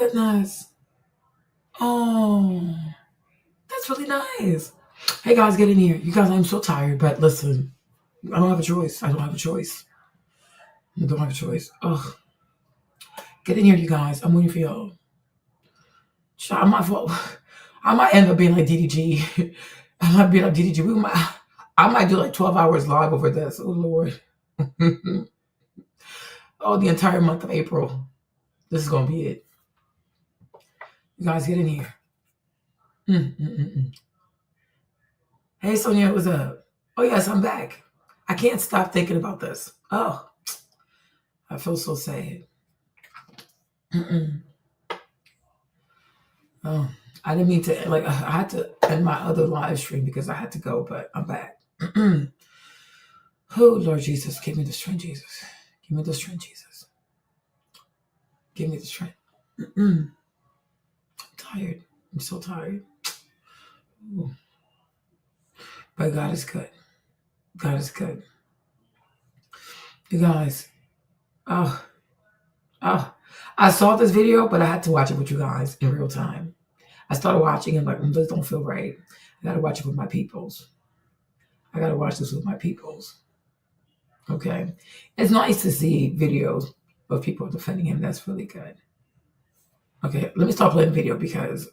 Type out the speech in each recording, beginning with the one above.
goodness. Oh, that's really nice. Hey guys, get in here. You guys, I'm so tired, but listen, I don't have a choice. I don't have a choice. I don't have a choice. Ugh. Get in here, you guys. I'm waiting for y'all. I might, I might end up being like DDG. I might be like DDG. I might do like 12 hours live over this. Oh, Lord. Oh, the entire month of April. This is going to be it. You guys, get in here. Hey, Sonia, what's up? Oh, yes, I'm back. I can't stop thinking about this. Oh, I feel so sad. Oh, I didn't mean to, like, I had to end my other live stream because I had to go, but I'm back. Oh, Lord Jesus, give me the strength, Jesus. Give me the strength, Jesus. Give me the strength. I'm tired. I'm so tired. Ooh. But God is good. God is good. You guys, oh, I saw this video, but I had to watch it with you guys in real time. I started watching and like, this don't feel right. I gotta watch it with my peoples. I gotta watch this with my peoples. Okay. It's nice to see videos of people defending him. That's really good. Okay, let me stop playing the video because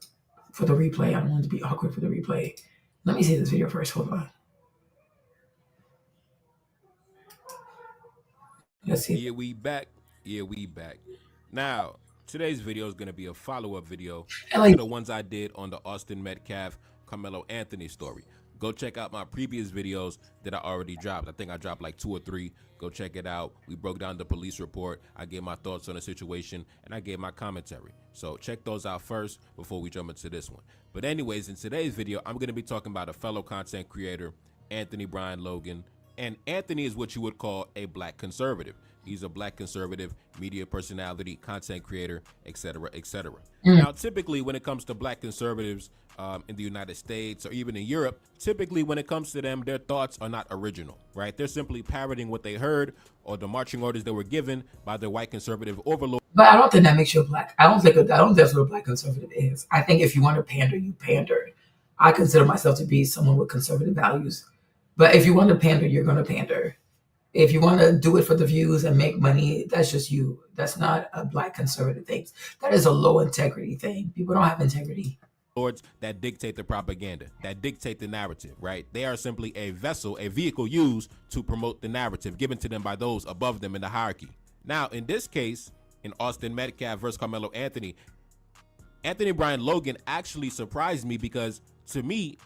for the replay, I don't want it to be awkward for the replay. Let me see this video first. Hold on. Let's see. Yeah, we back. Yeah, we back. Now, today's video is going to be a follow-up video to the ones I did on the Austin Metcalf, Carmelo Anthony story. Go check out my previous videos that I already dropped. I think I dropped like 2 or 3. Go check it out. We broke down the police report. I gave my thoughts on the situation, and I gave my commentary. So check those out first before we jump into this one. But anyways, in today's video, I'm going to be talking about a fellow content creator, Anthony Brian Logan. And Anthony is what you would call a black conservative. He's a black conservative, media personality, content creator, etc., etc. Now, typically, when it comes to black conservatives in the United States or even in Europe, typically when it comes to them, their thoughts are not original, right? They're simply parroting what they heard or the marching orders that were given by their white conservative overlord. But I don't think that makes you a black. I don't think that's what a black conservative is. I think if you want to pander, you pander. I consider myself to be someone with conservative values. But if you want to pander, you're going to pander. If you want to do it for the views and make money, that's just you. That's not a black conservative thing. That is a low integrity thing. People don't have integrity. Lords that dictate the propaganda, that dictate the narrative, right? They are simply a vessel, a vehicle used to promote the narrative given to them by those above them in the hierarchy. Now, in this case, in Austin Metcalf versus Carmelo Anthony, Anthony Brian Logan actually surprised me because to me,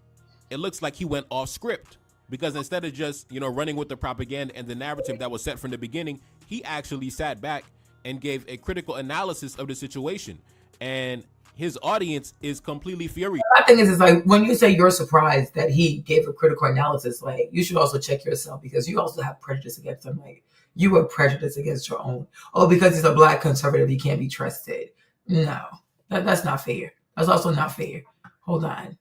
it looks like he went off script. Because instead of just, running with the propaganda and the narrative that was set from the beginning, he actually sat back and gave a critical analysis of the situation. And his audience is completely furious. My thing is like, when you say you're surprised that he gave a critical analysis, like, you should also check yourself because you also have prejudice against him. Like, you are prejudiced against your own. Oh, because he's a black conservative, he can't be trusted. No, that's not fair. That's also not fair. Hold on.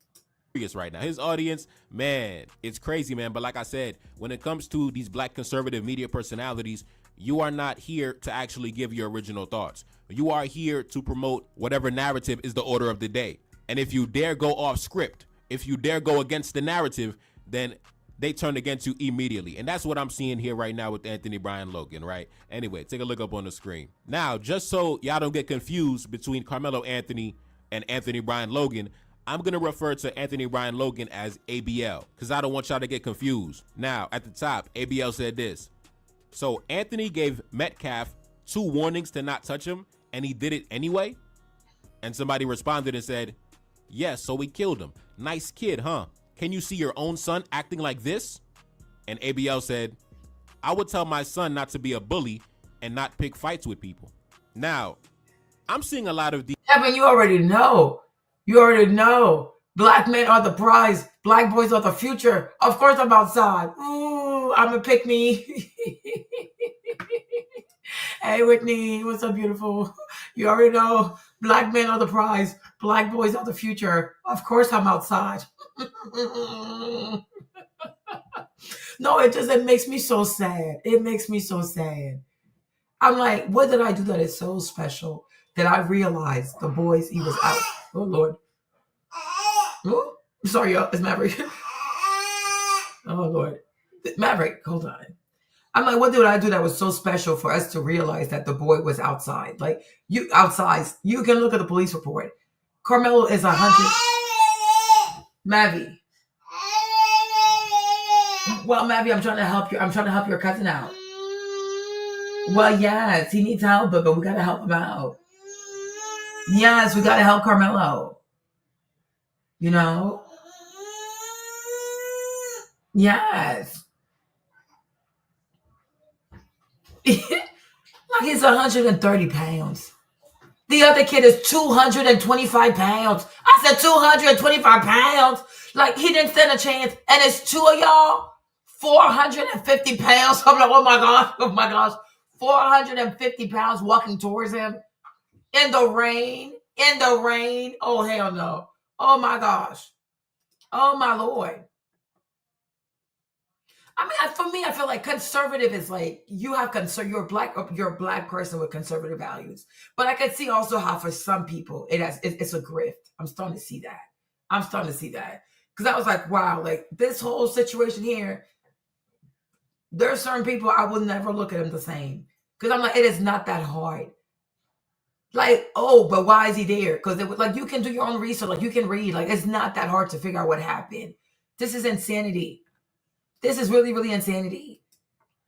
Right now, his audience, man, it's crazy, man. But like I said, when it comes to these black conservative media personalities, you are not here to actually give your original thoughts. You are here to promote whatever narrative is the order of the day. And if you dare go off script, if you dare go against the narrative, then they turn against you immediately. And that's what I'm seeing here right now with Anthony Brian Logan, right? Anyway, take a look up on the screen. Now, just so y'all don't get confused between Carmelo Anthony and Anthony Brian Logan, I'm going to refer to Anthony Brian Logan as ABL because I don't want y'all to get confused. Now, at the top, ABL said this. So Anthony gave Metcalf 2 warnings to not touch him, and he did it anyway? And somebody responded and said, yes, so we killed him. Nice kid, huh? Can you see your own son acting like this? And ABL said, I would tell my son not to be a bully and not pick fights with people. Now, I'm seeing a lot of these. Chapman, you already know. You already know. Black men are the prize. Black boys are the future. Of course I'm outside. Ooh, I'm a pick me. Hey, Whitney, what's up, beautiful? You already know. Black men are the prize. Black boys are the future. Of course I'm outside. No, it makes me so sad. It makes me so sad. I'm like, what did I do that is so special that I realized the boys, he was out. Oh, Lord. Oh, sorry, y'all. It's Maverick. Oh, Lord. Maverick, hold on. I'm like, what did I do that was so special for us to realize that the boy was outside? Like, you outside, you can look at the police report. Carmelo is 100. Mavi. Well, Mavi, I'm trying to help you. I'm trying to help your cousin out. Well, yes, he needs help, but we got to help him out. Yes, we got to help Carmelo. You know? Yes. Like he's 130 pounds. The other kid is 225 pounds. I said 225 pounds. Like he didn't stand a chance. And it's two of y'all, 450 pounds. I'm like, oh my gosh, oh my gosh. 450 pounds walking towards him in the rain, Oh, hell no. Oh my gosh. Oh my Lord. I mean, for me, I feel like conservative is like you have you're a black person with conservative values. But I can see also how for some people it's a grift. I'm starting to see that. Because I was like, wow, like this whole situation here, there are certain people I would never look at them the same. Because I'm like, it is not that hard. Like, oh, but why is he there? Because it was like you can do your own research, like you can read, like it's not that hard to figure out what happened. This is insanity. This is really, really insanity.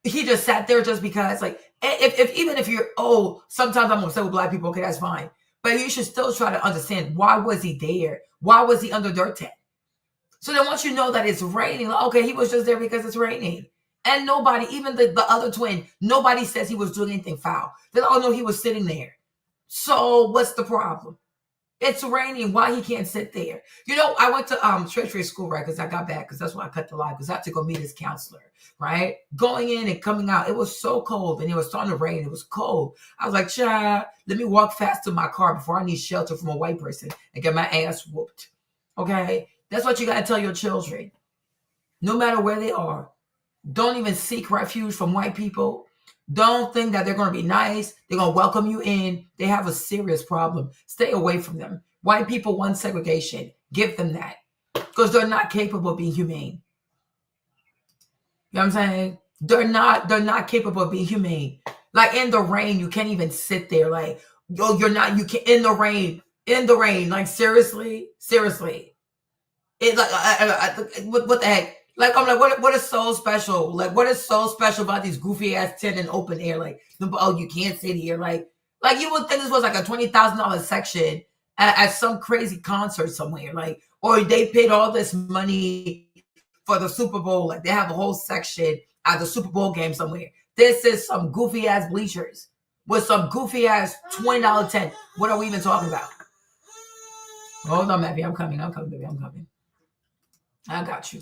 He just sat there just because, like, even if you're, sometimes I'm upset with black people, okay, that's fine. But you should still try to understand, why was he there? Why was he under dirt tent? So then once you know that it's raining, like, okay, he was just there because it's raining. And nobody, even the other twin, nobody says he was doing anything foul. They're like, oh, no, he was sitting there. So what's the problem? It's raining. Why he can't sit there? You know, I went to treasury school, right? Because I got back, because that's why I cut the live, because I had to go meet his counselor, right? Going in and coming out, it was so cold, and it was starting to rain. It was cold. I was like, child, let me walk fast to my car before I need shelter from a white person and get my ass whooped. Okay? That's what you got to tell your children. No matter where they are, don't even seek refuge from white people. Don't think that they're going to be nice. They're going to welcome you in. They have a serious problem. Stay away from them. White people want segregation. Give them that. Because they're not capable of being humane. You know what I'm saying? They're not capable of being humane. Like in the rain, you can't even sit there. Like, yo, you can't, in the rain. Like, seriously? It's like, what the heck? Like, I'm like, what is so special? Like, what is so special about these goofy ass tent in open air? Like, oh, you can't sit here. Like you would think this was like a $20,000 section at some crazy concert somewhere. Like, or they paid all this money for the Super Bowl. Like, they have a whole section at the Super Bowl game somewhere. This is some goofy ass bleachers with some goofy ass $20 tent. What are we even talking about? Hold on, baby. I'm coming, baby. I'm coming. I got you.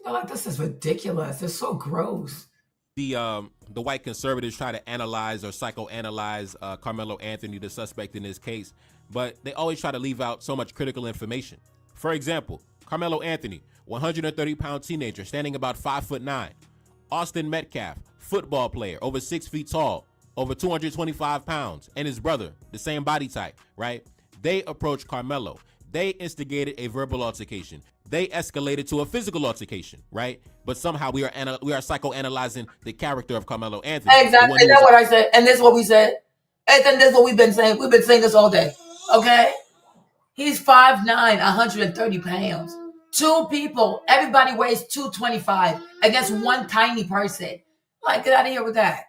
Like, this is ridiculous. It's so gross. The white conservatives try to analyze or psychoanalyze Carmelo Anthony, the suspect in this case, but they always try to leave out so much critical information. For example, Carmelo Anthony, 130-pound teenager, standing about 5'9". Austin Metcalf, football player, over 6 feet tall, over 225 pounds, and his brother, the same body type, right? They approached Carmelo. They instigated a verbal altercation. They escalated to a physical altercation, right? But somehow we are psychoanalyzing the character of Carmelo Anthony. Exactly. That's what I said. And this is what we said. And then this is what we've been saying. We've been saying this all day. Okay? He's 5'9", 130 pounds. Two people, everybody weighs 225 against one tiny person. Like, get out of here with that.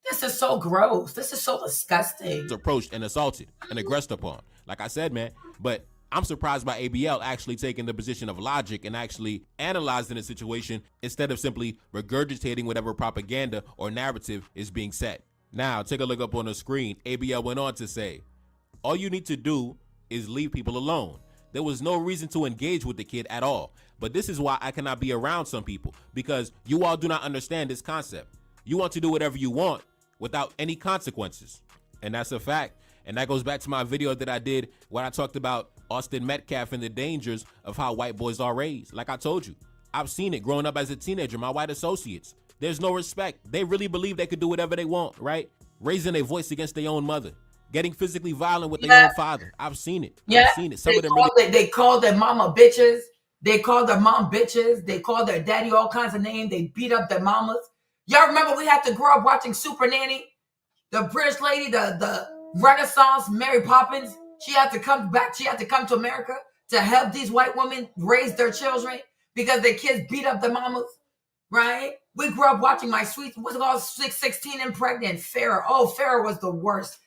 This is so gross. This is so disgusting. Approached and assaulted and aggressed upon. Like I said, man, but I'm surprised by ABL actually taking the position of logic and actually analyzing the situation instead of simply regurgitating whatever propaganda or narrative is being set. Now, take a look up on the screen. ABL went on to say, all you need to do is leave people alone. There was no reason to engage with the kid at all. But this is why I cannot be around some people, because you all do not understand this concept. You want to do whatever you want without any consequences. And that's a fact. And that goes back to my video that I did when I talked about Austin Metcalf and the dangers of how white boys are raised. Like I told you, I've seen it growing up as a teenager, my white associates. There's no respect. They really believe they could do whatever they want, right? Raising a voice against their own mother. getting physically violent with their Yeah. own father. I've seen it. Yeah. I've seen it. Some of them really. They called their mama bitches. They called their mom bitches. They called their daddy all kinds of names. They beat up their mamas. Y'all remember we had to grow up watching Super Nanny? The British lady, the Renaissance, Mary Poppins. She had to come back. She had to come to America to help these white women raise their children because their kids beat up their mamas, right? We grew up watching My Sweet, what's it called, 16 and Pregnant, Farrah. Oh, Farrah was the worst.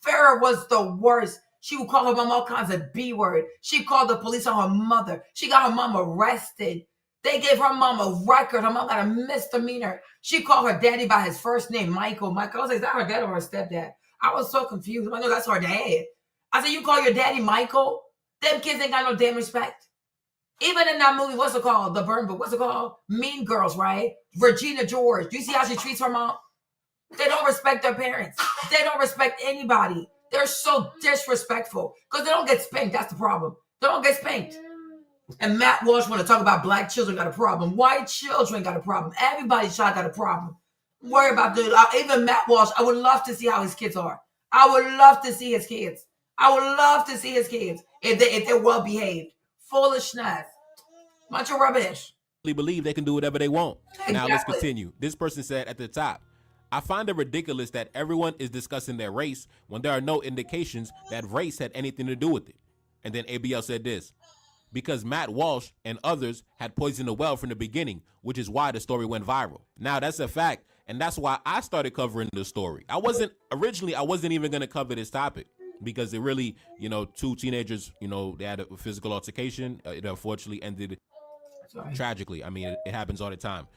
Farrah was the worst. She would call her mom all kinds of B word. She called the police on her mother. She got her mom arrested. They gave her mom a record. Her mom got a misdemeanor. She called her daddy by his first name, Michael. Michael. I was like, is that her dad or her stepdad? I was so confused. I know that's her dad. I said, you call your daddy Michael? Them kids ain't got no damn respect. Even in that movie, what's it called? The Burn Book. What's it called? Mean Girls, right? Regina George. Do you see how she treats her mom? They don't respect their parents. They don't respect anybody. They're so disrespectful because they don't get spanked. That's the problem. They don't get spanked. And Matt Walsh want to talk about black children got a problem. White children got a problem. Everybody's child got a problem. Worry about even Matt Walsh. I would love to see how his kids are. I would love to see his kids. I would love to see his kids if they're well behaved. Foolishness. Bunch of rubbish. Believe they can do whatever they want. Exactly. Now let's continue. This person said at the top, I find it ridiculous that everyone is discussing their race when there are no indications that race had anything to do with it. And then ABL said this, because Matt Walsh and others had poisoned the well from the beginning, which is why the story went viral. Now that's a fact, and that's why I started covering the story. I wasn't even going to cover this topic because it really, two teenagers, they had a physical altercation. It unfortunately ended tragically. I mean, it happens all the time.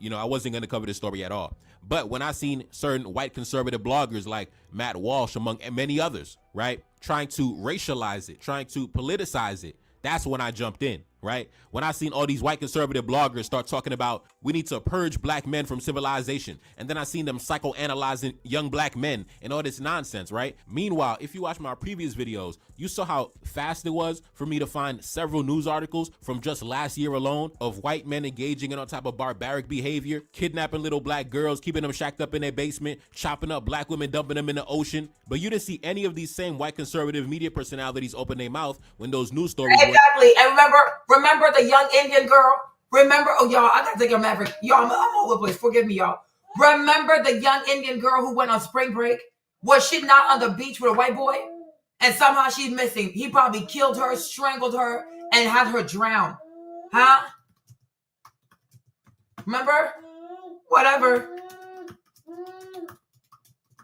I wasn't going to cover this story at all. But when I seen certain white conservative bloggers like Matt Walsh, among many others, right, trying to racialize it, trying to politicize it, that's when I jumped in, right? When I seen all these white conservative bloggers start talking about we need to purge black men from civilization. And then I seen them psychoanalyzing young black men and all this nonsense, right? Meanwhile, if you watch my previous videos, you saw how fast it was for me to find several news articles from just last year alone of white men engaging in all type of barbaric behavior, kidnapping little black girls, keeping them shacked up in their basement, chopping up black women, dumping them in the ocean. But you didn't see any of these same white conservative media personalities open their mouth when those news stories were. Exactly. And remember the young Indian girl? Remember, oh, y'all, I got to take a Maverick. Y'all, I'm all over the place. Forgive me, y'all. Remember the young Indian girl who went on spring break? Was she not on the beach with a white boy? And somehow she's missing. He probably killed her, strangled her, and had her drown. Huh? Remember? Whatever.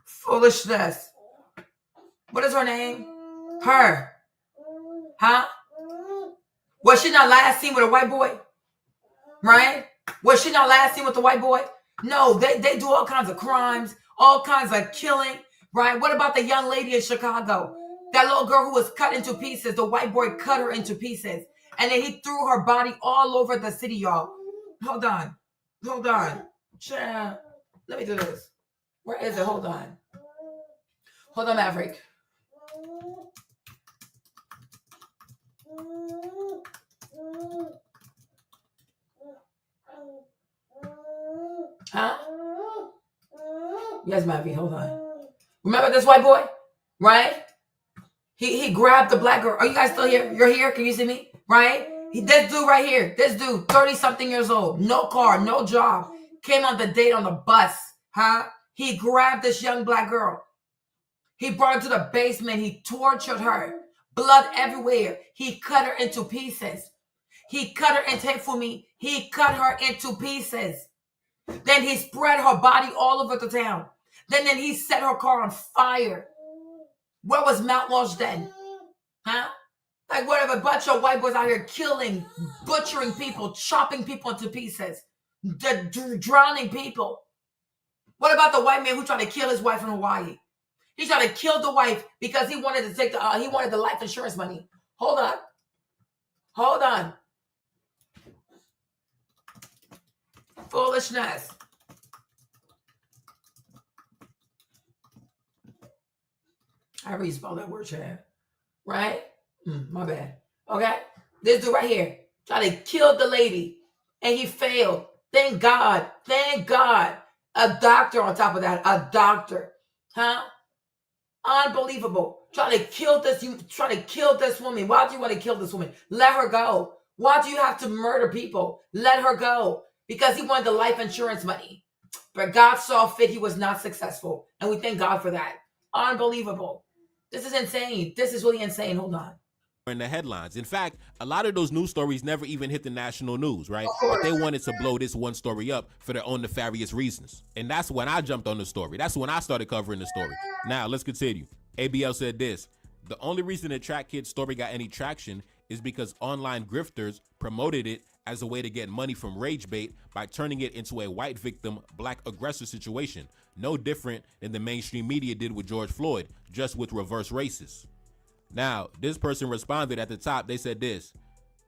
Foolishness. What is her name? Her. Huh? Was she not last seen with a white boy? Right? Was she not last seen with the white boy? No, they do all kinds of crimes, all kinds of killing, right? What about the young lady in Chicago? That little girl who was cut into pieces. The white boy cut her into pieces. And then he threw her body all over the city, y'all. Hold on. Let me do this. Where is it? Hold on, Maverick. Huh? Yes, Maverick, hold on. Remember this white boy? Right? He grabbed the black girl. Are you guys still here? You're here? Can you see me? Right? This dude right here. This dude, 30-something years old. No car, no job. Came on the date on the bus. Huh? He grabbed this young black girl. He brought her to the basement. He tortured her. Blood everywhere. He cut her into pieces. He cut her into pieces. Then he spread her body all over the town. Then he set her car on fire. Where was Matt Walsh then? Huh? Like whatever, a bunch of white boys out here killing, butchering people, chopping people into pieces, drowning people. What about the white man who tried to kill his wife in Hawaii? He tried to kill the wife because he wanted to take he wanted the life insurance money. Hold on. Foolishness. I already spelled that word, Chad. Right? My bad. Okay? This dude right here tried to kill the lady, and he failed. Thank God. A doctor on top of that. A doctor. Huh? Unbelievable. Trying to kill this woman. Why do you want to kill this woman? Let her go. Why do you have to murder people? Let her go. Because he wanted the life insurance money. But God saw fit he was not successful. And we thank God for that. Unbelievable. This is insane. This is really insane. Hold on. In the headlines. In fact, a lot of those news stories never even hit the national news, right? But they wanted to blow this one story up for their own nefarious reasons. And that's when I jumped on the story. That's when I started covering the story. Now, let's continue. ABL said this: the only reason the Track Kid story got any traction is because online grifters promoted it as a way to get money from rage bait by turning it into a white victim, black aggressor situation. No different than the mainstream media did with George Floyd, just with reverse racists. Now, this person responded at the top. They said this: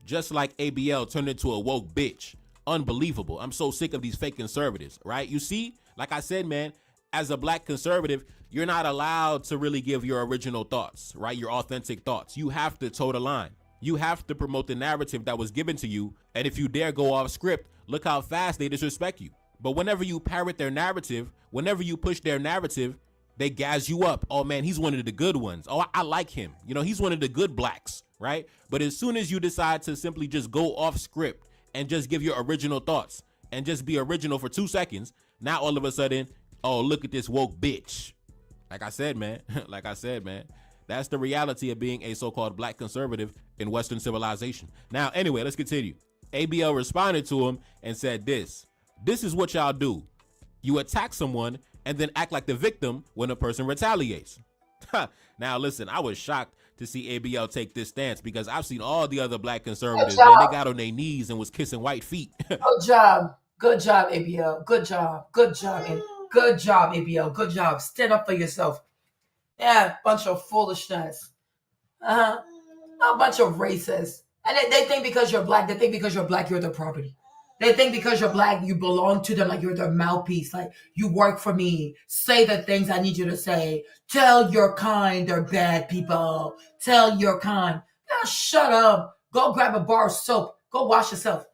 just like ABL turned into a woke bitch. Unbelievable. I'm so sick of these fake conservatives, right? You see, like I said, man, as a black conservative, you're not allowed to really give your original thoughts, right? Your authentic thoughts. You have to toe the line. You have to promote the narrative that was given to you. And if you dare go off script, look how fast they disrespect you. But whenever you parrot their narrative, whenever you push their narrative, they gas you up. Oh man, he's one of the good ones. Oh, I like him. You know, he's one of the good blacks, right? But as soon as you decide to simply just go off script and just give your original thoughts and just be original for 2 seconds, now all of a sudden, oh, look at this woke bitch. Like I said, man, that's the reality of being a so-called black conservative in Western civilization. Now, anyway, let's continue. ABL responded to him and said this: this is what y'all do. You attack someone and then act like the victim when a person retaliates. Now, listen, I was shocked to see ABL take this stance because I've seen all the other black conservatives, man, they got on their knees and was kissing white feet. Good job. Good job, ABL. Good job. Good job. And good job, ABL. Good job. Stand up for yourself. Yeah, bunch of foolishness. A bunch of racists. And they think because you're black, you're their property. They think because you're black, you belong to them, like you're their mouthpiece, like you work for me. Say the things I need you to say. Tell your kind they're bad people. Tell your kind. Now shut up. Go grab a bar of soap. Go wash yourself.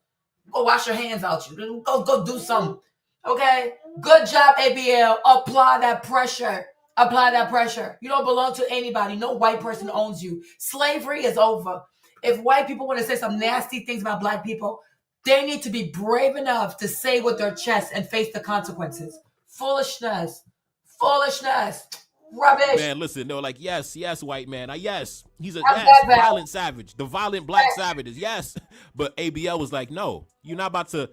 Go wash your hands out. Go do something. Okay? Good job, ABL. Apply that pressure. Apply that pressure. You don't belong to anybody. No white person owns you. Slavery is over. If white people want to say some nasty things about black people, they need to be brave enough to say with their chest and face the consequences. Foolishness. Rubbish. Man, listen, they were like, yes, white man. Yes. He's a violent savage. The violent black savages, yes. But ABL was like, no, you're not about to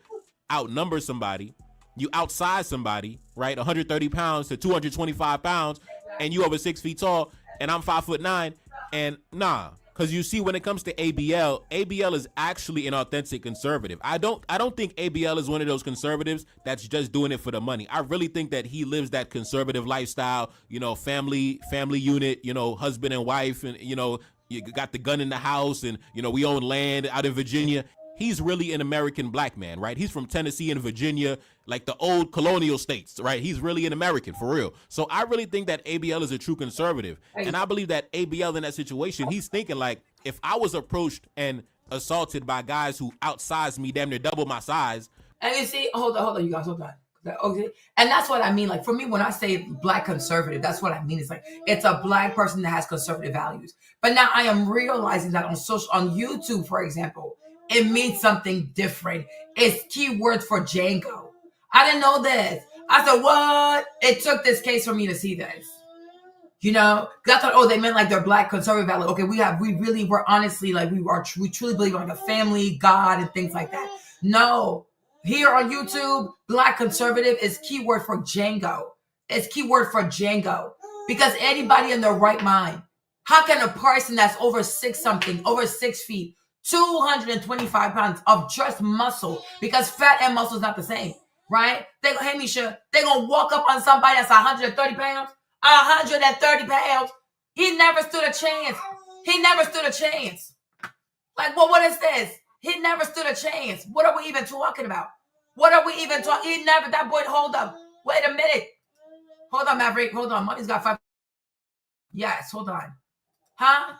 outnumber somebody. You outsize somebody, right? 130 pounds to 225 pounds, and you over 6 feet tall, and I'm 5'9", and nah. Because you see, when it comes to ABL is actually an authentic conservative. I don't think ABL is one of those conservatives that's just doing it for the money. I really think that he lives that conservative lifestyle, you know, family unit, you know, husband and wife, and, you know, you got the gun in the house, and, you know, we own land out in Virginia. He's really an American black man, right? He's from Tennessee and Virginia, like the old colonial states, right? He's really an American, for real. So I really think that ABL is a true conservative. And I believe that ABL in that situation, he's thinking like, if I was approached and assaulted by guys who outsized me, damn near double my size. And you see, hold on, you guys, hold on. Okay. And that's what I mean. Like, for me, when I say black conservative, that's what I mean. It's like, it's a black person that has conservative values. But now I am realizing that on YouTube, for example, it means something different. It's keyword for Django. I didn't know this. I said, what? It took this case for me to see this. You know, because I thought, oh, they meant like they're black conservative value. Okay, we truly believe in like a family, God, and things like that. No, here on YouTube, black conservative is keyword for Django. It's keyword for Django. Because anybody in their right mind, how can a person that's over 6 feet, 225 pounds of just muscle, because fat and muscle is not the same, right? They go, hey, Misha, they're going to walk up on somebody that's 130 pounds. 130 pounds. He never stood a chance. Like, well, what is this? He never stood a chance. What are we even talking about? That boy, hold up. Wait a minute. Hold on, Maverick. Hold on. Mommy's got 5. Yes, hold on. Huh?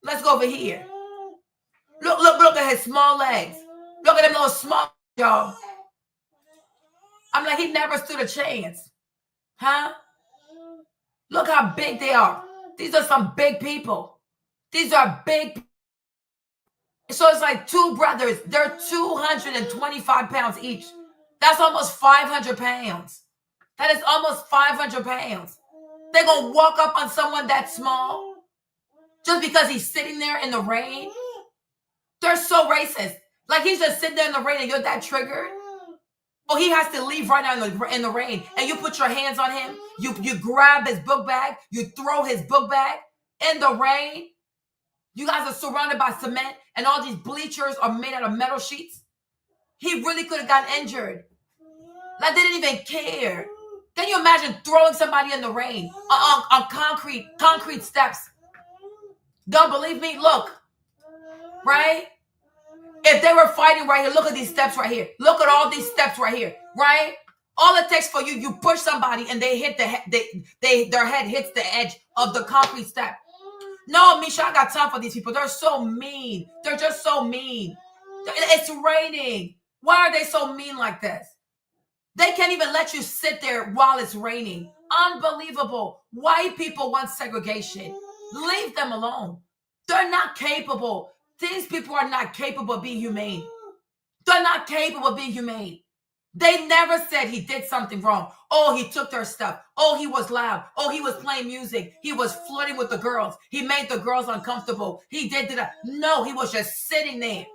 Let's go over here. Look at his small legs. Look at them little small, y'all. I'm like, he never stood a chance. Huh? Look how big they are. These are some big people. These are big. So it's like two brothers. They're 225 pounds each. That's almost 500 pounds. That is almost 500 pounds. They're going to walk up on someone that small just because he's sitting there in the rain. They're so racist. Like he's just sitting there in the rain and you're that triggered. Well, he has to leave right now in the rain. And you put your hands on him. You grab his book bag. You throw his book bag in the rain. You guys are surrounded by cement and all these bleachers are made out of metal sheets. He really could have gotten injured. Like they didn't even care. Can you imagine throwing somebody in the rain on concrete steps? Don't believe me? Look, right? If they were fighting right here, look at these steps right here. Look at all these steps right here, right? All it takes for you push somebody and they hit their head hits the edge of the concrete step. No, Misha, I got time for these people. They're so mean. They're just so mean. It's raining. Why are they so mean like this? They can't even let you sit there while it's raining. Unbelievable. White people want segregation. Leave them alone. They're not capable. These people are not capable of being humane. They're not capable of being humane. They never said he did something wrong. Oh, he took their stuff. Oh, he was loud. Oh, he was playing music. He was flirting with the girls. He made the girls uncomfortable. He did that. No, he was just sitting there.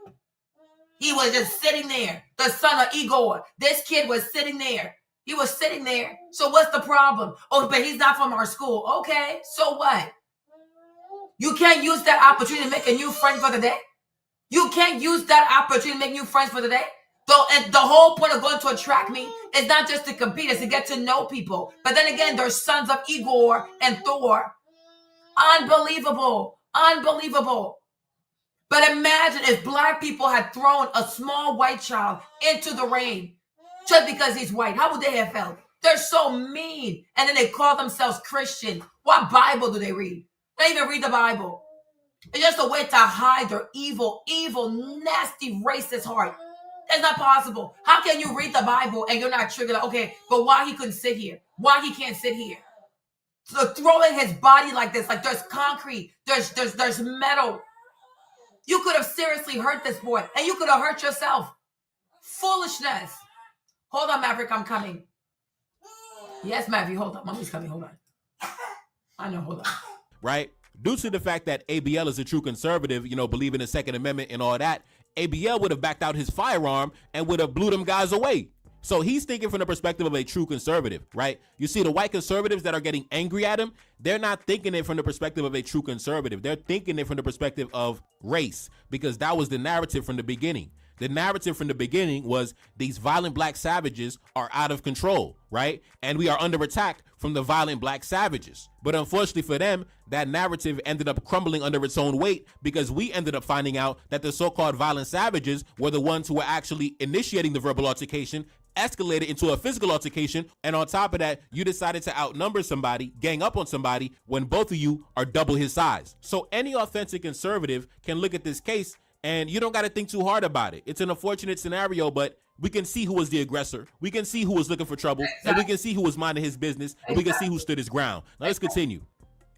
He was just sitting there. The son of Igor. This kid was sitting there. He was sitting there. So what's the problem? Oh, but he's not from our school. Okay, so what? You can't use that opportunity to make a new friend for the day? You can't use that opportunity to make new friends for the day? And the whole point of going to a track meet is not just to compete, it's to get to know people. But then again, they're sons of Igor and Thor. Unbelievable. Unbelievable. But imagine if black people had thrown a small white child into the rain just because he's white. How would they have felt? They're so mean. And then they call themselves Christian. What Bible do they read? They don't even read the Bible. It's just a way to hide their evil, nasty, racist heart. That's not possible. How can you read the Bible and you're not triggered? Like, okay, but why he couldn't sit here? Why he can't sit here? So throwing his body like this, like there's concrete, there's metal. You could have seriously hurt this boy, and you could have hurt yourself. Foolishness. Hold on, Maverick, I'm coming. Yes, Maverick, hold on. Mommy's coming, hold on. I know, hold on. Right? Due to the fact that ABL is a true conservative, believe in the Second Amendment and all that, ABL would have backed out his firearm and would have blew them guys away. So he's thinking from the perspective of a true conservative, right? You see, the white conservatives that are getting angry at him, they're not thinking it from the perspective of a true conservative. They're thinking it from the perspective of race, because that was the narrative from the beginning. The narrative from the beginning was these violent black savages are out of control, right? And we are under attack from the violent black savages. But unfortunately for them, that narrative ended up crumbling under its own weight, because we ended up finding out that the so-called violent savages were the ones who were actually initiating the verbal altercation, escalated into a physical altercation, and on top of that, you decided to outnumber somebody, gang up on somebody, when both of you are double his size. So any authentic conservative can look at this case, and you don't got to think too hard about it. It's an unfortunate scenario, but we can see who was the aggressor. We can see who was looking for trouble, and we can see who was minding his business, and we can see who stood his ground. Now let's continue.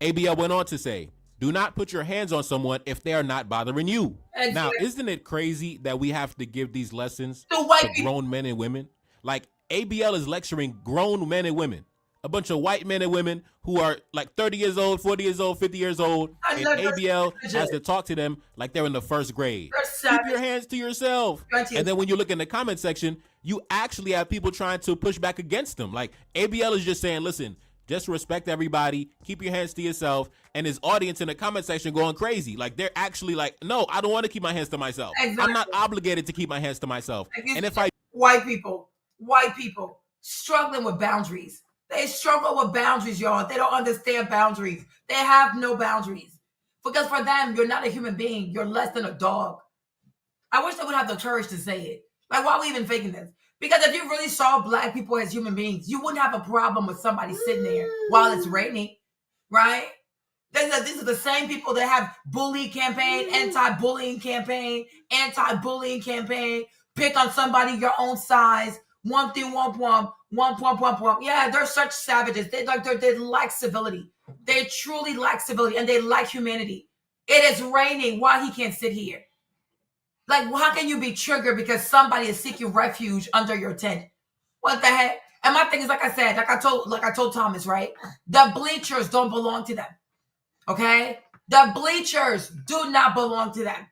ABL went on to say, do not put your hands on someone if they are not bothering you. Now, isn't it crazy that we have to give these lessons to grown men and women? Like, ABL is lecturing grown men and women, a bunch of white men and women who are like 30 years old, 40 years old, 50 years old, and ABL has to talk to them like they're in the first grade. Keep your hands to yourself. And then when you look in the comment section, you actually have people trying to push back against them. Like, ABL is just saying, listen, just respect everybody, keep your hands to yourself, and his audience in the comment section going crazy. Like, they're actually like, no, I don't want to keep my hands to myself. Exactly. I'm not obligated to keep my hands to myself. And if I... White people struggling with boundaries. They struggle with boundaries, y'all. They don't understand boundaries. They have no boundaries. Because for them, you're not a human being. You're less than a dog. I wish they would have the courage to say it. Like, why are we even faking this? Because if you really saw black people as human beings, you wouldn't have a problem with somebody sitting there while it's raining, right? These are the same people that have bully campaign, anti-bullying campaign, pick on somebody your own size, one thing, one Womp. Yeah, they're such savages. They lack civility. They truly lack civility, and they lack humanity. It is raining. Why he can't sit here? Like, how can you be triggered because somebody is seeking refuge under your tent? What the heck? And my thing is, like I said, like I told Thomas, right? The bleachers don't belong to them. Okay? The bleachers do not belong to them.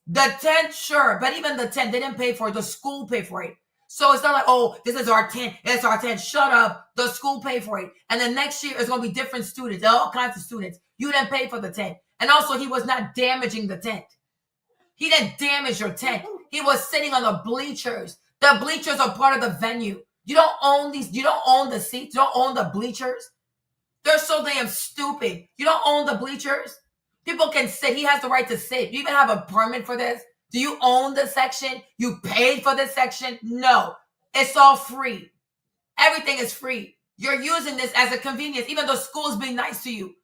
The tent, sure, but even the tent, they didn't pay for it. The school paid for it. So it's not like, oh, this is our tent. It's our tent. Shut up. The school paid for it. And then next year, it's going to be different students. All kinds of students. You didn't pay for the tent. And also, he was not damaging the tent. He didn't damage your tent. He was sitting on the bleachers. The bleachers are part of the venue. You don't own these. You don't own the seats. You don't own the bleachers. They're so damn stupid. You don't own the bleachers. People can sit. He has the right to sit. You even have a permit for this? Do you own the section? You paid for this section? No. It's all free. Everything is free. You're using this as a convenience. Even though school is being nice to you.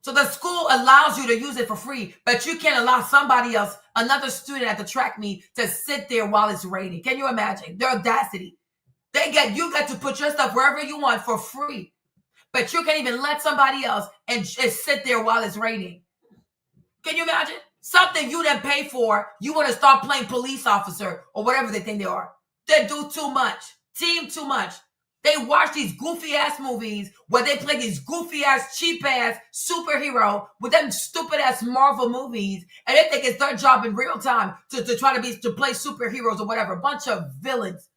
So the school allows you to use it for free, but you can't allow somebody else, another student at the track meet, to sit there while it's raining. Can you imagine? Their audacity. You got to put your stuff wherever you want for free, but you can't even let somebody else and just sit there while it's raining. Can you imagine? Something you didn't pay for, you want to start playing police officer or whatever they think they are. They do too much. Team too much. They watch these goofy-ass movies where they play these goofy-ass, cheap-ass superhero with them stupid-ass Marvel movies, and they think it's their job in real time to try to play superheroes or whatever. Bunch of villains.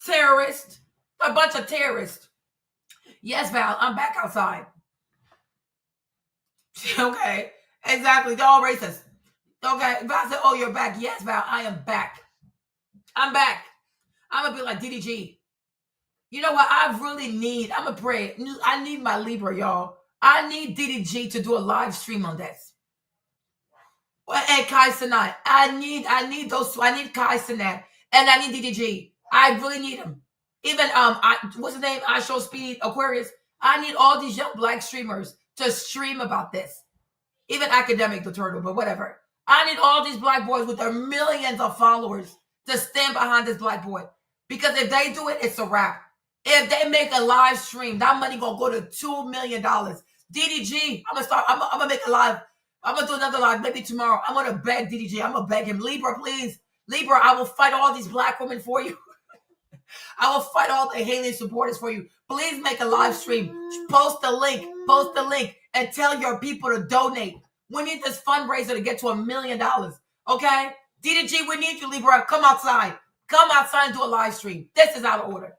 Terrorists. A bunch of terrorists. Yes, Val, I'm back outside. Okay, exactly. They're all racist. Okay, Val said, oh, you're back. Yes, Val, I am back. I'm back. I'm going to be like DDG. You know what? I'm going to pray. I need my Libra, y'all. I need DDG to do a live stream on this. And Kai Sanat. I need those two. I need Kai Sanat. And I need DDG. I really need them. Even, what's his name? I Show Speed, Aquarius. I need all these young black streamers to stream about this. Even Academic the Turtle, but whatever. I need all these black boys with their millions of followers to stand behind this black boy. Because if they do it, it's a wrap. If they make a live stream, that money gonna go to $2 million. DDG, I'm gonna make a live. I'm gonna do another live maybe tomorrow. I'm gonna beg DDG. I'm gonna beg him. Libra, please. Libra, I will fight all these black women for you. I will fight all the Haley supporters for you. Please make a live stream. Post the link, and tell your people to donate. We need this fundraiser to get to $1 million. Okay? DDG, we need you, Libra. Come outside. Come outside and do a live stream. This is out of order.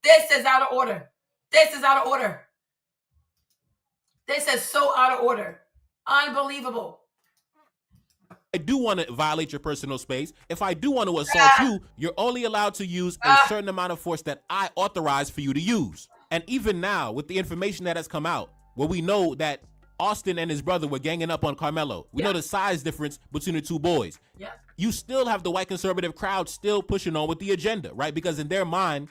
This is out of order. This is out of order. This is so out of order. Unbelievable. I do want to violate your personal space. If I do want to assault you, you're only allowed to use a certain amount of force that I authorize for you to use. And even now, with the information that has come out, where we know that Austin and his brother were ganging up on Carmelo. We know the size difference between the two boys. Yeah. You still have the white conservative crowd still pushing on with the agenda, right? Because in their mind,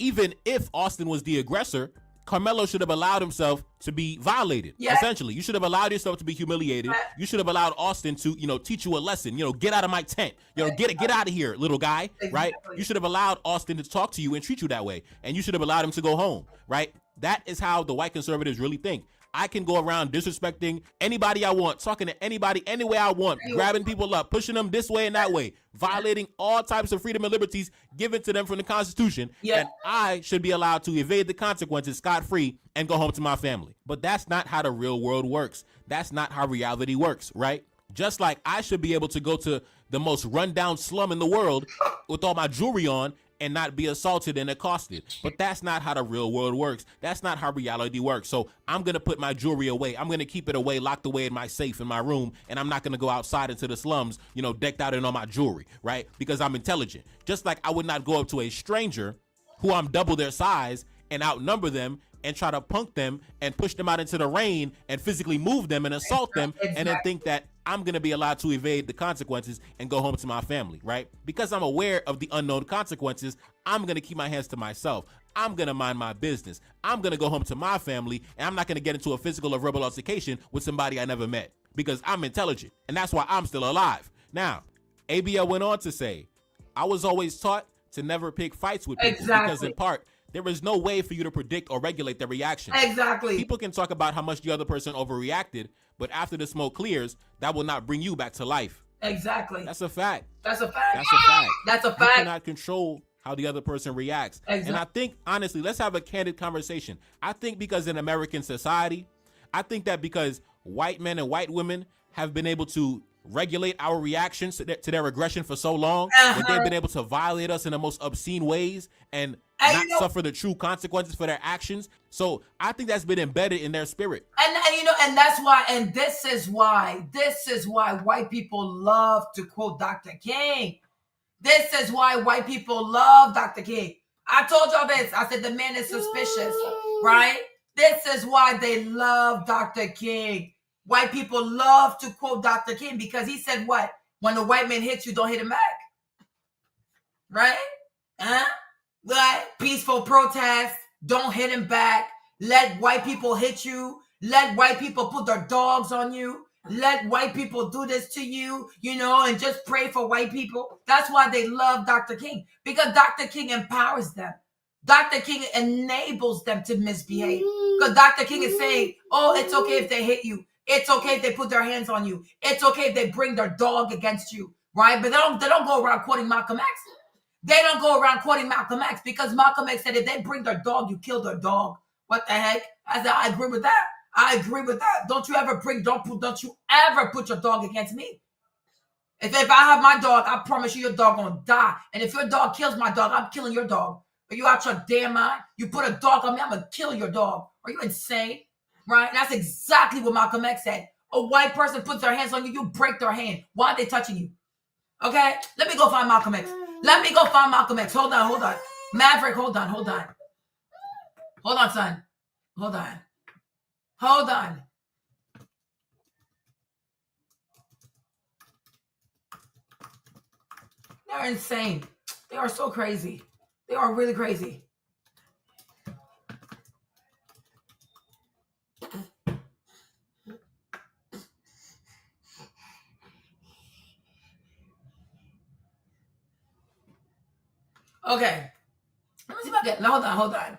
even if Austin was the aggressor, Carmelo should have allowed himself to be violated. Essentially, you should have allowed yourself to be humiliated. You should have allowed Austin to, teach you a lesson. Get out of my tent. Get out of here, little guy. Right? You should have allowed Austin to talk to you and treat you that way, and you should have allowed him to go home. Right? That is how the white conservatives really think. I can go around disrespecting anybody I want, talking to anybody any way I want, grabbing people up, pushing them this way and that way, violating all types of freedom and liberties given to them from the Constitution. And I should be allowed to evade the consequences scot-free and go home to my family. But that's not how the real world works. That's not how reality works, right? Just like I should be able to go to the most rundown slum in the world with all my jewelry on and not be assaulted and accosted. But that's not how the real world works. That's not how reality works. So I'm going to put my jewelry away. I'm going to keep it away, locked away in my safe in my room, and I'm not going to go outside into the slums, decked out in all my jewelry, right? Because I'm intelligent. Just like I would not go up to a stranger who I'm double their size and outnumber them and try to punk them and push them out into the rain and physically move them and assault them and then think that I'm going to be allowed to evade the consequences and go home to my family, right? Because I'm aware of the unknown consequences, I'm going to keep my hands to myself. I'm going to mind my business. I'm going to go home to my family, and I'm not going to get into a physical or verbal altercation with somebody I never met because I'm intelligent, and that's why I'm still alive. Now, ABL went on to say, I was always taught to never pick fights with people. Because in part, there is no way for you to predict or regulate their reaction. Exactly. People can talk about how much the other person overreacted, but after the smoke clears, that will not bring you back to life. Exactly. That's a fact. That's a fact. That's a fact. That's a fact. You cannot control how the other person reacts. Exactly. And I think, honestly, let's have a candid conversation. I think because in American society, I think that because white men and white women have been able to regulate our reactions to their aggression for so long, that they've been able to violate us in the most obscene ways and not suffer the true consequences for their actions. So I think that's been embedded in their spirit. And that's why, and this is why white people love to quote Dr. King. This is why white people love Dr. King. I told y'all this. I said the man is suspicious, right? This is why they love Dr. King. White people love to quote Dr. King because he said what? When the white man hits you, don't hit him back. Right? Right? Peaceful protest. Don't hit him back. Let white people hit you. Let white people put their dogs on you. Let white people do this to you, and just pray for white people. That's why they love Dr. King, because Dr. King empowers them. Dr. King enables them to misbehave. Because Dr. King is saying, oh, it's okay if they hit you. It's okay if they put their hands on you. It's okay if they bring their dog against you, right? But they don't go around quoting Malcolm X. They don't go around quoting Malcolm X because Malcolm X said if they bring their dog, you kill their dog. What the heck? I said, I agree with that. I agree with that. Don't you ever put your dog against me. If I have my dog, I promise you your dog gonna die. And if your dog kills my dog, I'm killing your dog. Are you out your damn mind? You put a dog on me, I'm gonna kill your dog. Are you insane? Right? And that's exactly what Malcolm X said. A white person puts their hands on you, you break their hand. Why are they touching you? Okay? Let me go find Malcolm X. Hold on. Maverick, hold on. Hold on, son. Hold on. They're insane. They are so crazy. They are really crazy. Okay. Let me see if I get. Hold on.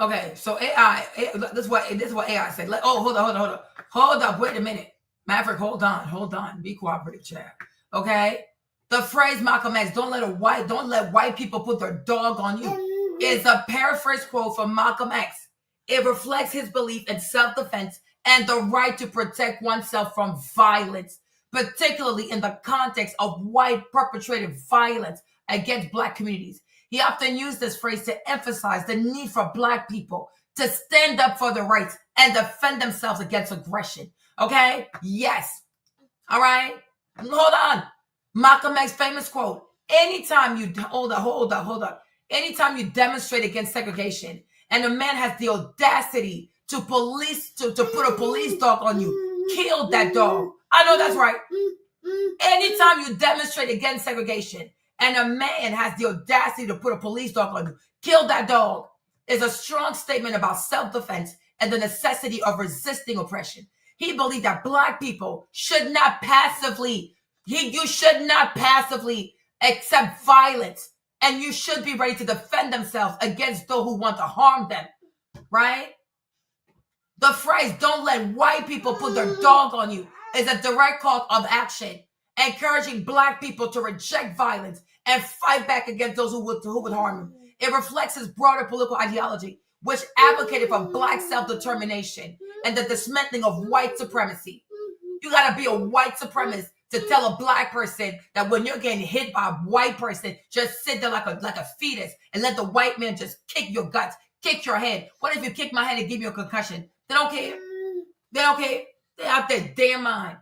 Okay, so AI. This is what AI said. Hold on. Wait a minute, Maverick. Hold on. Be cooperative, Chad. Okay. The phrase Malcolm X, don't let white people put their dog on you, is a paraphrase quote from Malcolm X. It reflects his belief in self-defense and the right to protect oneself from violence, particularly in the context of white perpetrated violence against Black communities. He often used this phrase to emphasize the need for Black people to stand up for their rights and defend themselves against aggression. Okay? Yes. All right? Hold on. Malcolm X's famous quote, anytime you demonstrate against segregation and a man has the audacity to put a police dog on you, kill that dog. I know that's right. Anytime you demonstrate against segregation and a man has the audacity to put a police dog on you, kill that dog, is a strong statement about self-defense and the necessity of resisting oppression. He believed that Black people should not passively accept violence, and you should be ready to defend themselves against those who want to harm them, right? The phrase, don't let white people put their dog on you, is a direct call of action, encouraging Black people to reject violence and fight back against those who would harm them. It reflects his broader political ideology, which advocated for Black self-determination and the dismantling of white supremacy. You gotta be a white supremacist to tell a Black person that when you're getting hit by a white person, just sit there like a fetus and let the white man just kick your guts, kick your head. What if you kick my head and give me a concussion? They don't care. They're out their damn mind.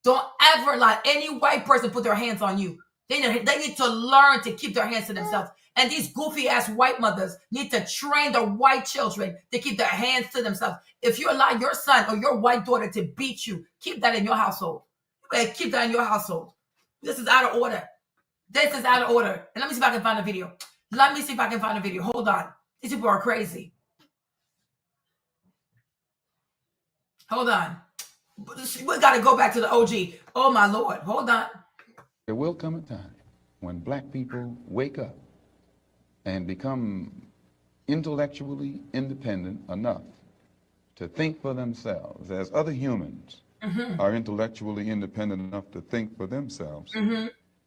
Don't ever let any white person put their hands on you. They need to learn to keep their hands to themselves. And these goofy ass white mothers need to train their white children to keep their hands to themselves. If you allow your son or your white daughter to beat you, keep that in your household. You better keep that in your household. This is out of order. And let me see if I can find a video. Hold on. These people are crazy. Hold on. We got to go back to the OG. Oh, my Lord. Hold on. There will come a time when black people wake up and become intellectually independent enough to think for themselves, as other humans are intellectually independent enough to think for themselves,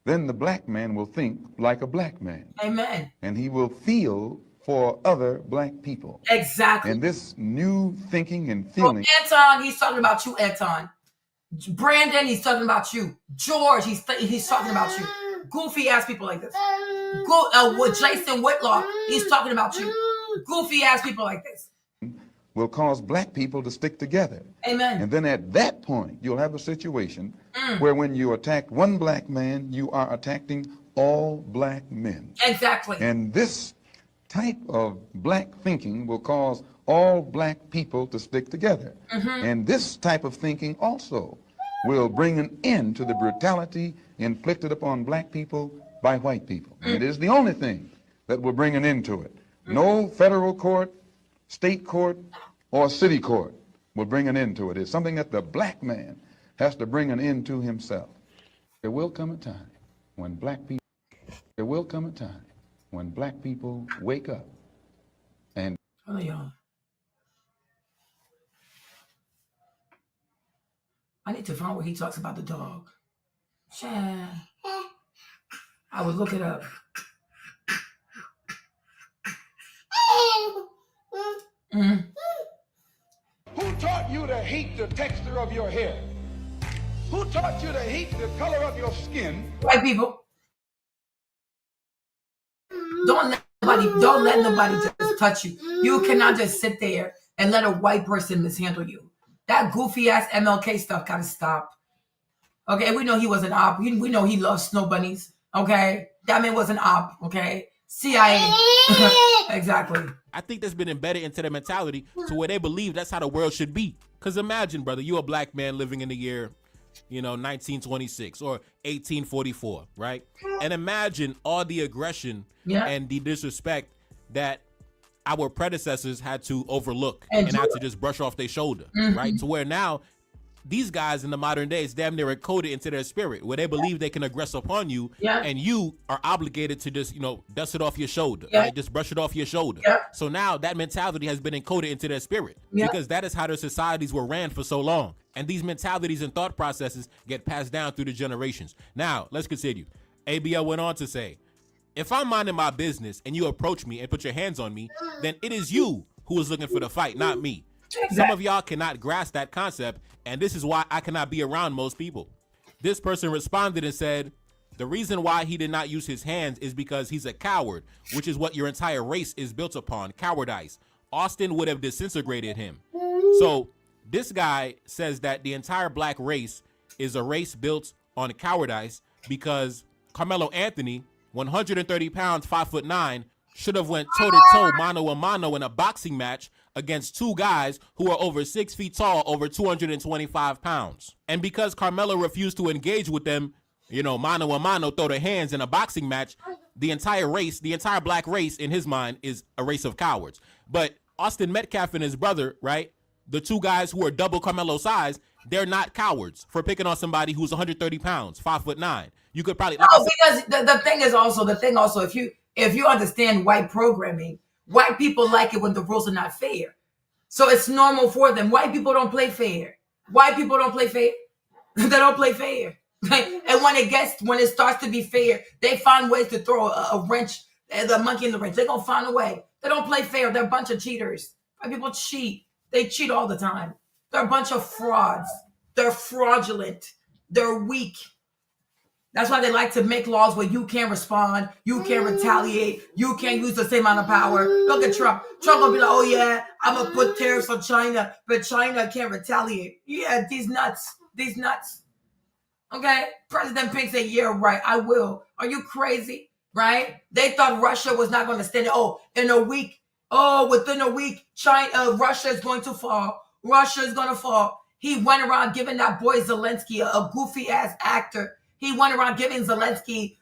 then the black man will think like a black man. Amen. And he will feel for other black people. Exactly. And this new thinking and So feeling. Anton, he's talking about you, Anton. Brandon, he's talking about you. George, he's talking about you. Goofy ass people like this. Jason Whitlock, he's talking about you. Goofy ass people like this will cause black people to stick together. Amen. And then at that point, you'll have a situation where when you attack one black man, you are attacking all black men. Exactly. And this type of black thinking will cause all black people to stick together. And this type of thinking also will bring an end to the brutality inflicted upon black people by white people. And it is the only thing that will bring an end to it. No federal court, state court, or city court will bring an end to it. It's something that the black man has to bring an end to himself. There will come a time when black people, wake up and... Hold on, y'all. I need to find where he talks about the dog. Child. I would look it up. Who taught you to hate the texture of your hair? Who taught you to hate the color of your skin? White people. Don't let nobody just touch you. You cannot just sit there and let a white person mishandle you. That goofy ass MLK stuff gotta stop. Okay, we know he was an op. We know he loves snow bunnies. Okay, that man was an op. Okay, CIA. Exactly. I think that's been embedded into their mentality to where they believe that's how the world should be. Because imagine, brother, you're a black man living in the year, 1926 or 1844, right? And imagine all the aggression and the disrespect that our predecessors had to overlook and had to just brush off their shoulder, right? To where now these guys in the modern day is damn near encoded into their spirit, where they believe they can aggress upon you, and you are obligated to just, dust it off your shoulder, right? Just brush it off your shoulder. So now that mentality has been encoded into their spirit because that is how their societies were ran for so long. And these mentalities and thought processes get passed down through the generations. Now, let's continue. ABL went on to say, if I'm minding my business and you approach me and put your hands on me, then it is you who is looking for the fight, not me. Exactly. Some of y'all cannot grasp that concept, and this is why I cannot be around most people. This person responded and said, the reason why he did not use his hands is because he's a coward, which is what your entire race is built upon, cowardice. Austin would have disintegrated him. So this guy says that the entire black race is a race built on cowardice because Carmelo Anthony, 130 pounds, 5'9", should have went toe-to-toe, mano-a-mano in a boxing match against two guys who are over 6 feet tall, over 225 pounds. And because Carmelo refused to engage with them, mano-a-mano, throw their hands in a boxing match, the entire race, the entire black race in his mind is a race of cowards. But Austin Metcalf and his brother, right, the two guys who are double Carmelo's size, they're not cowards for picking on somebody who's 130 pounds, 5'9". You could probably... because the thing also, if you understand white programming, white people like it when the rules are not fair. So it's normal for them. White people don't play fair. White people don't play fair. They don't play fair. And when it starts to be fair, they find ways to throw a wrench, the monkey in the wrench. They're going to find a way. They don't play fair. They're a bunch of cheaters. White people cheat. They cheat all the time. They're a bunch of frauds. They're fraudulent. They're weak. That's why they like to make laws where you can't respond, you can't retaliate, you can't use the same amount of power. Look at Trump. Trump gonna be like, oh yeah, I'm gonna put tariffs on China, but China can't retaliate. Yeah, these nuts. Okay? President Pink said, yeah, right, I will. Are you crazy? Right? They thought Russia was not gonna stand it. Within a week, Russia is going to fall. Russia is gonna fall. He went around giving that boy Zelensky, a goofy ass actor. He went around giving Zelensky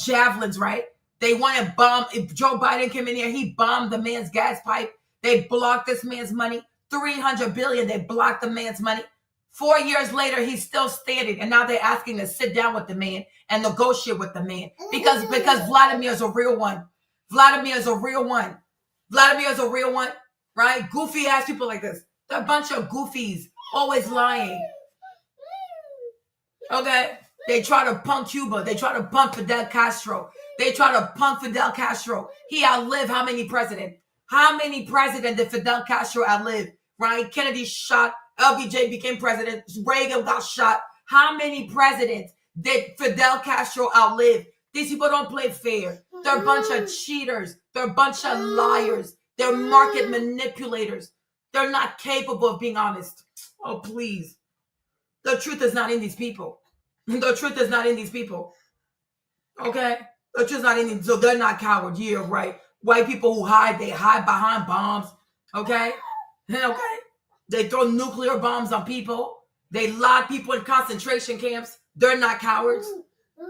javelins, right? They want to bomb. If Joe Biden came in here, he bombed the man's gas pipe. They blocked this man's money. $300 billion. They blocked the man's money. 4 years later, he's still standing, and now they're asking to sit down with the man and negotiate with the man because Vladimir is a real one. Vladimir is a real one. Vladimir is a real one, right? Goofy ass people like this. They're a bunch of goofies, always lying. Okay? They try to punk Cuba. They try to punk Fidel Castro. They try to punk Fidel Castro. He outlived how many presidents? How many presidents did Fidel Castro outlive? Right? Kennedy shot. LBJ became president. Reagan got shot. How many presidents did Fidel Castro outlive? These people don't play fair. They're a bunch of cheaters. They're a bunch of liars. They're market manipulators. They're not capable of being honest. Oh, please. The truth is not in these people. The truth is not in these people. Okay? The truth is not in these. So they're not cowards. Yeah, right. White people who hide, they hide behind bombs. Okay? Okay? They throw nuclear bombs on people. They lock people in concentration camps. They're not cowards.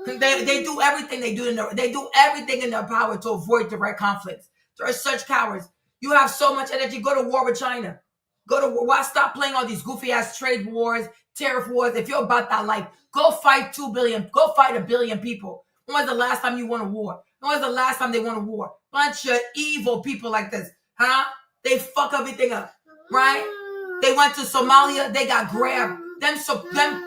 They do everything they do everything in their power to avoid direct conflicts. They're such cowards. You have so much energy. Go to war with China. Go to war. Why stop playing all these goofy ass trade wars, tariff wars? If you're about that life, go fight 2 billion. Go fight 1 billion people. When was the last time you won a war? When was the last time they won a war? Bunch of evil people like this, huh? They fuck everything up, right? They went to Somalia. They got grabbed. Them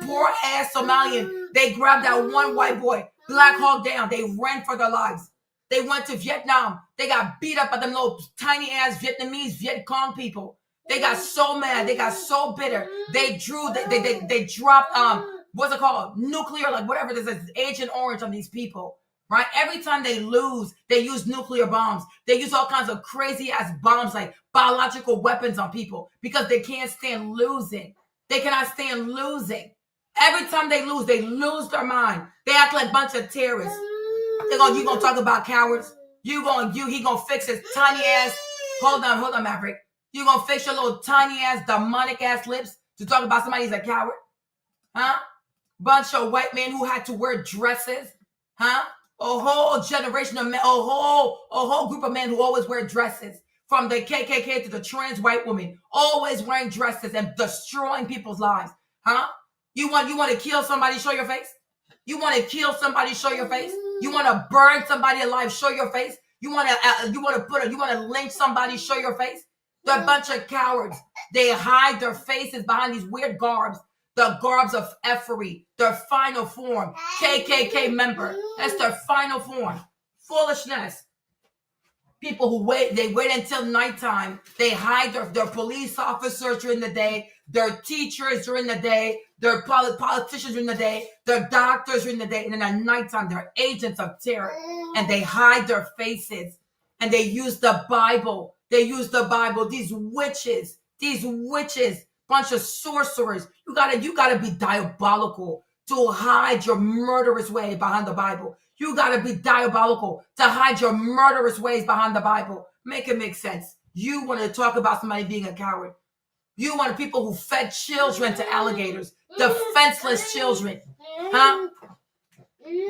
poor ass Somalian. They grabbed that one white boy, Black Hawk Down. They ran for their lives. They went to Vietnam. They got beat up by them little tiny ass Vietnamese Viet Cong people. They got so mad. They got so bitter. They dropped what's it called? Nuclear, like whatever this is, Agent Orange on these people. Right? Every time they lose, they use nuclear bombs. They use all kinds of crazy ass bombs, like biological weapons on people because they can't stand losing. They cannot stand losing. Every time they lose their mind. They act like a bunch of terrorists. You gonna talk about cowards? He gonna fix his tiny ass. Hold on, Maverick. You gonna fix your little tiny ass, demonic ass lips to talk about somebody's a coward? Huh? Bunch of white men who had to wear dresses. Huh? A whole generation of men, a whole group of men who always wear dresses. From the KKK to the trans white woman, always wearing dresses and destroying people's lives. Huh? You want to kill somebody, show your face? You want to kill somebody, show your face? You want to burn somebody alive, show your face? You want to lynch somebody, show your face? They're a bunch of cowards. They hide their faces behind these weird garbs. The garbs of effery, their final form. KKK member. That's their final form. Foolishness. People who wait until nighttime. They hide their police officers during the day, their teachers during the day, their politicians during the day, their doctors during the day, and then at nighttime, they're agents of terror. And they hide their faces. And they use the Bible. These witches, bunch of sorcerers. You gotta be diabolical to hide your murderous way behind the Bible. You gotta be diabolical to hide your murderous ways behind the Bible. Make it make sense. You want to talk about somebody being a coward. You want people who fed children to alligators. Defenseless children. Huh?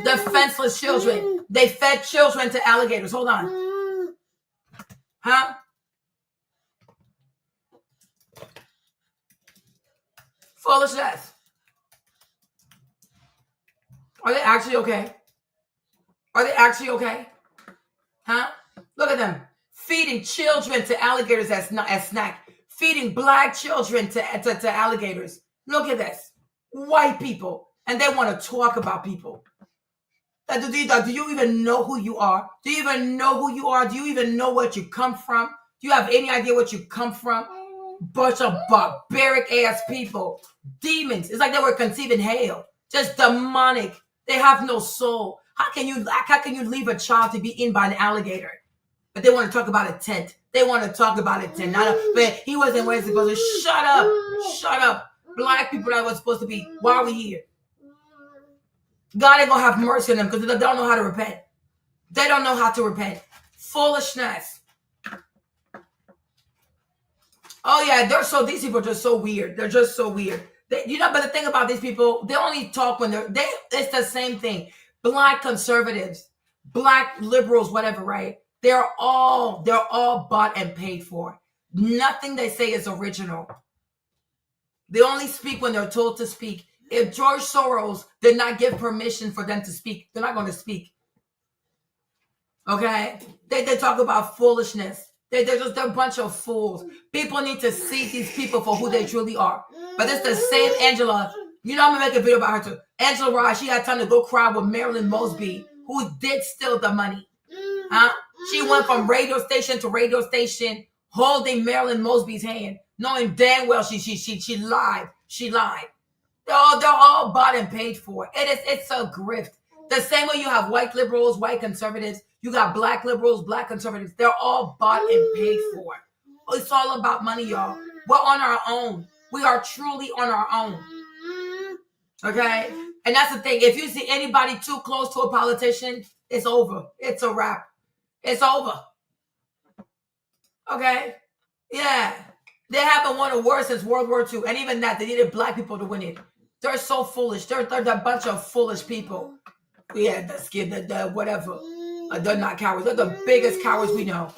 Defenseless children. They fed children to alligators. Hold on. Huh? Foolishness. Are they actually okay? Are they actually okay? Huh? Look at them. Feeding children to alligators as snack. Feeding black children to alligators. Look at this. White people. And they want to talk about people. Do you even know who you are? Do you even know who you are? Do you even know what you come from? Do you have any idea what you come from? Bunch of barbaric ass people. Demons. It's like they were conceived in hell. Just demonic. They have no soul. How can you leave a child to be eaten by an alligator? But they want to talk about a tent. They want to talk about a tent. But he wasn't where he's supposed to. Shut up. Shut up. Black people that were supposed to be. Why are we here? God ain't gonna have mercy on them because they don't know how to repent. They don't know how to repent. Foolishness. Oh yeah, these people are just so weird. They're just so weird. But the thing about these people, they only talk when it's the same thing. Black conservatives, black liberals, whatever, right? They're all bought and paid for. Nothing they say is original. They only speak when they're told to speak. If George Soros did not give permission for them to speak, they're not going to speak. Okay? They talk about foolishness. They're just a bunch of fools. People need to see these people for who they truly are. But it's the same Angela. You know, I'm going to make a video about her too. Angela Rye, she had time to go cry with Marilyn Mosby, who did steal the money. Huh? She went from radio station to radio station holding Marilyn Mosby's hand, knowing damn well she lied. She lied. They're all bought and paid for. It's a grift. The same way you have white liberals, white conservatives, you got black liberals, black conservatives. They're all bought and paid for. It's all about money, y'all. We're on our own. We are truly on our own. Okay? And that's the thing. If you see anybody too close to a politician, it's over. It's a wrap. It's over. Okay? Yeah. They haven't won a war since World War II. And even that, they needed black people to win it. They're so foolish. They're a bunch of foolish people. Yeah, the whatever. They're not cowards. They're the biggest cowards we know.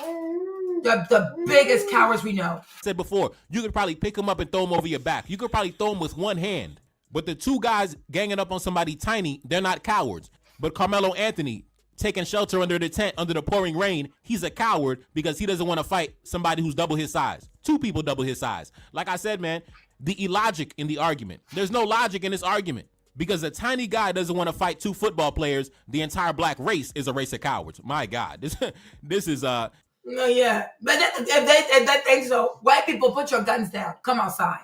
They're the biggest cowards we know. I said before, you could probably pick them up and throw them over your back. You could probably throw them with one hand. But the two guys ganging up on somebody tiny, they're not cowards. But Carmelo Anthony, taking shelter under the tent, under the pouring rain, he's a coward because he doesn't want to fight somebody who's double his size. Two people double his size. Like I said, man, the illogic in the argument. There's no logic in this argument because a tiny guy doesn't want to fight two football players. The entire black race is a race of cowards. My God, this is No, yeah, but if they think so, white people, put your guns down. Come outside.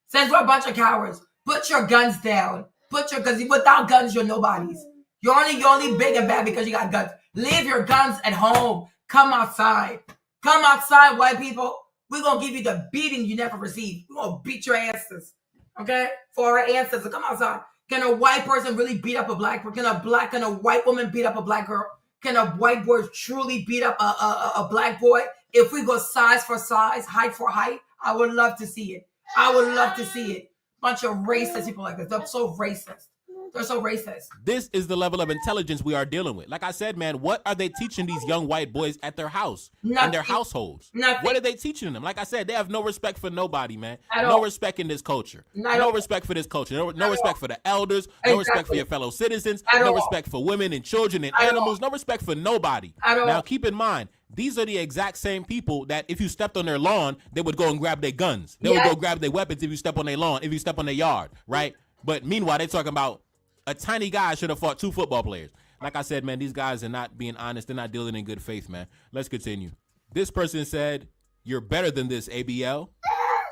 Since we're a bunch of cowards, put your guns down. Because without guns, you're nobodies. You're only big and bad because you got guns. Leave your guns at home. Come outside. Come outside, white people. We're going to give you the beating you never received. We're going to beat your asses. Okay? For our ancestors. Come outside. Can a white person really beat up a black person? Can a white woman beat up a black girl? Can a white boy truly beat up a black boy? If we go size for size, height for height, I would love to see it. I would love to see it. Bunch of racist people like this. They're so racist. They're so racist. This is the level of intelligence we are dealing with. Like I said, man, what are they teaching these young white boys at their house, Nothing. in their households? Nothing. What are they teaching them? Like I said, they have no respect for nobody, man. At No all. respect in this culture. No Respect for this culture. No respect all. for the elders. No respect for Exactly. your fellow citizens. At No all. respect for women and children and At animals. all. No respect for nobody. At all. Now, keep in mind, these are the exact same people that if you stepped on their lawn, they would go and grab their guns. They would go grab their weapons if you step on their lawn, if you step on their yard, right? But meanwhile, they're talking about a tiny guy should have fought two football players. Like I said, man, these guys are not being honest. They're not dealing in good faith, man. Let's continue. This person said, "You're better than this, ABL."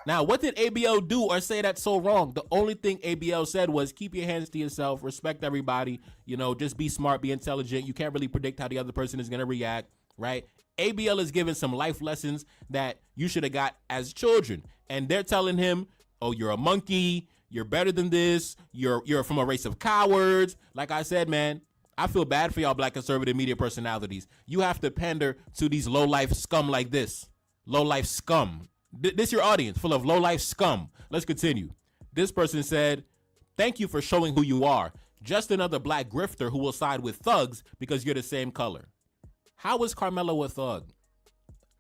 Now, what did ABL do or say that's so wrong? The only thing ABL said was keep your hands to yourself, respect everybody, just be smart, be intelligent. You can't really predict how the other person is going to react, right? ABL is giving some life lessons that you should have got as children. And they're telling him, oh, you're a monkey. You're better than this. You're from a race of cowards. Like I said, man, I feel bad for y'all black conservative media personalities. You have to pander to these low-life scum like this. Low-life scum. This your audience, full of low-life scum. Let's continue. This person said, thank you for showing who you are. Just another black grifter who will side with thugs because you're the same color. How is Carmelo a thug?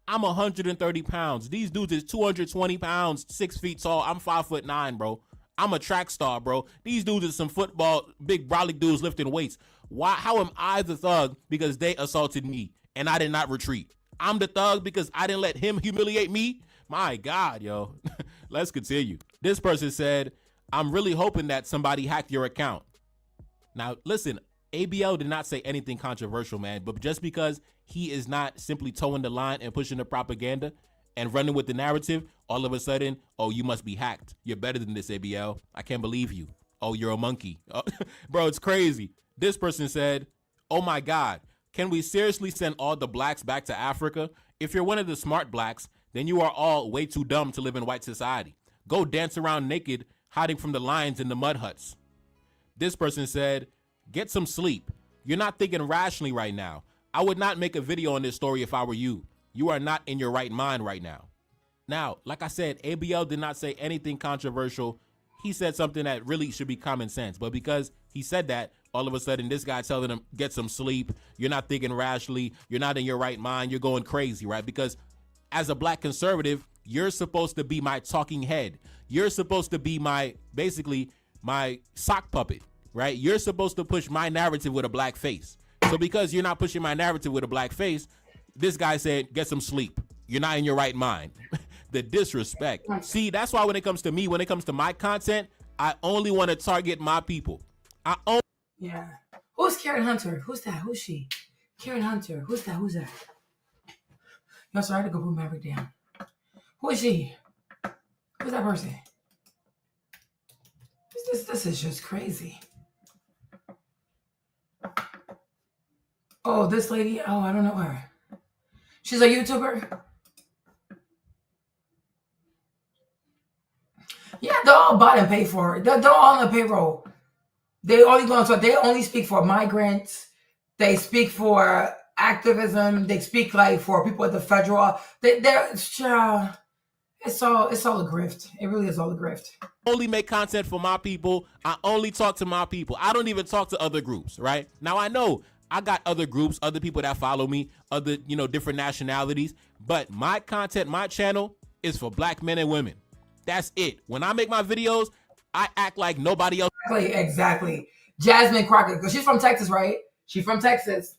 I'm 130 pounds. These dudes is 220 pounds, 6 feet tall. I'm 5'9", bro. I'm a track star, bro. These dudes are some football, big brolic dudes lifting weights. Why? How am I the thug? Because they assaulted me and I did not retreat. I'm the thug because I didn't let him humiliate me. My God, yo. Let's continue. This person said, I'm really hoping that somebody hacked your account. Now, listen, ABL did not say anything controversial, man, but just because he is not simply towing the line and pushing the propaganda and running with the narrative, all of a sudden, oh, you must be hacked. You're better than this, ABL. I can't believe you. Oh, you're a monkey. Oh, bro, it's crazy. This person said, oh my God, can we seriously send all the blacks back to Africa? If you're one of the smart blacks, then you are all way too dumb to live in white society. Go dance around naked, hiding from the lions in the mud huts. This person said, get some sleep. You're not thinking rationally right now. I would not make a video on this story if I were you. You are not in your right mind right now. Now, like I said, ABL did not say anything controversial. He said something that really should be common sense. But because he said that, all of a sudden, this guy telling him, get some sleep. You're not thinking rationally. You're not in your right mind. You're going crazy, right? Because as a black conservative, You're supposed to be my talking head. You're supposed to be basically my sock puppet, right? You're supposed to push my narrative with a black face. So because you're not pushing my narrative with a black face, this guy said, get some sleep. You're not in your right mind. The disrespect. See, that's why when it comes to me, when it comes to my content, I only want to target my people. Yeah. Who's Karen Hunter? Who's that? Who's she? Karen Hunter. Who's that? Who's that? Yo, sorry, I had to go put Maverick down. Who is she? Who's that person? This is just crazy. Oh, this lady? Oh, I don't know her. She's a YouTuber? Yeah, they're all bought and paid for. They're all on the payroll. They only speak for migrants. They speak for activism. They speak like for people at the federal. It's all a grift. It really is all a grift. I only make content for my people. I only talk to my people. I don't even talk to other groups, right? Now I know I got other groups, other people that follow me, other, different nationalities, but my content, my channel is for black men and women. That's it. When I make my videos, I act like nobody else. Exactly. Jasmine Crockett, because she's from Texas, right? She's from Texas,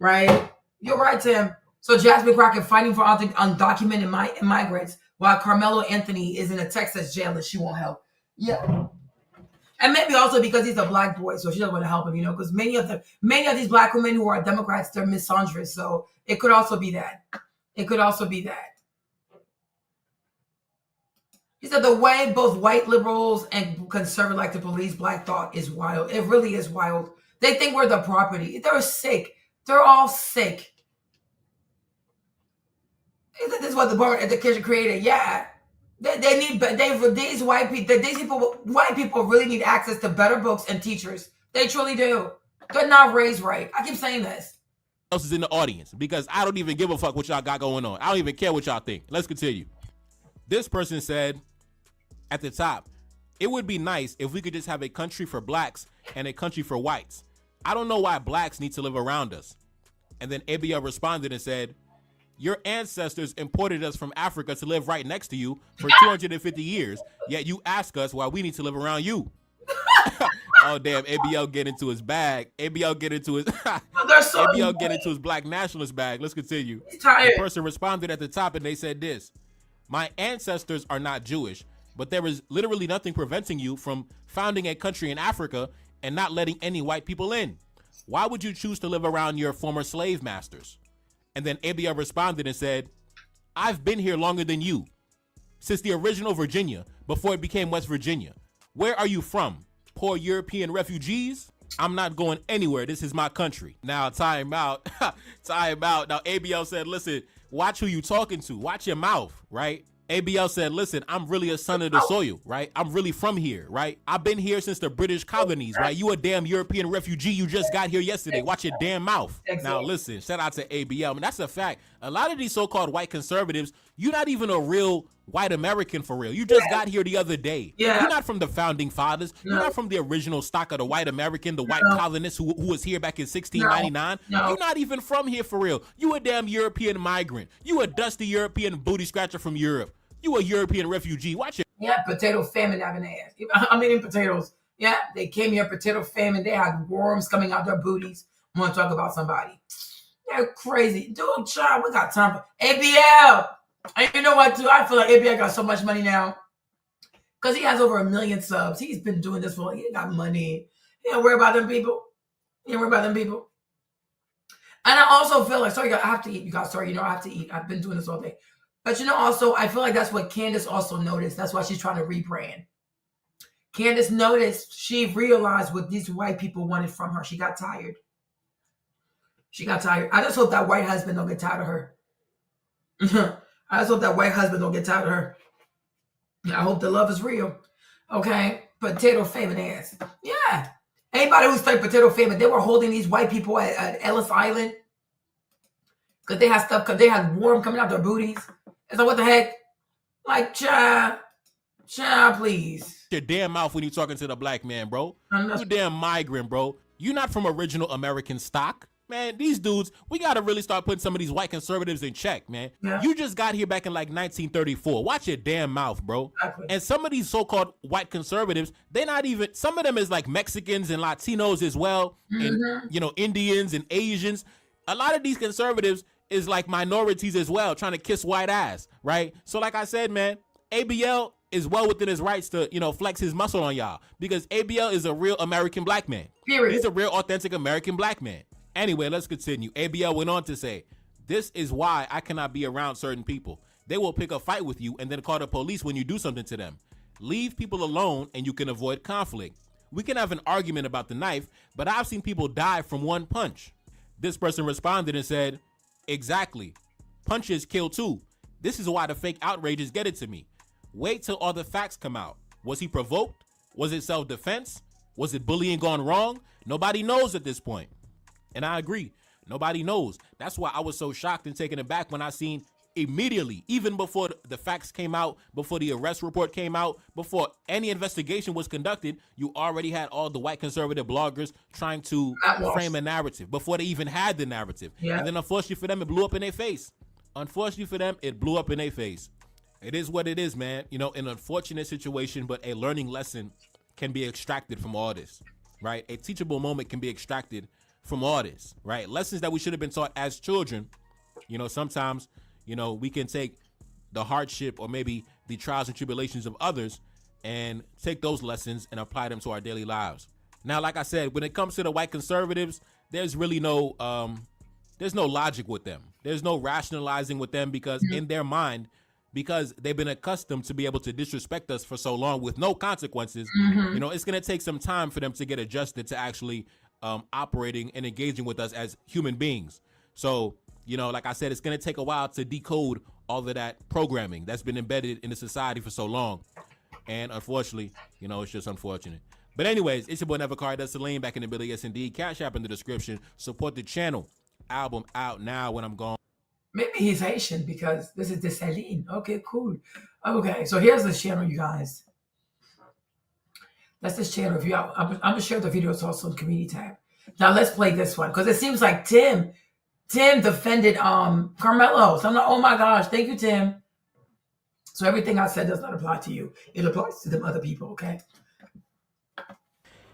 right? You're right, Tim. So Jasmine Crockett fighting for undocumented migrants, while KARMALO Anthony is in a Texas jail and she won't help. Yeah. And maybe also because he's a black boy, so she doesn't want to help him, because many of these black women who are Democrats, they're misandrous. So it could also be that. It could also be that. He said the way both white liberals and conservatives like to police black thought is wild. It really is wild. They think we're the property. They're sick. They're all sick. This is what the Department of Education created. Yeah. These white people really need access to better books and teachers. They truly do. They're not raised right. I keep saying this. Else is in the audience because I don't even give a fuck what y'all got going on. I don't even care what y'all think. Let's continue. This person said at the top, it would be nice if we could just have a country for blacks and a country for whites. I don't know why blacks need to live around us. And then ABL responded and said, your ancestors imported us from Africa to live right next to you for 250 years, yet you ask us why we need to live around you. Oh, damn, ABL get into his bag. ABL get into his ABL get into his black nationalist bag. Let's continue. The person responded at the top and they said this. My ancestors are not Jewish, but there is literally nothing preventing you from founding a country in Africa and not letting any white people in. Why would you choose to live around your former slave masters? And then ABL responded and said, I've been here longer than you, since the original Virginia, before it became West Virginia. Where are you from? Poor European refugees? I'm not going anywhere. This is my country. Now, time out. Time out. Now, ABL said, listen, watch who you talking to. Watch your mouth, right? ABL said, listen, I'm really a son of the soil, right? I'm really from here, right? I've been here since the British colonies, right? You a damn European refugee. You just got here yesterday. Watch your damn mouth. Now, listen, shout out to ABL. I mean, that's a fact. A lot of these so-called white conservatives, you're not even a real white American for real. You just got here the other day. You're not from the founding fathers. You're not from the original stock of the white American, the white colonists who was here back in 1699. You're not even from here for real. You a damn European migrant. You a dusty European booty scratcher from Europe. You a European refugee. Watch it. Yeah, potato famine having ass. I'm eating potatoes. Yeah, they came here, potato famine. They had worms coming out their booties. Want to talk about somebody. They're crazy. Dude, child, we got time for ABL. And you know what, too? I feel like ABL got so much money now. Because he has over 1 million subs. He's been doing this for, he got money. He don't worry about them people. He don't worry about them people. And I also feel like, sorry, I have to eat. You guys, sorry, I have to eat. I've been doing this all day. But also, I feel like that's what Candace also noticed. That's why she's trying to rebrand. Candace noticed, she realized what these white people wanted from her. She got tired. She got tired. I just hope that white husband don't get tired of her. I just hope that white husband don't get tired of her. I hope the love is real. Okay? Potato famine ass. Yeah. Anybody who's like potato famine, they were holding these white people at Ellis Island. Because they had stuff, because they had worm coming out their booties. It's like, what the heck? Like, child, please. Your damn mouth when you talking to the black man, bro. You damn migrant, bro. You're not from original American stock. Man, these dudes, we got to really start putting some of these white conservatives in check, man. Yeah. You just got here back in like 1934. Watch your damn mouth, bro. Exactly. And some of these so-called white conservatives, they're not even, some of them is like Mexicans and Latinos as well, and, you know, Indians and Asians. A lot of these conservatives is like minorities as well, trying to kiss white ass, right? So like I said, man, ABL is well within his rights to, you know, flex his muscle on y'all, because ABL is a real American black man. Period. He's a real authentic American black man. Anyway, let's continue. ABL went on to say, this is why I cannot be around certain people. They will pick a fight with you and then call the police when you do something to them. Leave people alone and you can avoid conflict. We can have an argument about the knife, but I've seen people die from one punch. This person responded and said, exactly. Punches kill too. This is why the fake outrages get it to me. Wait till all the facts come out. Was he provoked? Was it self-defense? Was it bullying gone wrong? Nobody knows at this point. And I agree. Nobody knows. That's why I was so shocked and taken aback when I seen immediately, even before the facts came out, before the arrest report came out, before any investigation was conducted, you already had all the white conservative bloggers trying to frame a narrative before they even had the narrative. Yeah. And then unfortunately for them, it blew up in their face. Unfortunately for them, it blew up in their face. It is what it is, man. You know, an unfortunate situation, but a learning lesson can be extracted from all this, right? A teachable moment can be extracted from all this, right? Lessons that we should have been taught as children. You know, sometimes, you know, we can take the hardship or maybe the trials and tribulations of others and take those lessons and apply them to our daily lives. Now, like I said, when it comes to the white conservatives, there's really no logic with them. There's no rationalizing with them, because in their mind, because they've been accustomed to be able to disrespect us for so long with no consequences, you know, it's going to take some time for them to get adjusted to actually operating and engaging with us as human beings. So, you know, like I said, it's going to take a while to decode all of that programming that's been embedded in the society for so long. And unfortunately, you know, it's just unfortunate. But anyways, it's your boy Nevercard. That's Celine back in the Billy. Yes, indeed. Cash App in the description. Support the channel. Album out now when I'm gone. Maybe he's Haitian because this is Dessalines. Okay, cool. Okay, so here's the channel, you guys. That's this channel. If you, I'm gonna share the video. It's also in the community tab. Now let's play this one because it seems like Tim defended Carmelo. So I'm like, oh my gosh, thank you, Tim. So everything I said does not apply to you. It applies to them other people. Okay.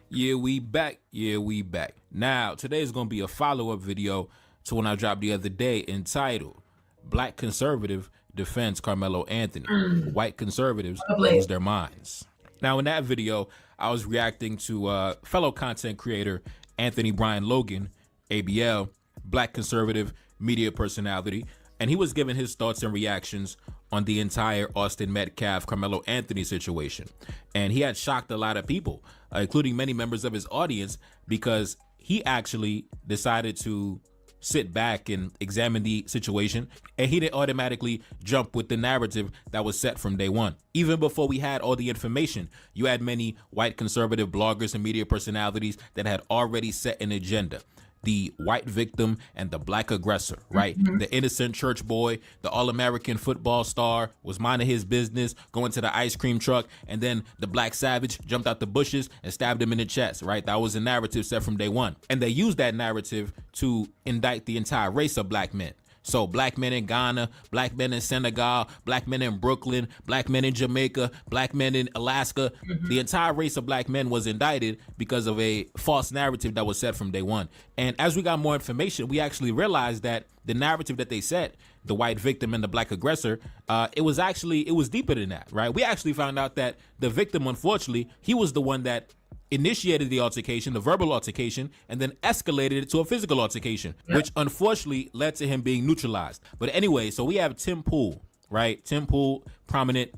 Yeah, we back. Yeah, we back. Now, today is going to be a follow-up video to one I dropped the other day entitled Black Conservative Defends Carmelo Anthony. White conservatives lose their minds. Now, in that video, I was reacting to fellow content creator Anthony Brian Logan, ABL, black conservative media personality, and he was giving his thoughts and reactions on the entire Austin Metcalf Carmelo Anthony situation. And he had shocked a lot of people, including many members of his audience, because he actually decided to sit back and examine the situation, and he didn't automatically jump with the narrative that was set from day one. Even before we had all the information, you had many white conservative bloggers and media personalities that had already set an agenda. The white victim and the black aggressor, right? The innocent church boy, the all-American football star was minding his business, going to the ice cream truck, and then the black savage jumped out the bushes and stabbed him in the chest, right? That was a narrative set from day one. And they used that narrative to indict the entire race of black men. So black men in Ghana, black men in Senegal, black men in Brooklyn, black men in Jamaica, black men in Alaska. The entire race of black men was indicted because of a false narrative that was set from day one. And as we got more information, we actually realized that the narrative that they set, the white victim and the black aggressor, it was deeper than that, right? We actually found out that the victim, unfortunately, he was the one that initiated the altercation, the verbal altercation, and then escalated it to a physical altercation, which unfortunately led to him being neutralized. But anyway, so we have Tim Pool, right? Tim Pool, prominent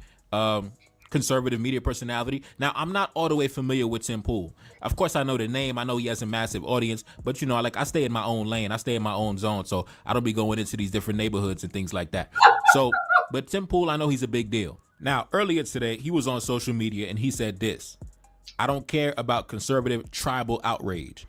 conservative media personality. Now, I'm not all the way familiar with Tim Pool. Of course, I know the name. I know he has a massive audience, but you know, like I stay in my own lane. I stay in my own zone, so I don't be going into these different neighborhoods and things like that. So, but Tim Pool, I know he's a big deal. Now, earlier today, he was on social media and he said this: I don't care about conservative tribal outrage.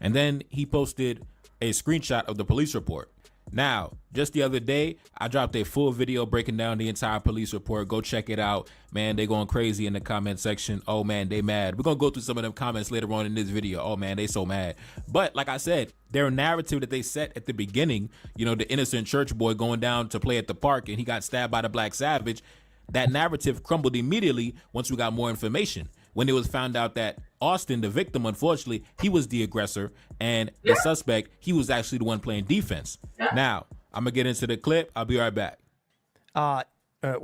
And then he posted a screenshot of the police report. Now, just the other day, I dropped a full video breaking down the entire police report. Go check it out. Man, they going crazy in the comment section. Oh, man, they mad. We're going to go through some of them comments later on in this video. Oh, man, they so mad. But like I said, their narrative that they set at the beginning, you know, the innocent church boy going down to play at the park and he got stabbed by the black savage, that narrative crumbled immediately once we got more information. When it was found out that Austin, the victim, unfortunately, he was the aggressor, and the suspect, he was actually the one playing defense. Now, I'm going to get into the clip. I'll be right back. What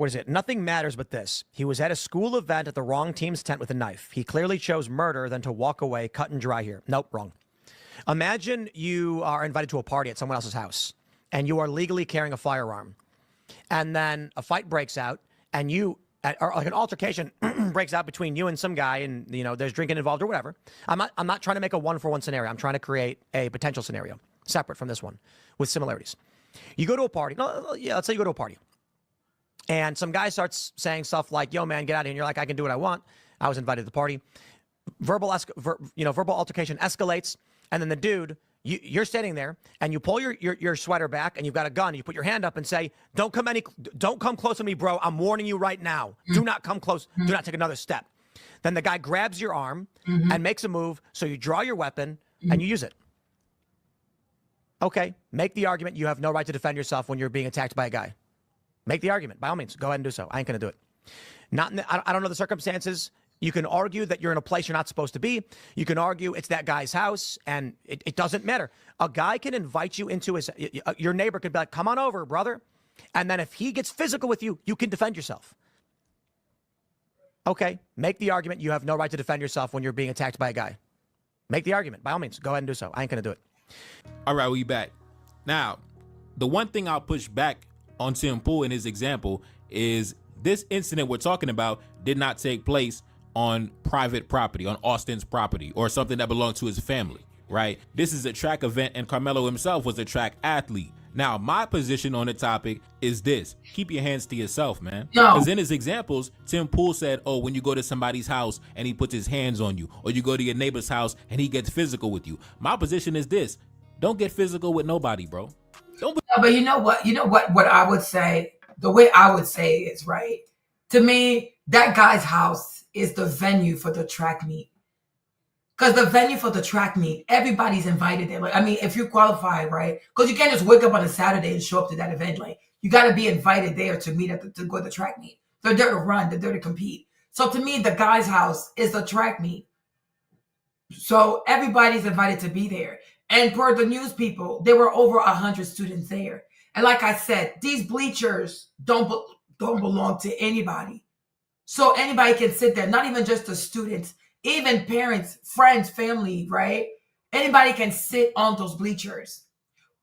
is it? Nothing matters but this. He was at a school event at the wrong team's tent with a knife. He clearly chose murder than to walk away, cut and dry here. Nope, wrong. Imagine you are invited to a party at someone else's house, and you are legally carrying a firearm. And then a fight breaks out, and you... or like an altercation breaks out between you and some guy, and you know there's drinking involved or whatever. I'm not trying to make a one-for-one scenario. I'm trying to create a potential scenario separate from this one with similarities. You go to a party. No, yeah, let's say you go to a party, and some guy starts saying stuff like, "Yo, man, get out of here." And you're like, "I can do what I want. I was invited to the party." Verbal altercation escalates, and then the dude. You're standing there and you pull your sweater back and you've got a gun. You put your hand up and say, don't come close to me, bro. I'm warning you right now. Do not come close. Do not take another step. Then the guy grabs your arm and makes a move. So you draw your weapon and you use it. Okay. Make the argument. You have no right to defend yourself when you're being attacked by a guy. Make the argument. By all means, go ahead and do so. I ain't going to do it. I don't know the circumstances. You can argue that you're in a place you're not supposed to be. You can argue it's that guy's house, and it doesn't matter. A guy can invite you into your neighbor could be like, come on over, brother. And then if he gets physical with you, you can defend yourself. Okay, make the argument. You have no right to defend yourself when you're being attacked by a guy. Make the argument. By all means, go ahead and do so. I ain't going to do it. All right, we back. Now, the one thing I'll push back on Tim Pool in his example is this incident we're talking about did not take place on private property, on Austin's property, or something that belonged to his family, right? This is a track event, and Carmelo himself was a track athlete. Now, my position on the topic is this. Keep your hands to yourself, man. Because in his examples, Tim Pool said, oh, when you go to somebody's house and he puts his hands on you, or you go to your neighbor's house and he gets physical with you. My position is this. Don't get physical with nobody, bro. No, but you know what I would say, the way I would say it is, right? To me, that guy's house is the venue for the track meet. Because the venue for the track meet, everybody's invited there. Like, I mean, if you qualify, right? Because you can't just wake up on a Saturday and show up to that event. Like, you got to be invited there to meet to go to the track meet. They're there to run. They're there to compete. So to me, the guy's house is the track meet. So everybody's invited to be there. And per the news people, there were over 100 students there. And like I said, these bleachers don't belong to anybody. So anybody can sit there, not even just the students, even parents, friends, family, right? Anybody can sit on those bleachers.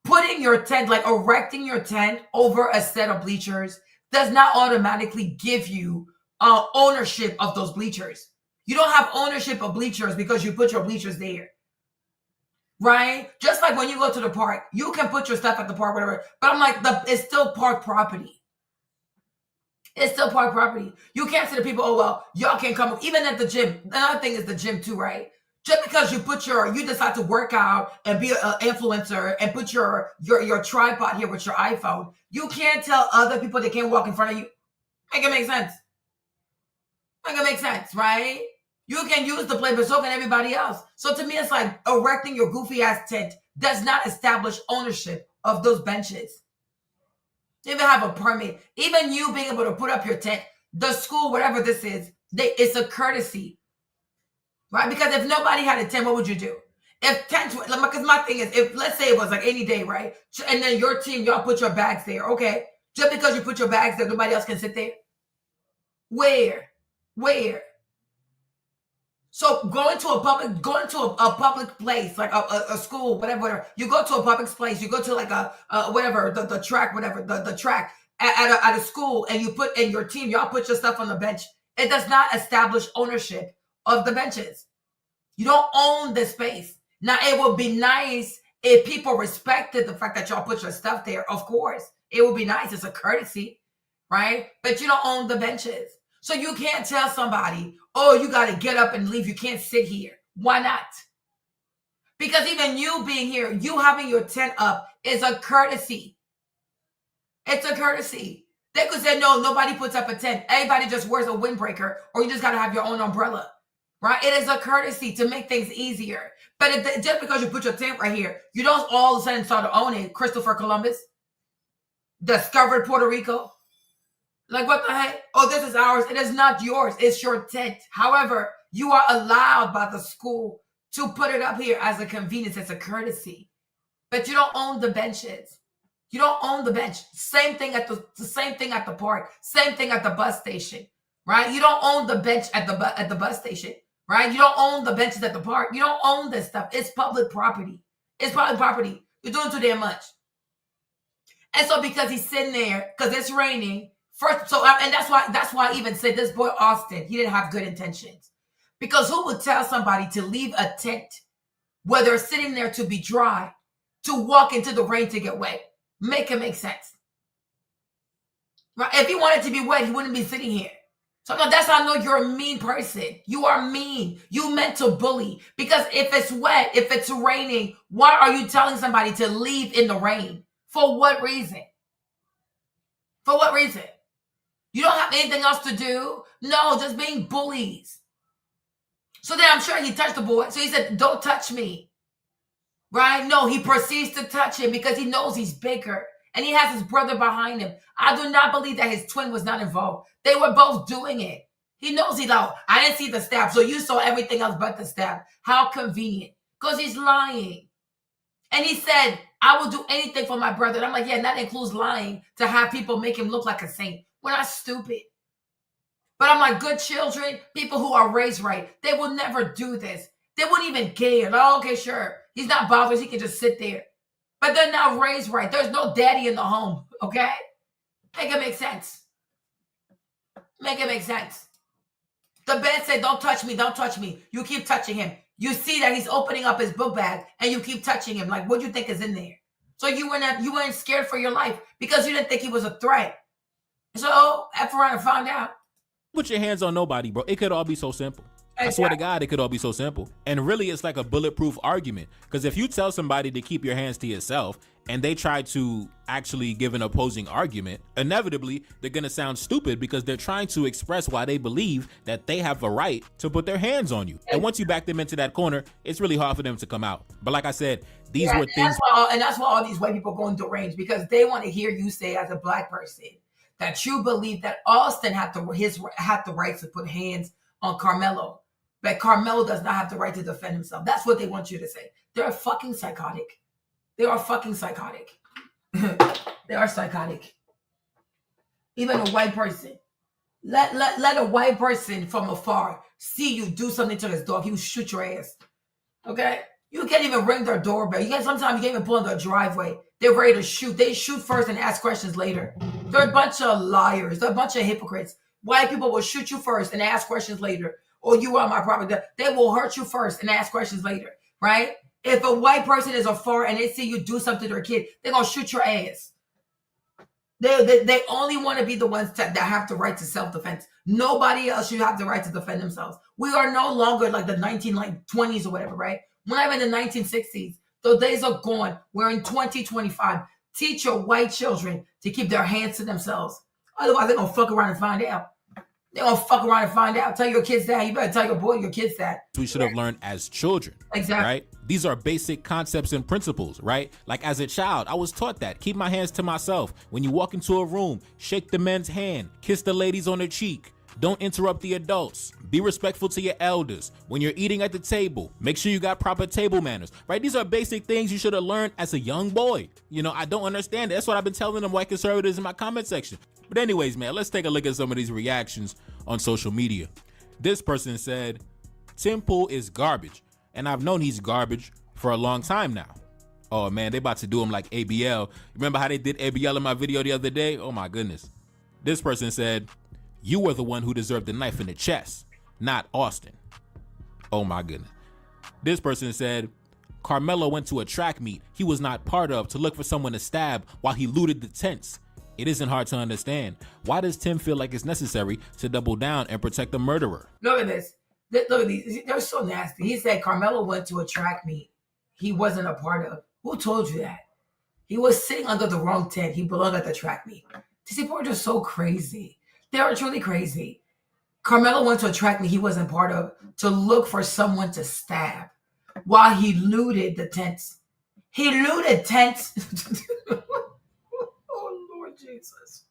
Putting your tent, like erecting your tent over a set of bleachers does not automatically give you ownership of those bleachers. You don't have ownership of bleachers because you put your bleachers there, right? Just like when you go to the park, you can put your stuff at the park, whatever. But I'm like, it's still park property. It's still park property. You can't say to people, oh, well, y'all can't come. Even at the gym. Another thing is the gym too, right? Just because you decide to work out and be an influencer and put your tripod here with your iPhone, you can't tell other people they can't walk in front of you. Make it make sense. Make it make sense, right? You can use the place, but so can everybody else. So to me, it's like erecting your goofy ass tent does not establish ownership of those benches. You even have a permit. Even you being able to put up your tent, the school, whatever this is, it's a courtesy, right? Because if nobody had a tent, what would you do? If tents, because my thing is, if let's say it was like any day, right? And then your team, y'all put your bags there, okay? Just because you put your bags there, nobody else can sit there. Where? So going to a public place, like a school, whatever, you go to a public place, you go to like whatever, the track, whatever, the track at a school, and you put in your team, y'all put your stuff on the bench. It does not establish ownership of the benches. You don't own the space. Now, it would be nice if people respected the fact that y'all put your stuff there. Of course, it would be nice. It's a courtesy, right? But you don't own the benches. So you can't tell somebody, oh, you got to get up and leave. You can't sit here. Why not? Because even you being here, you having your tent up is a courtesy. It's a courtesy. They could say, no, nobody puts up a tent. Everybody just wears a windbreaker, or you just got to have your own umbrella, right? It is a courtesy to make things easier. But just because you put your tent right here, you don't all of a sudden start to own it. Christopher Columbus discovered Puerto Rico. Like, what the heck? Oh, this is ours. It is not yours. It's your tent. However, you are allowed by the school to put it up here as a convenience, as a courtesy. But you don't own the benches. You don't own the bench. Same thing at the same thing at the park. Same thing at the bus station, right? You don't own the bench at the bus station, right? You don't own the benches at the park. You don't own this stuff. It's public property. It's public property. You're doing too damn much. And so because he's sitting there, because it's raining, and that's why I even said this boy Austin, he didn't have good intentions. Because who would tell somebody to leave a tent where they're sitting there to be dry, to walk into the rain to get wet? Make it make sense. Right? If he wanted to be wet, he wouldn't be sitting here. So no, that's how I know you're a mean person. You are mean. You meant to bully. Because if it's wet, if it's raining, why are you telling somebody to leave in the rain? For what reason? For what reason? You don't have anything else to do? No, just being bullies. So then I'm sure he touched the boy. So he said, don't touch me. Right? No, he proceeds to touch him because he knows he's bigger. And he has his brother behind him. I do not believe that his twin was not involved. They were both doing it. He knows he's out. I didn't see the stab, so you saw everything else but the stab. How convenient. Because he's lying. And he said, I will do anything for my brother. And I'm like, yeah, that includes lying to have people make him look like a saint. We're not stupid. But I'm like, good children, people who are raised right, they will never do this. They wouldn't even care. Like, oh, okay, sure. He's not bothered. He can just sit there. But they're not raised right. There's no daddy in the home, okay? Make it make sense. Make it make sense. The bed said, don't touch me, don't touch me. You keep touching him. You see that he's opening up his book bag and you keep touching him. Like, what do you think is in there? So you weren't scared for your life because you didn't think he was a threat. So F around and found out. Put your hands on nobody, bro. It could all be so simple. I swear to God, it could all be so simple. And really, it's like a bulletproof argument. Because if you tell somebody to keep your hands to yourself and they try to actually give an opposing argument, inevitably, they're going to sound stupid because they're trying to express why they believe that they have a right to put their hands on you. And once you back them into that corner, it's really hard for them to come out. But like I said, these were things. That's why all these white people go into range, because they want to hear you say as a black person that you believe that Austin had the right to put hands on Carmelo. But Carmelo does not have the right to defend himself. That's what they want you to say. They're fucking psychotic. They are fucking psychotic. They are psychotic. Even a white person. Let a white person from afar see you do something to his dog. He will shoot your ass. Okay? You can't even ring their doorbell. Sometimes you can't even pull in their driveway. They're ready to shoot. They shoot first and ask questions later. They're a bunch of liars. They're a bunch of hypocrites. White people will shoot you first and ask questions later. Or you are my property. They will hurt you first and ask questions later, right? If a white person is afar and they see you do something to their kid, they're going to shoot your ass. They only want to be the ones that have the right to self-defense. Nobody else should have the right to defend themselves. We are no longer like the 1920s or whatever, right? We're not even the 1960s. Those days are gone. We're in 2025. Teach your white children to keep their hands to themselves. Otherwise, they're going to fuck around and find out. They're going to fuck around and find out. Tell your kids that. You better tell your kids that. We should have learned as children. Exactly. Right? These are basic concepts and principles, right? Like as a child, I was taught that. Keep my hands to myself. When you walk into a room, shake the men's hand. Kiss the ladies on the cheek. Don't interrupt the adults. Be respectful to your elders. When you're eating at the table, make sure you got proper table manners, right? These are basic things you should have learned as a young boy. You know, I don't understand it. That's what I've been telling them white conservatives in my comment section. But anyways, man, let's take a look at some of these reactions on social media. This person said, Tim Pool is garbage. And I've known he's garbage for a long time now. Oh man, they about to do him like ABL. Remember how they did ABL in my video the other day? Oh my goodness. This person said, you were the one who deserved the knife in the chest, not Austin. Oh my goodness. This person said, Carmelo went to a track meet he was not part of to look for someone to stab while he looted the tents. It isn't hard to understand. Why does Tim feel like it's necessary to double down and protect the murderer? Look at this. Look at these. They're so nasty. He said Carmelo went to a track meet he wasn't a part of. Who told you that? He was sitting under the wrong tent. He belonged at the track meet. These people are just so crazy. They are truly crazy. Carmelo went to a track meet he wasn't part of to look for someone to stab while he looted the tents. He looted tents. Oh, Lord Jesus.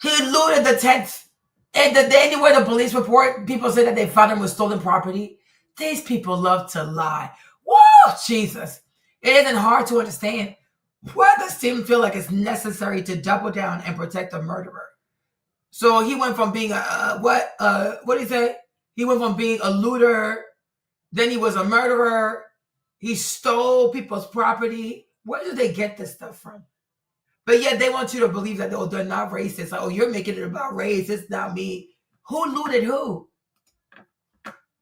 He looted the tents. And anywhere the police report, people say that they found him with stolen property. These people love to lie. Whoa, Jesus. It isn't hard to understand. Why does Tim feel like it's necessary to double down and protect the murderer? So he went from being what did he say? He went from being a looter, then he was a murderer. He stole people's property. Where do they get this stuff from? But yet they want you to believe that, oh, they're not racist. Like, oh, you're making it about race. It's not me. Who looted who?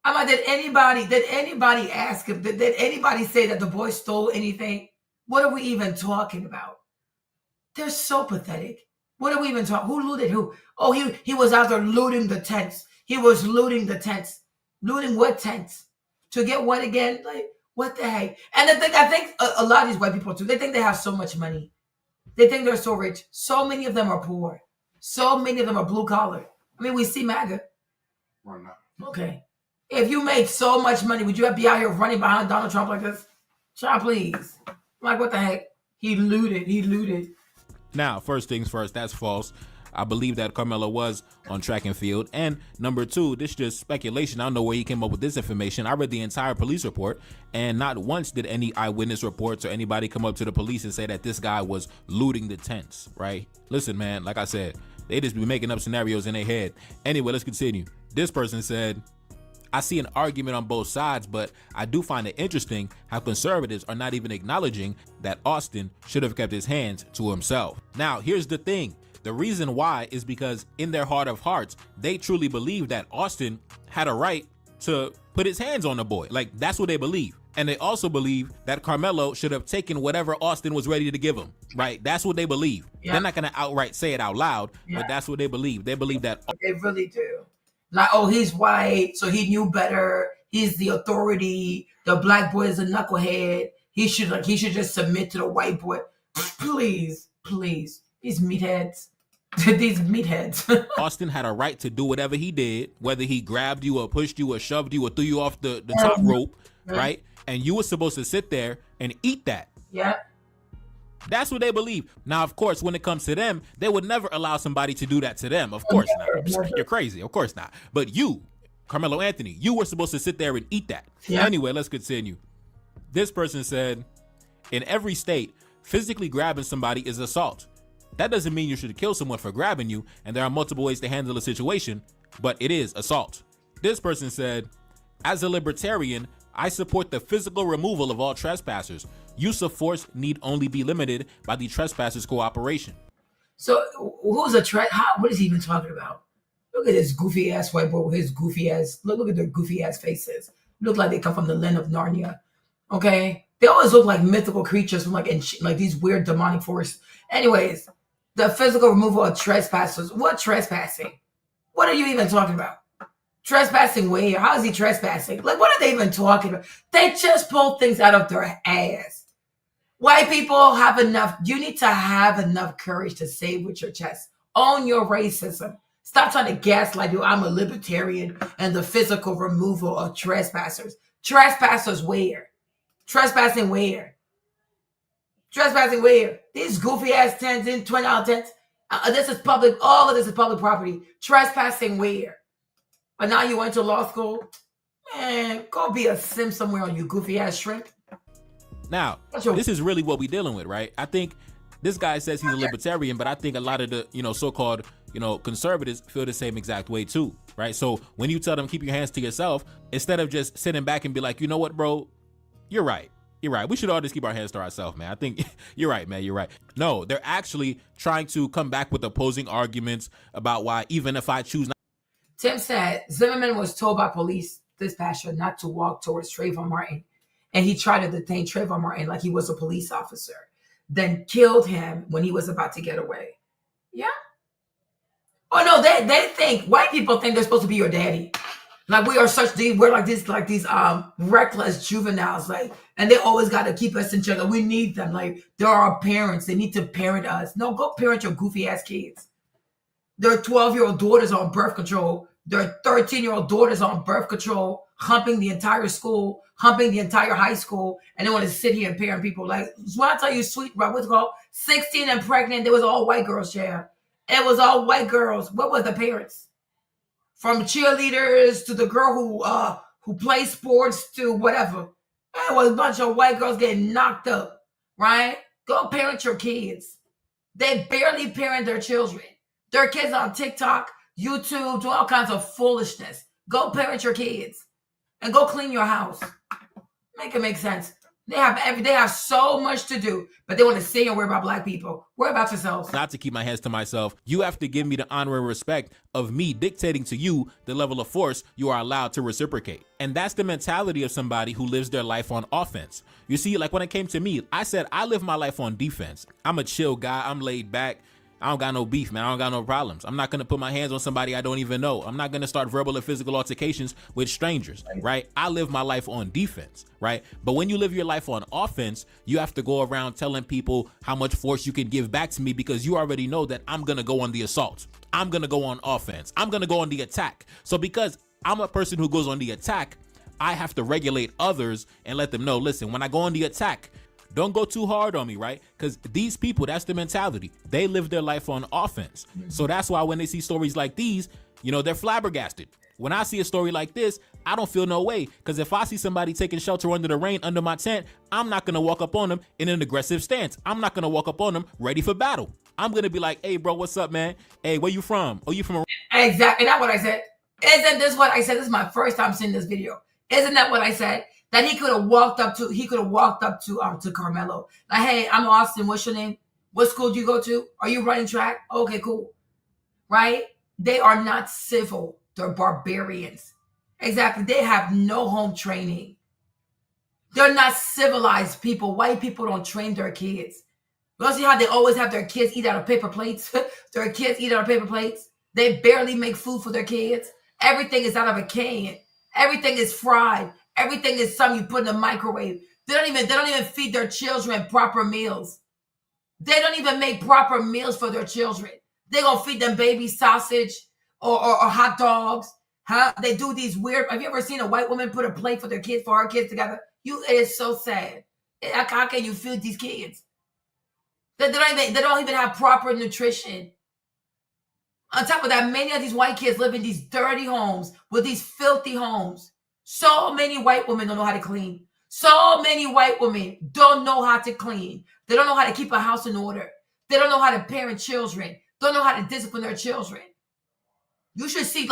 I'm like, did anybody ask him? Did anybody say that the boy stole anything? What are we even talking about? They're so pathetic. What are we even talking? Who looted who? Oh, he was out there looting the tents. He was looting the tents. Looting what tents? To get what again? Like, what the heck? And I think a lot of these white people too, they think they have so much money. They think they're so rich. So many of them are poor. So many of them are blue collar. I mean, we see MAGA. Why not? Okay. If you made so much money, would you be out here running behind Donald Trump like this? Child, please. Like, what the heck? He looted. Now, first things first, that's false. I believe that Carmelo was on track and field. And number two, this is just speculation. I don't know where he came up with this information. I read the entire police report, and not once did any eyewitness reports or anybody come up to the police and say that this guy was looting the tents, right? Listen, man, like I said, they just be making up scenarios in their head. Anyway, let's continue. This person said, I see an argument on both sides, but I do find it interesting how conservatives are not even acknowledging that Austin should have kept his hands to himself. Now, here's the thing. The reason why is because in their heart of hearts, they truly believe that Austin had a right to put his hands on the boy. Like, that's what they believe. And they also believe that Carmelo should have taken whatever Austin was ready to give him, right? That's what they believe. Yeah. They're not going to outright say it out loud, but that's what they believe. They believe that. They really do. Like, oh, he's white, so he knew better. He's the authority. The black boy is a knucklehead. He should just submit to the white boy. Please. These meatheads. These meatheads. Austin had a right to do whatever he did, whether he grabbed you or pushed you or shoved you or threw you off the top rope, right? And you were supposed to sit there and eat that. Yeah. That's what they believe. Now, of course, when it comes to them, they would never allow somebody to do that to them. Of course not. You're crazy. Of course not. But you, Carmelo Anthony, you were supposed to sit there and eat that. Yeah. Anyway, let's continue. This person said, in every state, physically grabbing somebody is assault. That doesn't mean you should kill someone for grabbing you, and there are multiple ways to handle a situation, but it is assault. This person said, as a libertarian, I support the physical removal of all trespassers. Use of force need only be limited by the trespasser's cooperation. So who's a what is he even talking about? Look at this goofy ass white boy with his goofy ass. Look at their goofy ass faces. Look like they come from the land of Narnia. Okay, they always look like mythical creatures from like these weird demonic forests. Anyways, the physical removal of trespassers. What trespassing? What are you even talking about? Trespassing where? How is he trespassing? Like, what are they even talking about? They just pull things out of their ass. White people have enough. You need to have enough courage to say with your chest. Own your racism. Stop trying to gaslight you. I'm a libertarian and the physical removal of trespassers. Trespassers where? Trespassing where? Trespassing where? These goofy ass tents in $20 tents. This is public. All of this is public property. Trespassing where? But now you went to law school? Man, go be a sim somewhere on you goofy ass shrimp. Now, this is really what we're dealing with, right? I think this guy says he's a libertarian, but I think a lot of the, so-called, conservatives feel the same exact way too, right? So when you tell them keep your hands to yourself, instead of just sitting back and be like, you know what, bro, you're right. You're right. We should all just keep our hands to ourselves, man. I think you're right, man. You're right. No, they're actually trying to come back with opposing arguments about why even if I choose not. Tim said Zimmerman was told by police dispatcher not to walk towards Trayvon Martin. And he tried to detain Trayvon Martin like he was a police officer, then killed him when he was about to get away. Yeah. Oh no, they think, white people think they're supposed to be your daddy. Like we're like these reckless juveniles. Like And they always got to keep us in check. We need them. Like, they're our parents. They need to parent us. No, go parent your goofy ass kids. Their 12-year-old daughters on birth control. Their 13-year-old daughters on birth control, humping the entire school, humping the entire high school, and they want to sit here and parent people. Like, when I tell you, sweet, right, what's it called? 16 and pregnant, there was all white girls, yeah. It was all white girls. What were the parents? From cheerleaders to the girl who plays sports to whatever. It was a bunch of white girls getting knocked up, right? Go parent your kids. They barely parent their children. Their kids on TikTok, YouTube, do all kinds of foolishness. Go parent your kids and go clean your house. Make it make sense. They have so much to do, but they want to sit and worry about black people. Worry about yourselves. Not to keep my hands to myself, you have to give me the honor and respect of me dictating to you the level of force you are allowed to reciprocate. And that's the mentality of somebody who lives their life on offense. You see, like when it came to me, I said I live my life on defense. I'm a chill guy. I'm laid back. I don't got no beef, man. I don't got no problems. I'm not going to put my hands on somebody I don't even know. I'm not going to start verbal or physical altercations with strangers, right? I live my life on defense, right? But when you live your life on offense, you have to go around telling people how much force you can give back to me because you already know that I'm going to go on the assault. I'm going to go on offense. I'm going to go on the attack. So because I'm a person who goes on the attack, I have to regulate others and let them know, listen, when I go on the attack, don't go too hard on me, right? Because these people, that's the mentality. They live their life on offense. So that's why when they see stories like these, you know, they're flabbergasted. When I see a story like this, I don't feel no way. Because if I see somebody taking shelter under the rain under my tent, I'm not going to walk up on them in an aggressive stance. I'm not going to walk up on them ready for battle. I'm going to be like, hey, bro, what's up, man? Hey, where you from? Oh, you from? Exactly. That's what I said. Isn't this what I said? This is my first time seeing this video. Isn't that what I said? That he could have walked up to Carmelo. Like, hey, I'm Austin. What's your name? What school do you go to? Are you running track? Okay, cool. Right? They are not civil. They're barbarians. Exactly. They have no home training. They're not civilized people. White people don't train their kids. You see how they always have their kids eat out of paper plates? Their kids eat out of paper plates. They barely make food for their kids. Everything is out of a can. Everything is fried. Everything is something you put in the microwave. They don't even feed their children proper meals. They don't even make proper meals for their children. They're gonna feed them baby sausage or hot dogs. Huh? They do these weird. Have you ever seen a white woman put a plate for their kids, for her kids together? It is so sad. How can you feed these kids? They don't even have proper nutrition. On top of that, many of these white kids live in these dirty homes with these filthy homes. So many white women don't know how to clean. So many white women don't know how to clean. They don't know how to keep a house in order. They don't know how to parent children. Don't know how to discipline their children. You should see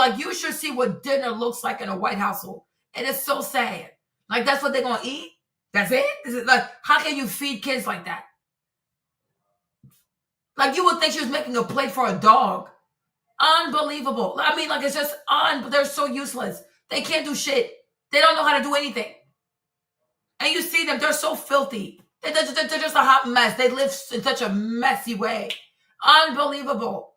what dinner looks like in a white household. And it's so sad. Like, that's what they're gonna eat? That's it? Is it like, how can you feed kids like that? Like, you would think she was making a plate for a dog. Unbelievable. I mean, like, it's just they're so useless. They can't do shit. They don't know how to do anything. And you see them, they're so filthy. They're just a hot mess. They live in such a messy way. Unbelievable.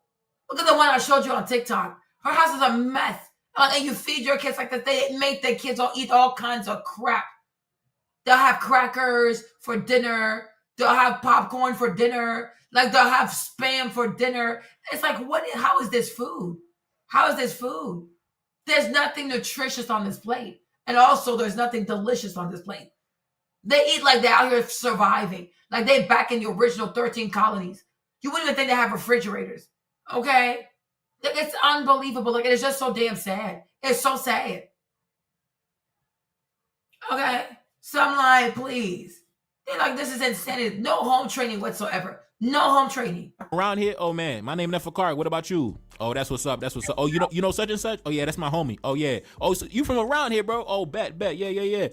Look at the one I showed you on TikTok. Her house is a mess. And you feed your kids like that. They make their kids all eat all kinds of crap. They'll have crackers for dinner. They'll have popcorn for dinner. Like, they'll have Spam for dinner. It's like, how is this food? How is this food? There's nothing nutritious on this plate. And also, there's nothing delicious on this plate. They eat like they're out here surviving. Like they're back in the original 13 colonies. You wouldn't even think they have refrigerators. Okay? It's unbelievable. Like, it's just so damn sad. It's so sad. Okay? So I'm like, please. They're like, this is insanity. No home training whatsoever. No home training. Around here, oh man, my name Nefakari. What about you? Oh, that's what's up. That's what's up. Oh, you know such and such? Oh yeah, that's my homie. Oh yeah. Oh, so you from around here, bro? Oh, bet. Yeah.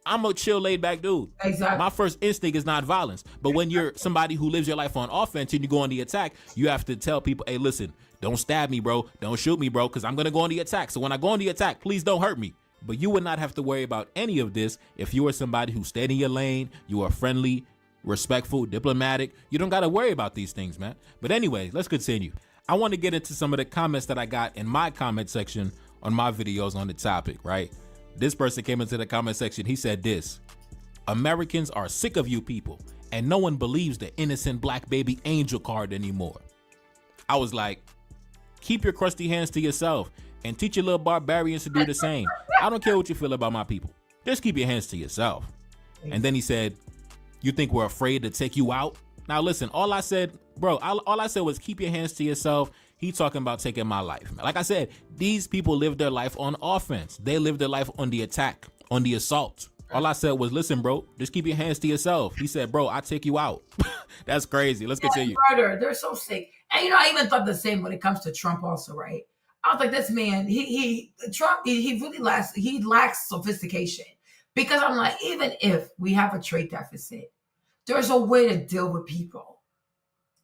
I'm a chill, laid back dude. Exactly. My first instinct is not violence. But when you're somebody who lives your life on offense and you go on the attack, you have to tell people, hey, listen, don't stab me, bro. Don't shoot me, bro, because I'm going to go on the attack. So when I go on the attack, please don't hurt me. But you would not have to worry about any of this if you were somebody who stayed in your lane, you are friendly, respectful, diplomatic. You don't got to worry about these things, man. But anyway, let's continue. I want to get into some of the comments that I got in my comment section on my videos on the topic, right? This person came into the comment section. He said this: Americans are sick of you people, and no one believes the innocent black baby angel card anymore. I was like, keep your crusty hands to yourself and teach your little barbarians to do the same. I don't care what you feel about my people. Just keep your hands to yourself. And then he said, you think we're afraid to take you out? Now listen, all I said was keep your hands to yourself. He talking about taking my life. Like I said, these people live their life on offense. They live their life on the attack, on the assault. All I said was, listen, bro, just keep your hands to yourself. He said, bro, I take you out. That's crazy. Let's continue. Murder. They're so sick. And you know, I even thought the same when it comes to Trump also, right? I was like, this man, Trump really lacks sophistication. Because I'm like, even if we have a trade deficit, there's a way to deal with people.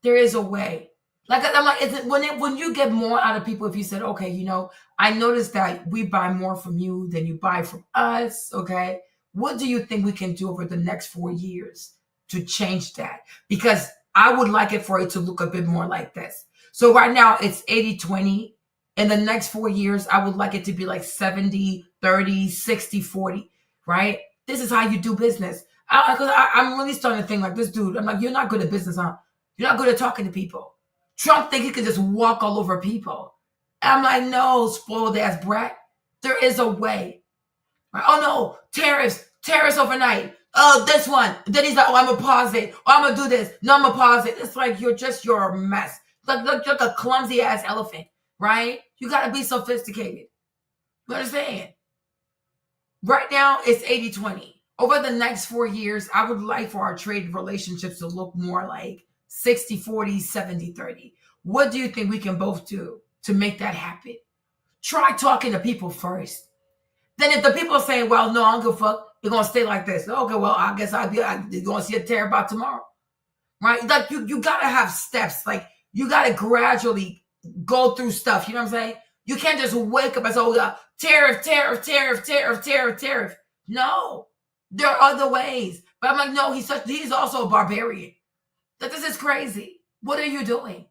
There is a way. Like, I'm like, when you get more out of people, if you said, okay, you know, I noticed that we buy more from you than you buy from us, okay? What do you think we can do over the next 4 years to change that? Because I would like it for it to look a bit more like this. So right now it's 80-20. In the next 4 years, I would like it to be like 70-30, 60-40, right? This is how you do business. Because I'm really starting to think like this dude. I'm like, you're not good at business, huh? You're not good at talking to people. Trump think he could just walk all over people. I'm like, no, spoiled ass brat. There is a way. Right? Oh no, tariffs overnight. Oh, this one. Then he's like, oh, I'm gonna pause it. Oh, I'm gonna do this. No, I'm gonna pause it. It's like you're a mess. Like a clumsy ass elephant, right? You gotta be sophisticated. You understand? Right now, it's 80-20. Over the next 4 years, I would like for our trade relationships to look more like 60-40, 70-30. What do you think we can both do to make that happen? Try talking to people first. Then if the people are saying, well, no, I don't give a fuck, you're going to stay like this. Okay, well, I guess you're going to see a tear about tomorrow. Right? Like, you got to have steps. Like, you got to gradually go through stuff. You know what I'm saying? You can't just wake up and say, oh, tariff. No. There are other ways. But I'm like, no, he's also a barbarian. Like, this is crazy. What are you doing?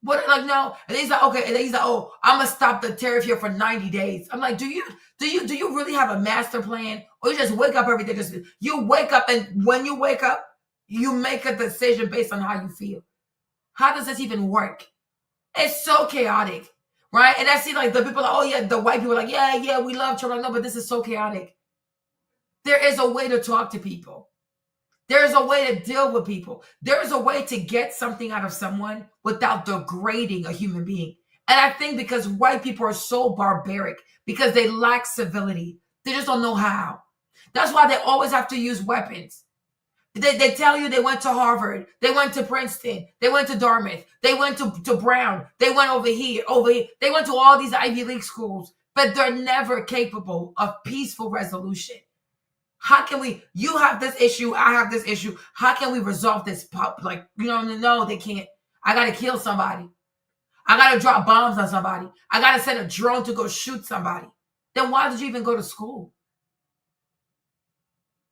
What, like, no. And he's like, okay. And he's like, oh, I'm gonna stop the tariff here for 90 days. I'm like, do you really have a master plan? Or you just wake up every day? You wake up, and when you wake up, you make a decision based on how you feel. How does this even work? It's so chaotic, right? And I see like the people, like, oh yeah, the white people are like, yeah, we love Trump. Like, no, but this is so chaotic. There is a way to talk to people. There is a way to deal with people. There is a way to get something out of someone without degrading a human being. And I think because white people are so barbaric, because they lack civility, they just don't know how. That's why they always have to use weapons. They tell you they went to Harvard, they went to Princeton, they went to Dartmouth, they went to Brown, they went over here. They went to all these Ivy League schools, but they're never capable of peaceful resolution. How can you have this issue, I have this issue. How can we resolve this? Like, you know, no, they can't. I got to kill somebody. I got to drop bombs on somebody. I got to send a drone to go shoot somebody. Then why did you even go to school?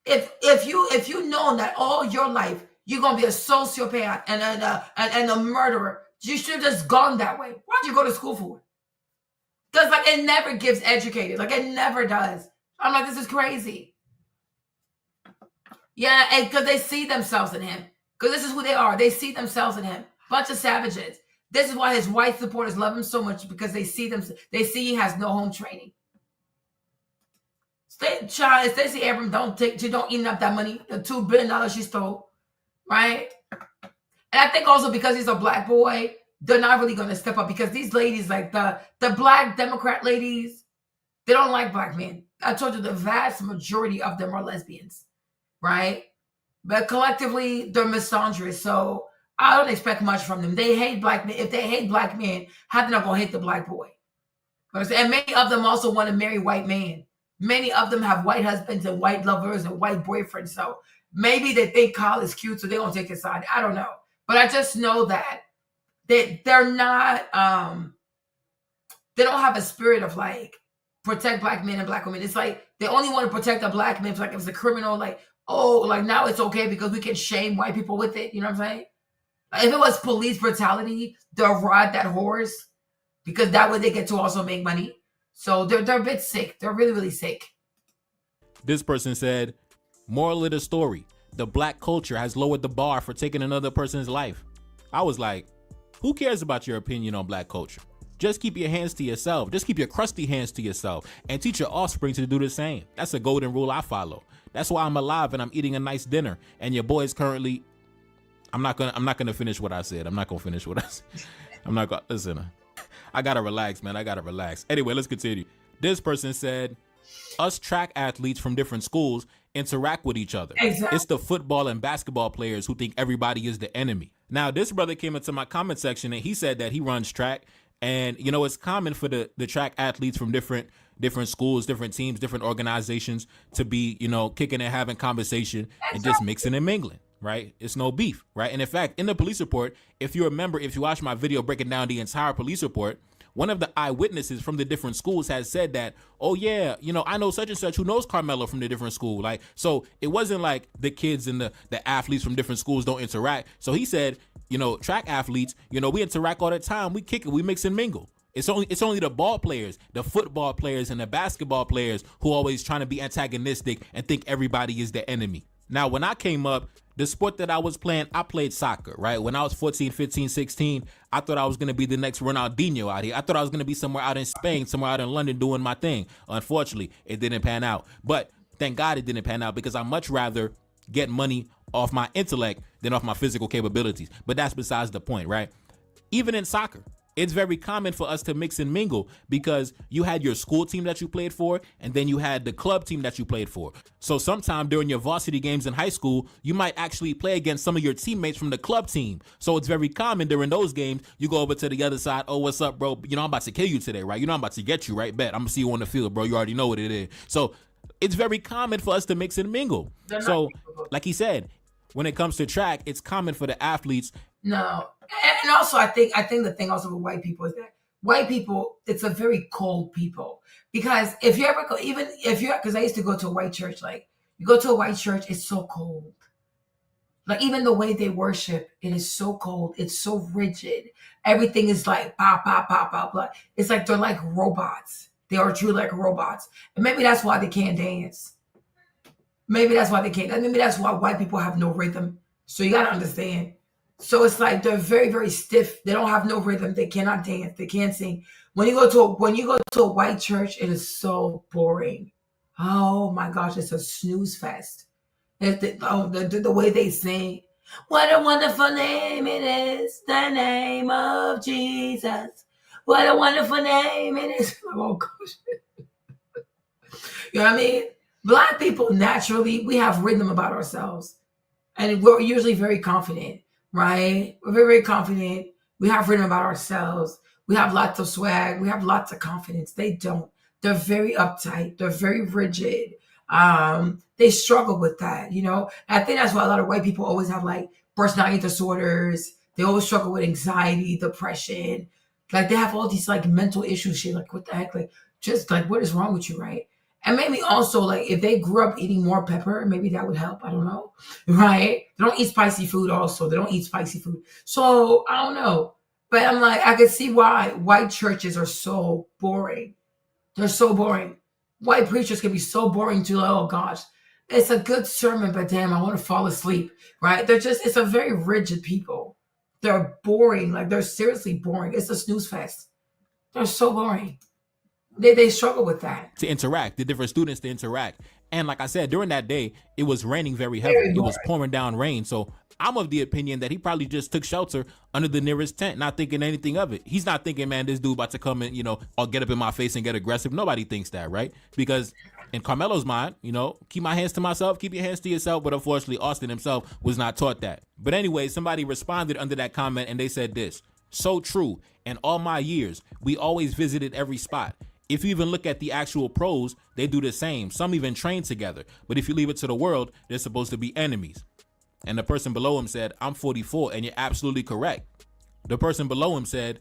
If you know that all your life you're going to be a sociopath and a murderer, you should have just gone that way. Why'd you go to school for? Because like it never gives educated. Like it never does. I'm like, this is crazy. Yeah, and because they see themselves in him. Because this is who they are. They see themselves in him. Bunch of savages. This is why his white supporters love him so much, because they see he has no home training. Stacey Abrams don't eat up that money, the $2 billion she stole, right? And I think also because he's a black boy, they're not really going to step up, because these ladies, like the black Democrat ladies, they don't like black men. I told you the vast majority of them are lesbians, right? But collectively, they're misandrous, so I don't expect much from them. They hate black men. If they hate black men, how they not going to hate the black boy? And many of them also want to marry white men. Many of them have white husbands and white lovers and white boyfriends. So maybe they think Kyle is cute, so they're going to take his side. I don't know. But I just know that they're not, they don't have a spirit of like, protect black men and black women. It's like they only want to protect the black men. It's like if it's a criminal, like, oh, like now it's okay because we can shame white people with it. You know what I'm saying? Like, if it was police brutality, they'll ride that horse because that way they get to also make money. So they're a bit sick. They're really, really sick. This person said, Moral of the story, the black culture has lowered the bar for taking another person's life. I was like, who cares about your opinion on black culture? Just keep your hands to yourself. Just keep your crusty hands to yourself and teach your offspring to do the same. That's a golden rule I follow. That's why I'm alive and I'm eating a nice dinner. And your boy is currently, I'm not gonna finish what I said. I'm not gonna finish what I said. I'm not gonna, listen, I gotta relax, man. I gotta relax. Anyway, let's continue. This person said, us track athletes from different schools interact with each other. Exactly. It's the football and basketball players who think everybody is the enemy. Now, this brother came into my comment section and he said that he runs track. And, you know, it's common for the track athletes from different schools, different teams, different organizations to be, you know, kicking and having conversation and just mixing and mingling, right? It's no beef, right? And in fact, in the police report, if you remember, if you watch my video breaking down the entire police report, one of the eyewitnesses from the different schools has said that, oh yeah, you know, I know such and such who knows Carmelo from the different school. Like, so it wasn't like the kids and the athletes from different schools don't interact. So he said, you know, track athletes, you know, we interact all the time. We kick it, we mix and mingle. It's only the ball players, the football players and the basketball players who always trying to be antagonistic and think everybody is the enemy. Now, when I came up, the sport that I was playing, I played soccer, right? When I was 14, 15, 16, I thought I was going to be the next Ronaldinho out here. I thought I was going to be somewhere out in Spain, somewhere out in London doing my thing. Unfortunately, it didn't pan out. But thank God it didn't pan out because I'd much rather get money off my intellect than off my physical capabilities. But that's besides the point, right? Even in soccer, it's very common for us to mix and mingle because you had your school team that you played for, and then you had the club team that you played for. So sometime during your varsity games in high school, you might actually play against some of your teammates from the club team. So it's very common during those games, you go over to the other side, oh, what's up, bro? You know, I'm about to kill you today, right? You know, I'm about to get you, right? Bet. I'm going to see you on the field, bro. You already know what it is. So it's very common for us to mix and mingle. So like he said, when it comes to track, it's common for the athletes. No. And also, I think the thing also with white people is that white people, it's a very cold people. Because if you ever go, even if you're, because I used to go to a white church, like you go to a white church, it's so cold. Like even the way they worship, it is so cold. It's so rigid. Everything is like pop, pop, pop, pop, pop. It's like they're like robots. They are truly like robots. And maybe that's why they can't dance. Maybe that's why they can't. Maybe that's why white people have no rhythm. So you got to understand. So it's like they're very, very stiff. They don't have no rhythm. They cannot dance. They can't sing. When you go to a white church, it is so boring. Oh my gosh, it's a snooze fest. The way they sing. What a wonderful name it is, the name of Jesus. What a wonderful name it is. Oh gosh. You know what I mean? Black people naturally, we have rhythm about ourselves. And we're usually very confident. Right? We're very, very confident. We have rhythm about ourselves. We have lots of swag. We have lots of confidence. They don't. They're very uptight. They're very rigid. They struggle with that, you know? And I think that's why a lot of white people always have like personality disorders. They always struggle with anxiety, depression. Like they have all these like mental issues shit. Like what the heck? Like just like what is wrong with you, right? And maybe also, like, if they grew up eating more pepper, maybe that would help. I don't know. Right? They don't eat spicy food also. They don't eat spicy food. So, I don't know. But I'm like, I can see why white churches are so boring. They're so boring. White preachers can be so boring to, like, oh, gosh. It's a good sermon, but damn, I want to fall asleep. Right? It's a very rigid people. They're boring. Like, they're seriously boring. It's a snooze fest. They're so boring. They struggle with that. To interact, the different students to interact. And like I said, during that day, it was raining very heavily. It was pouring down rain. So I'm of the opinion that he probably just took shelter under the nearest tent, not thinking anything of it. He's not thinking, man, this dude about to come and, you know, I'll get up in my face and get aggressive. Nobody thinks that, right? Because in Carmelo's mind, you know, keep my hands to myself, keep your hands to yourself. But unfortunately, Austin himself was not taught that. But anyway, somebody responded under that comment and they said this: so true. In all my years, we always visited every spot. If you even look at the actual pros, they do the same. Some even train together. But if you leave it to the world, they're supposed to be enemies. And the person below him said, I'm 44, and you're absolutely correct. The person below him said,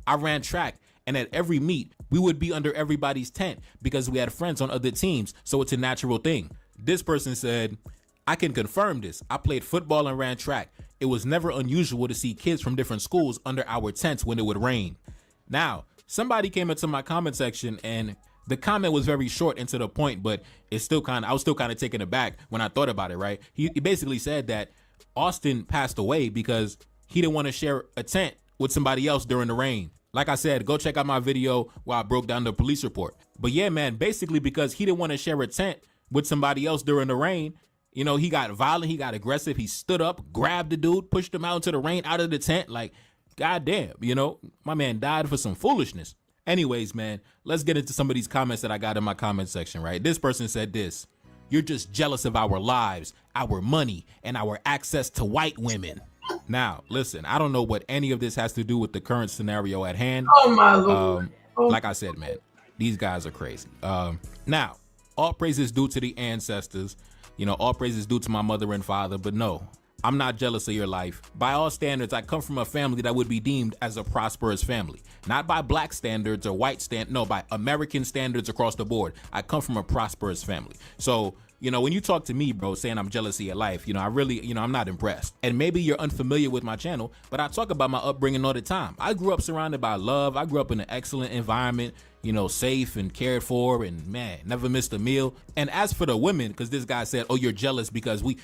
I ran track, and at every meet, we would be under everybody's tent because we had friends on other teams, so it's a natural thing. This person said, I can confirm this. I played football and ran track. It was never unusual to see kids from different schools under our tents when it would rain. Now, somebody came into my comment section and The comment was very short and to the point, but it's still I was still kind of taken aback when I thought about it, right? He basically said that Austin passed away because he didn't want to share a tent with somebody else during the rain. Like I said, go check out my video where I broke down the police report. But yeah, man, basically because he didn't want to share a tent with somebody else during the rain, you know, he got violent, he got aggressive, he stood up, grabbed the dude, pushed him out into the rain, out of the tent. Like, goddamn, you know, my man died for some foolishness. Anyways, man, let's get into some of these comments that I got in my comment section, right? This person said this: "You're just jealous of our lives, our money, and our access to white women." Now, listen, I don't know what any of this has to do with the current scenario at hand. Oh, my Lord. Like I said, man, these guys are crazy. Now, all praise is due to the ancestors. You know, all praise is due to my mother and father. But no, I'm not jealous of your life. By all standards, I come from a family that would be deemed as a prosperous family. Not by black standards or white no, by American standards across the board. I come from a prosperous family. So, you know, when you talk to me, bro, saying I'm jealous of your life, you know, I really, you know, I'm not impressed. And maybe you're unfamiliar with my channel, but I talk about my upbringing all the time. I grew up surrounded by love. I grew up in an excellent environment, you know, safe and cared for, and man, never missed a meal. And as for the women, because this guy said, oh, you're jealous because we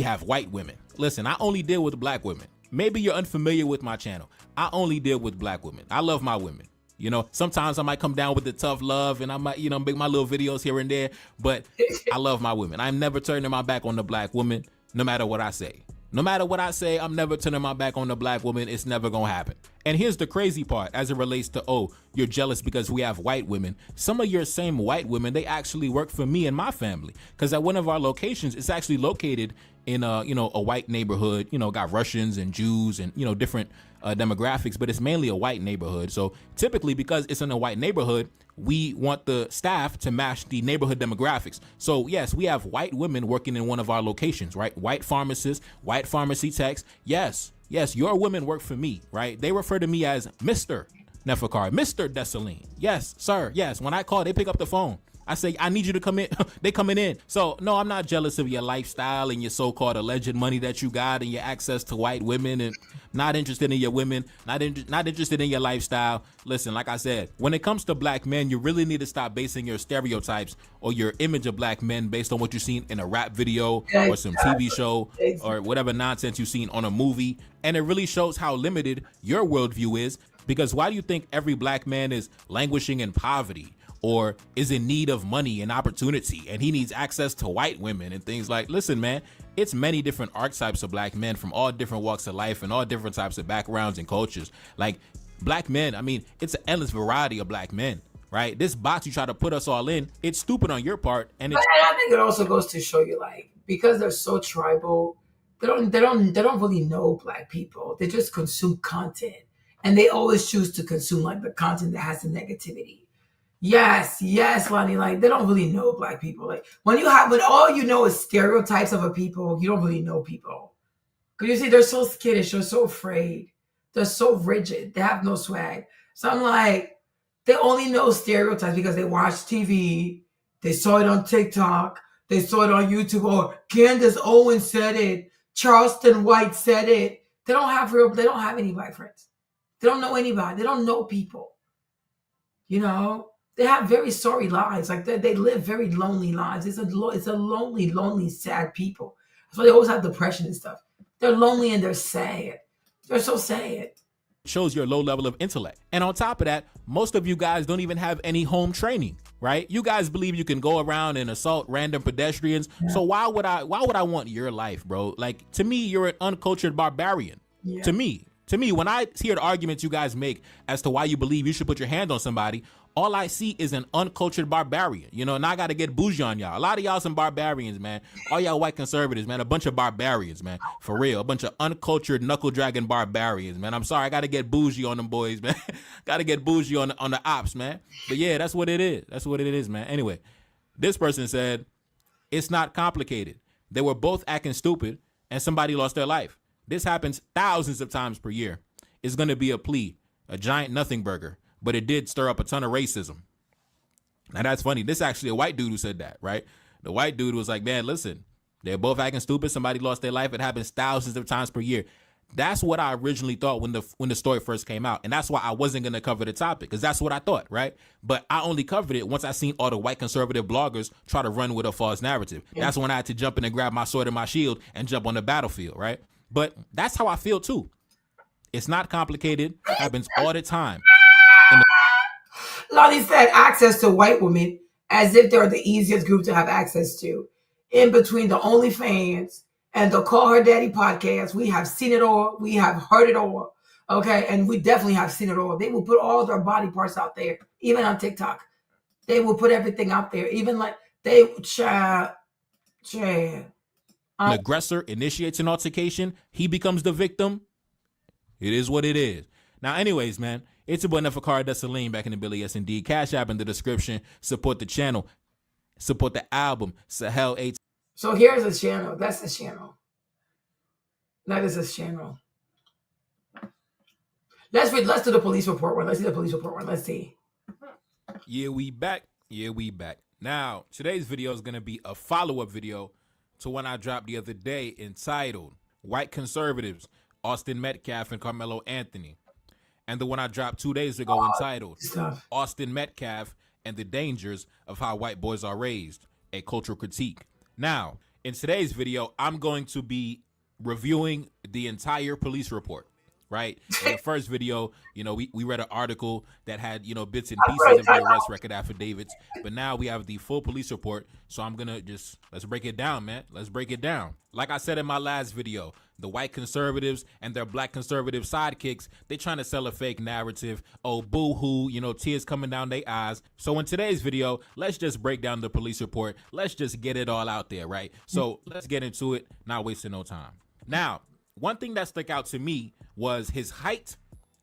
have white women. Listen, I only deal with black women. Maybe you're unfamiliar with my channel. I only deal with black women. I love my women. You know, sometimes I might come down with the tough love and I might, you know, make my little videos here and there, but I love my women. I'm never turning my back on the black woman, no matter what I say. No matter what I say, I'm never turning my back on the black woman. It's never gonna happen. And here's the crazy part as it relates to, oh, you're jealous because we have white women. Some of your same white women, they actually work for me and my family. Because at one of our locations, it's actually located in a white neighborhood, you know, got Russians and Jews and, you know, different demographics, but it's mainly a white neighborhood. So typically, because it's in a white neighborhood, we want the staff to match the neighborhood demographics. So yes, we have white women working in one of our locations, right? White pharmacists, white pharmacy techs. Yes, your women work for me, right? They refer to me as Mr. Nefakar, Mr. Desaline. Yes, sir. Yes, when I call, they pick up the phone. I say, I need you to come in. They coming in. So no, I'm not jealous of your lifestyle and your so-called alleged money that you got and your access to white women, and not interested in your women, not interested in your lifestyle. Listen, like I said, when it comes to black men, you really need to stop basing your stereotypes or your image of black men based on what you've seen in a rap video or some TV show or whatever nonsense you've seen on a movie. And it really shows how limited your worldview is, because why do you think every black man is languishing in poverty or is in need of money and opportunity, and he needs access to white women and things like? Listen, man, it's many different archetypes of black men from all different walks of life and all different types of backgrounds and cultures. Like black men, I mean, it's an endless variety of black men, right? This box you try to put us all in, it's stupid on your part. And I think it also goes to show you, like, because they're so tribal, they don't really know black people. They just consume content, and they always choose to consume like the content that has the negativity. Yes, Lonnie. Like, they don't really know black people. Like, when all you know is stereotypes of a people, you don't really know people. Because you see, they're so skittish, they're so afraid, they're so rigid, they have no swag. So I'm like, they only know stereotypes because they watch TV, they saw it on TikTok, they saw it on YouTube, or Candace Owens said it, Charleston White said it. They don't have any black friends. They don't know anybody. They don't know people. You know? They have very sorry lives. Like, they live very lonely lives. It's a lonely, sad people. That's why they always have depression and stuff. They're lonely and they're sad. They're so sad. Shows your low level of intellect. And on top of that, most of you guys don't even have any home training, right? You guys believe you can go around and assault random pedestrians. Yeah. So why would I want your life, bro? Like, to me, you're an uncultured barbarian. Yeah. To me, when I hear the arguments you guys make as to why you believe you should put your hand on somebody, all I see is an uncultured barbarian, you know, and I got to get bougie on y'all. A lot of y'all some barbarians, man. All y'all white conservatives, man, a bunch of barbarians, man. For real, a bunch of uncultured knuckle-dragging barbarians, man. I'm sorry, I got to get bougie on them boys, man. Got to get bougie on the ops, man. But yeah, that's what it is. That's what it is, man. Anyway, this person said, it's not complicated. They were both acting stupid and somebody lost their life. This happens thousands of times per year. It's going to be a plea, a giant nothing burger. But it did stir up a ton of racism. Now, that's funny. This is actually a white dude who said that, right? The white dude was like, man, listen, they're both acting stupid. Somebody lost their life. It happens thousands of times per year. That's what I originally thought when the story first came out, and that's why I wasn't gonna cover the topic, because that's what I thought, right? But I only covered it once I seen all the white conservative bloggers try to run with a false narrative. Yeah. That's when I had to jump in and grab my sword and my shield and jump on the battlefield, right? But that's how I feel too. It's not complicated. It happens all the time. Lonnie said access to white women as if they're the easiest group to have access to. In between the OnlyFans and the Call Her Daddy podcast, we have seen it all. We have heard it all. Okay. And we definitely have seen it all. They will put all their body parts out there, even on TikTok. They will put everything out there. Even like they An aggressor initiates an altercation. He becomes the victim. It is what it is. Now, anyways, man, it's your boy Neferkari Dessalines back in the Billy S. Indeed. Cash App in the description. Support the channel. Support the album. Sahel 8. So here's his channel. That's his channel. That is his channel. Let's do the police report one. Let's see the police report one. Let's see. Yeah, we back. Yeah, we back. Now, today's video is going to be a follow-up video to one I dropped the other day entitled White Conservatives, Austin Metcalf and Carmelo Anthony. And the one I dropped 2 days ago entitled Austin Metcalf and the Dangers of How White Boys Are Raised, a Cultural Critique. Now, in today's video, I'm going to be reviewing the entire police report, right? In the first video, we read an article that had, bits and pieces of the arrest record affidavits, but now we have the full police report. So I'm going to let's break it down, man. Let's break it down. Like I said in my last video, the white conservatives and their black conservative sidekicks, they trying to sell a fake narrative. Oh, boo-hoo, tears coming down their eyes. So in today's video, let's just break down the police report. Let's just get it all out there, right? So let's get into it, not wasting no time. Now, one thing that stuck out to me was his height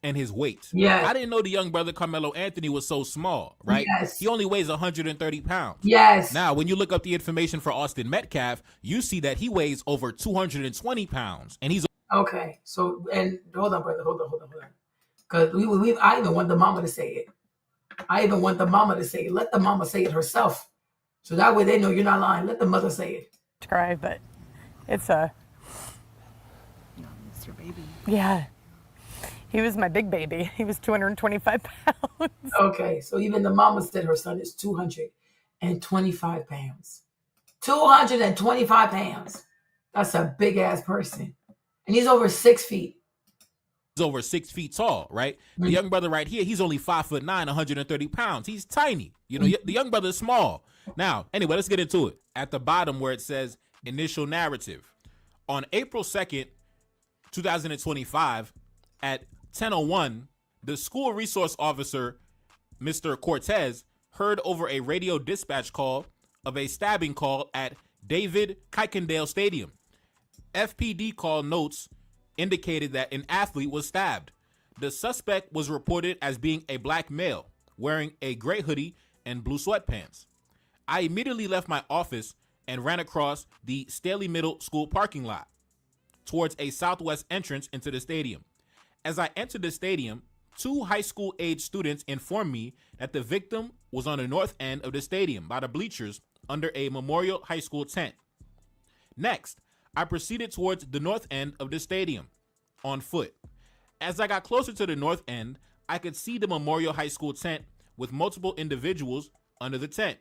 and his weight. Yeah. I didn't know the young brother Carmelo Anthony was so small, right? Yes. He only weighs 130 pounds. Yes. Now, when you look up the information for Austin Metcalf, you see that he weighs over 220 pounds, and he's okay. So, and hold on, brother, hold on, because I even want the mama to say it. Let the mama say it herself, so that way they know you're not lying. Let the mother say it. Cry, but it's a. It's your baby. Yeah. He was my big baby. He was 225 pounds. Okay, so even the mama said her son is 225 pounds. 225 pounds. That's a big ass person. And he's over 6 feet. He's over 6 feet tall, right? The young brother right here, he's only 5'9", 130 pounds. He's tiny. The young brother is small. Now, anyway, let's get into it. At the bottom where it says initial narrative. On April 2nd, 2025, at 10:01, the school resource officer, Mr. Cortez, heard over a radio dispatch call of a stabbing call at David Kuykendall Stadium. FPD call notes indicated that an athlete was stabbed. The suspect was reported as being a black male, wearing a gray hoodie and blue sweatpants. I immediately left my office and ran across the Staley Middle School parking lot towards a southwest entrance into the stadium. As I entered the stadium, 2 high school age students informed me that the victim was on the north end of the stadium by the bleachers under a Memorial High School tent. Next, I proceeded towards the north end of the stadium on foot. As I got closer to the north end, I could see the Memorial High School tent with multiple individuals under the tent.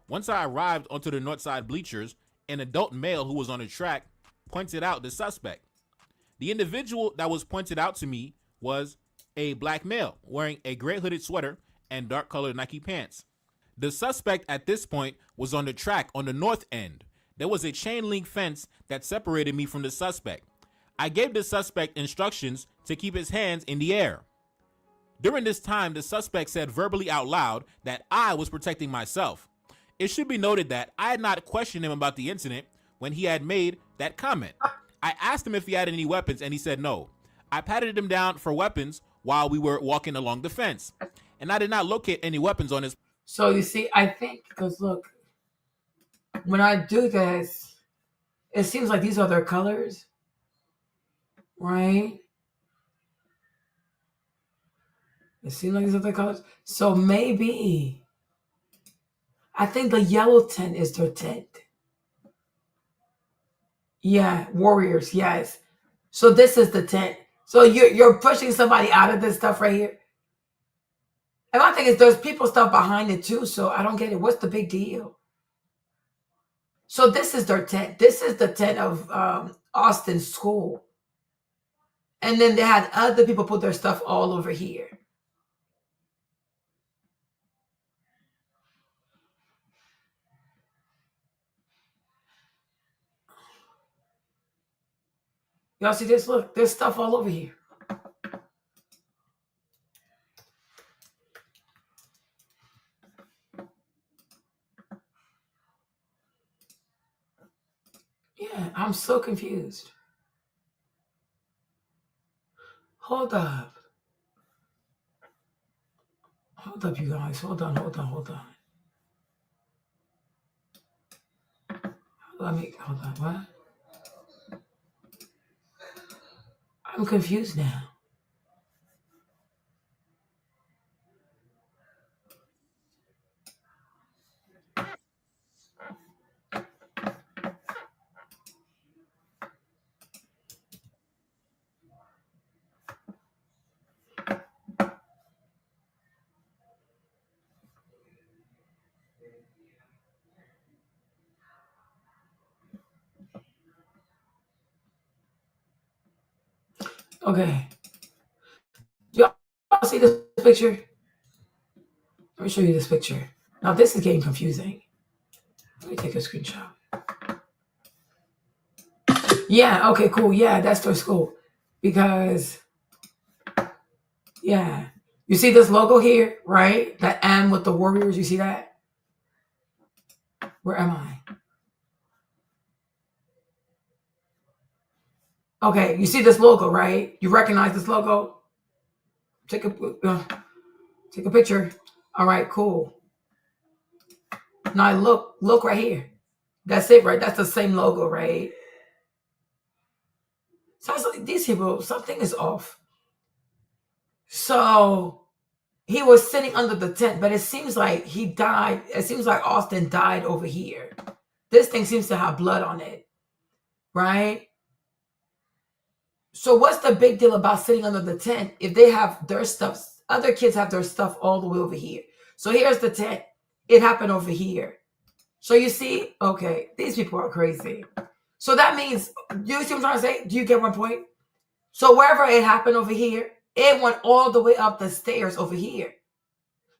Once I arrived onto the north side bleachers, an adult male who was on the track pointed out the suspect. The individual that was pointed out to me was a black male wearing a gray hooded sweater and dark colored Nike pants. The suspect at this point was on the track on the north end. There was a chain link fence that separated me from the suspect. I gave the suspect instructions to keep his hands in the air. During this time, the suspect said verbally out loud that I was protecting myself. It should be noted that I had not questioned him about the incident when he had made that comment. I asked him if he had any weapons, and he said no. I patted him down for weapons while we were walking along the fence, and I did not locate any weapons on his. So you see, I think, because look, when I do this, it seems like these are their colors, right? It seems like these are their colors. So maybe, I think the yellow tent is their tent. Yeah, Warriors, yes. So this is the tent. So you're pushing somebody out of this stuff right here. And my thing is there's people stuff behind it too. So I don't get it. What's the big deal? So this is their tent. This is the tent of Austin's school. And then they had other people put their stuff all over here. Y'all see this? Look, there's stuff all over here. Yeah, I'm so confused. Hold up. Hold up, you guys. Hold on. Hold on. What? I'm confused now. Okay. Y'all see this picture? Let me show you this picture. Now this is getting confusing. Let me take a screenshot. Yeah, okay, cool. Yeah, that's their school. Because, yeah. You see this logo here, right? That M with the Warriors, you see that? Where am I? Okay, you see this logo, right? You recognize this logo? Take a picture. All right, cool. Now look right here. That's it, right? That's the same logo, right? So like, these people, something is off. So he was sitting under the tent, but it seems like he died. It seems like Austin died over here. This thing seems to have blood on it, right? So what's the big deal about sitting under the tent if they have their stuff? Other kids have their stuff all the way over here. So here's the tent. It happened over here. So you see, okay, these people are crazy. So that means, do you see what I'm trying to say? Do you get my point? So wherever it happened over here, it went all the way up the stairs over here.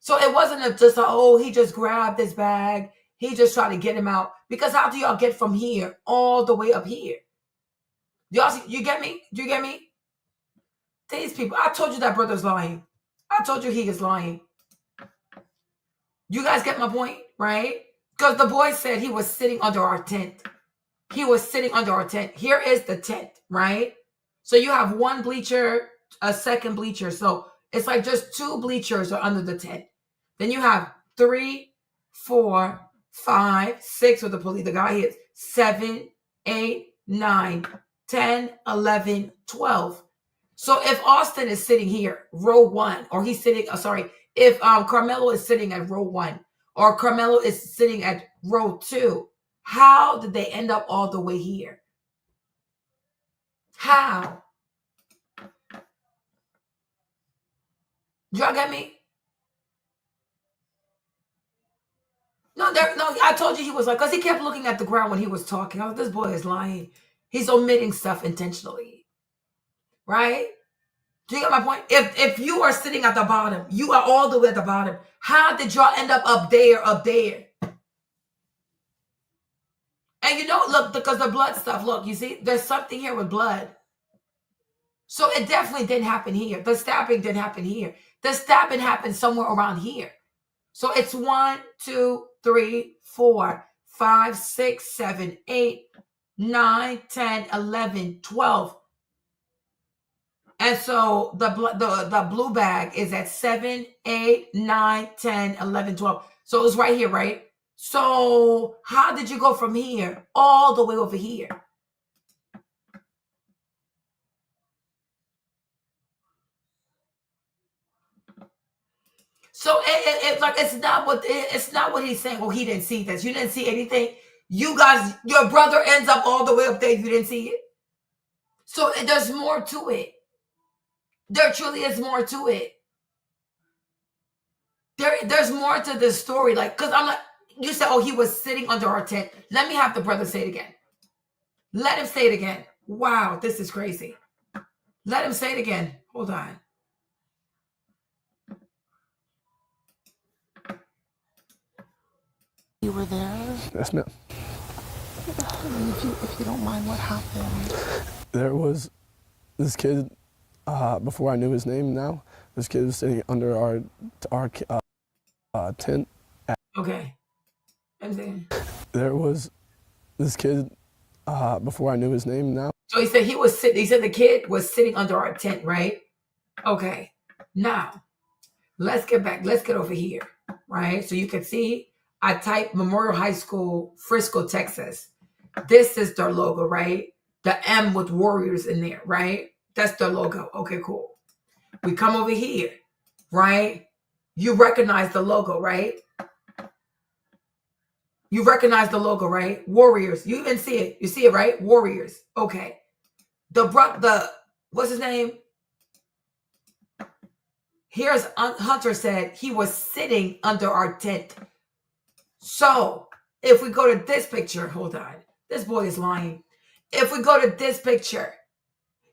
So it wasn't just he just grabbed his bag. He just tried to get him out. Because how do y'all get from here all the way up here? Y'all see, you get me? Do you get me? These people, I told you that brother's lying. I told you he is lying. You guys get my point, right? Because the boy said he was sitting under our tent. He was sitting under our tent. Here is the tent, right? So you have one bleacher, a second bleacher. So it's like just two bleachers are under the tent. Then you have 3, 4, 5, 6 with the police. The guy hits 7, 8, 9, 10, 11, 12. So if Austin is sitting here, row 1, or he's sitting, if Carmelo is sitting at row 1, or Carmelo is sitting at row 2, how did they end up all the way here? How? Y'all get me? No, I told you he was like, because he kept looking at the ground when he was talking. I was like, this boy is lying. He's omitting stuff intentionally. Right? Do you get my point? If you are sitting at the bottom, you are all the way at the bottom. How did y'all end up there? And you know, look, because the blood stuff, look, you see, there's something here with blood. So it definitely didn't happen here. The stabbing didn't happen here. The stabbing happened somewhere around here. So it's 1, 2, 3, 4, 5, 6, 7, 8, 9, 10, 11, 12. And so the blue bag is at 7, 8, 9, 10, 11, 12. So it's right here, right? So how did you go from here all the way over here? So it's not what he's saying. Oh, he didn't see this. You didn't see anything. You guys, your brother ends up all the way up there. You didn't see it. So there's more to it. There truly is more to it. There's more to this story. Like, because I'm like, you said, oh, he was sitting under our tent. Let me have the brother say it again. Let him say it again. Wow, this is crazy. Let him say it again. Hold on. You were there? Yes, ma'am. If you don't mind, what happened? There was this kid, before I knew his name now, this kid was sitting under our tent. Okay. I'm saying. There was this kid, before I knew his name now. So he said he said the kid was sitting under our tent, right? Okay. Now, let's get back. Let's get over here, right? So you can see I typed Memorial High School, Frisco, Texas. This is their logo, right? The M with Warriors in there, right? That's their logo. Okay, cool. We come over here, right? You recognize the logo, right? You recognize the logo, right? Warriors. You even see it. You see it, right? Warriors. Okay. What's his name? Here's Hunter said he was sitting under our tent. So if we go to this picture, hold on. This boy is lying. If we go to this picture,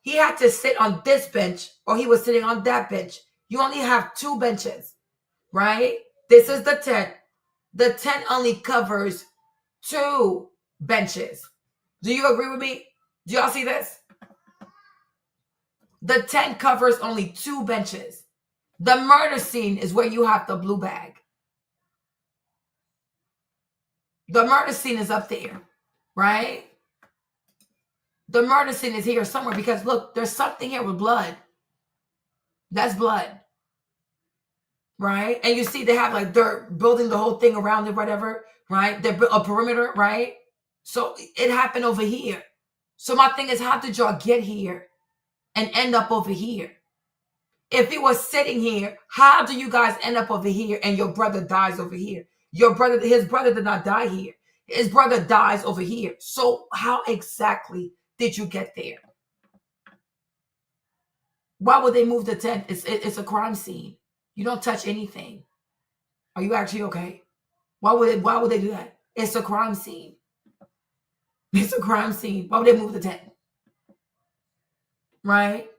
he had to sit on this bench or he was sitting on that bench. You only have 2 benches, right? This is the tent. The tent only covers 2 benches. Do you agree with me? Do y'all see this? The tent covers only 2 benches. The murder scene is where you have the blue bag. The murder scene is up there, right? The murder scene is here somewhere because look, there's something here with blood. That's blood, right? And you see they have like dirt building the whole thing around it, whatever, right? They're a perimeter, right? So it happened over here. So my thing is, how did y'all get here and end up over here? If he was sitting here, how do you guys end up over here and your brother dies over here? His brother did not die here. His brother dies over here. So how exactly did you get there? Why would they move the tent? It's a crime scene. You don't touch anything. Are you actually okay? Why would they do that? It's a crime scene. It's a crime scene. Why would they move the tent? Right?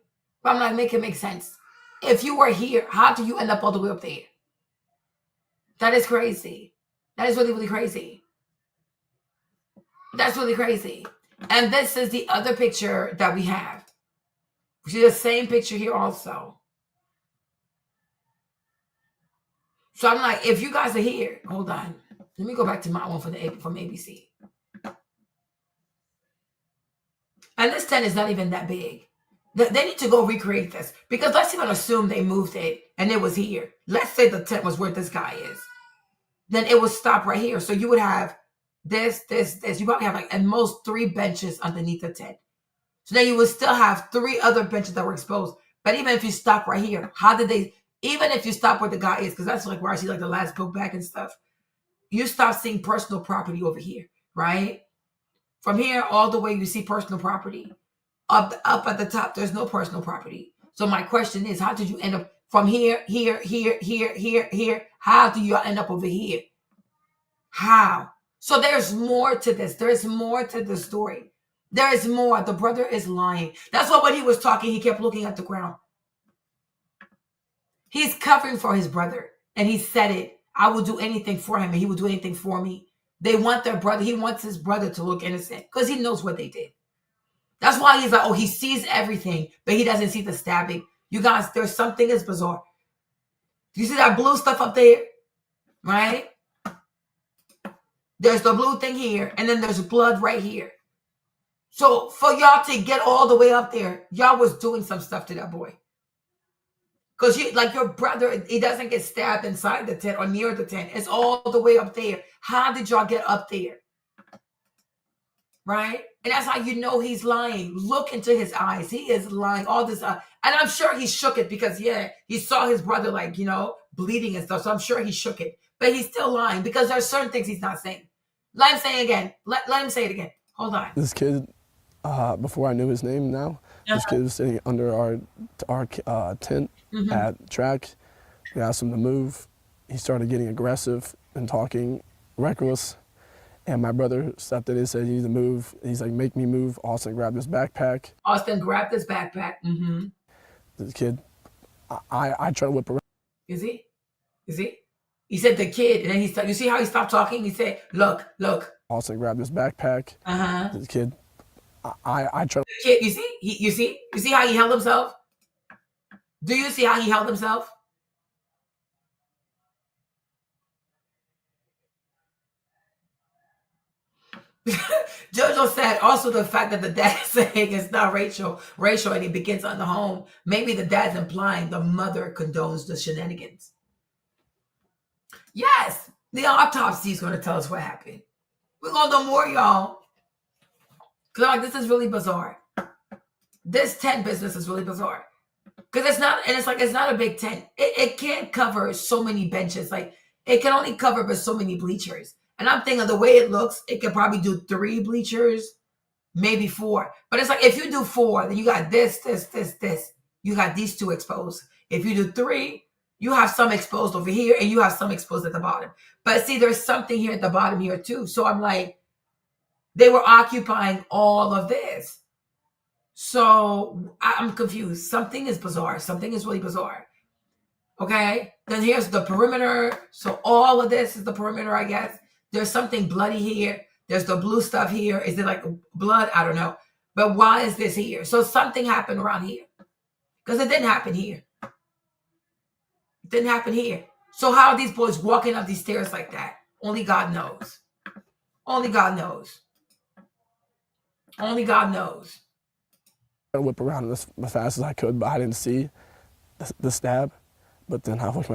But I'm like, make it make sense. If you were here, how do you end up all the way up there? That is crazy. That is really, really crazy. That's really crazy. And this is the other picture that we have. We see the same picture here also. So I'm like, if you guys are here, hold on. Let me go back to my one from ABC. And this tent is not even that big. They need to go recreate this. Because let's even assume they moved it and it was here. Let's say the tent was where this guy is. Then it would stop right here. So you would have this. You probably have like at most 3 benches underneath the tent. So then you would still have 3 other benches that were exposed. But even if you stop right here, even if you stop where the guy is, because that's like where I see like the last book back and stuff, you stop seeing personal property over here, right? From here all the way, you see personal property. Up at the top, there's no personal property. So my question is, how did you end up from here? How do you end up over here? How? So there's more to this. There's more to the story. There is more. The brother is lying. That's why when he was talking, he kept looking at the ground. He's covering for his brother. And he said it. I will do anything for him and he will do anything for me. They want their brother. He wants his brother to look innocent because he knows what they did. That's why he's like, oh, he sees everything, but he doesn't see the stabbing. You guys, there's something that's bizarre. Do you see that blue stuff up there? Right? There's the blue thing here, and then there's blood right here. So for y'all to get all the way up there, y'all was doing some stuff to that boy. Because like your brother, he doesn't get stabbed inside the tent or near the tent. It's all the way up there. How did y'all get up there? Right? And that's how you know he's lying. Look into his eyes. He is lying. All this. And I'm sure he shook it because, yeah, he saw his brother, like, bleeding and stuff. So I'm sure he shook it. But he's still lying because there's certain things he's not saying. Let him say it again. Let him say it again. Hold on. This kid, before I knew his name now. This kid was sitting under our tent at track. We asked him to move. He started getting aggressive and talking reckless. And my brother stepped in and said, "You need to move." He's like, "Make me move." Austin grabbed his backpack. Austin grabbed his backpack. The kid, I tried to whip around. Is he? He said the kid, and then he stopped. You see how he stopped talking? He said, "Look." Austin grabbed his backpack. The kid, I tried. The kid, you see how he held himself? Do you see how he held himself? Jojo said also the fact that the dad is saying it's not racial, and he begins on the home. Maybe the dad's implying the mother condones the shenanigans. Yes, the autopsy is going to tell us what happened. We're going to know more, y'all. Because this is really bizarre. This tent business is really bizarre. Because it's not, and it's not a big tent. It can't cover so many benches. Like, it can only cover but so many bleachers. And I'm thinking the way it looks, it could probably do 3 bleachers, maybe 4. But it's like, if you do 4, then you got this. You got these 2 exposed. If you do 3, you have some exposed over here and you have some exposed at the bottom. But see, there's something here at the bottom here too. So I'm like, they were occupying all of this. So I'm confused. Something is bizarre. Something is really bizarre. Okay. Then here's the perimeter. So all of this is the perimeter, I guess. There's something bloody here. There's the blue stuff here. Is it like blood? I don't know. But why is this here? So something happened around here. Because it didn't happen here. It didn't happen here. So how are these boys walking up these stairs like that? Only God knows. Only God knows. Only God knows. I whip around as fast as I could, but I didn't see the stab. But then I look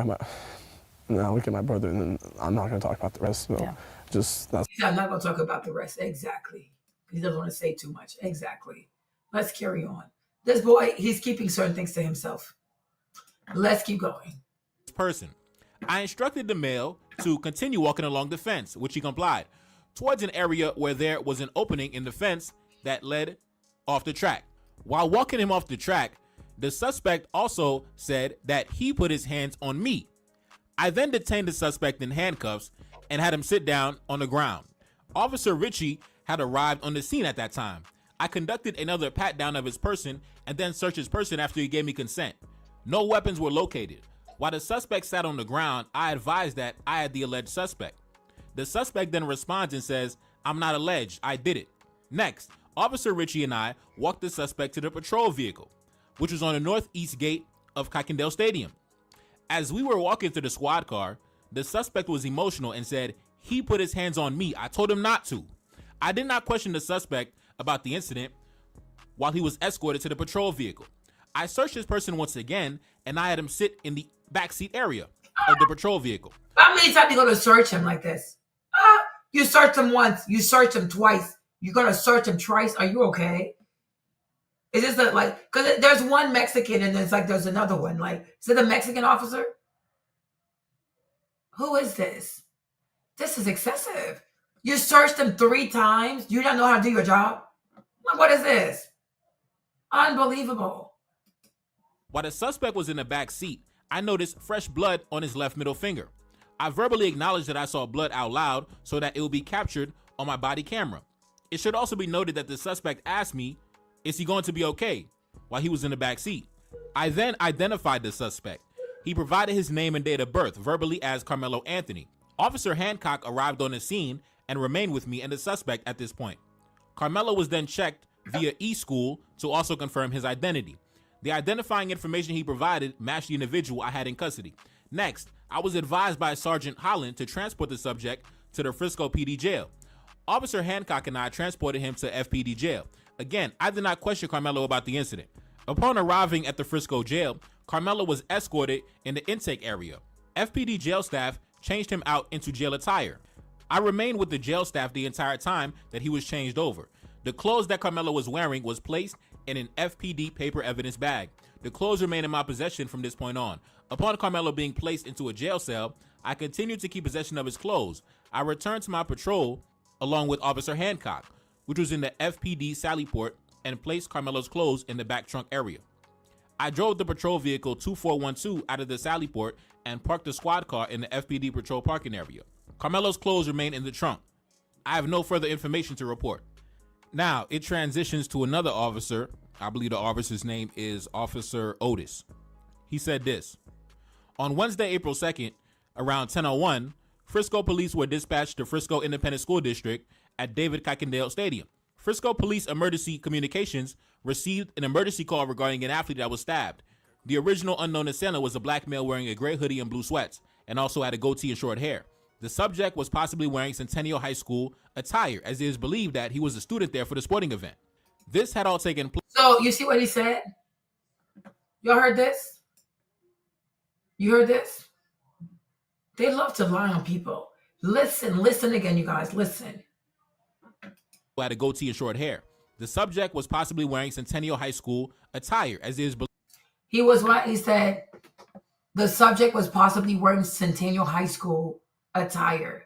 at my brother, and then I'm not going to talk about the rest. So I'm not going to talk about the rest. Exactly. He doesn't want to say too much. Exactly. Let's carry on. This boy, he's keeping certain things to himself. Let's keep going. Person. I instructed the male to continue walking along the fence, which he complied, towards an area where there was an opening in the fence that led off the track. While walking him off the track, the suspect also said that he put his hands on me. I then detained the suspect in handcuffs and had him sit down on the ground. Officer Ritchie had arrived on the scene at that time. I conducted another pat down of his person and then searched his person after he gave me consent. No weapons were located. While the suspect sat on the ground, I advised that I had the alleged suspect. The suspect then responds and says, "I'm not alleged, I did it." Next, Officer Ritchie and I walked the suspect to the patrol vehicle, which was on the northeast gate of Kuykendall Stadium. As we were walking to the squad car, the suspect was emotional and said, "He put his hands on me. I told him not to." I did not question the suspect about the incident while he was escorted to the patrol vehicle. I searched his person once again, and I had him sit in the backseat area of the patrol vehicle. How many times are you going to search him like this? You searched him once. You searched him twice. You're going to search him twice. Are you okay? Is this because there's one Mexican and there's another one. Like, is it a Mexican officer? Who is this? This is excessive. You searched him 3 times. You don't know how to do your job. What is this? Unbelievable. While the suspect was in the back seat, I noticed fresh blood on his left middle finger. I verbally acknowledged that I saw blood out loud so that it will be captured on my body camera. It should also be noted that the suspect asked me, "Is he going to be okay?" while he was in the back seat. I then identified the suspect. He provided his name and date of birth verbally as Carmelo Anthony. Officer Hancock arrived on the scene and remained with me and the suspect at this point. Carmelo was then checked via e-school to also confirm his identity. The identifying information he provided matched the individual I had in custody. Next, I was advised by Sergeant Holland to transport the subject to the Frisco PD jail. Officer Hancock and I transported him to FPD jail. Again, I did not question Carmelo about the incident. Upon arriving at the Frisco jail, Carmelo was escorted in the intake area. FPD jail staff changed him out into jail attire. I remained with the jail staff the entire time that he was changed over. The clothes that Carmelo was wearing was placed in an FPD paper evidence bag. The clothes remain in my possession from this point on. Upon Carmelo being placed into a jail cell, I continued to keep possession of his clothes. I returned to my patrol along with Officer Hancock. which was in the FPD Sallyport, and placed Carmelo's clothes in the back trunk area. I drove the patrol vehicle 2412 out of the Sallyport and parked the squad car in the FPD patrol parking area. Carmelo's clothes remain in the trunk. I have no further information to report. Now, it transitions to another officer. I believe the officer's name is Officer Otis. He said this: on Wednesday, April 2nd, around 10:01, Frisco police were dispatched to Frisco Independent School District at David Kuykendall Stadium. Frisco Police Emergency Communications received an emergency call regarding an athlete that was stabbed. The original unknown assailant was a black male wearing a gray hoodie and blue sweats, and also had a goatee and short hair. The subject was possibly wearing Centennial High School attire, as it is believed that he was a student there for the sporting event. This had all taken place. So you see what he said? Y'all heard this? You heard this? They love to lie on people. Listen again, you guys, listen. Had a goatee and short hair. The subject was possibly wearing Centennial High School attire, as it is believed. He was what? He said the subject was possibly wearing Centennial High School attire,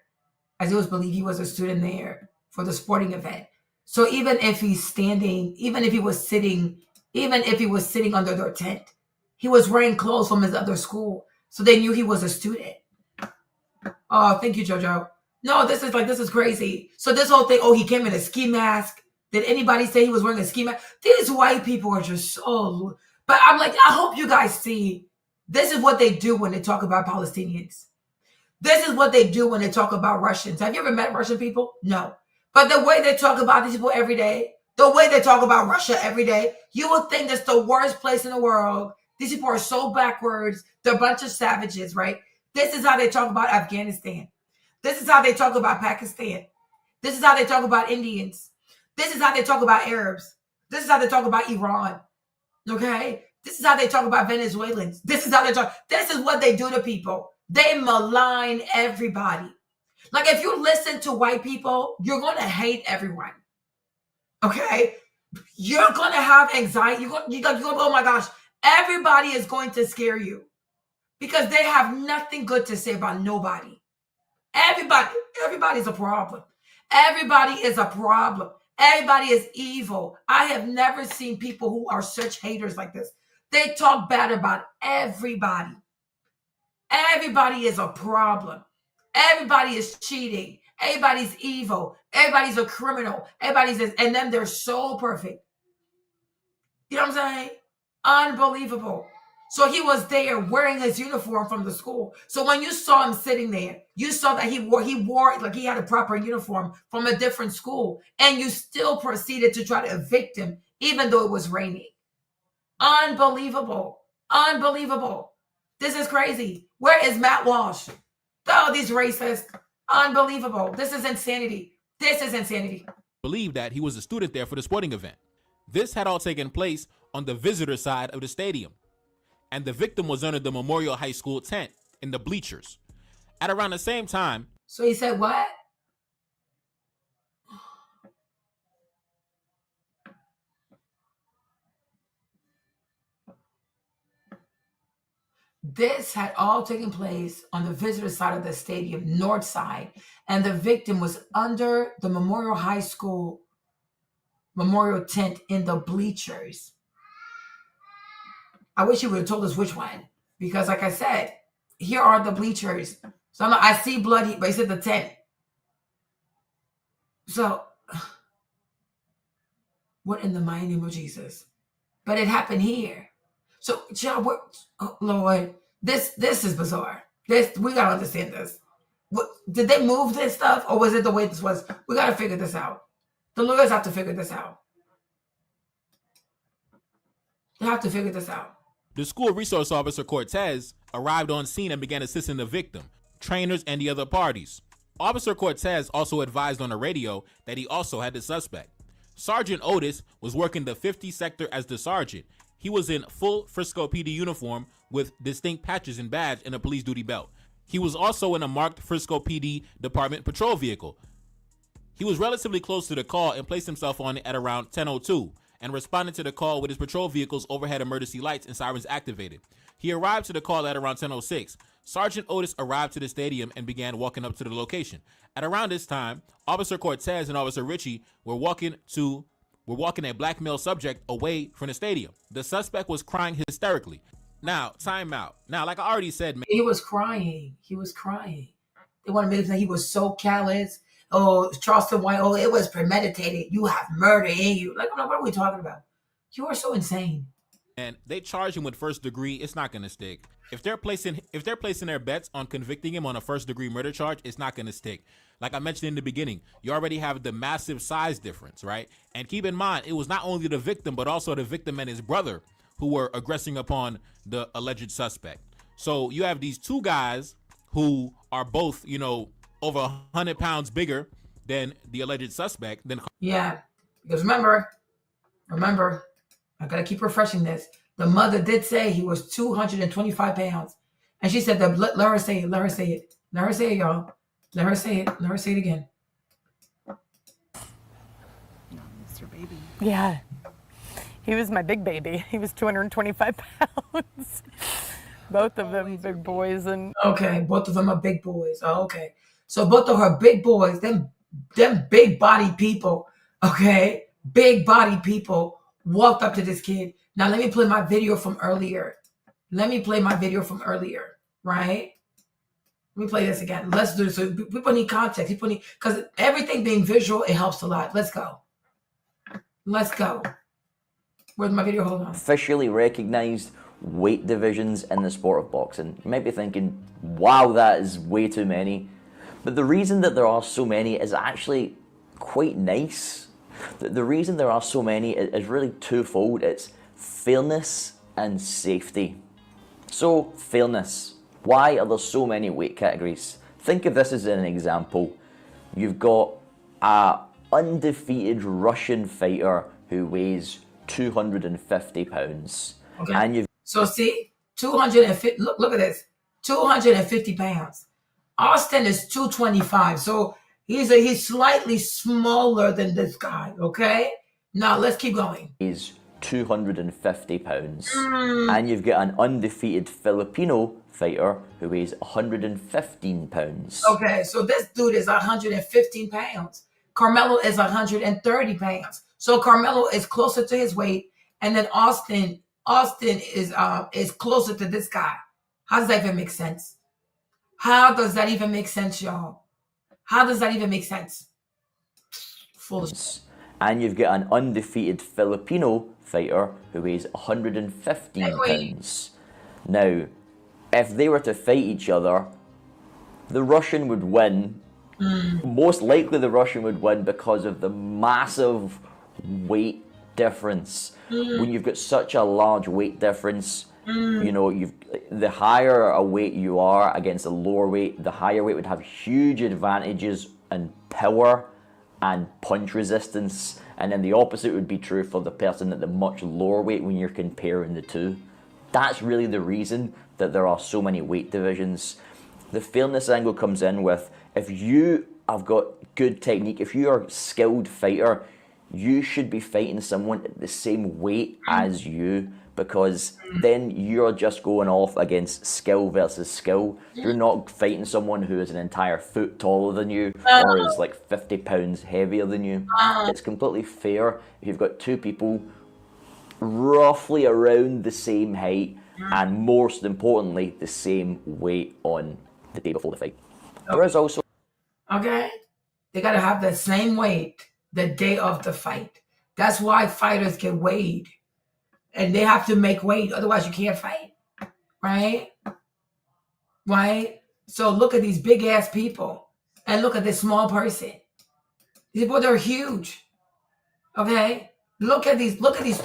as it was believed he was a student there for the sporting event. So even if he's standing, even if he was sitting under their tent, he was wearing clothes from his other school, so they knew he was a student. Oh, thank you, JoJo. No, this is crazy. So this whole thing, he came in a ski mask. Did anybody say he was wearing a ski mask? These white people are just so... But I'm like, I hope you guys see, this is what they do when they talk about Palestinians. This is what they do when they talk about Russians. Have you ever met Russian people? No. But the way they talk about these people every day, the way they talk about Russia every day, you would think that's the worst place in the world. These people are so backwards. They're a bunch of savages, right? This is how they talk about Afghanistan. This is how they talk about Pakistan. This is how they talk about Indians. This is how they talk about Arabs. This is how they talk about Iran. Okay? This is how they talk about Venezuelans. This is how they talk. This is what they do to people. They malign everybody. Like, if you listen to white people, you're going to hate everyone. Okay? You're going to have anxiety. You're going to go, oh my gosh, everybody is going to scare you because they have nothing good to say about nobody. Everybody's a problem. Everybody is a problem. Everybody is evil. I have never seen people who are such haters like this. They talk bad about everybody. Everybody is a problem. Everybody is cheating. Everybody's evil. Everybody's a criminal. Everybody's this, and then they're so perfect. You know what I'm saying? Unbelievable. So he was there wearing his uniform from the school. So when you saw him sitting there, you saw that he wore like he had a proper uniform from a different school, and you still proceeded to try to evict him, even though it was raining. Unbelievable. Unbelievable. This is crazy. Where is Matt Walsh? Oh, these racists. Unbelievable. This is insanity. This is insanity. Believed that he was a student there for the sporting event. This had all taken place on the visitor side of the stadium, and the victim was under the Memorial High School tent in the bleachers. At around the same time... So he said what? This had all taken place on the visitor side of the stadium, north side, and the victim was under the Memorial High School memorial tent in the bleachers. I wish he would have told us which one, because like I said, here are the bleachers. So I see blood, but he said the tent. So, what in the mighty name of Jesus? But it happened here. So, oh, Lord, this is bizarre. We gotta understand this. Did they move this stuff, or was it the way this was? We gotta figure this out. The lawyers have to figure this out. They have to figure this out. The school resource officer, Cortez, arrived on scene and began assisting the victim, trainers, and the other parties. Officer Cortez also advised on the radio that he also had the suspect. Sergeant Otis was working the 50 sector as the sergeant. He was in full Frisco PD uniform with distinct patches and badge and a police duty belt. He was also in a marked Frisco PD department patrol vehicle. He was relatively close to the call and placed himself on it at around 10:02 and responded to the call with his patrol vehicle's overhead emergency lights and sirens activated. He arrived to the call at around 10:06. Sergeant Otis arrived to the stadium and began walking up to the location. At around this time, Officer Cortez and Officer Ritchie were walking a black male subject away from the stadium. The suspect was crying hysterically. Now, time out. Now, like I already said, man, He was crying. He was crying. They want to make it like he was so callous. Oh, Charleston White. Oh, it was premeditated. You have murder in you. Like, what are we talking about? You are so insane. and they charge him with first degree, it's not going to stick. If they're placing their bets on convicting him on a first degree murder charge, it's not going to stick. Like I mentioned in the beginning, you already have the massive size difference, right? And keep in mind, it was not only the victim, but also the victim and his brother who were aggressing upon the alleged suspect. So you have these two guys who are both, over 100 pounds bigger than the alleged suspect. Yeah, because remember, I gotta keep refreshing this. The mother did say he was 225 pounds. And she said, let her say it, let her say it. Let her say it, y'all. Let her say it. Let her say it again. Mr. Baby. Yeah. He was my big baby. He was 225 pounds. Both of them big boys. And Okay, both of them are big boys. Oh, okay. So both of her big boys, them big body people, okay, big body people walked up to this kid. Now let me play my video from earlier. Right? Let me play this again. Let's do this. So people need context. People need, because everything being visual, it helps a lot. Let's go. Where's my video? Hold on. Officially recognised weight divisions in the sport of boxing. You might be thinking, wow, that is way too many. But the reason that there are so many is actually quite nice. The reason there are so many is really twofold. It's fairness and safety. So, fairness. Why are there so many weight categories? Think of this as an example. You've got a undefeated Russian fighter who weighs 250 pounds. Okay. And you've So see, 250, look at this, 250 pounds. Austin is 225, so he's slightly smaller than this guy, okay? Now, let's keep going. Is 250 pounds. And you've got an undefeated Filipino fighter who weighs 115 pounds. Okay, so this dude is 115 pounds. Carmelo is 130 pounds. So Carmelo is closer to his weight, and then Austin is closer to this guy. How does that even make sense? How does that even make sense, y'all? How does that even make sense? Foolish. And you've got an undefeated Filipino fighter who weighs 115 pounds. Now, if they were to fight each other, the Russian would win. Most likely the Russian would win because of the massive weight difference. When you've got such a large weight difference, the higher a weight you are against a lower weight, the higher weight would have huge advantages in power and punch resistance, and then the opposite would be true for the person at the much lower weight when you're comparing the two. That's really the reason that there are so many weight divisions. The fairness angle comes in with, if you have got good technique, if you are a skilled fighter, you should be fighting someone at the same weight as you, because then you're just going off against skill versus skill. You're not fighting someone who is an entire foot taller than you or is like 50 pounds heavier than you. It's completely fair if you've got two people roughly around the same height and most importantly, the same weight on the day before the fight. There is also... Okay? They got to have the same weight the day of the fight. That's why fighters get weighed. And they have to make weight, otherwise you can't fight. Right? Right? So look at these big ass people and look at this small person. These people, they're huge. Okay? Look at these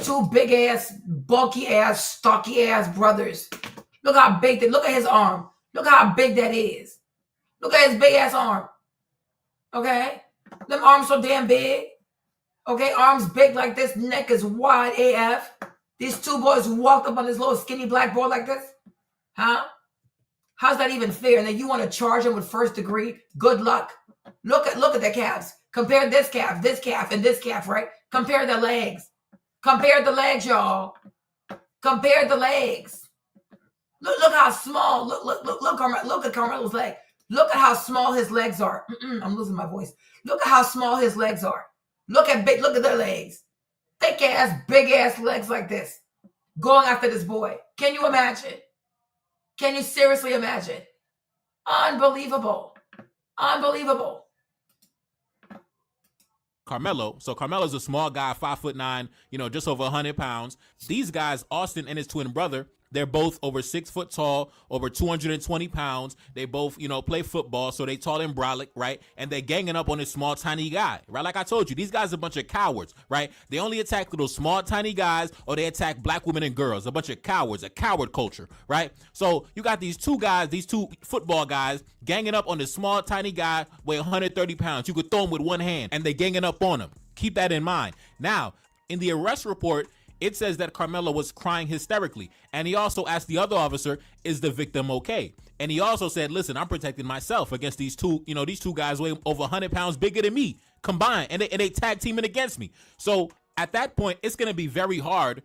two big ass, bulky ass, stocky ass brothers. Look how big look at his arm. Look how big that is. Look at his big ass arm. Okay? Them arms so damn big. Okay, arms big like this, neck is wide AF. These two boys walked up on this little skinny black boy like this? Huh? How's that even fair? And then you want to charge him with first degree? Good luck. Look at their calves. Compare this calf, and this calf, right? Compare the legs. Compare the legs, y'all. Compare the legs. Look how small. Look at Carmelo's leg. Look at how small his legs are. I'm losing my voice. Look at how small his legs are. Look at their legs. Thick ass, big ass legs like this. Going after this boy. Can you imagine? Can you seriously imagine? Unbelievable. Unbelievable. Carmelo. So Carmelo's a small guy, 5'9", just over 100 pounds. These guys, Austin and his twin brother, they're both over 6 foot tall, over 220 pounds. They both, play football, so they tall and brolic, right? And they're ganging up on this small, tiny guy, right? Like I told you, these guys are a bunch of cowards, right? They only attack little small, tiny guys, or they attack black women and girls. A bunch of cowards, a coward culture, right? So you got these two guys, these two football guys, ganging up on this small, tiny guy weighing 130 pounds. You could throw him with one hand, and they're ganging up on him. Keep that in mind. Now, in the arrest report, it says that Carmelo was crying hysterically. And he also asked the other officer, is the victim okay? And he also said, listen, I'm protecting myself against these two guys weigh over 100 pounds bigger than me combined. And they tag teaming against me. So at that point, it's going to be very hard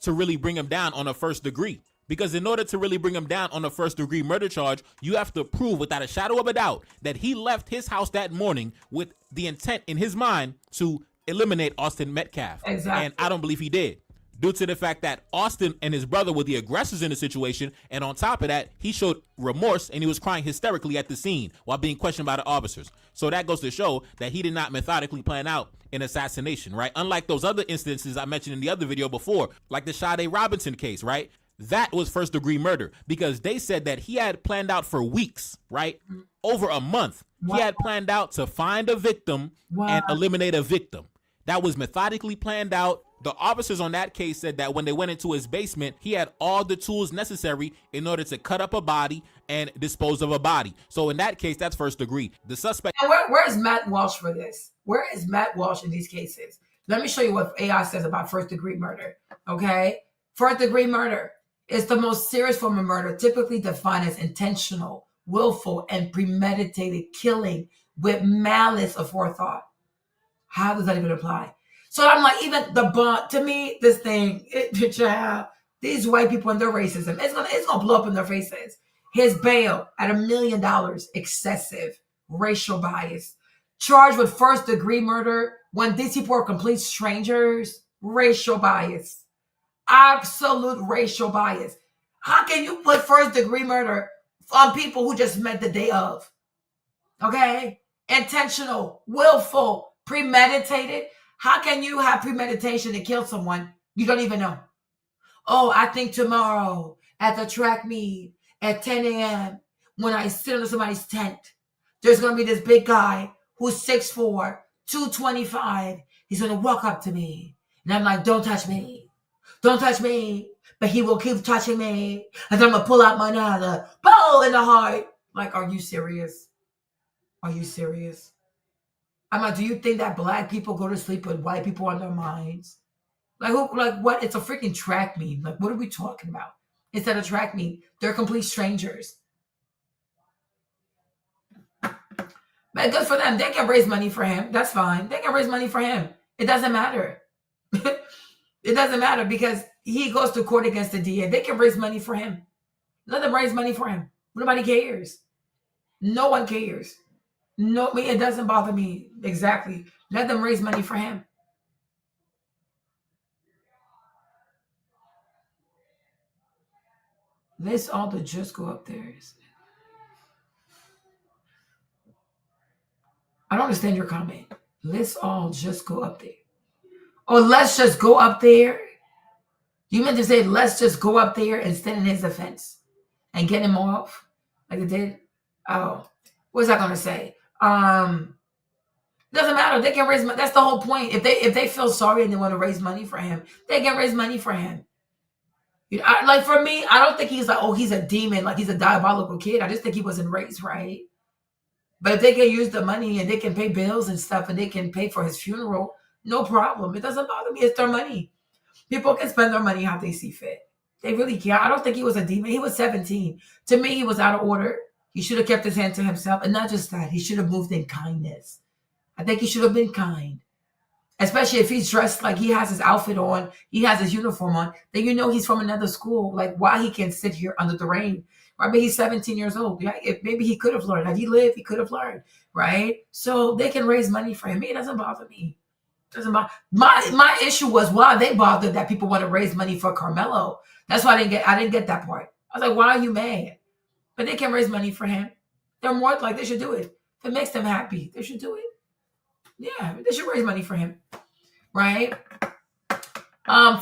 to really bring him down on a first degree. Because in order to really bring him down on a first degree murder charge, you have to prove without a shadow of a doubt that he left his house that morning with the intent in his mind to eliminate Austin Metcalf. Exactly. And I don't believe he did, due to the fact that Austin and his brother were the aggressors in the situation. And on top of that, he showed remorse and he was crying hysterically at the scene while being questioned by the officers. So that goes to show that he did not methodically plan out an assassination, right? Unlike those other instances I mentioned in the other video before, like the Sade Robinson case, right? That was first degree murder because they said that he had planned out for weeks, right? Over a month. Wow. He had planned out to find a victim and eliminate a victim. That was methodically planned out. The officers on that case said that when they went into his basement, he had all the tools necessary in order to cut up a body and dispose of a body. So in that case, that's first degree. The suspect. And where is Matt Walsh for this? Where is Matt Walsh in these cases? Let me show you what AI says about first degree murder. Okay? First degree murder is the most serious form of murder, typically defined as intentional, willful, and premeditated killing with malice aforethought. How does that even apply? So I'm like, even the bond, to me, this thing, these white people and their racism, it's gonna blow up in their faces. His bail at $1 million, excessive racial bias. Charged with first degree murder when these people are complete strangers, racial bias. Absolute racial bias. How can you put first degree murder on people who just met the day of? Okay? Intentional, willful, premeditated. How can you have premeditation to kill someone you don't even know? Oh, I think tomorrow at the track meet at 10 a.m. when I sit under somebody's tent, there's going to be this big guy who's 6'4", 225. He's going to walk up to me. And I'm like, don't touch me. Don't touch me. But he will keep touching me. And then I'm going to pull out my knife. Boom, in the heart. Like, are you serious? Are you serious? I'm like, do you think that black people go to sleep with white people on their minds? Like, who? Like, what? It's a freaking track meet. Like, what are we talking about? It's at a track meet. They're complete strangers. Man, good for them. They can raise money for him. That's fine. They can raise money for him. It doesn't matter. It doesn't matter because he goes to court against the DA. They can raise money for him. Let them raise money for him. Nobody cares. No one cares. No, it doesn't bother me. Exactly. Let them raise money for him. Let's all just go up there. I don't understand your comment. Let's all just go up there. Oh, let's just go up there. You meant to say, let's just go up there and stand in his defense and get him off like they did? Oh, what's that going to say? Doesn't matter. They can raise money. That's the whole point. If they feel sorry and they want to raise money for him, they can raise money for him. You know, like for me, I don't think he's like, oh, he's a demon, like he's a diabolical kid. I just think he wasn't raised right. But if they can use the money and they can pay bills and stuff and they can pay for his funeral, no problem. It doesn't bother me. It's their money. People can spend their money how they see fit. They really can. I don't think he was a demon. He was 17. To me, he was out of order. He should have kept his hand to himself. And not just that, he should have moved in kindness. I think he should have been kind. Especially if he's dressed like he has his outfit on, he has his uniform on, then you know he's from another school. Like, why he can sit here under the rain? Right? But he's 17 years old. Yeah, maybe he could have learned. Had he lived, he could have learned. Right? So they can raise money for him. It doesn't bother me. It doesn't bother. My issue was why they bothered that people want to raise money for Carmelo. That's why I didn't get that part. I was like, why are you mad? But they can raise money for him. They're more like they should do it. If it makes them happy, they should do it. Yeah, they should raise money for him. Right?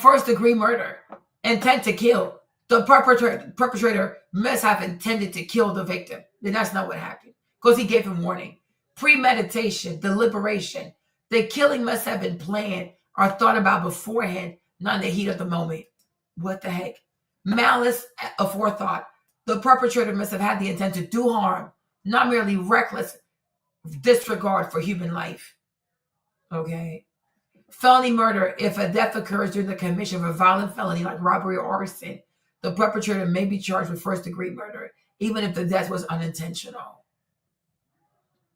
First degree murder. Intent to kill. The perpetrator must have intended to kill the victim. Then that's not what happened. Because he gave him warning. Premeditation, deliberation. The killing must have been planned or thought about beforehand, not in the heat of the moment. What the heck? Malice aforethought. The perpetrator must have had the intent to do harm, not merely reckless disregard for human life. Okay. Felony murder. If a death occurs during the commission of a violent felony like robbery or arson, the perpetrator may be charged with first degree murder, even if the death was unintentional.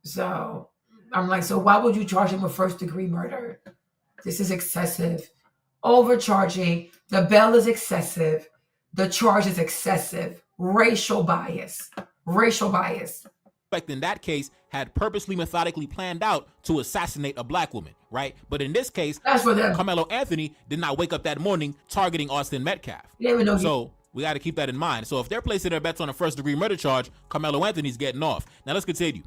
So I'm like, so why would you charge him with first degree murder? This is excessive. Overcharging. The bail is excessive. The charge is excessive. Racial bias. Racial bias. In that case, had purposely methodically planned out to assassinate a black woman, right? But in this case, that's for them. Carmelo Anthony did not wake up that morning targeting Austin Metcalf. So we got to keep that in mind. So if they're placing their bets on a first degree murder charge, Carmelo Anthony's getting off. Now let's continue.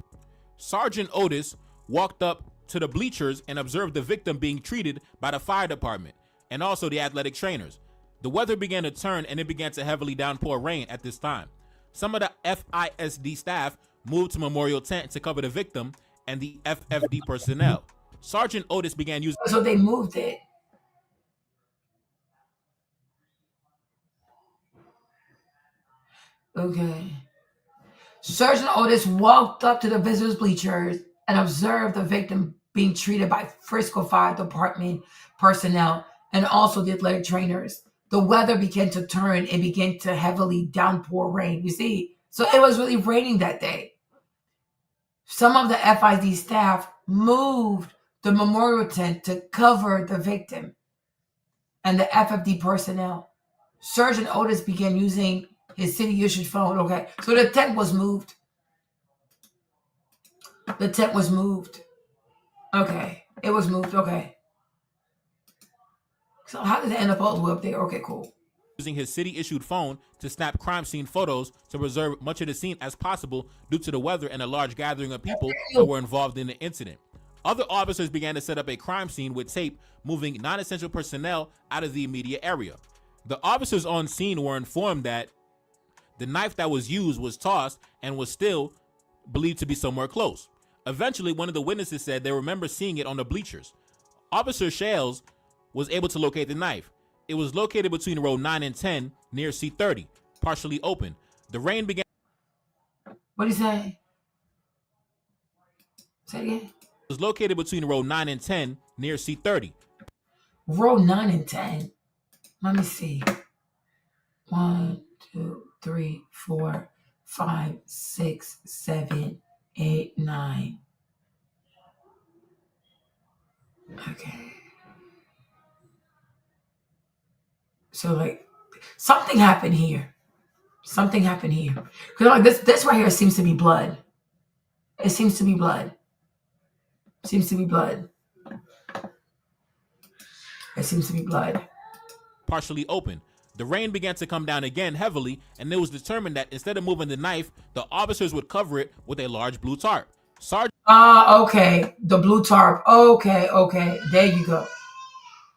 Sergeant Otis walked up to the bleachers and observed the victim being treated by the fire department and also the athletic trainers. The weather began to turn and it began to heavily downpour rain at this time. Some of the FISD staff moved to Memorial Tent to cover the victim and the FFD personnel. Sergeant Otis began using... So they moved it. Okay. Sergeant Otis walked up to the visitors' bleachers and observed the victim being treated by Frisco Fire Department personnel and also the athletic trainers. The weather began to turn and began to heavily downpour rain. You see? So it was really raining that day. Some of the FID staff moved the memorial tent to cover the victim and the FFD personnel. Sergeant Otis began using his city-issued phone. Okay, so the tent was moved. The tent was moved. Okay, it was moved. Okay. So how did it end up all the way up there? Okay, cool. Using his city-issued phone to snap crime scene photos to preserve much of the scene as possible due to the weather and a large gathering of people that were involved in the incident. Other officers began to set up a crime scene with tape, moving non-essential personnel out of the immediate area. The officers on scene were informed that the knife that was used was tossed and was still believed to be somewhere close. Eventually, one of the witnesses said they remember seeing it on the bleachers. Officer Shales was able to locate the knife. It was located between row 9 and 10 near C30, partially open. The rain began... What did he say? Say it again. It was located between row 9 and 10 near C30. Row 9 and 10. Let me see. 1, 2, 3, 4, 5, 6, 7, 8, 9. Okay. So like something happened here. Something happened here. Because like this right here seems to be blood. It seems to be blood. Seems to be blood. It seems to be blood. Partially open. The rain began to come down again heavily, and it was determined that instead of moving the knife, the officers would cover it with a large blue tarp. Sergeant... Okay. The blue tarp. Okay. There you go.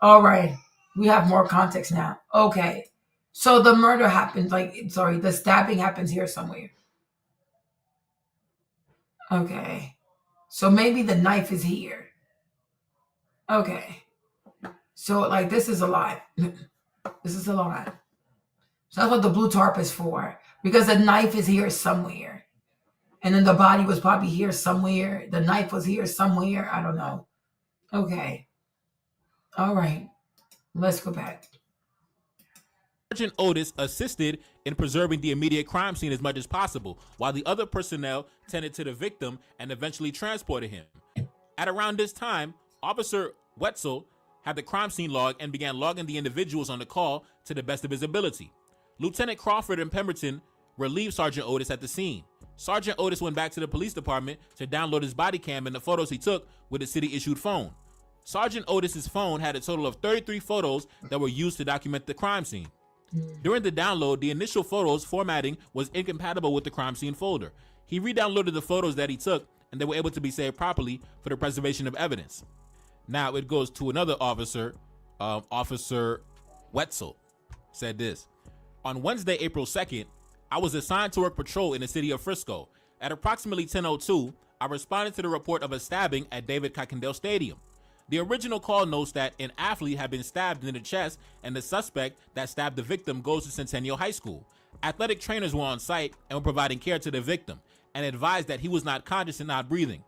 All right. We have more context now. Okay. So the murder happened, the stabbing happens here somewhere. Okay. So maybe the knife is here. Okay. So like this is a lie. This is a lie. So that's what the blue tarp is for. Because the knife is here somewhere. And then the body was probably here somewhere. The knife was here somewhere. I don't know. Okay. All right. Let's go back. Sergeant Otis assisted in preserving the immediate crime scene as much as possible, while the other personnel tended to the victim and eventually transported him. At around this time, Officer Wetzel had the crime scene log and began logging the individuals on the call to the best of his ability. Lieutenant Crawford and Pemberton relieved Sergeant Otis at the scene. Sergeant Otis went back to the police department to download his body cam and the photos he took with a city-issued phone. Sergeant Otis's phone had a total of 33 photos that were used to document the crime scene. During the download, the initial photos formatting was incompatible with the crime scene folder. He re-downloaded the photos that he took, and they were able to be saved properly for the preservation of evidence. Now it goes to another officer, Officer Wetzel, said this. On Wednesday, April 2nd, I was assigned to work patrol in the city of Frisco. At approximately 10:02, I responded to the report of a stabbing at David Kuykendall Stadium. The original call notes that an athlete had been stabbed in the chest and the suspect that stabbed the victim goes to Centennial High School. Athletic trainers were on site and were providing care to the victim and advised that he was not conscious and not breathing.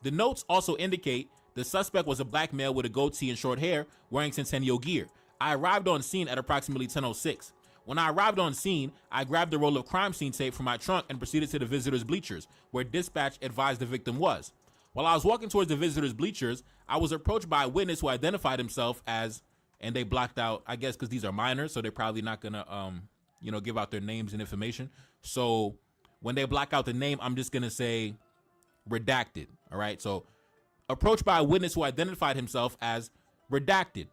The notes also indicate the suspect was a black male with a goatee and short hair wearing Centennial gear. I arrived on scene at approximately 10:06. When I arrived on scene, I grabbed a roll of crime scene tape from my trunk and proceeded to the visitors' bleachers, where dispatch advised the victim was. While I was walking towards the visitors' bleachers, I was approached by a witness who identified himself as, and they blocked out, I guess because these are minors, so they're probably not gonna, give out their names and information. So when they block out the name, I'm just gonna say redacted. All right. So approached by a witness who identified himself as redacted,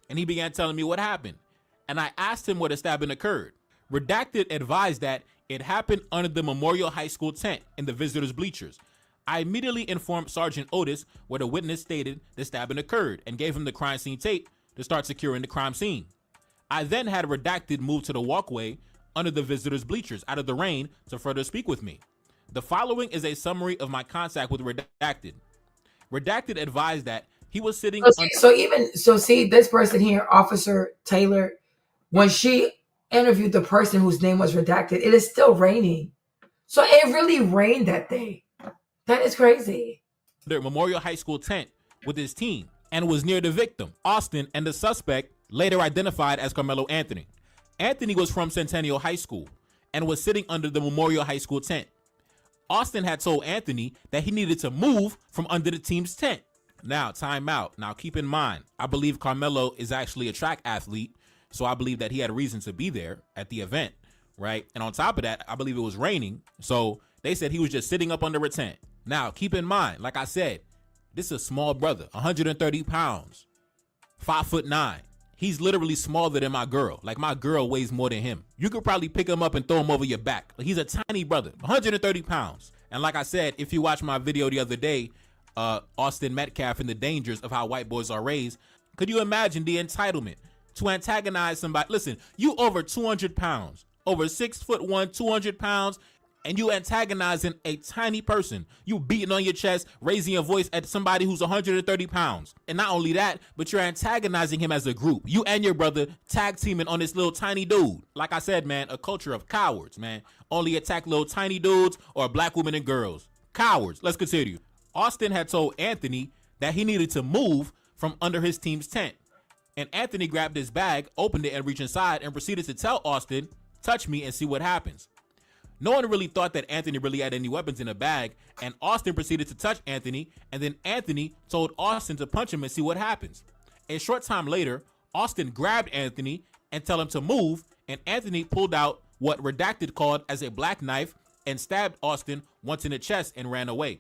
and he began telling me what happened. And I asked him where the stabbing occurred. Redacted advised that it happened under the Memorial High School tent in the visitors' bleachers. I immediately informed Sergeant Otis where the witness stated the stabbing occurred and gave him the crime scene tape to start securing the crime scene. I then had Redacted move to the walkway under the visitors' bleachers out of the rain to further speak with me. The following is a summary of my contact with Redacted. Redacted advised that he was sitting. See this person here, Officer Taylor, when she interviewed the person whose name was redacted, it is still raining. So it really rained that day. That is crazy. The Memorial High School tent with his team and was near the victim, Austin, and the suspect later identified as Carmelo Anthony. Anthony was from Centennial High School and was sitting under the Memorial High School tent. Austin had told Anthony that he needed to move from under the team's tent. Now, time out. Now, keep in mind, I believe Carmelo is actually a track athlete, so I believe that he had a reason to be there at the event, right? And on top of that, I believe it was raining, so they said he was just sitting up under a tent. Now, keep in mind, like I said, this is a small brother, 130 pounds, 5'9". He's literally smaller than my girl. Like, my girl weighs more than him. You could probably pick him up and throw him over your back. Like, he's a tiny brother, 130 pounds. And like I said, if you watch my video the other day, Austin Metcalf and the dangers of how white boys are raised, could you imagine the entitlement to antagonize somebody? Listen, you over 200 pounds, over 6'1", 200 pounds, and you antagonizing a tiny person. You beating on your chest, raising your voice at somebody who's 130 pounds. And not only that, but you're antagonizing him as a group. You and your brother tag teaming on this little tiny dude. Like I said, man, a culture of cowards, man. Only attack little tiny dudes or black women and girls. Cowards. Let's continue. Austin had told Anthony that he needed to move from under his team's tent. And Anthony grabbed his bag, opened it, and reached inside and proceeded to tell Austin, touch me and see what happens. No one really thought that Anthony really had any weapons in the bag, and Austin proceeded to touch Anthony, and then Anthony told Austin to punch him and see what happens. A short time later, Austin grabbed Anthony and told him to move, and Anthony pulled out what Redacted called as a black knife and stabbed Austin once in the chest and ran away.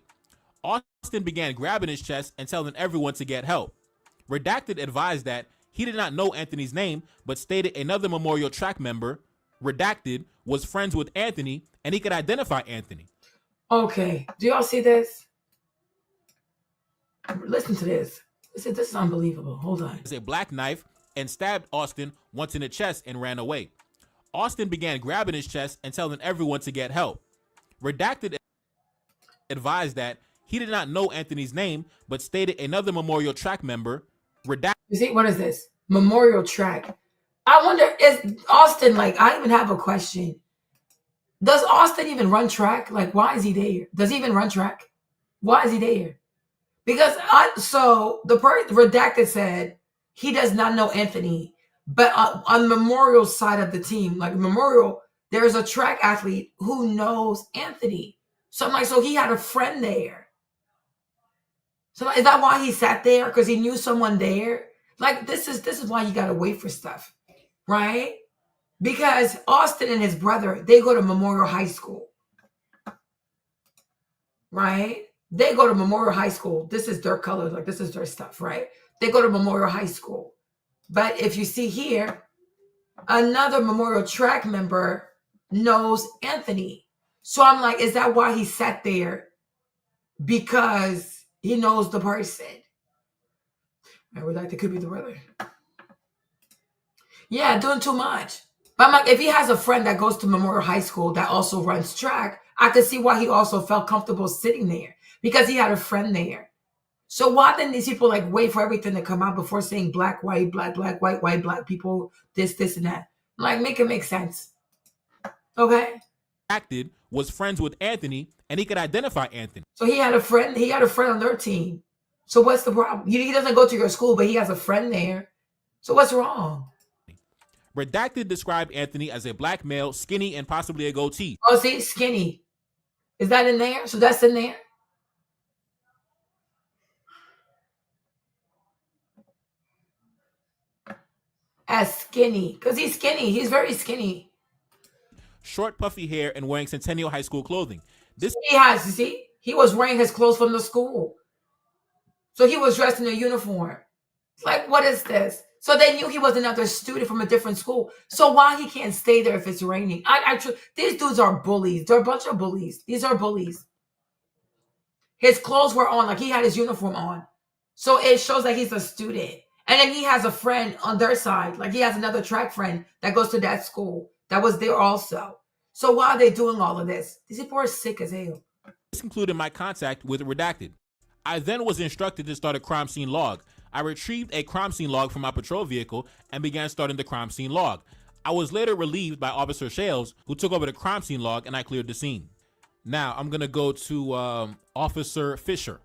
Austin began grabbing his chest and telling everyone to get help. Redacted advised that he did not know Anthony's name, but stated another Memorial track member, Redacted, was friends with Anthony and he could identify Anthony. Okay, do y'all see this? Listen to this. This is unbelievable. Hold on. A black knife and stabbed Austin once in the chest and ran away. Austin began grabbing his chest and telling everyone to get help. Redacted advised that he did not know Anthony's name, but stated another Memorial track member, Redacted. You see, what is this? Memorial track. I wonder, is Austin, I even have a question. Does Austin even run track? Why is he there? Does he even run track? Why is he there? Because Redacted said he does not know Anthony, but on Memorial side of the team, Memorial, there's a track athlete who knows Anthony. So I'm so he had a friend there. So is that why he sat there? Because he knew someone there? Like this is why you gotta wait for stuff, right? Because Austin and his brother, they go to Memorial High School, right? They go to Memorial High School. This is their color, like this is their stuff, right? They go to Memorial High School. But if you see here, another Memorial track member knows Anthony. So I'm like, is that why he sat there? Because he knows the person. I would like, it could be the brother. Yeah, doing too much. But I'm like, if he has a friend that goes to Memorial High School that also runs track, I could see why he also felt comfortable sitting there because he had a friend there. So why didn't these people like wait for everything to come out before saying black, white, black, black, white, white, black people, this, and that? Like, make it make sense. Okay? Redacted was friends with Anthony, and he could identify Anthony. So he had a friend on their team. So what's the problem? He doesn't go to your school, but he has a friend there. So what's wrong? Redacted described Anthony as a black male, skinny, and possibly a goatee. Oh, see, skinny. Is that in there? So that's in there? As skinny. Because he's skinny. He's very skinny. Short, puffy hair, and wearing Centennial High School clothing. This he has, you see? He was wearing his clothes from the school. So he was dressed in a uniform. It's like, what is this? So they knew he was another student from a different school. So why he can't stay there if it's raining? These dudes are bullies. They're a bunch of bullies. These are bullies. His clothes were on, like he had his uniform on. So it shows that he's a student. And then he has a friend on their side. Like he has another track friend that goes to that school that was there also. So why are they doing all of this? These people are sick as hell. This included my contact with Redacted. I then was instructed to start a crime scene log. I retrieved a crime scene log from my patrol vehicle and began starting the crime scene log. I was later relieved by Officer Shales, who took over the crime scene log, and I cleared the scene. Now, I'm going to go to Officer Fisher.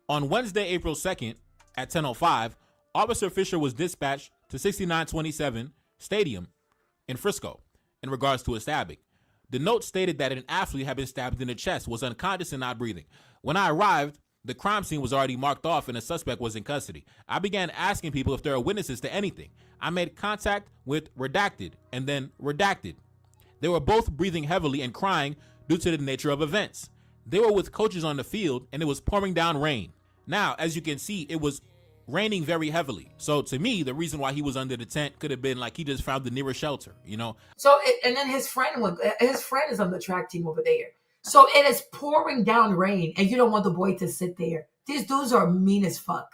On Wednesday, April 2nd, at 10:05, Officer Fisher was dispatched to 6927 Stadium in Frisco in regards to a stabbing. The note stated that an athlete had been stabbed in the chest, was unconscious and not breathing. When I arrived, the crime scene was already marked off and the suspect was in custody. I began asking people if there are witnesses to anything. I made contact with Redacted and then Redacted. They were both breathing heavily and crying due to the nature of events. They were with coaches on the field and it was pouring down rain. Now, as you can see, it was raining very heavily. So to me, the reason why he was under the tent could have been like he just found the nearest shelter, you know? So, and then his friend is on the track team over there. So it is pouring down rain and you don't want the boy to sit there. These dudes are mean as fuck.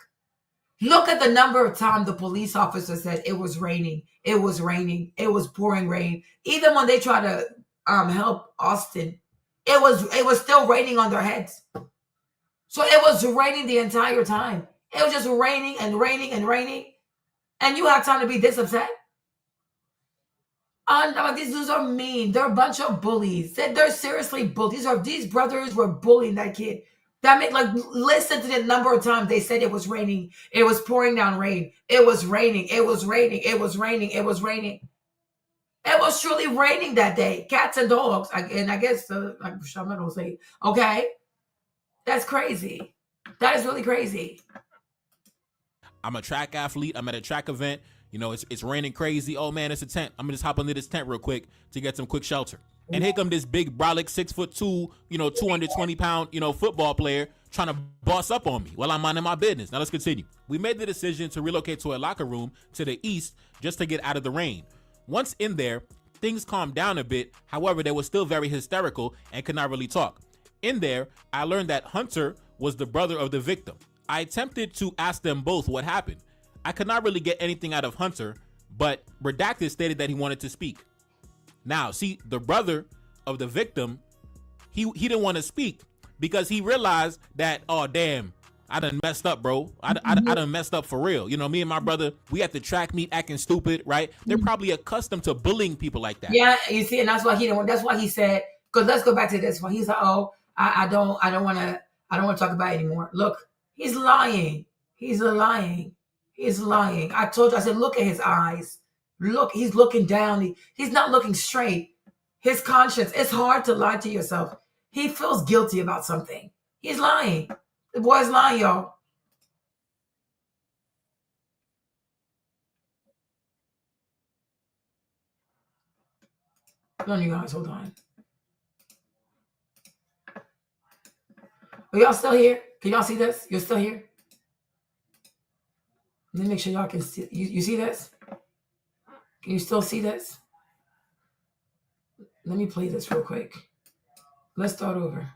Look at the number of times the police officer said it was raining. It was raining. It was pouring rain. Even when they try to help Austin, it was still raining on their heads. So it was raining the entire time. It was just raining and raining and raining. And you have time to be this upset? These dudes are mean. They're a bunch of bullies. They're seriously bullies. These brothers were bullying that kid. That made, like, listen to the number of times they said it was raining. It was pouring down rain. It was raining. It was raining. It was raining. It was raining. It was truly raining that day. Cats and dogs. And I guess, like Chapman will say, okay, that's crazy. That is really crazy. I'm a track athlete. I'm at a track event. You know, it's raining crazy. Oh, man, it's a tent. I'm going to just hop under this tent real quick to get some quick shelter. And here come this big brolic 6'2", 220-pound, football player trying to boss up on me while I'm minding my business. Now let's continue. We made the decision to relocate to a locker room to the east just to get out of the rain. Once in there, things calmed down a bit. However, they were still very hysterical and could not really talk. In there, I learned that Hunter was the brother of the victim. I attempted to ask them both what happened. I could not really get anything out of Hunter, but Redacted stated that he wanted to speak. Now, see, the brother of the victim, he didn't want to speak because he realized that, oh, damn, I done messed up, bro. I done messed up for real. You know, me and my brother, we at the track meet acting stupid, right? They're probably accustomed to bullying people like that. Yeah, you see, and that's why he said, because let's go back to this one. He's like, oh, I don't want to talk about it anymore. Look, he's lying. He's lying. He's lying. I told you, I said, look at his eyes. Look, he's looking down. He's not looking straight. His conscience, it's hard to lie to yourself. He feels guilty about something. He's lying. The boy's lying, y'all. Hold on, you guys. Hold on. Are y'all still here? Can y'all see this? You're still here? Let me make sure y'all can see. You see this? Can you still see this? Let me play this real quick. Let's start over.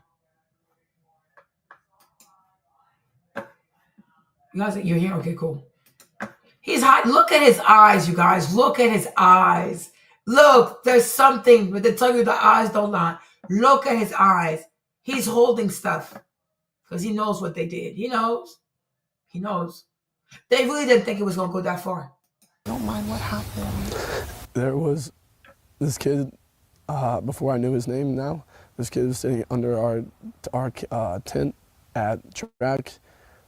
You guys, you're here? Okay, cool. He's hot. Look at his eyes, you guys. Look at his eyes. Look, there's something, but they tell you the eyes don't lie. Look at his eyes. He's holding stuff because he knows what they did. He knows. He knows. They really didn't think it was going to go that far. Don't mind what happened. There was this kid, before I knew his name now, this kid was sitting under our tent at track.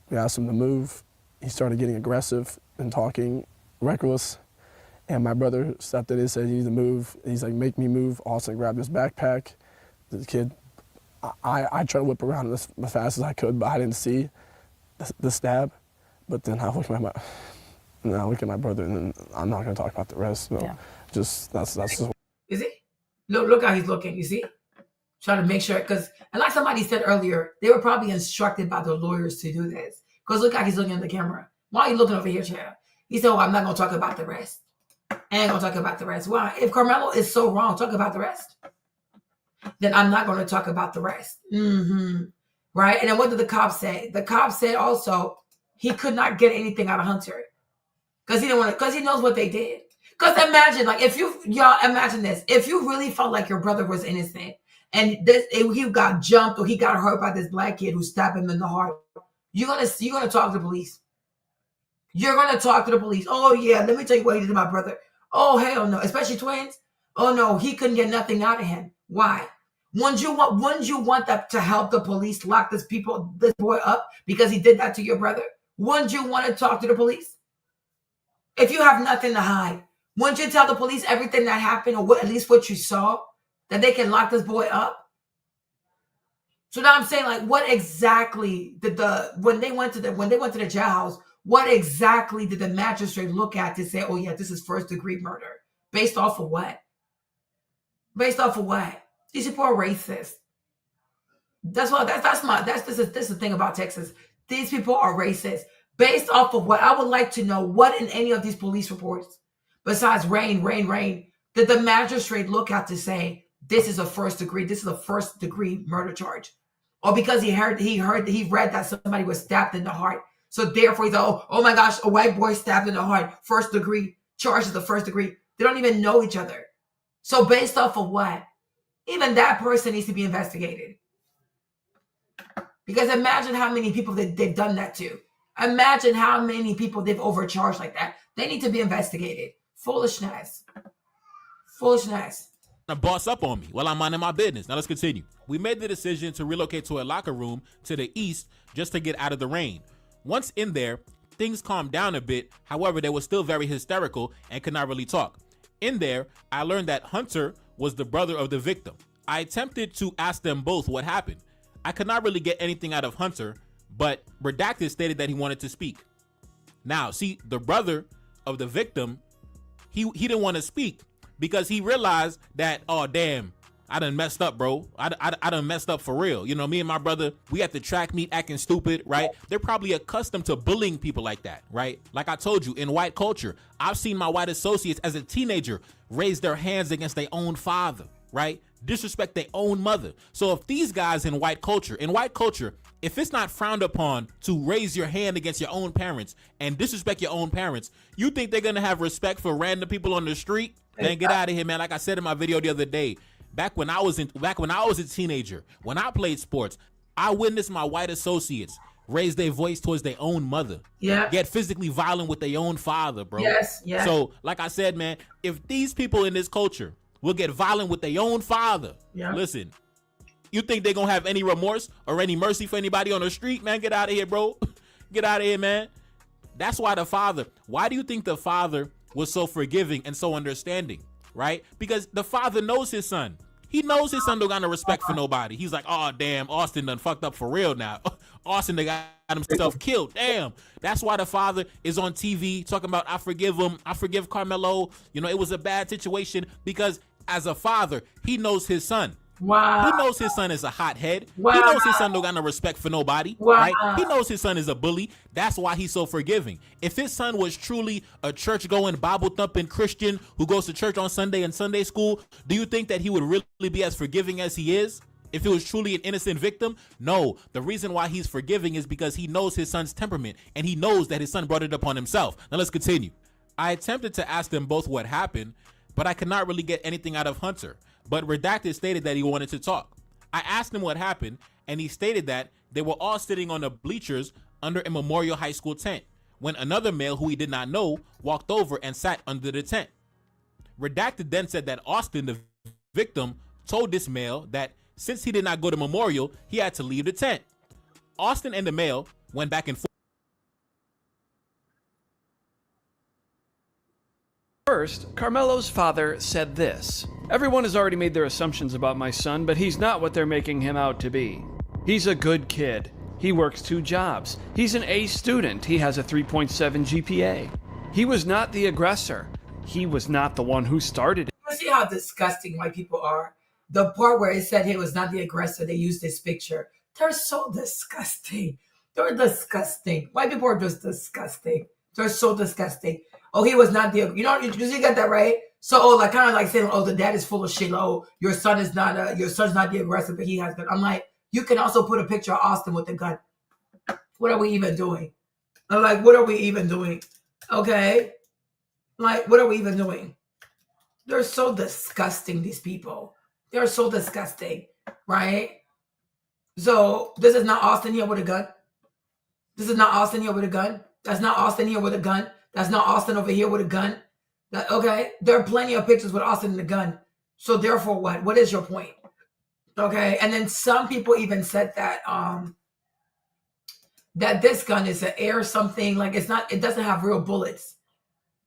We asked him to move. He started getting aggressive and talking reckless. And my brother stepped in and said, "You need to move." He's like, "Make me move." Austin grabbed his backpack. The kid, I tried to whip around as fast as I could, but I didn't see the stab. But then I look at my brother, and then I'm not going to talk about the rest. So Yeah. just that's just. Is he? Look how he's looking. You see? Trying to make sure, and like somebody said earlier, they were probably instructed by their lawyers to do this. Because look how he's looking at the camera. Why are you looking over here, Chad? He said, "Well, I'm not going to talk about the rest. I ain't going to talk about the rest." Why? If Carmelo is so wrong, talk about the rest. Then I'm not going to talk about the rest. Right? And then what did the cops say? The cops said also he could not get anything out of Hunter. Because he didn't want to, because he knows what they did. Because imagine, like, y'all imagine this. If you really felt like your brother was innocent and he got jumped or he got hurt by this black kid who stabbed him in the heart, you're gonna talk to the police. You're gonna talk to the police. "Oh yeah, let me tell you what he did to my brother." Oh hell no, especially twins. Oh no, he couldn't get nothing out of him. Why? Wouldn't you want that to help the police lock this boy up because he did that to your brother? Wouldn't you want to talk to the police? If you have nothing to hide, wouldn't you tell the police everything that happened, or at least what you saw, that they can lock this boy up? So now I'm saying, like, what exactly did when they went to the jailhouse, what exactly did the magistrate look at to say, "Oh yeah, this is first degree murder"? Based off of what? Based off of what? These people are racist. This is the thing about Texas. These people are racist. Based off of what? I would like to know what in any of these police reports, besides rain, did the magistrate look at to say this is a first degree murder charge? Or because he read that somebody was stabbed in the heart. So therefore he's like, oh my gosh, a white boy stabbed in the heart, first degree, charged as a first degree. They don't even know each other. So based off of what? Even that person needs to be investigated. Because imagine how many people they've done that to. Imagine how many people they've overcharged like that. They need to be investigated. Foolishness. To boss up on me while I'm minding my business. Now let's continue. We made the decision to relocate to a locker room to the east just to get out of the rain. Once in there, things calmed down a bit. However, they were still very hysterical and could not really talk. In there, I learned that Hunter was the brother of the victim. I attempted to ask them both what happened. I could not really get anything out of Hunter, but Redacted stated that he wanted to speak. Now, see, the brother of the victim, he didn't want to speak because he realized that, oh, damn, I done messed up, bro. I done messed up for real. You know, me and my brother, we at the track meet acting stupid, right? They're probably accustomed to bullying people like that, right? Like I told you, in white culture, I've seen my white associates as a teenager raise their hands against their own father, right? Disrespect their own mother. So if these guys in white culture, if it's not frowned upon to raise your hand against your own parents and disrespect your own parents, you think they're gonna have respect for random people on the street? Man, get out of here, man. Like I said in my video the other day, back when I was a teenager, when I played sports, I witnessed my white associates raise their voice towards their own mother. Yeah. Get physically violent with their own father, bro. Yes, yeah. So, like I said, man, if these people in this culture will get violent with their own father, yeah. Listen, you think they're gonna have any remorse or any mercy for anybody on the street, man? Get out of here, bro. Get out of here, man. That's why why do you think the father was so forgiving and so understanding, right? Because the father knows his son. He knows his son don't got no respect for nobody. He's like, oh, damn, Austin done fucked up for real now. Austin that got himself killed. Damn. That's why the father is on TV talking about, I forgive him. I forgive Carmelo. You know, it was a bad situation because as a father, he knows his son. Wow. He knows his son is a hothead. Wow. He knows his son don't got no respect for nobody. Wow. Right? He knows his son is a bully. That's why he's so forgiving. If his son was truly a church-going, Bible-thumping Christian who goes to church on Sunday and Sunday school, do you think that he would really be as forgiving as he is? If it was truly an innocent victim? No. The reason why he's forgiving is because he knows his son's temperament and he knows that his son brought it upon himself. Now let's continue. I attempted to ask them both what happened, but I could not really get anything out of Hunter. But Redacted stated that he wanted to talk. I asked him what happened, and he stated that they were all sitting on the bleachers under a Memorial High School tent when another male who he did not know walked over and sat under the tent. Redacted then said that Austin, the victim, told this male that since he did not go to Memorial, he had to leave the tent. Austin and the male went back and forth. First, Carmelo's father said this. Everyone has already made their assumptions about my son, but he's not what they're making him out to be. He's a good kid. He works 2 jobs. He's an A student. He has a 3.7 GPA. He was not the aggressor. He was not the one who started it. You see how disgusting white people are? The part where it said he was not the aggressor, they used this picture. They're so disgusting. They're disgusting. White people are just disgusting. They're so disgusting. Oh, he was not the, you get that right? So, like, kind of like saying, oh, the dad is full of shit. Oh, your son's not the aggressor, but he has gun. I'm like, you can also put a picture of Austin with the gun. What are we even doing? I'm like, what are we even doing? Okay. Like, what are we even doing? They're so disgusting, these people. They're so disgusting, right? So, this is not Austin here with a gun. This is not Austin here with a gun. That's not Austin here with a gun. That's not Austin over here with a gun. Okay, there are plenty of pictures with Austin and the gun. So therefore what? What is your point? Okay, and then some people even said that that this gun is an air something, like it doesn't have real bullets.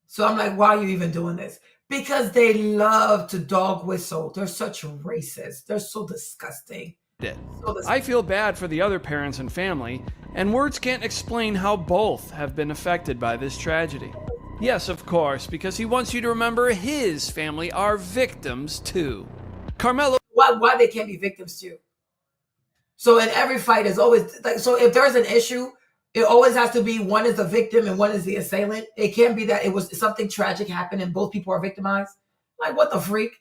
So I'm like, why are you even doing this? Because they love to dog whistle. They're such racists. They're so disgusting. I feel bad for the other parents and family, and words can't explain how both have been affected by this tragedy. Yes, of course, because he wants you to remember his family are victims too. Carmelo. Why they can't be victims too? So in every fight is always like, so if there's an issue, it always has to be one is the victim and one is the assailant. It can't be that it was something tragic happened and both people are victimized. Like, what the freak?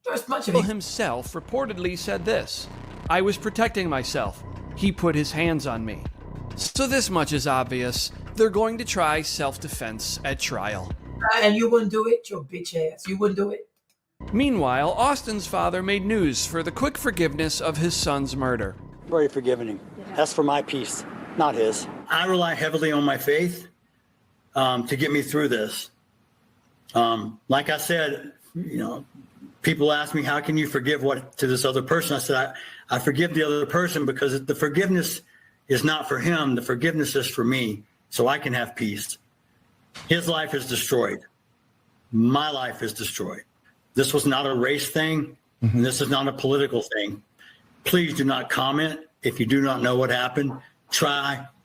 There's a bunch of himself reportedly said this. I was protecting myself. He put his hands on me. So this much is obvious. They're going to try self-defense at trial. And you wouldn't do it? Your bitch ass. You wouldn't do it? Meanwhile, Austin's father made news for the quick forgiveness of his son's murder. I've already forgiven him. That's for my peace, not his. I rely heavily on my faith to get me through this. Like I said, people ask me, how can you forgive what to this other person? I said, I forgive the other person because the forgiveness is not for him. The forgiveness is for me, so I can have peace. His life is destroyed. My life is destroyed. This was not a race thing, and this is not a political thing. Please do not comment if you do not know what happened.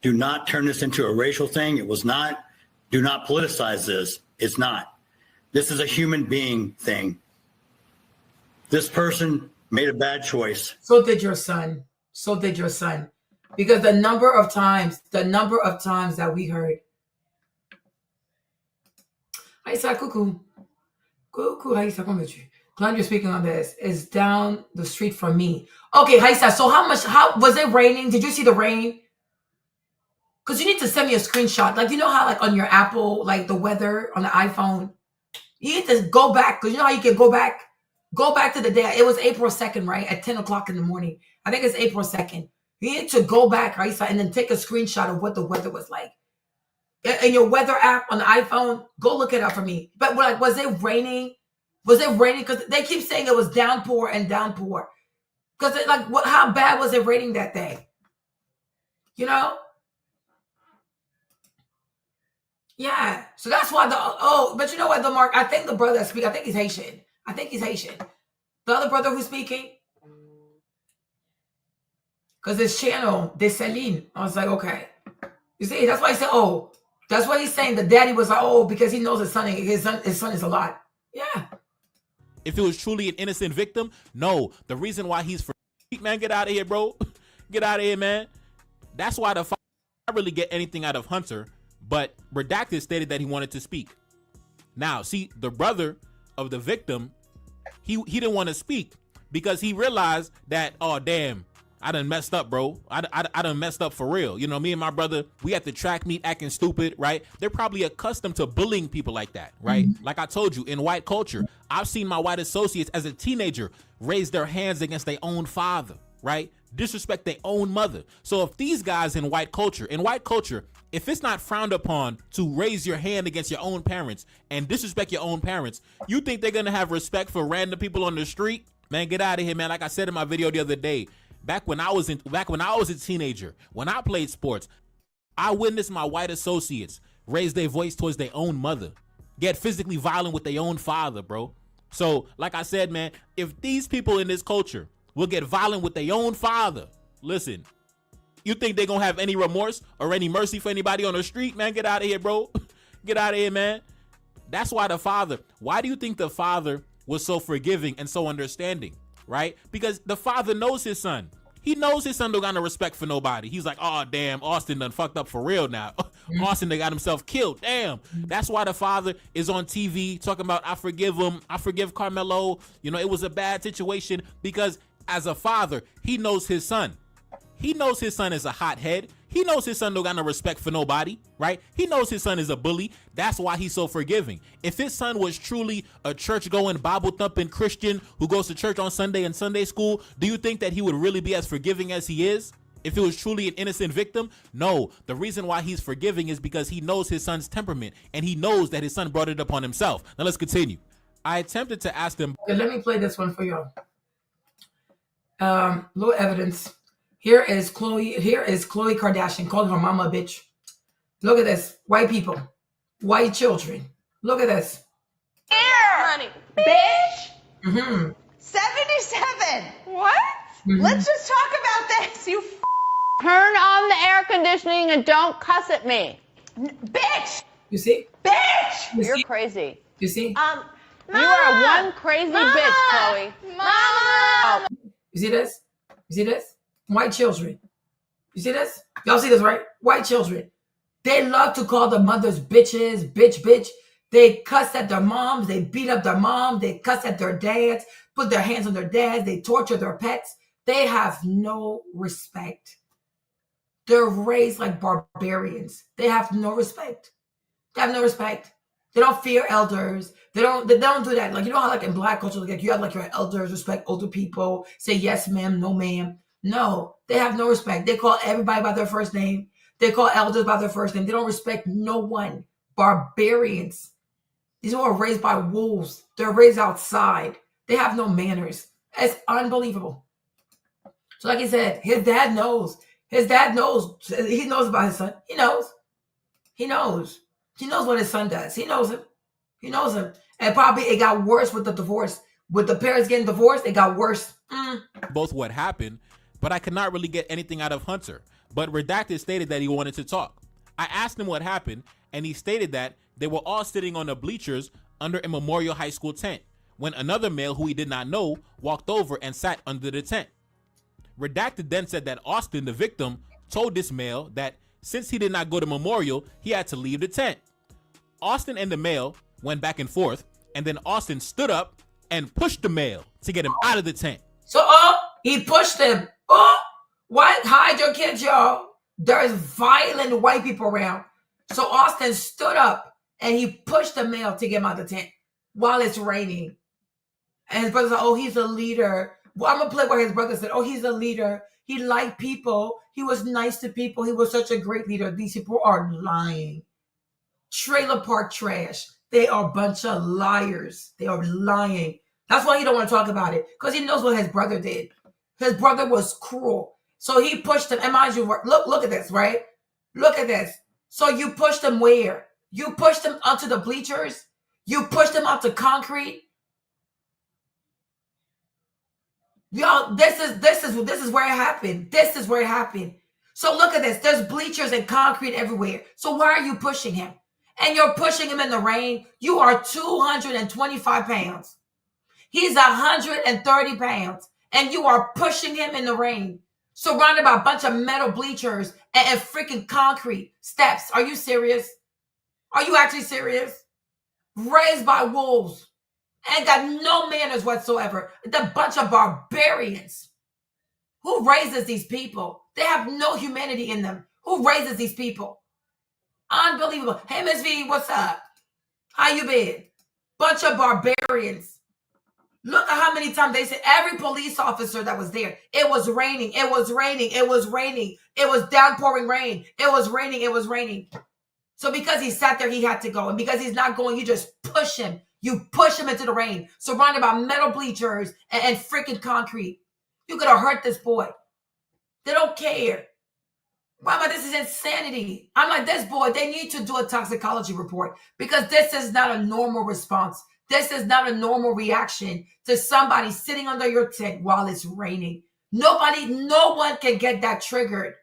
Do not turn this into a racial thing. It was not. Do not politicize this. It's not. This is a human being thing. This person made a bad choice. So did your son. So did your son. Because the number of times that we heard. Aïssa, coucou. Coucou, Aïssa, comment vas-tu? Glad you're speaking on this. It's down the street from me. Okay, Aïssa, so how was it raining? Did you see the rain? Because you need to send me a screenshot. Like, you know how, like, on your Apple, like, the weather on the iPhone, you need to go back. Because you know how you can go back? Go back to the day. It was April 2nd, right? At 10 o'clock in the morning. I think it's April 2nd. You need to go back, Aïssa, and then take a screenshot of what the weather was like. In your weather app on the iPhone, go look it up for me. But, like, was it raining? Was it raining? Because they keep saying it was downpour and downpour. Because, like, how bad was it raining that day? You know? Yeah. So that's why but you know what, Mark? I think the brother that speaks, I think he's Haitian. The other brother who's speaking. because his channel, Dessalines. I was like, okay. You see, that's why he said, oh, that's why he's saying the daddy was like, oh, because he knows his son is alive. Yeah. If it was truly an innocent victim, no. The reason why he's for man, get out of here, bro. Get out of here, man. That's why the father didn't really get anything out of Hunter, but Redacted stated that he wanted to speak. Now, see, the brother of the victim, he didn't want to speak because he realized that, oh, damn, I done messed up, bro. I done messed up for real. You know, me and my brother, we at the track meet acting stupid, right? They're probably accustomed to bullying people like that, right? Like I told you, in white culture, I've seen my white associates as a teenager raise their hands against their own father, right? Disrespect their own mother. So if these guys in white culture, if it's not frowned upon to raise your hand against your own parents and disrespect your own parents, you think they're gonna have respect for random people on the street? Man, get out of here, man. Like I said in my video the other day, back when I was a teenager, when I played sports, I witnessed my white associates raise their voice towards their own mother, get physically violent with their own father, bro. So, like I said, man, if these people in this culture will get violent with their own father, listen, you think they're gonna have any remorse or any mercy for anybody on the street? Man, get out of here, bro. Get out of here, man. That's why why do you think the father was so forgiving and so understanding, right? Because the father knows his son. He knows his son don't got no respect for nobody. He's like, oh, damn, Austin done fucked up for real now. Austin, they got himself killed. Damn. That's why the father is on TV talking about, I forgive him. I forgive Carmelo. You know, it was a bad situation, because as a father, he knows his son. He knows his son is a hothead. He knows his son don't got no respect for nobody, right? He knows his son is a bully. That's why he's so forgiving. If his son was truly a church-going, Bible-thumping Christian who goes to church on Sunday and Sunday school, do you think that he would really be as forgiving as he is? If it was truly an innocent victim? No. The reason why he's forgiving is because he knows his son's temperament, and he knows that his son brought it upon himself. Now let's continue. I attempted to ask them. Okay, let me play this one for y'all. Little evidence. Here is Khloe Kardashian calling her mama a bitch. Look at this. White people. White children. Look at this. Here, honey. Bitch. Mm-hmm. 77. What? Mm-hmm. Let's just talk about this. You turn on the air conditioning and don't cuss at me. Bitch. You see? Bitch. You're crazy. You see? Mama. You are one crazy bitch, Khloe. Mama. You see this? You see this? White children. You see this? Y'all see this, right? White children. They love to call the mothers bitches, bitch. They cuss at their moms. They beat up their mom. They cuss at their dads, put their hands on their dads. They torture their pets. They have no respect. They're raised like barbarians. They have no respect. They have no respect. They don't fear elders. They don't do that. Like, you know how like in black culture, like you have like your elders, respect older people, say yes, ma'am, no, ma'am. No, they have no respect. They call everybody by their first name. They call elders by their first name. They don't respect no one. Barbarians. These people are raised by wolves. They're raised outside. They have no manners. It's unbelievable. So like I said, his dad knows. His dad knows. He knows about his son. He knows. He knows. He knows what his son does. He knows him. He knows him. And probably it got worse with the divorce. With the parents getting divorced, it got worse. Both what happened, but I could not really get anything out of Hunter. But Redacted stated that he wanted to talk. I asked him what happened, and he stated that they were all sitting on the bleachers under a Memorial High School tent when another male who he did not know walked over and sat under the tent. Redacted then said that Austin, the victim, told this male that since he did not go to Memorial, he had to leave the tent. Austin and the male went back and forth, and then Austin stood up and pushed the male to get him out of the tent. So, he pushed him. What? Hide your kids, y'all. There's violent white people around. So Austin stood up and he pushed the male to get him out of the tent while it's raining. And his brother said, oh, he's a leader. Well, I'm going to play what his brother said. Oh, he's a leader. He liked people. He was nice to people. He was such a great leader. These people are lying. Trailer park trash. They are a bunch of liars. They are lying. That's why he don't want to talk about it, because he knows what his brother did. His brother was cruel. So he pushed him. And mind you, look at this, right? Look at this. So you pushed him where? You pushed him onto the bleachers? You pushed him onto concrete? Y'all, this is where it happened. This is where it happened. So look at this. There's bleachers and concrete everywhere. So why are you pushing him? And you're pushing him in the rain. You are 225 pounds. He's 130 pounds. And you are pushing him in the rain, surrounded by a bunch of metal bleachers and freaking concrete steps. Are you serious? Are you actually serious? Raised by wolves. And got no manners whatsoever. The bunch of barbarians. Who raises these people? They have no humanity in them. Who raises these people? Unbelievable. Hey, Miss V, what's up? How you been? Bunch of barbarians. Look at how many times they said every police officer that was there. It was raining. It was raining. It was raining. It was downpouring rain. It was raining. It was raining. So because he sat there, he had to go. And because he's not going, you just push him. You push him into the rain, surrounded by metal bleachers and freaking concrete. You could have hurt this boy. They don't care. Mama, this is insanity. I'm like, this boy, they need to do a toxicology report because this is not a normal response. This is not a normal reaction to somebody sitting under your tent while it's raining. No one can get that triggered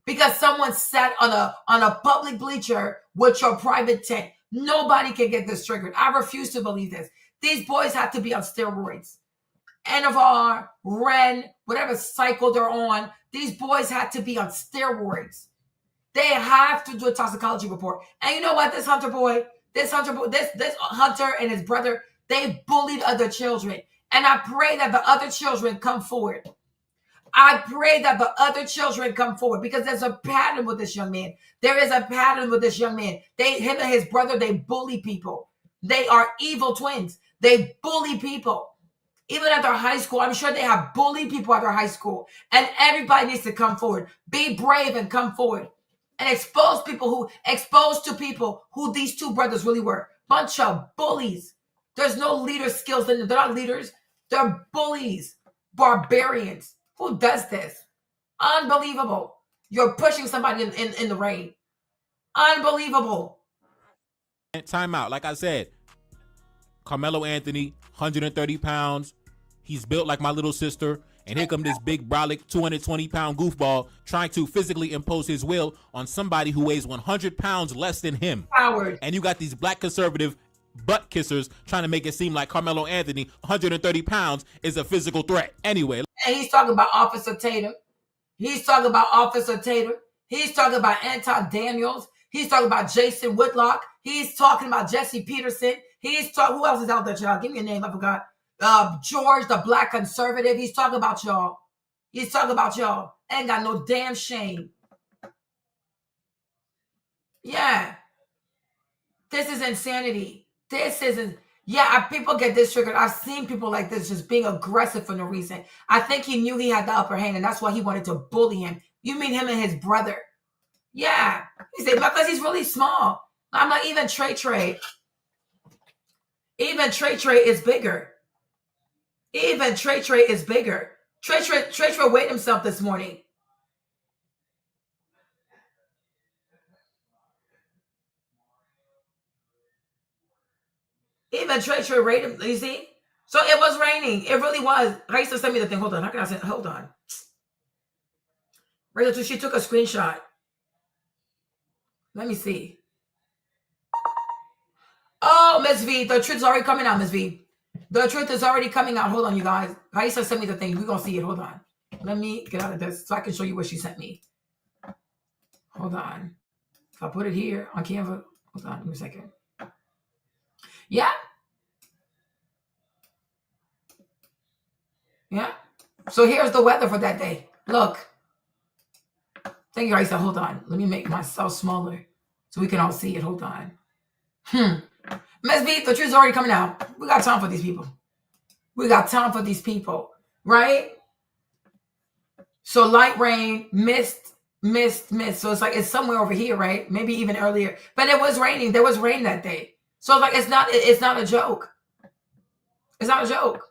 because someone sat on a public bleacher with your private tent. Nobody can get this triggered. I refuse to believe this. These boys have to be on steroids. Anavar, Ren, whatever cycle they're on, these boys had to be on steroids. They have to do a toxicology report. And you know what? This hunter and his brother, they bullied other children. And I pray that the other children come forward. I pray that the other children come forward because there's a pattern with this young man. There is a pattern with this young man. Him and his brother, they bully people. They are evil twins. They bully people. Even at their high school, I'm sure they have bullied people at their high school. And everybody needs to come forward. Be brave and come forward. And expose to people who these two brothers really were. Bunch of bullies. There's no leader skills in them. They're not leaders. They're bullies. Barbarians. Who does this? Unbelievable. You're pushing somebody in the rain. Unbelievable. Time out. Like I said, Carmelo Anthony, 130 pounds. He's built like my little sister. And here come this big brolic 220-pound goofball trying to physically impose his will on somebody who weighs 100 pounds less than him. Howard. And you got these black conservative butt kissers trying to make it seem like Carmelo Anthony, 130 pounds, is a physical threat. Anyway. And he's talking about Officer Tatum. He's talking about Officer Tatum. He's talking about Anton Daniels. He's talking about Jason Whitlock. He's talking about Jesse Peterson. Who else is out there, y'all? Give me a name. I forgot. George, the black conservative. He's talking about y'all. He's talking about y'all. Ain't got no damn shame. Yeah. This is insanity. This isn't. Yeah, people get this triggered. I've seen people like this just being aggressive for no reason. I think he knew he had the upper hand, and that's why he wanted to bully him. You mean him and his brother? Yeah. He said, because he's really small. I'm like, even Trey. Even Trey is bigger. Even Trey is bigger. Trey weighed himself this morning. Even Trey weighed him. You see? So it was raining. It really was. Raisa sent me the thing. Hold on. How can I say? Hold on. Raisa, she took a screenshot. Let me see. Oh, Miss V, the truth is already coming out, Miss V. The truth is already coming out. Hold on, you guys. Raisa sent me the thing. We're going to see it. Hold on. Let me get out of this so I can show you what she sent me. Hold on. If I put it here on Canva. Hold on. Give me a second. Yeah. Yeah. So here's the weather for that day. Look. Thank you, Raisa. Hold on. Let me make myself smaller so we can all see it. Hold on. Ms. B, the truth's already coming out. We got time for these people. We got time for these people, right? So light rain, mist. So it's like it's somewhere over here, right? Maybe even earlier. But it was raining. There was rain that day. So it's like it's not a joke. It's not a joke.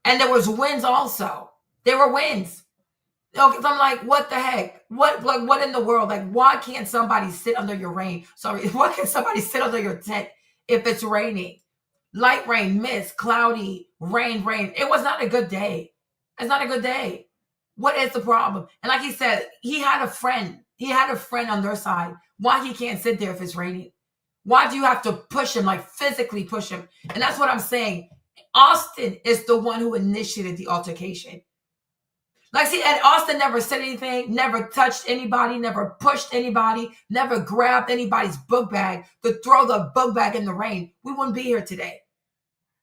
And there was winds also. There were winds. Okay, so I'm like, what the heck? What in the world? Like, why can't somebody sit under your rain? Sorry, why can't somebody sit under your tent if it's raining? Light rain, mist, cloudy, rain. It was not a good day. It's not a good day. What is the problem? And like he said, he had a friend. He had a friend on their side. Why he can't sit there if it's raining? Why do you have to push him, like physically push him? And that's what I'm saying. Austin is the one who initiated the altercation. Like, see, and Austin never said anything, never touched anybody, never pushed anybody, never grabbed anybody's book bag to throw the book bag in the rain. We wouldn't be here today.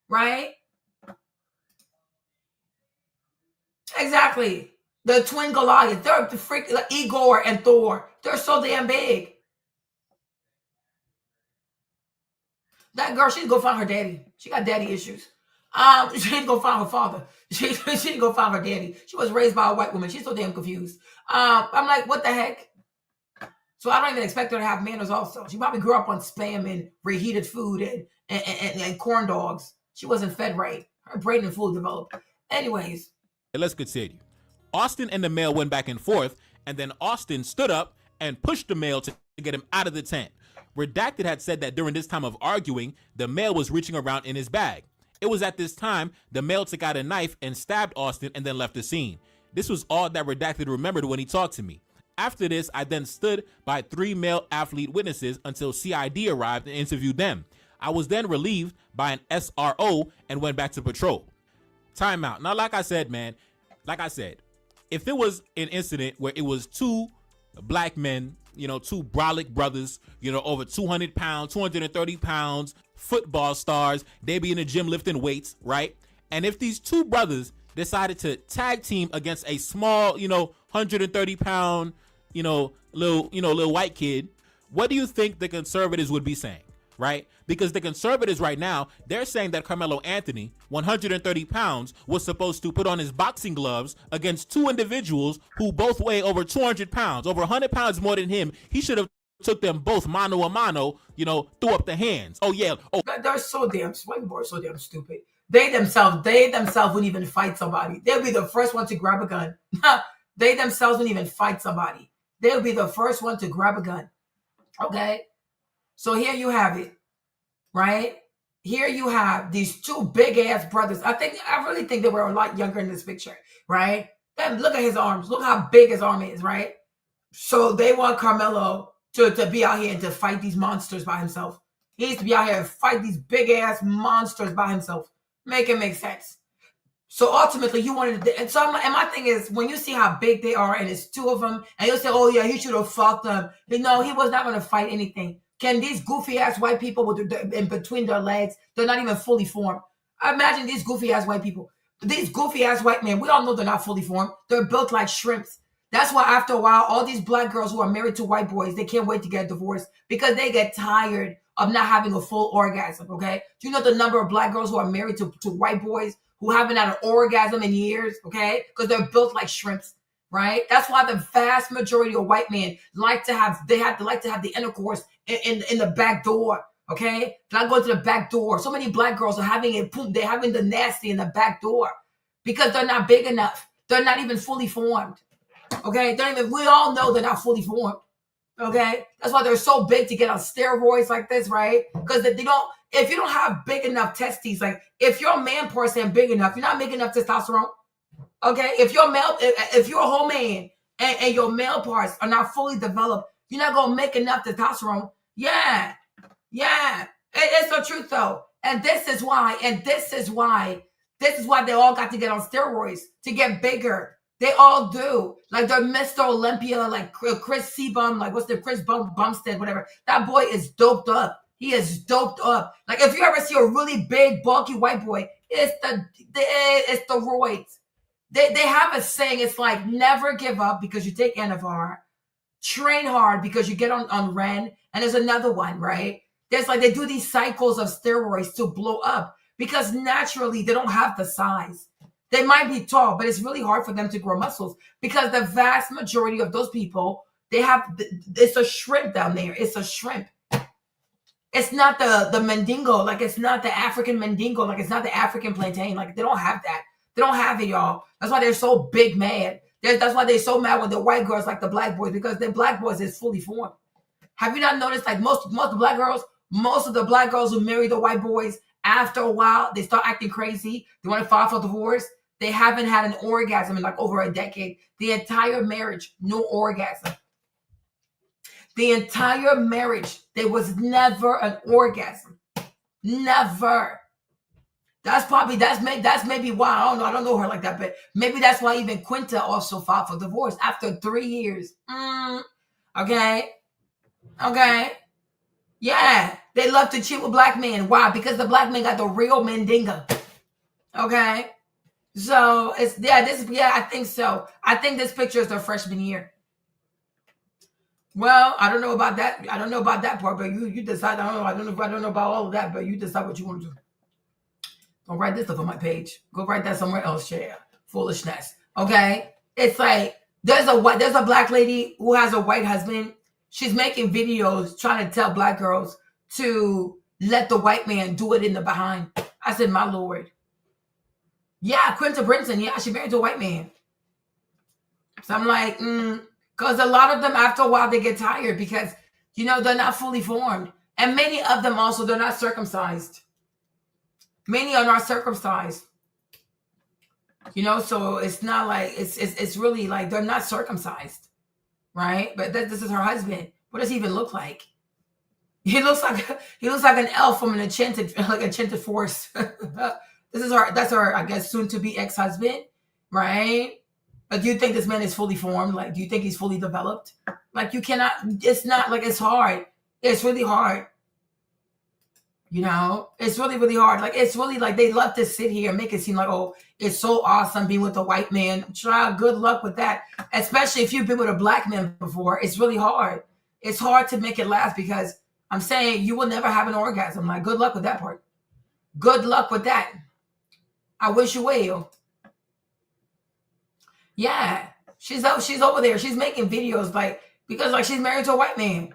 Right? Exactly. The twin Goliaths, they're the freak, like Igor and Thor. They're so damn big. That girl, she need to go find her daddy. She got daddy issues. She need to go find her father. She need to go find her daddy. She was raised by a white woman. She's so damn confused. I'm like, what the heck? So I don't even expect her to have manners also. She probably grew up on Spam and reheated food and corn dogs. She wasn't fed right. Her brain and fully developed. Anyways. Let's continue. Austin and the male went back and forth, and then Austin stood up and pushed the male to get him out of the tent. Redacted had said that during this time of arguing, the male was reaching around in his bag. It was at this time the male took out a knife and stabbed Austin and then left the scene. This was all that Redacted remembered when he talked to me. After this, I then stood by 3 male athlete witnesses until CID arrived and interviewed them. I was then relieved by an SRO and went back to patrol. Timeout. Now, like I said, man, if it was an incident where it was 2 black men, 2 brolic brothers, over 200 pounds, 230 pounds, football stars, they be in the gym lifting weights, right? And if these 2 brothers decided to tag team against a small, 130 pound, little white kid, what do you think the conservatives would be saying, right? Because the conservatives right now, they're saying that Carmelo Anthony, 130 pounds, was supposed to put on his boxing gloves against 2 individuals who both weigh over 200 pounds, over 100 pounds more than him. He should have took them both mano a mano, threw up the hands. Oh, yeah. Oh, they're so damn, white boys are so damn stupid. They themselves wouldn't even fight somebody. They'll be the first one to grab a gun. They themselves wouldn't even fight somebody. They'll be the first one to grab a gun. Okay? So here you have it. Right? Here you have these 2 big-ass brothers. I really think they were a lot younger in this picture. Right? Then look at his arms. Look how big his arm is. Right? So they want Carmelo to be out here and to fight these monsters by himself. He needs to be out here and fight these big-ass monsters by himself. Make it make sense. So ultimately, you wanted to, and my thing is, when you see how big they are, and it's 2 of them, and you'll say, "Oh yeah, he should have fought them." No, he was not going to fight anything. Can these goofy ass white people with in between their legs, they're not even fully formed. Imagine these goofy ass white people, these goofy ass white men. We all know they're not fully formed. They're built like shrimps. That's why after a while, all these black girls who are married to white boys, they can't wait to get divorced because they get tired of not having a full orgasm. Okay, do you know the number of black girls who are married to white boys who haven't had an orgasm in years? Okay, because they're built like shrimps, right? That's why the vast majority of white men like to have the intercourse in the back door. Okay, not going to the back door. So many black girls are having it. They're having the nasty in the back door because they're not big enough. They're not even fully formed. Okay, we all know they're not fully formed. Okay, that's why they're so big to get on steroids like this, right? Because if you don't have big enough testes, like if your man parts ain't big enough, you're not making enough testosterone. Okay, if you're a whole man and your male parts are not fully developed, you're not gonna make enough testosterone. Yeah, it's the truth though, and this is why they all got to get on steroids to get bigger. They all do. Like they're Mr. Olympia, like Chris Sebum, like what's the Chris Bumstead, whatever. That boy is doped up. He is doped up. Like if you ever see a really big, bulky white boy, it's the roids. They have a saying. It's like never give up because you take Anavar, train hard because you get on Ren, and there's another one, right? There's like they do these cycles of steroids to blow up because naturally they don't have the size. They might be tall, but it's really hard for them to grow muscles because the vast majority of those people, it's a shrimp down there. It's a shrimp. It's not the Mandingo. Like it's not the African Mandingo. Like it's not the African plantain. Like they don't have that. They don't have it, y'all. That's why they're so big mad. That's why they're so mad when the white girls like the black boys because the black boys is fully formed. Have you not noticed like most of the black girls who marry the white boys, after a while, they start acting crazy. They want to file for divorce. They haven't had an orgasm in like over a decade. The entire marriage, no orgasm. The entire marriage, there was never an orgasm. Never. That's maybe why, I don't know her like that, but maybe that's why even Quinta also filed for divorce after 3 years. Okay. Yeah, they love to cheat with black men. Why? Because the black man got the real mandinga. Okay. So I think so. I think this picture is their freshman year. Well, I don't know about that. I don't know about that part, but you decide. I don't know about all of that, but you decide what you want to do. Don't write this stuff on my page. Go write that somewhere else, share. Foolishness. Okay? It's like there's a black lady who has a white husband. She's making videos trying to tell black girls to let the white man do it in the behind. I said, my Lord. Yeah, Quinta Brinson. Yeah, she married to a white man. So I'm like, because a lot of them, after a while, they get tired because, they're not fully formed. And many of them also, they're not circumcised. Many are not circumcised. So it's not like, it's really like they're not circumcised. Right? But this is her husband. What does he even look like? He looks like an elf from an enchanted forest. That's her, I guess, soon to be ex-husband, right? But do you think this man is fully formed? Like, do you think he's fully developed? Like, you cannot, it's not like it's hard. It's really hard. It's really, really hard. Like, it's really like they love to sit here and make it seem like, oh, it's so awesome being with a white man. Child, good luck with that. Especially if you've been with a black man before. It's really hard. It's hard to make it last because I'm saying you will never have an orgasm. Like, good luck with that part. Good luck with that. I wish you well. Yeah. She's over there. She's making videos because she's married to a white man.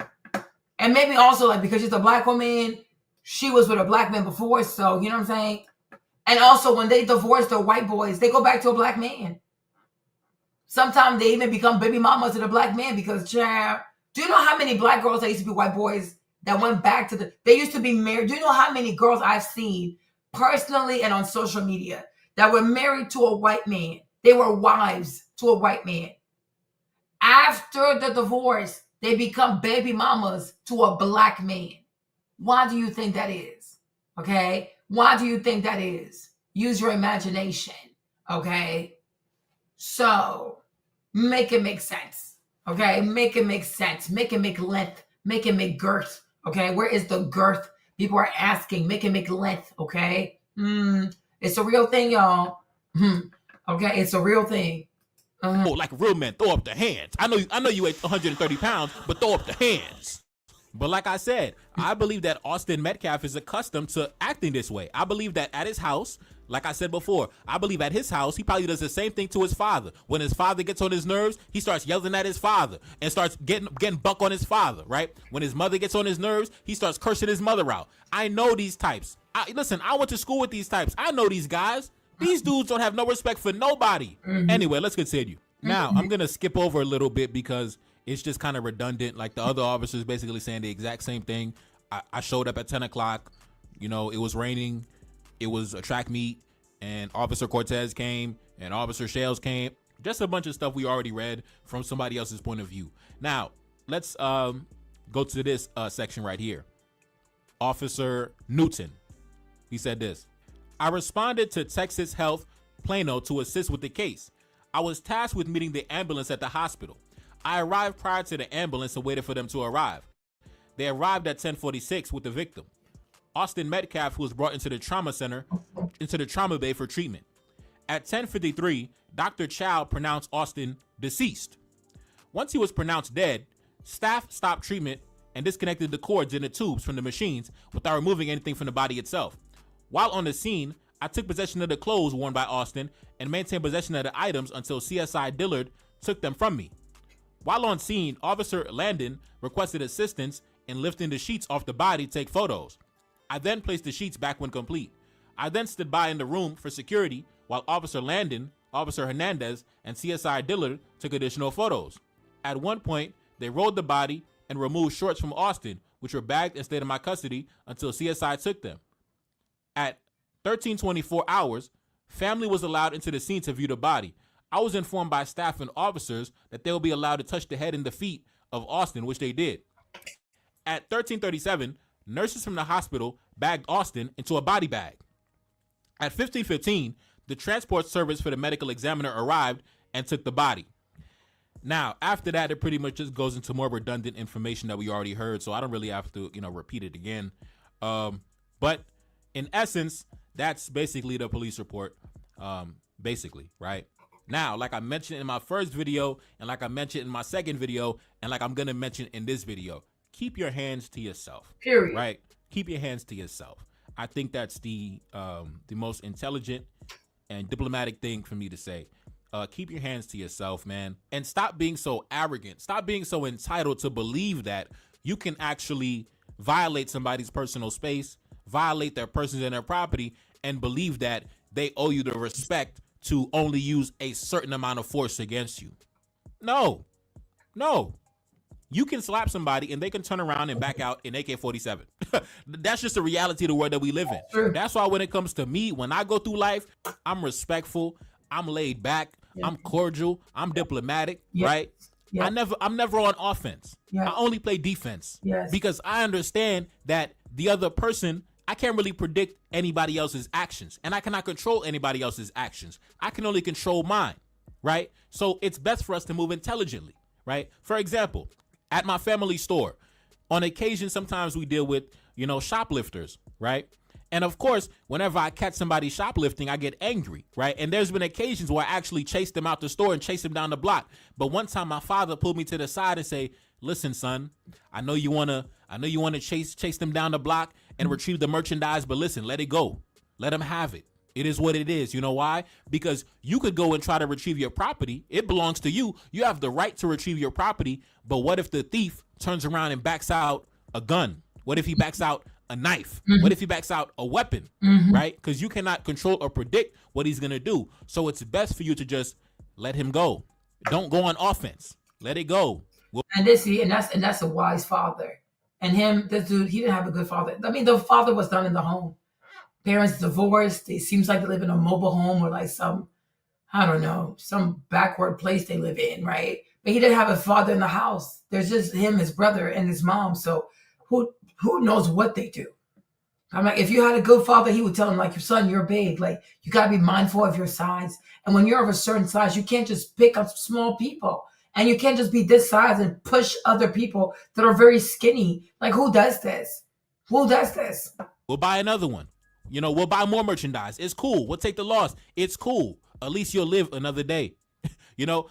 And maybe also because she's a black woman, she was with a black man before, so you know what I'm saying? And also when they divorce their white boys, they go back to a black man. Sometimes they even become baby mamas to the black man because, child, do you know how many black girls that used to be white boys that went back they used to be married? Do you know how many girls I've seen personally and on social media that were married to a white man? They were wives to a white man. After the divorce, they become baby mamas to a black man. Why do you think that is? Okay? Why do you think that is? Use your imagination. Okay? So, make it make sense. Okay? Make it make sense. Make it make length. Make it make girth. Okay? Where is the girth? People are asking. Make it make length. Okay? It's a real thing, y'all. Okay? It's a real thing. Oh, like real men, throw up the hands. I know you weigh 130 pounds, but throw up the hands. But like I said, I believe that Austin Metcalf is accustomed to acting this way. I believe that at his house, like I said before, I believe at his house, he probably does the same thing to his father. When his father gets on his nerves, he starts yelling at his father and starts getting buck on his father, right? When his mother gets on his nerves, he starts cursing his mother out. I know these types. Listen, I went to school with these types. I know these guys. These dudes don't have no respect for nobody. Anyway, let's continue. Now, I'm going to skip over a little bit because it's just kind of redundant. Like the other officers basically saying the exact same thing. I showed up at 10 o'clock. It was raining. It was a track meet. And Officer Cortez came and Officer Shales came. Just a bunch of stuff we already read from somebody else's point of view. Now, let's go to this section right here. Officer Newton. He said this. I responded to Texas Health Plano to assist with the case. I was tasked with meeting the ambulance at the hospital. I arrived prior to the ambulance and waited for them to arrive. They arrived at 10:46 with the victim, Austin Metcalf, who was brought into the trauma center, into the trauma bay for treatment. At 10:53, Dr. Chow pronounced Austin deceased. Once he was pronounced dead, staff stopped treatment and disconnected the cords in the tubes from the machines without removing anything from the body itself. While on the scene, I took possession of the clothes worn by Austin and maintained possession of the items until CSI Dillard took them from me. While on scene, Officer Landon requested assistance in lifting the sheets off the body to take photos. I then placed the sheets back when complete. I then stood by in the room for security while Officer Landon, Officer Hernandez, and CSI Dillard took additional photos. At one point, they rolled the body and removed shorts from Austin, which were bagged and stayed in my custody until CSI took them. At 13:24 hours, Family was allowed into the scene to view the body. I was informed by staff and officers that they will be allowed to touch the head and the feet of Austin, which they did. At 13:37, nurses from the hospital bagged Austin into a body bag. At 15:15, the transport service for the medical examiner arrived and took the body. Now, after that, it pretty much just goes into more redundant information that we already heard, so I don't really have to, repeat it again. But in essence, that's basically the police report, basically, right? Now, like I mentioned in my first video, and like I mentioned in my second video, and like I'm going to mention in this video, keep your hands to yourself. Period. Right? Keep your hands to yourself. I think that's the most intelligent and diplomatic thing for me to say. Keep your hands to yourself, man. And stop being so arrogant. Stop being so entitled to believe that you can actually violate somebody's personal space, violate their persons and their property, and believe that they owe you the respect to only use a certain amount of force against you. No. You can slap somebody and they can turn around and back out in AK-47. That's just the reality of the world that we live in. True. That's why when it comes to me, when I go through life, I'm respectful, I'm laid back, I'm cordial, I'm diplomatic, right? Yeah. I'm never on offense. Yeah. I only play defense. Yes. Because I understand that the other person, I can't really predict anybody else's actions, and I cannot control anybody else's actions. I can only control mine, right? So it's best for us to move intelligently, right? For example, at my family store, on occasion, sometimes we deal with, shoplifters, right? And of course, whenever I catch somebody shoplifting, I get angry, right? And there's been occasions where I actually chased them out the store and chased them down the block. But one time my father pulled me to the side and say, "Listen, son, I know you wanna chase them down the block and retrieve the merchandise, but listen, let it go. Let them have it. It is what it is." You know why? Because you could go and try to retrieve your property. It belongs to you. You have the right to retrieve your property. But what if the thief turns around and backs out a gun? What if he backs out a knife? Mm-hmm. What if he backs out a weapon, right? Because you cannot control or predict what he's going to do. So it's best for you to just let him go. Don't go on offense. Let it go. And that's a wise father. And this dude, he didn't have a good father. I mean, the father was done in the home. Parents divorced. It seems like they live in a mobile home or like some backward place they live in, right? But he didn't have a father in the house. There's just him, his brother, and his mom. So who knows what they do? I'm like, if you had a good father, he would tell him, like, your son, you're big. Like, you got to be mindful of your size. And when you're of a certain size, you can't just pick up small people. And you can't just be this size and push other people that are very skinny. Like, who does this? Who does this? We'll buy another one. We'll buy more merchandise. It's cool. We'll take the loss. It's cool. At least you'll live another day.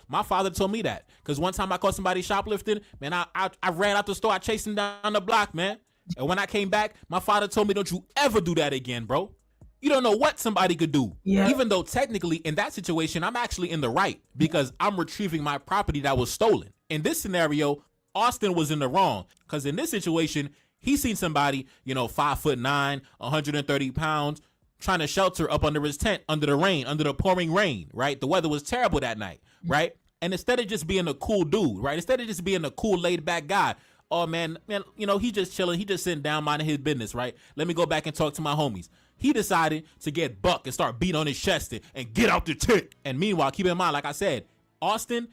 My father told me that. Because one time I caught somebody shoplifting, man, I ran out the store. I chased him down the block, man. And when I came back, my father told me, "Don't you ever do that again, bro. You don't know what somebody could do." Yeah. Even though technically in that situation, I'm actually in the right because I'm retrieving my property that was stolen. In this scenario, Austin was in the wrong because in this situation, he seen somebody, 5'9", 130 pounds, trying to shelter up under his tent, under the rain, under the pouring rain, right? The weather was terrible that night, right? And instead of just being a cool dude, right? Instead of just being a cool laid back guy, oh man, he just chilling. He just sitting down minding his business, right? Let me go back and talk to my homies. He decided to get buck and start beating on his chest and get out the tent. And meanwhile, keep in mind, like I said, Austin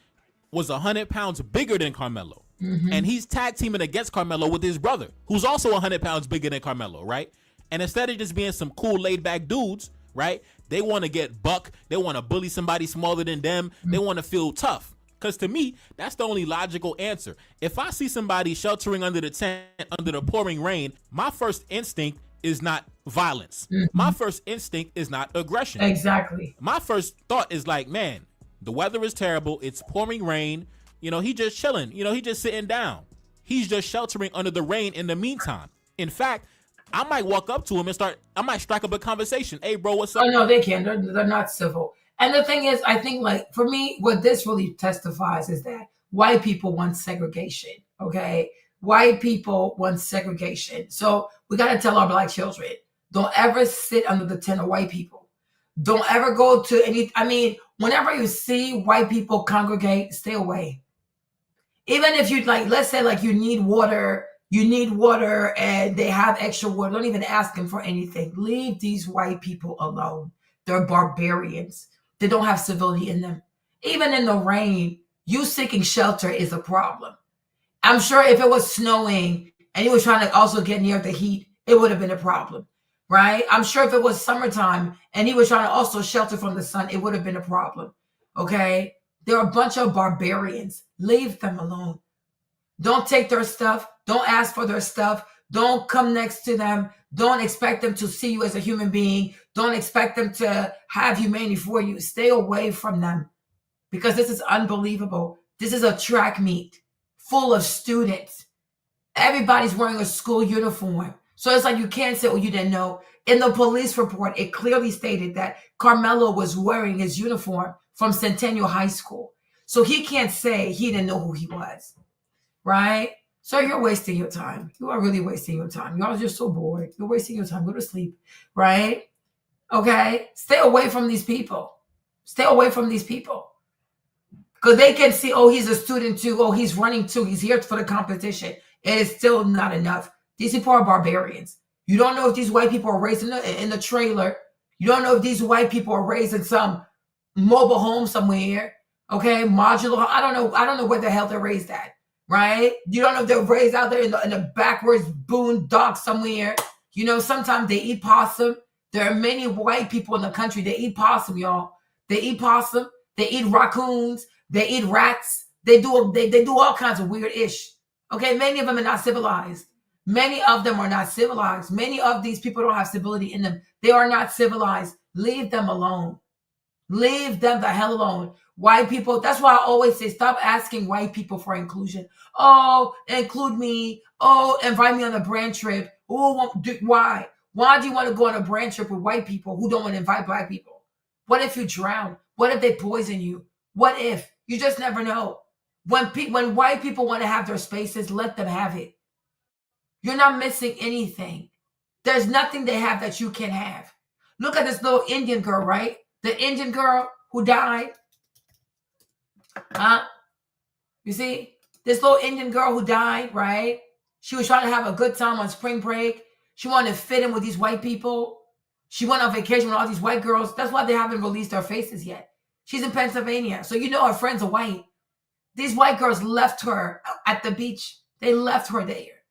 was 100 pounds bigger than Carmelo. Mm-hmm. And he's tag teaming against Carmelo with his brother, who's also 100 pounds bigger than Carmelo, right? And instead of just being some cool laid back dudes, right? They want to get buck. They want to bully somebody smaller than them. Mm-hmm. They want to feel tough. Because to me, that's the only logical answer. If I see somebody sheltering under the tent, under the pouring rain, my first instinct is not violence. Mm-hmm. My first instinct is not aggression. Exactly. My first thought is like, man, the weather is terrible. It's pouring rain. He just chilling. He just sitting down. He's just sheltering under the rain in the meantime. In fact, I might walk up to him and I might strike up a conversation. "Hey, bro, what's up?" Oh, no, they can't. They're not civil. And the thing is, I think, like, for me, what this really testifies is that white people want segregation, okay? White people want segregation. So we got to tell our black children, don't ever sit under the tent of white people. Don't ever go to whenever you see white people congregate, stay away. Even if you, like, let's say, like, you need water and they have extra water, don't even ask them for anything. Leave these white people alone. They're barbarians. They don't have civility in them. Even in the rain, you seeking shelter is a problem. I'm sure if it was snowing and he was trying to also get near the heat, it would have been a problem, right? I'm sure if it was summertime and he was trying to also shelter from the sun, it would have been a problem, okay? They're a bunch of barbarians. Leave them alone. Don't take their stuff. Don't ask for their stuff. Don't come next to them. Don't expect them to see you as a human being. Don't expect them to have humanity for you. Stay away from them because this is unbelievable. This is a track meet full of students. Everybody's wearing a school uniform. So it's like you can't say, oh, you didn't know. In the police report, it clearly stated that Carmelo was wearing his uniform from Centennial High School. So he can't say he didn't know who he was, right? So you're wasting your time. You are really wasting your time. Y'all are just so bored. You're wasting your time. Go to sleep, right? Okay? Stay away from these people. Stay away from these people. Because they can see, oh, he's a student too. Oh, he's running too. He's here for the competition. It is still not enough. These people are barbarians. You don't know if these white people are raised in the trailer. You don't know if these white people are raised in some mobile home somewhere. Okay, modular. I don't know. I don't know where the hell they're raised at. Right? You don't know if they're raised out there in the backwards boondock somewhere. You know, sometimes they eat possum. There are many white people in the country. They eat possum, y'all. They eat possum. They eat raccoons. They eat rats. They do all kinds of weird ish. Okay, many of them are not civilized. Many of them are not civilized. Many of these people don't have civility in them. They are not civilized. Leave them alone. Leave them the hell alone. White people, that's why I always say, stop asking white people for inclusion. Oh, include me. Oh, invite me on a brand trip. Oh, why? Why do you want to go on a brand trip with white people who don't want to invite black people? What if you drown? What if they poison you? What if? You just never know. When white people want to have their spaces, let them have it. You're not missing anything. There's nothing they have that you can have. Look at this little Indian girl, right? The Indian girl who died. You see? This little Indian girl who died, right? She was trying to have a good time on spring break. She wanted to fit in with these white people. She went on vacation with all these white girls. That's why they haven't released their faces yet. She's in Pennsylvania. So you know her friends are white. These white girls left her at the beach. They left her there.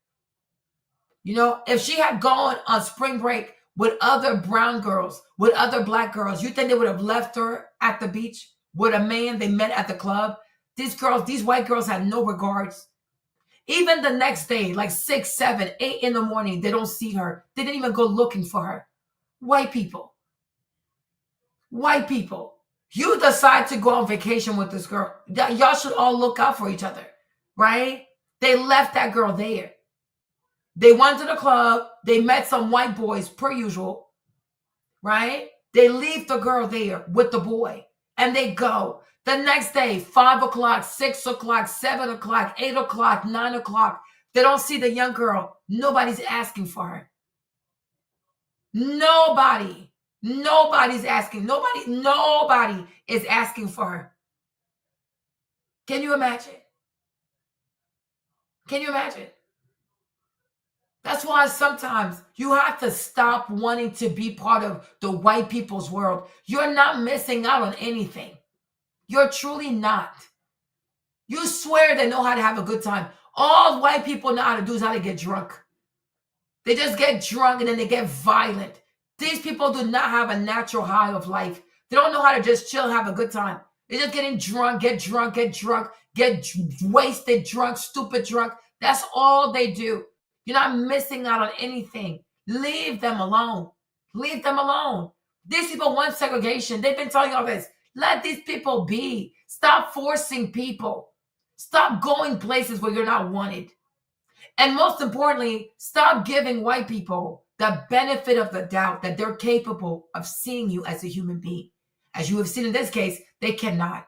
You know, if she had gone on spring break with other brown girls, with other black girls, you think they would have left her at the beach with a man they met at the club? These white girls had no regards. Even the next day, like 6, 7, 8 in the morning, they don't see her. They didn't even go looking for her. White people. White people. You decide to go on vacation with this girl. Y'all should all look out for each other, right? They left that girl there. They went to the club. They met some white boys, per usual, right? They leave the girl there with the boy, and they go. The next day, 5 o'clock, 6 o'clock, 7 o'clock, 8 o'clock, 9 o'clock. They don't see the young girl. Nobody's asking for her. Nobody. Nobody's asking. Nobody is asking for her. Can you imagine? Can you imagine? That's why sometimes you have to stop wanting to be part of the white people's world. You're not missing out on anything. You're truly not. You swear they know how to have a good time. All white people know how to do is how to get drunk. They just get drunk and then they get violent. These people do not have a natural high of life. They don't know how to just chill, have a good time. They're just getting drunk, get wasted drunk, stupid drunk. That's all they do. You're not missing out on anything. Leave them alone. Leave them alone. These people want segregation. They've been telling you all this. Let these people be. Stop forcing people. Stop going places where you're not wanted. And most importantly, stop giving white people the benefit of the doubt that they're capable of seeing you as a human being. As you have seen in this case, they cannot.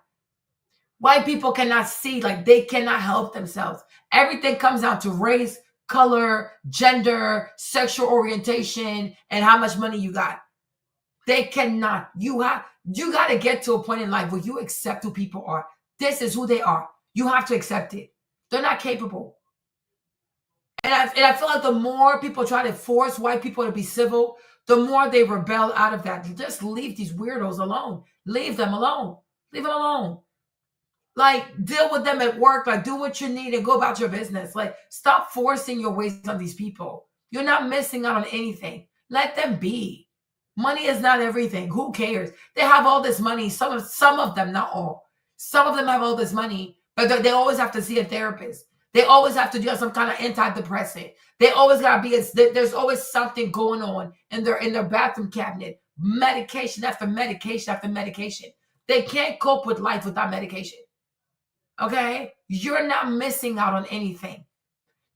White people cannot see, like they cannot help themselves. Everything comes down to race, color, gender, sexual orientation, and how much money you got. They cannot. You got to get to a point in life where you accept who people are. This is who they are. You have to accept it. They're not capable. And I feel like the more people try to force white people to be civil, the more they rebel out of that. You just leave these weirdos alone. Leave them alone. Leave them alone. Like, deal with them at work. Like, do what you need and go about your business. Like, stop forcing your ways on these people. You're not missing out on anything. Let them be. Money is not everything. Who cares? They have all this money. Some of them, not all. Some of them have all this money, but they always have to see a therapist. They always have to do some kind of antidepressant. They always gotta be. There's always something going on in their bathroom cabinet. Medication after medication after medication. They can't cope with life without medication. Okay, you're not missing out on anything.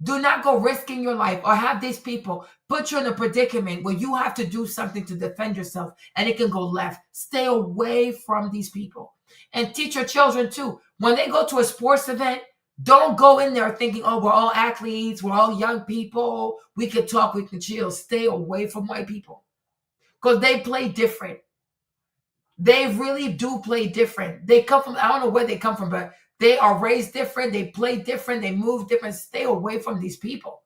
Do not go risking your life or have these people put you in a predicament where you have to do something to defend yourself and it can go left. Stay away from these people. And teach your children too. When they go to a sports event, don't go in there thinking, oh, we're all athletes, we're all young people, we can talk, we can chill. Stay away from white people because they play different. They really do play different. They come from, I don't know where they come from, but they are raised different. They play different. They move different. Stay away from these people.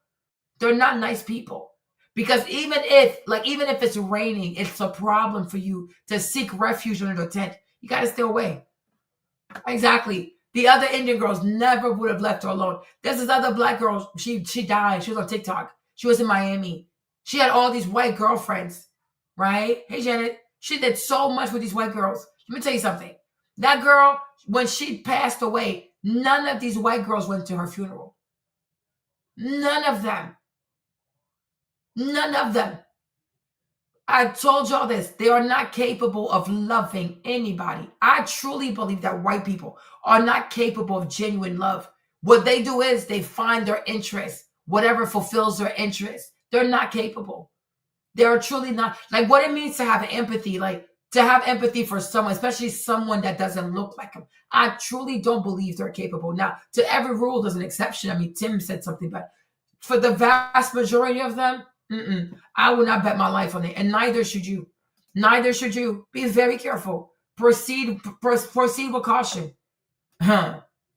They're not nice people. Because even if it's raining, it's a problem for you to seek refuge under the tent. You got to stay away. Exactly. The other Indian girls never would have left her alone. There's this other black girl. She died. She was on TikTok. She was in Miami. She had all these white girlfriends, right? Hey, Janet. She did so much with these white girls. Let me tell you something. That girl, when she passed away, none of these white girls went to her funeral. None of them. None of them. I told y'all this. They are not capable of loving anybody. I truly believe that white people are not capable of genuine love. What they do is they find their interest, whatever fulfills their interest. They're not capable. They are truly not. Like what it means to have empathy, like to have empathy for someone, especially someone that doesn't look like them. I truly don't believe they're capable. Now, to every rule, there's an exception. I mean, Tim said something, but for the vast majority of them, I would not bet my life on it, and neither should you. Neither should you. Be very careful. Proceed with caution,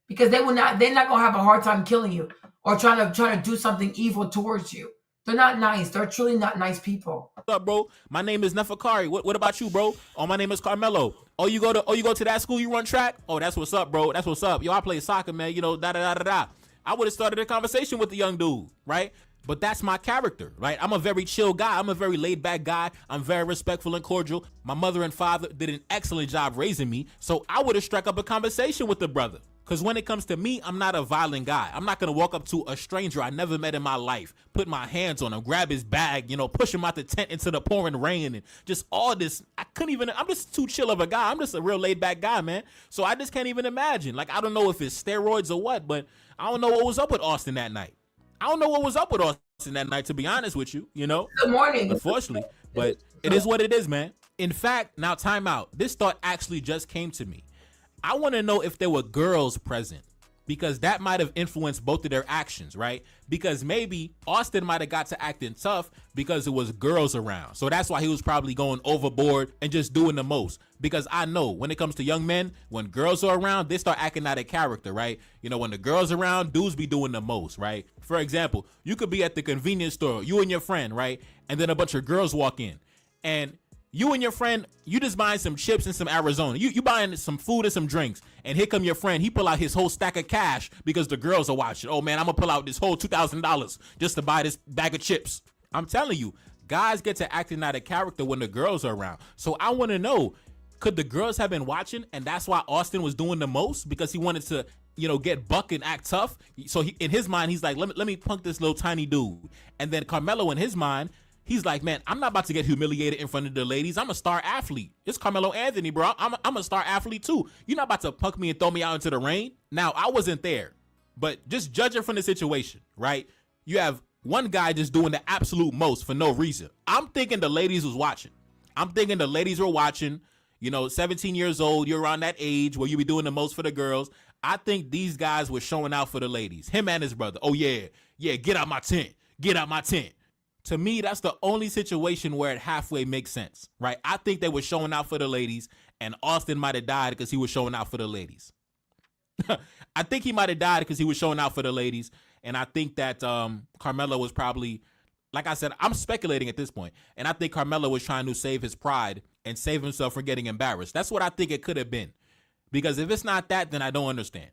because they will not. They're not gonna have a hard time killing you or trying to do something evil towards you. They're not nice. They're truly not nice people. What's up, bro? My name is Nefakari. What about you, bro? Oh, my name is Carmelo. Oh, you go to that school? You run track? Oh, that's what's up, bro. That's what's up. Yo, I play soccer, man. You know, da da da da da. I would have started a conversation with the young dude, right? But that's my character, right? I'm a very chill guy. I'm a very laid back guy. I'm very respectful and cordial. My mother and father did an excellent job raising me. So I would have struck up a conversation with the brother. Because when it comes to me, I'm not a violent guy. I'm not going to walk up to a stranger I never met in my life, put my hands on him, grab his bag, push him out the tent into the pouring rain and just all this. I'm just too chill of a guy. I'm just a real laid back guy, man. So I just can't even imagine. Like, I don't know if it's steroids or what, but I don't know what was up with Austin that night. I don't know what was up with Austin that night, to be honest with you, Good morning. Unfortunately, but it is what it is, man. In fact, now time out. This thought actually just came to me. I want to know if there were girls present, because that might have influenced both of their actions, right? Because maybe Austin might have got to acting tough because it was girls around. So that's why he was probably going overboard and just doing the most. Because I know when it comes to young men, when girls are around, they start acting out of character, right? When the girls around, dudes be doing the most, right? For example, you could be at the convenience store, you and your friend, right? And then a bunch of girls walk in, and you and your friend, you just buying some chips and some Arizona. You buying some food and some drinks. And here come your friend. He pull out his whole stack of cash because the girls are watching. Oh, man, I'm going to pull out this whole $2,000 just to buy this bag of chips. I'm telling you, guys get to acting out of character when the girls are around. So I want to know, could the girls have been watching? And that's why Austin was doing the most, because he wanted to, get buck and act tough. So in his mind, he's like, let me punk this little tiny dude. And then Carmelo, in his mind, he's like, man, I'm not about to get humiliated in front of the ladies. I'm a star athlete. It's Carmelo Anthony, bro. I'm a star athlete too. You're not about to punk me and throw me out into the rain. Now, I wasn't there, but just judging from the situation, right? You have one guy just doing the absolute most for no reason. I'm thinking the ladies was watching. I'm thinking the ladies were watching. 17 years old, you're around that age where you be doing the most for the girls. I think these guys were showing out for the ladies. Him and his brother. Oh, yeah, get out my tent. Get out my tent. To me, that's the only situation where it halfway makes sense, right? I think they were showing out for the ladies, and Austin might have died because he was showing out for the ladies. I think he might have died because he was showing out for the ladies, and I think that Carmelo was probably like I said, I'm speculating at this point, and I think Carmelo was trying to save his pride and save himself from getting embarrassed. That's what I think it could have been. Because if it's not that, then I don't understand.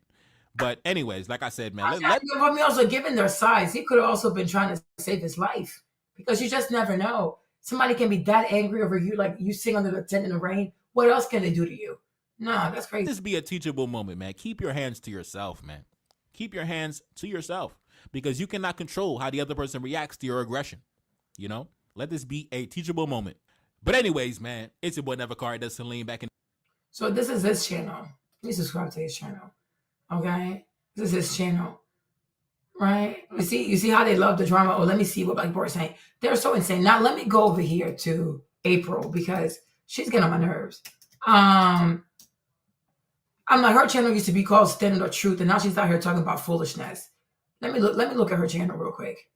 But anyways, like I said, man, but me also, given their size, he could have also been trying to save his life, because you just never know. Somebody can be that angry over you, like you sing under the tent in the rain. What else can they do to you? Nah, that's crazy. This be a teachable moment, man. Keep your hands to yourself, man. Keep your hands to yourself, because you cannot control how the other person reacts to your aggression. You know, let this be a teachable moment. But anyways, man, it's your boy Nevercard. That's Celine back in. So this is his channel. Please subscribe to his channel. Okay, this is his channel. Right? You see how they love the drama. Oh, let me see what Black people are saying. They're so insane. Now let me go over here to April, because she's getting on my nerves. I'm like, her channel used to be called Standing the Truth, and now she's out here talking about foolishness. Let me look at her channel real quick.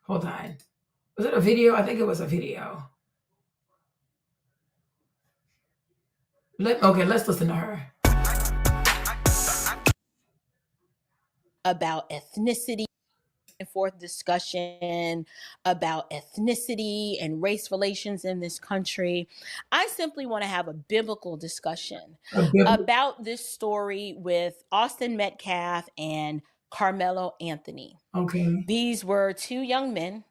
Hold on. Was it a video? I think it was a video. Okay, let's listen to her. About ethnicity and forth discussion about ethnicity and race relations in this country. I simply want to have a biblical discussion about this story with Austin Metcalf and Carmelo Anthony. Okay. These were two young men.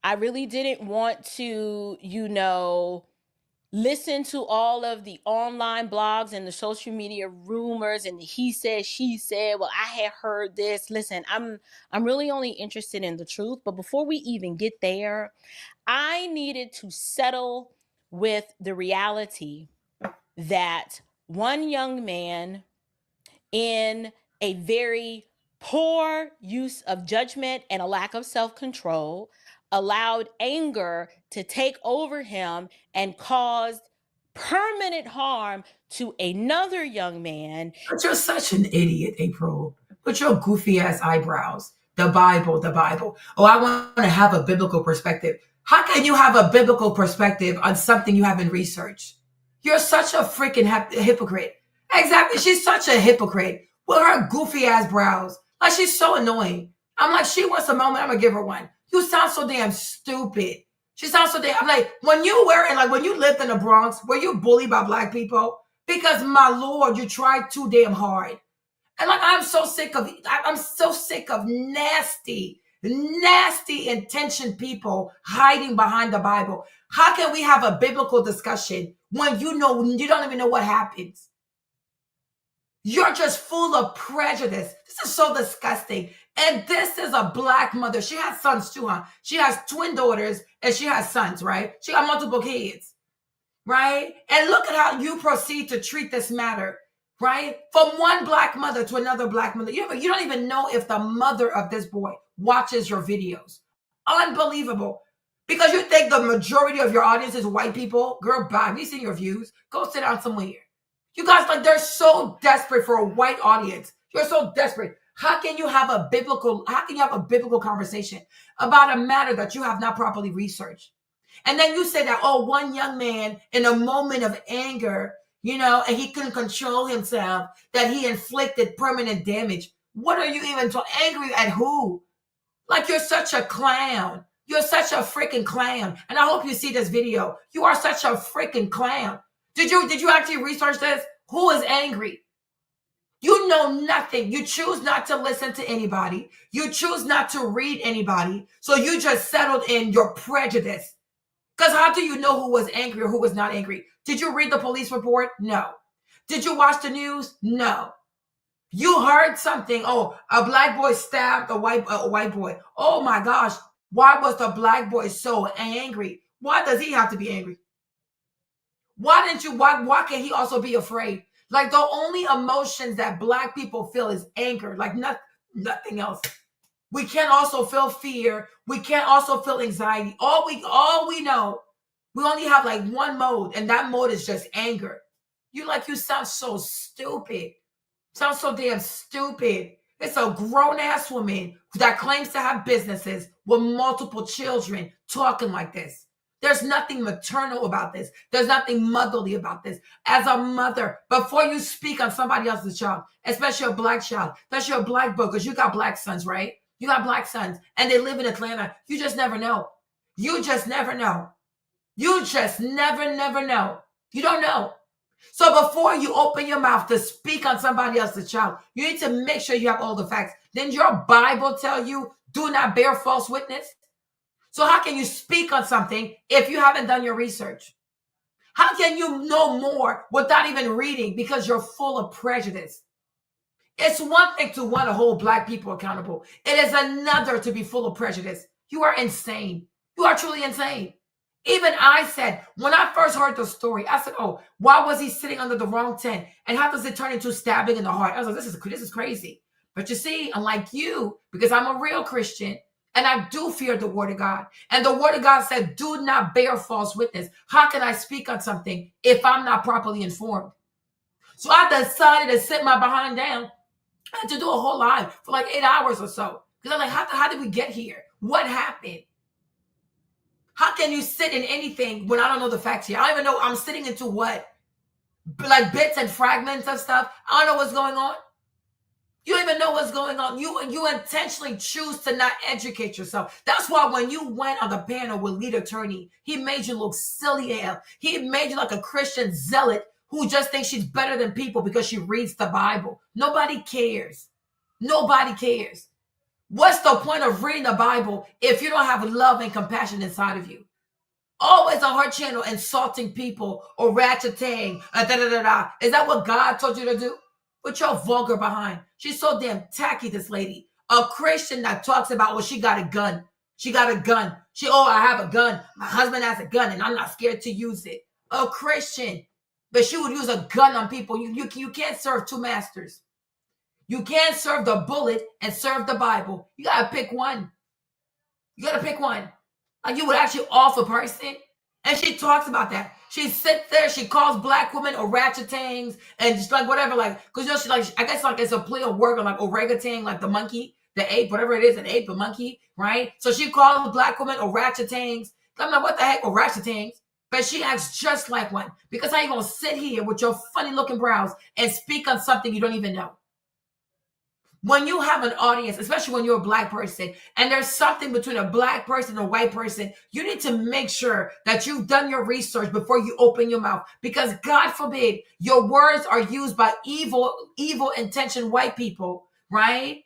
I really didn't want to, listen to all of the online blogs and the social media rumors and the he said, she said, well, I had heard this. Listen, I'm really only interested in the truth. But before we even get there, I needed to settle with the reality that one young man, in a very poor use of judgment and a lack of self-control, allowed anger to take over him and caused permanent harm to another young man. But you're such an idiot, April. With your goofy ass eyebrows. The Bible. Oh, I want to have a biblical perspective. How can you have a biblical perspective on something you haven't researched? You're such a freaking hypocrite. Exactly. She's such a hypocrite with her goofy ass brows. Like, she's so annoying. I'm like, she wants a moment, I'm going to give her one. You sound so damn stupid. She sounds so damn, I'm like, when you lived in the Bronx, were you bullied by Black people? Because, my Lord, you tried too damn hard. And like, I'm so sick of nasty intentioned people hiding behind the Bible. How can we have a biblical discussion when you don't even know what happens? You're just full of prejudice. This is so disgusting. And this is a Black mother. She has sons too, huh? She has twin daughters and she has sons, right? She got multiple kids, right? And look at how you proceed to treat this matter, right? From one Black mother to another Black mother. You don't even know if the mother of this boy watches your videos. Unbelievable. Because you think the majority of your audience is white people. Girl, bye. Have you seen your views? Go sit down somewhere. You guys, like, they're so desperate for a white audience. You're so desperate. How can you have a biblical conversation about a matter that you have not properly researched? And then you say that, oh, one young man in a moment of anger, and he couldn't control himself, that he inflicted permanent damage. What are you even so angry at? Who? Like, you're such a clown. You're such a freaking clown. And I hope you see this video. You are such a freaking clown. Did you actually research this? Who is angry? You know nothing. You choose not to listen to anybody. You choose not to read anybody. So you just settled in your prejudice. Because how do you know who was angry or who was not angry? Did you read the police report? No. Did you watch the news? No. You heard something. Oh, a Black boy stabbed a white boy. Oh my gosh. Why was the Black boy so angry? Why does he have to be angry? Why can't he also be afraid? Like, the only emotions that Black people feel is anger, like nothing else. We can't also feel fear. We can't also feel anxiety. All we know, we only have like one mode, and that mode is just anger. You sound so stupid. Sound so damn stupid. It's a grown-ass woman that claims to have businesses with multiple children talking like this. There's nothing maternal about this. There's nothing motherly about this. As a mother, before you speak on somebody else's child, especially a Black child, especially a Black boy, because you got Black sons, right? You got black sons, and they live in Atlanta. You just never know. You just never know. You just never know. You don't know. So before you open your mouth to speak on somebody else's child, you need to make sure you have all the facts. Didn't your Bible tell you, do not bear false witness? So how can you speak on something if you haven't done your research? How can you know more without even reading because you're full of prejudice? It's one thing to want to hold black people accountable. It is another to be full of prejudice. You are insane. You are truly insane. Even I said, when I first heard the story, I said, oh, why was he sitting under the wrong tent? And how does it turn into stabbing in the heart? I was like, this is crazy. But you see, unlike you, because I'm a real Christian, and I do fear the word of God. And the word of God said, do not bear false witness. How can I speak on something if I'm not properly informed? So I decided to sit my behind down. I had to do a whole live for like 8 hours or so. Because I'm like, how did we get here? What happened? How can you sit in anything when I don't know the facts here? I don't even know. I'm sitting into what? Like bits and fragments of stuff. I don't know what's going on. You don't even know what's going on. You intentionally choose to not educate yourself. That's why when you went on the panel with lead attorney, he made you look silly as hell. He made you like a Christian zealot who just thinks she's better than people because she reads the Bible. Nobody cares. Nobody cares. What's the point of reading the Bible if you don't have love and compassion inside of you? Always on her channel insulting people or ratcheting. Is that what God told you to do? With your vulgar behind. She's so damn tacky, this lady. A Christian that talks about, well, she got a gun. She got a gun. I have a gun. My husband has a gun and I'm not scared to use it. A Christian. But she would use a gun on people. You can't serve two masters. You can't serve the bullet and serve the Bible. You got to pick one. You got to pick one. Like you would actually off a person. And she talks about that. She sits there, she calls black women orangutans and just like whatever, like, because you know, she like, I guess like it's a play of word on like orangutan, like the monkey, the ape, whatever it is, an ape, a monkey, right? So she calls black women orangutans. I'm like, what the heck, orangutans? But she acts just like one. Because how you gonna sit here with your funny looking brows and speak on something you don't even know? When you have an audience, especially when you're a black person, and there's something between a black person and a white person, you need to make sure that you've done your research before you open your mouth. Because God forbid, your words are used by evil intentioned white people, right?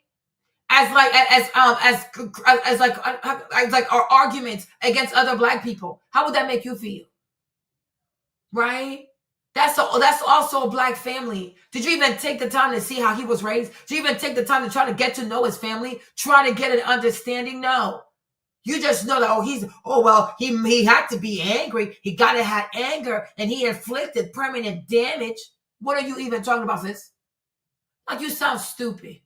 As our arguments against other black people. How would that make you feel? Right? That's also a black family. Did you even take the time to see how he was raised? Did you even take the time to try to get to know his family? Try to get an understanding? No. You just know that, he had to be angry. He got to have anger and he inflicted permanent damage. What are you even talking about, sis? Like, you sound stupid.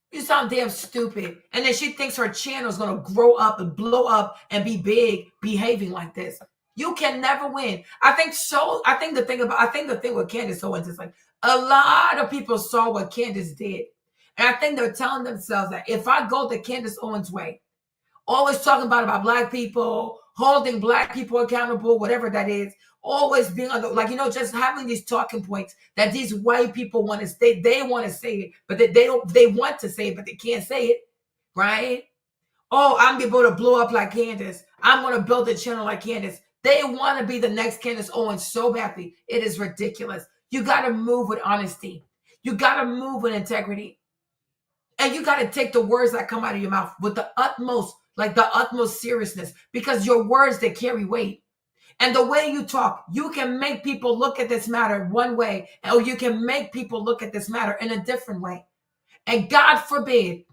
You sound damn stupid. And then she thinks her channel is going to grow up and blow up and be big behaving like this. You can never win. I think the thing with Candace Owens is like a lot of people saw what Candace did. And I think they're telling themselves that if I go the Candace Owens way, always talking about black people, holding black people accountable, whatever that is, always being on just having these talking points that these white people want to say. They want to say it, but they want to say it, but they can't say it, right? Oh, I'm able to blow up like Candace. I'm going to build a channel like Candace. They want to be the next Candace Owens so badly. It is ridiculous. You got to move with honesty. You got to move with integrity. And you got to take the words that come out of your mouth with the utmost seriousness, because your words, they carry weight. And the way you talk, you can make people look at this matter one way, or you can make people look at this matter in a different way. And God forbid,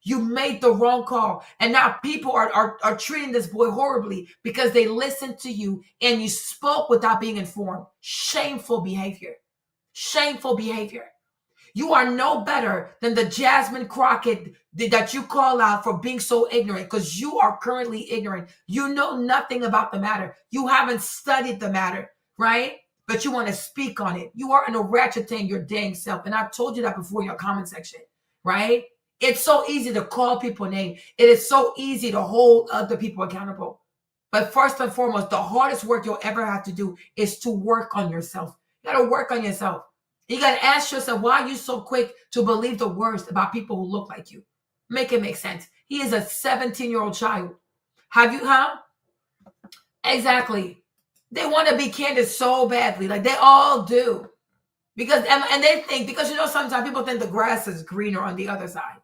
you made the wrong call. And now people are treating this boy horribly because they listened to you and you spoke without being informed. Shameful behavior. Shameful behavior. You are no better than the Jasmine Crockett that you call out for being so ignorant, because you are currently ignorant. You know nothing about the matter. You haven't studied the matter, right? But you want to speak on it. You are an orangutan your dang self. And I've told you that before in your comment section, right? It's so easy to call people names. It is so easy to hold other people accountable. But first and foremost, the hardest work you'll ever have to do is to work on yourself. You got to work on yourself. You got to ask yourself, why are you so quick to believe the worst about people who look like you? Make it make sense. He is a 17-year-old child. Have you, huh? Exactly. They want to be Candace so badly. Like they all do. Because, and they think, because sometimes people think the grass is greener on the other side.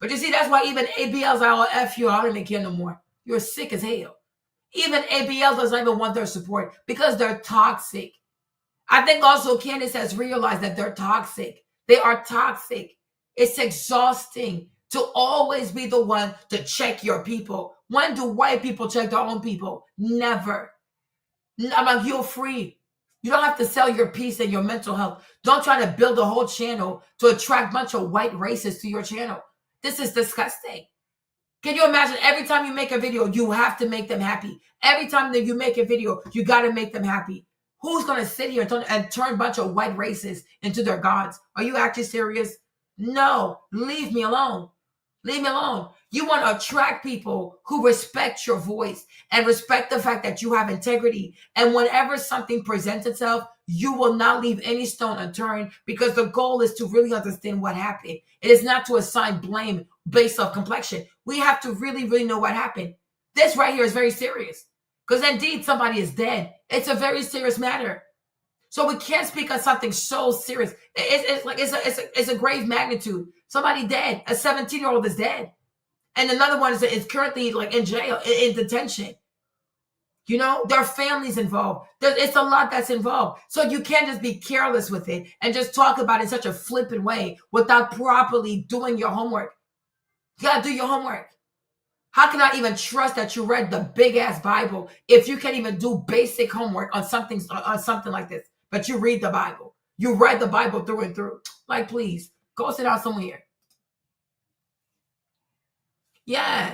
But you see, that's why even ABL's like, oh, F you, I don't even care no more. You're sick as hell. Even ABL doesn't even want their support because they're toxic. I think also Candace has realized that they're toxic. They are toxic. It's exhausting to always be the one to check your people. When do white people check their own people? Never. I'm like, you're free. You don't have to sell your peace and your mental health. Don't try to build a whole channel to attract a bunch of white racists to your channel. This is disgusting. Can you imagine every time you make a video, you have to make them happy. Every time that you make a video, you got to make them happy. Who's going to sit here and turn a bunch of white racists into their gods? Are you actually serious? No, leave me alone. Leave me alone. You want to attract people who respect your voice and respect the fact that you have integrity. And whenever something presents itself, you will not leave any stone unturned because the goal is to really understand what happened. It is not to assign blame based off complexion. We have to really, really know what happened. This right here is very serious because indeed somebody is dead. It's a very serious matter. So we can't speak on something so serious. It's a grave magnitude. Somebody dead. A 17-year-old is dead. And another one is currently like in jail, in detention. There are families involved. It's a lot that's involved. So you can't just be careless with it and just talk about it in such a flippant way without properly doing your homework. You got to do your homework. How can I even trust that you read the big ass Bible if you can't even do basic homework on something like this? But you read the Bible. You read the Bible through and through. Like, please, go sit down somewhere. Yeah,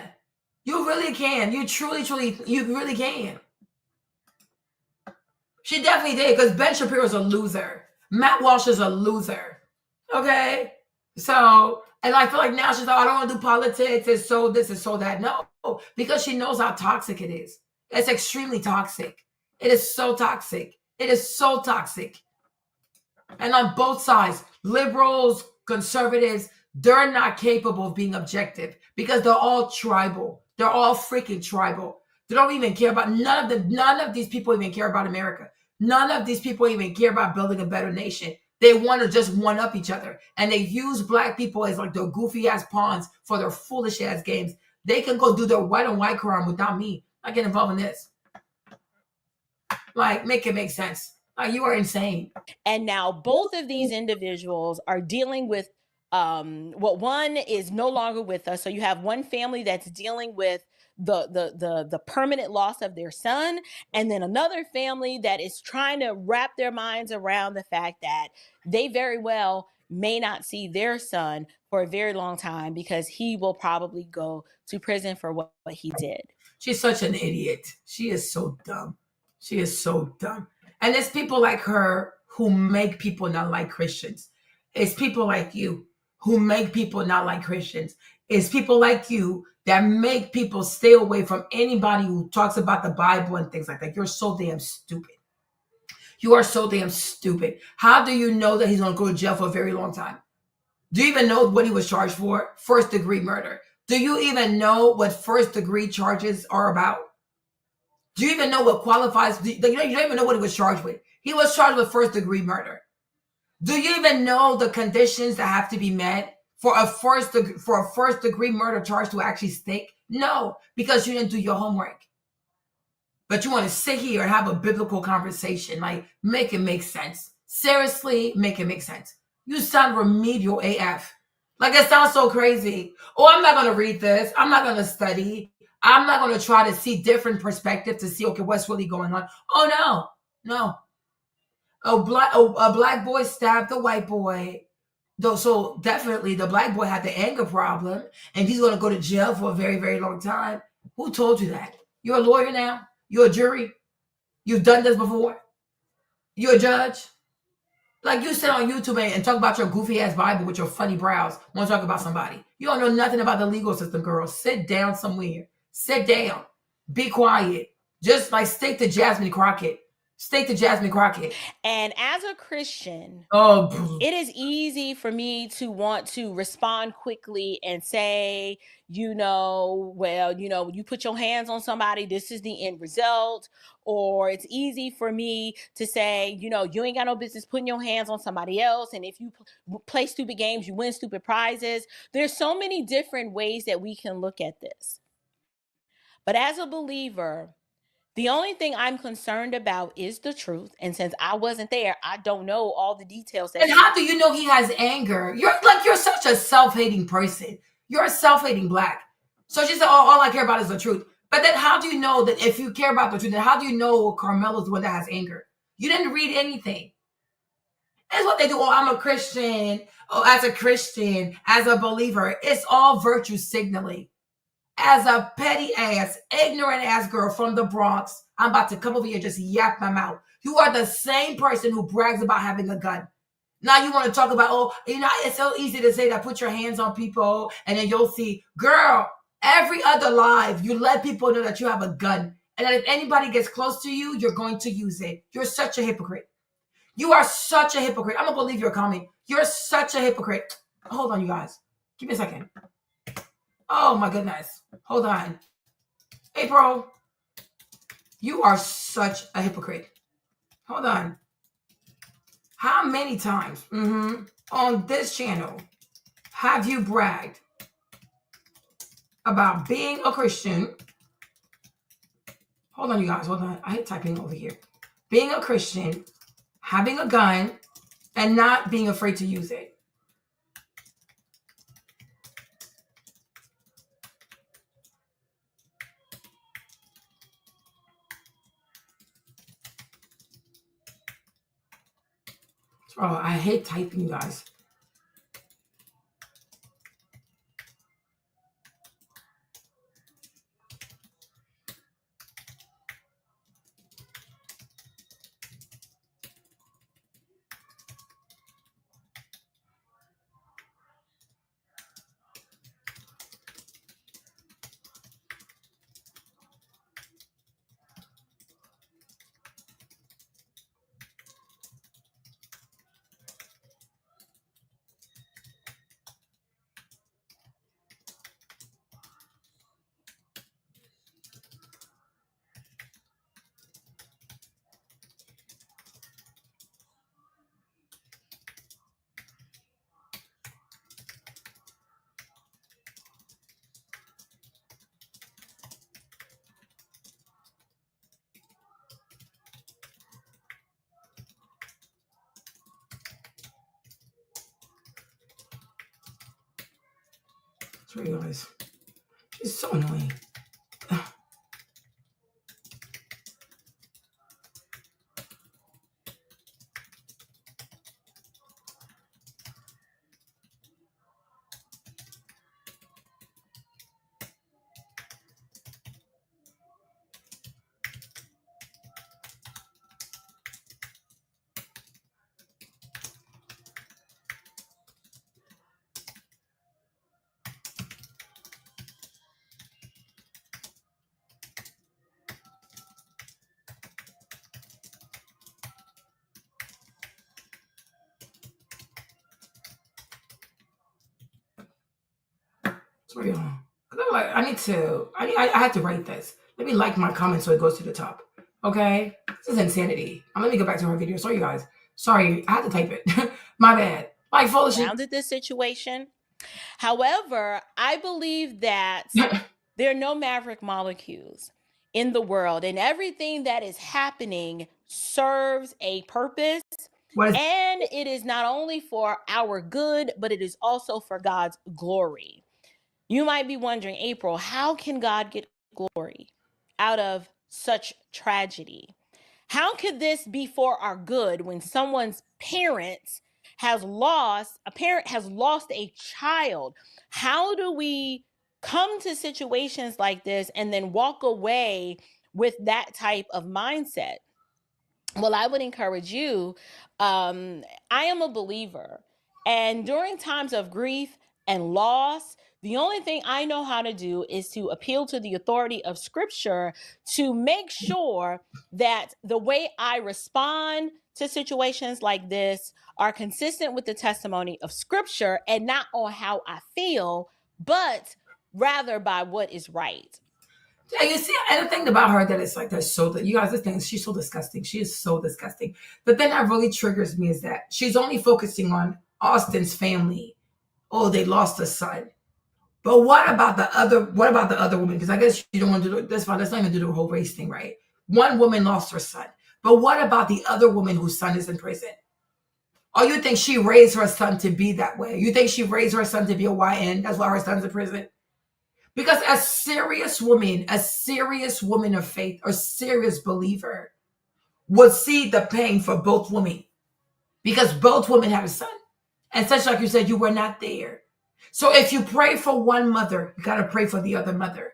you really can. You truly, you really can. She definitely did because Ben Shapiro's a loser. Matt Walsh is a loser. Okay? So, and I feel like now she's like, I don't want to do politics. It's so this, it's so that. No, because she knows how toxic it is. It's extremely toxic. It is so toxic. It is so toxic. And on both sides, liberals, conservatives, they're not capable of being objective because they're all tribal. They're all freaking tribal. They don't even care about, none of these people even care about America. None of these people even care about building a better nation. They want to just one up each other. And they use black people as like their goofy ass pawns for their foolish ass games. They can go do their white on white crime without me. I get involved in this. Like, make it make sense. Like, you are insane. And now both of these individuals are dealing with one is no longer with us. So you have one family that's dealing with the permanent loss of their son, and then another family that is trying to wrap their minds around the fact that they very well may not see their son for a very long time because he will probably go to prison for what he did. She's such an idiot. She is so dumb. She is so dumb. And it's people like her who make people not like Christians. It's people like you who make people not like Christians. It's people like you that make people stay away from anybody who talks about the Bible and things like that. You're so damn stupid. You are so damn stupid. How do you know that he's going to go to jail for a very long time? Do you even know what he was charged for? First-degree murder. Do you even know what first-degree charges are about? Do you even know what qualifies? You don't even know what he was charged with. He was charged with first-degree murder. Do you even know the conditions that have to be met for a first-degree murder charge to actually stick? No, because you didn't do your homework. But you want to sit here and have a biblical conversation, like make it make sense. Seriously, make it make sense. You sound remedial AF. Like, it sounds so crazy. Oh, I'm not going to read this. I'm not going to study. I'm not going to try to see different perspectives to see, okay, what's really going on. Oh, no. A black boy stabbed a white boy. So definitely the black boy had the anger problem, and he's going to go to jail for a very, very long time. Who told you that? You're a lawyer now? You're a jury? You've done this before? You're a judge? Like, you sit on YouTube and talk about your goofy ass Bible with your funny brows. Want to talk about somebody? You don't know nothing about the legal system, girl. Sit down somewhere. Sit down. Be quiet. Just like stick to Jasmine Crockett. Steak to Jasmine Crockett. And as a Christian, oh, it is easy for me to want to respond quickly and say, well, you put your hands on somebody, this is the end result. Or it's easy for me to say, you ain't got no business putting your hands on somebody else. And if you play stupid games, you win stupid prizes. There's so many different ways that we can look at this. But as a believer, the only thing I'm concerned about is the truth. And since I wasn't there, I don't know all the details. And how do you know he has anger? You're such a self-hating person. You're a self-hating black. So she said, all I care about is the truth. But then how do you know that if you care about the truth, then how do you know Carmelo's the one that has anger? You didn't read anything. That's what they do. Oh, I'm a Christian. Oh, as a Christian, as a believer, it's all virtue signaling. As a petty ass, ignorant ass girl from the Bronx, I'm about to come over here and just yap my mouth. You are the same person who brags about having a gun. Now you want to talk about, it's so easy to say that put your hands on people and then you'll see. Girl, every other live, you let people know that you have a gun. And that if anybody gets close to you, you're going to use it. You're such a hypocrite. You are such a hypocrite. I don't believe you're coming. You're such a hypocrite. Hold on, you guys. Give me a second. Oh, my goodness. Hold on. April, you are such a hypocrite. Hold on. How many times on this channel have you bragged about being a Christian? Hold on, you guys. Hold on. I hate typing over here. Being a Christian, having a gun, and not being afraid to use it. Oh, I hate typing, you guys. Sorry, guys. She's so annoying. Sorry, y'all. I had to write this. Let me like my comment so it goes to the top. Okay? This is insanity. Let me go back to her video. Sorry, you guys. Sorry, I had to type it. My bad. Like, foolishly. Surrounded this situation. However, I believe that there are no maverick molecules in the world, and everything that is happening serves a purpose. And it is not only for our good, but it is also for God's glory. You might be wondering, April, how can God get glory out of such tragedy? How could this be for our good when someone's parents a parent has lost a child? How do we come to situations like this and then walk away with that type of mindset? Well, I would encourage you. I am a believer, and during times of grief and loss, The only thing I know how to do is to appeal to the authority of Scripture to make sure that the way I respond to situations like this are consistent with the testimony of Scripture, and not on how I feel, but rather by what is right. Yeah, you see, and the thing about her that it's like that's so that you guys, this thing, she's so disgusting. She is so disgusting. The thing that really triggers me is that she's only focusing on Austin's family. Oh, they lost a son. But what about the other woman? Because I guess you don't want to do that's fine. Let's not even do the whole race thing, right? One woman lost her son. But what about the other woman whose son is in prison? Or you think she raised her son to be that way? You think she raised her son to be a YN? That's why her son's in prison? Because a serious woman of faith, a serious believer, would see the pain for both women. Because both women had a son. And such like you said, you were not there. So if you pray for one mother, you got to pray for the other mother,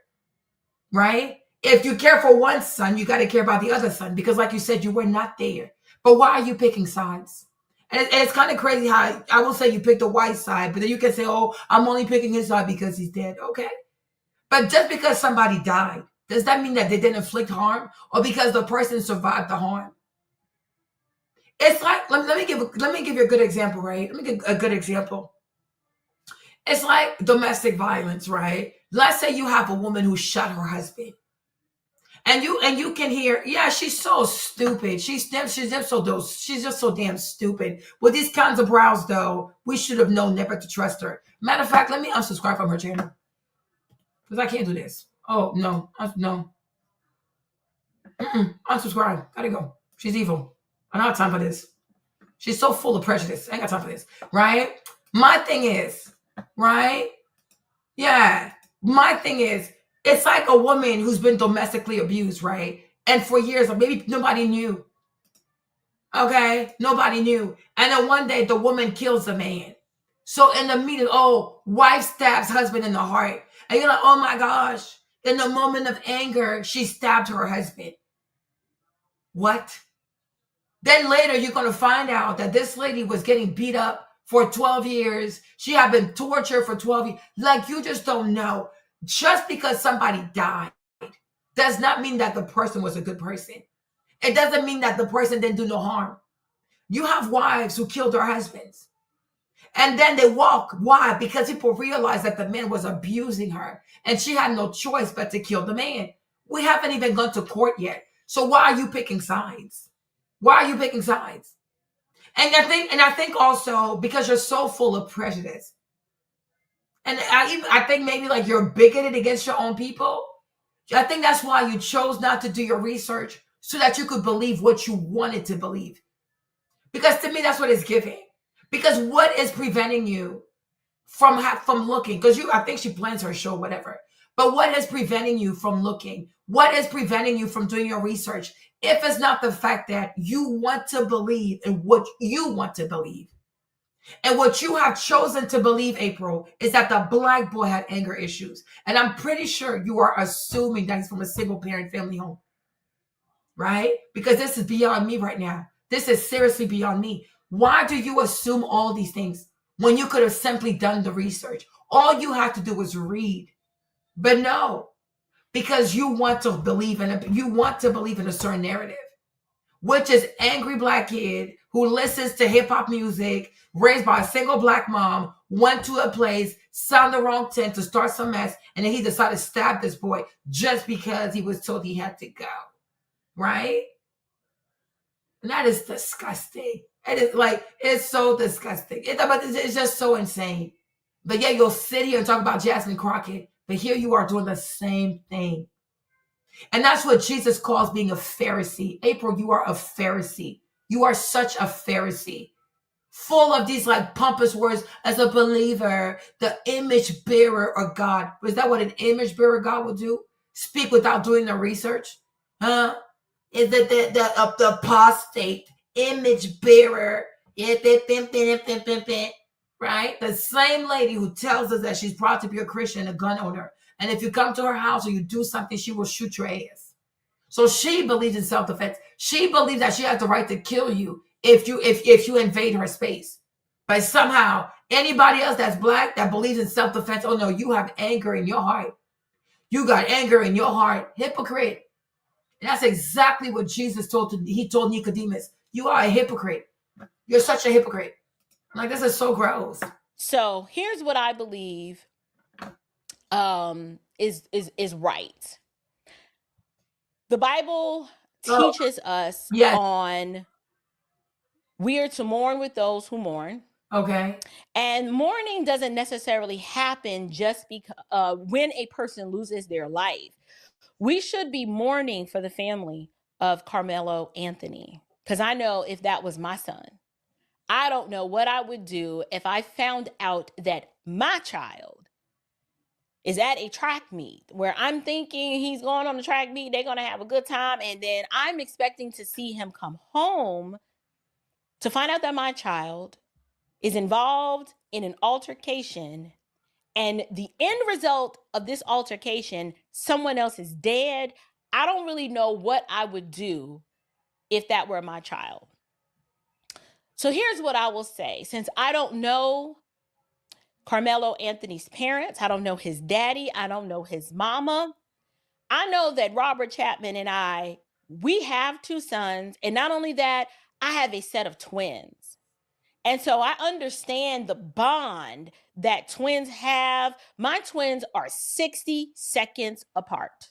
right? If you care for one son, you got to care about the other son, because like you said, you were not there. But why are you picking sides? And it's kind of crazy how I will say you picked the white side, but then you can say, oh, I'm only picking his side because he's dead. Okay. But just because somebody died, does that mean that they didn't inflict harm, or because the person survived the harm? It's like, let me give you a good example, right? Let me give a good example. It's like domestic violence, right? Let's say you have a woman who shot her husband. And you can hear, yeah, she's so stupid. She's just so damn stupid. With these kinds of brows, though, we should have known never to trust her. Matter of fact, let me unsubscribe from her channel. Because I can't do this. Oh, no. No. Unsubscribe. Gotta go. She's evil. I don't have time for this. She's so full of prejudice. I ain't got time for this. Right? My thing is, right? Yeah. My thing is, it's like a woman who's been domestically abused, right? And for years, maybe nobody knew. Okay? Nobody knew. And then one day, the woman kills the man. So in the meeting, wife stabs husband in the heart. And you're like, oh my gosh. In the moment of anger, she stabbed her husband. What? Then later, you're going to find out that this lady was getting beat up for 12 years. She had been tortured for 12 years. Like, you just don't know. Just because somebody died does not mean that the person was a good person. It doesn't mean that the person didn't do no harm. You have wives who killed their husbands. And then they walk. Why? Because people realized that the man was abusing her. And she had no choice but to kill the man. We haven't even gone to court yet. So why are you picking sides? Why are you picking sides? And I think also because you're so full of prejudice. And I think maybe like you're bigoted against your own people. I think that's why you chose not to do your research, so that you could believe what you wanted to believe. Because to me, that's what it's giving. Because what is preventing you from looking? Because I think she plans her show, whatever. But what is preventing you from looking? What is preventing you from doing your research? If it's not the fact that you want to believe in what you want to believe. And what you have chosen to believe, April, is that the black boy had anger issues. And I'm pretty sure you are assuming that he's from a single parent family home. Right? Because this is beyond me right now. This is seriously beyond me. Why do you assume all these things when you could have simply done the research? All you have to do is read. But no, because you want to believe in a certain narrative, which is angry black kid who listens to hip hop music, raised by a single black mom, went to a place, signed the wrong tent to start some mess, and then he decided to stab this boy just because he was told he had to go. Right? And that is disgusting. It's so disgusting. It's just so insane. But yeah, you'll sit here and talk about Jasmine Crockett, but here you are doing the same thing. And that's what Jesus calls being a Pharisee. April, you are a Pharisee. You are such a Pharisee. Full of these like pompous words as a believer, the image bearer of God. Is that what an image bearer God will do? Speak without doing the research? Huh? Is it the apostate image bearer? Right? The same lady who tells us that she's proud to be a Christian, a gun owner. And if you come to her house or you do something, she will shoot your ass. So she believes in self-defense. She believes that she has the right to kill you if you invade her space. But somehow Anybody else that's black that believes in self-defense, oh no, you have anger in your heart. You got anger in your heart. Hypocrite. And that's exactly what Jesus told Nicodemus. You are a hypocrite. You're such a hypocrite. Like, this is so gross. So here's what I believe is right. The Bible teaches us on we are to mourn with those who mourn. Okay. And mourning doesn't necessarily happen just because when a person loses their life. We should be mourning for the family of Carmelo Anthony, because I know if that was my son, I don't know what I would do if I found out that my child is at a track meet where I'm thinking he's going on the track meet, they're going to have a good time, and then I'm expecting to see him come home to find out that my child is involved in an altercation, and the end result of this altercation, someone else is dead. I don't really know what I would do if that were my child. So here's what I will say. Since I don't know Carmelo Anthony's parents, I don't know his daddy, I don't know his mama, I know that Robert Chapman and we have 2 sons. And not only that, I have a set of twins. And so I understand the bond that twins have. My twins are 60 seconds apart.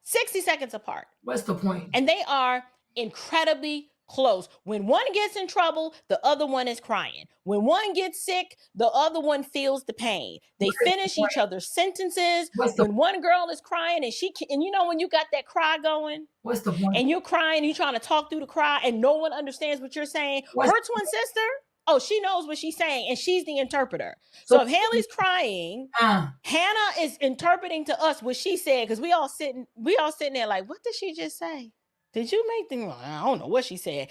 60 seconds apart. What's the point? And they are incredibly close. When one gets in trouble, the other one is crying. When one gets sick, the other one feels the pain. They finish each other's sentences. When one girl is crying and you know when you got that cry going? What's the point? And you're crying, you're trying to talk through the cry and no one understands what you're saying. Her twin sister, oh, she knows what she's saying and she's the interpreter. So if Haley's crying, Hannah is interpreting to us what she said, because we all sitting there like, what did she just say? Did you make them? I don't know what she said.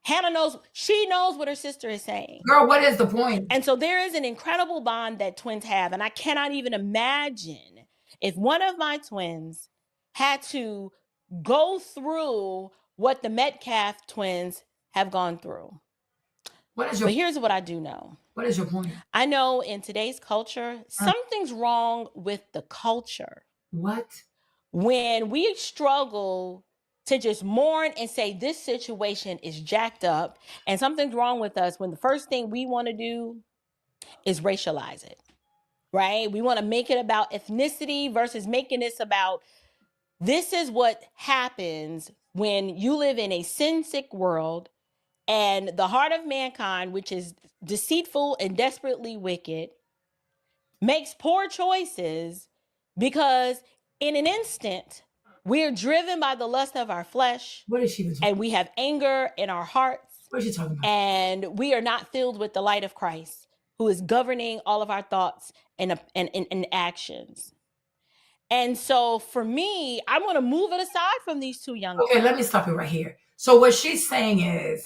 Hannah knows, she knows what her sister is saying. Girl, what is the point? And so there is an incredible bond that twins have. And I cannot even imagine if one of my twins had to go through what the Metcalf twins have gone through. But here's what I do know. What is your point? I know in today's culture, something's wrong with the culture. What? When we struggle to just mourn and say this situation is jacked up and something's wrong with us, when the first thing we want to do is racialize it, right? We want to make it about ethnicity versus making this about this is what happens when you live in a sin-sick world and the heart of mankind, which is deceitful and desperately wicked, makes poor choices because in an instant, we're driven by the lust of our flesh. What is she talking about? And we have anger in our hearts. What is she talking about? And we are not filled with the light of Christ, who is governing all of our thoughts and actions. And so for me, I want to move it aside from these 2 young Okay, let me stop you right here. So what she's saying is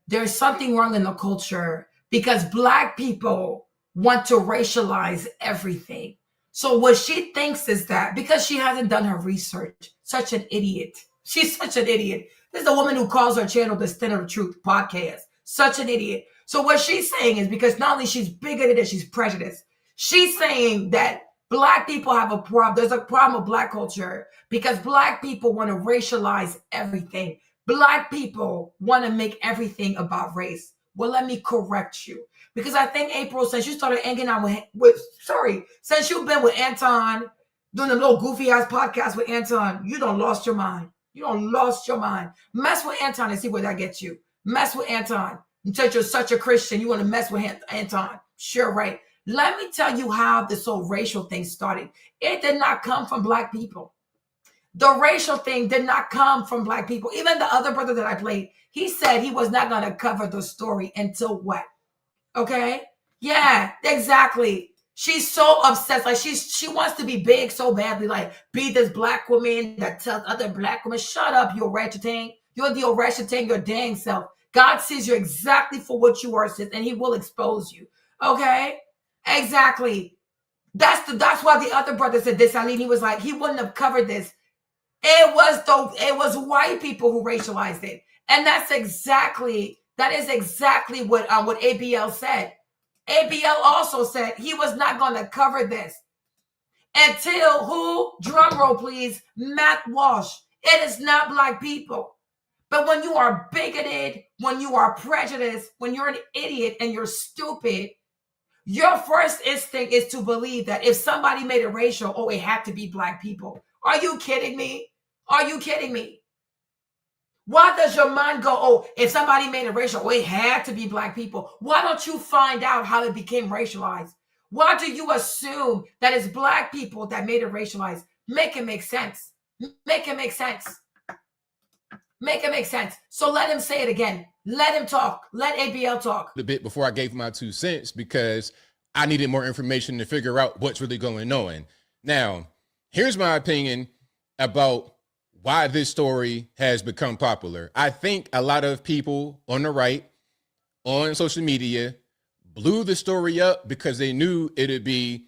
there's something wrong in the culture because Black people want to racialize everything. So what she thinks is that because she hasn't done her research, such an idiot. She's such an idiot. This is the woman who calls her channel the Stand of the Truth podcast. Such an idiot. So what she's saying is because not only she's bigoted and she's prejudiced, she's saying that Black people have a problem. There's a problem with Black culture because Black people want to racialize everything. Black people want to make everything about race. Well, let me correct you. Because I think, April, since you started hanging out since you've been with Anton, doing a little goofy ass podcast with Anton, you done lost your mind. You done lost your mind. Mess with Anton and see where that gets you. Mess with Anton. Since you're such a Christian, you want to mess with Anton. Sure, right. Let me tell you how this whole racial thing started. It did not come from Black people. The racial thing did not come from Black people. Even the other brother that I played, he said he was not going to cover the story until what? Okay? Yeah, exactly. She's so obsessed. Like she wants to be big so badly. Like, be this Black woman that tells other Black women, shut up, you orangutan. You're the orangutan, your dang self. God sees you exactly for what you are, sis, and he will expose you. Okay? Exactly. That's why the other brother said this. I mean, he was like, he wouldn't have covered this. It was white people who racialized it. And that is exactly what ABL said. ABL also said he was not going to cover this until who? Drum roll, please. Matt Walsh. It is not black people. But when you are bigoted, when you are prejudiced, when you're an idiot and you're stupid, your first instinct is to believe that if somebody made it racial, oh, it had to be black people. Are you kidding me? Are you kidding me? Why does your mind go, oh, if somebody made it racial, oh, it had to be black people? Why don't you find out how it became racialized? Why do you assume that it's black people that made it racialized? Make it make sense. Make it make sense. Make it make sense. So let him say it again. Let him talk. Let ABL talk. A bit before I gave my 2 cents because I needed more information to figure out what's really going on. Now, here's my opinion about why this story has become popular. I think a lot of people on the right, on social media, blew the story up because they knew it'd be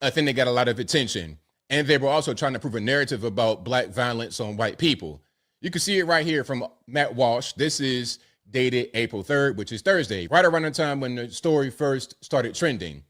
a thing that got a lot of attention. And they were also trying to prove a narrative about black violence on white people. You can see it right here from Matt Walsh. This is dated April 3rd, which is Thursday, right around the time when the story first started trending.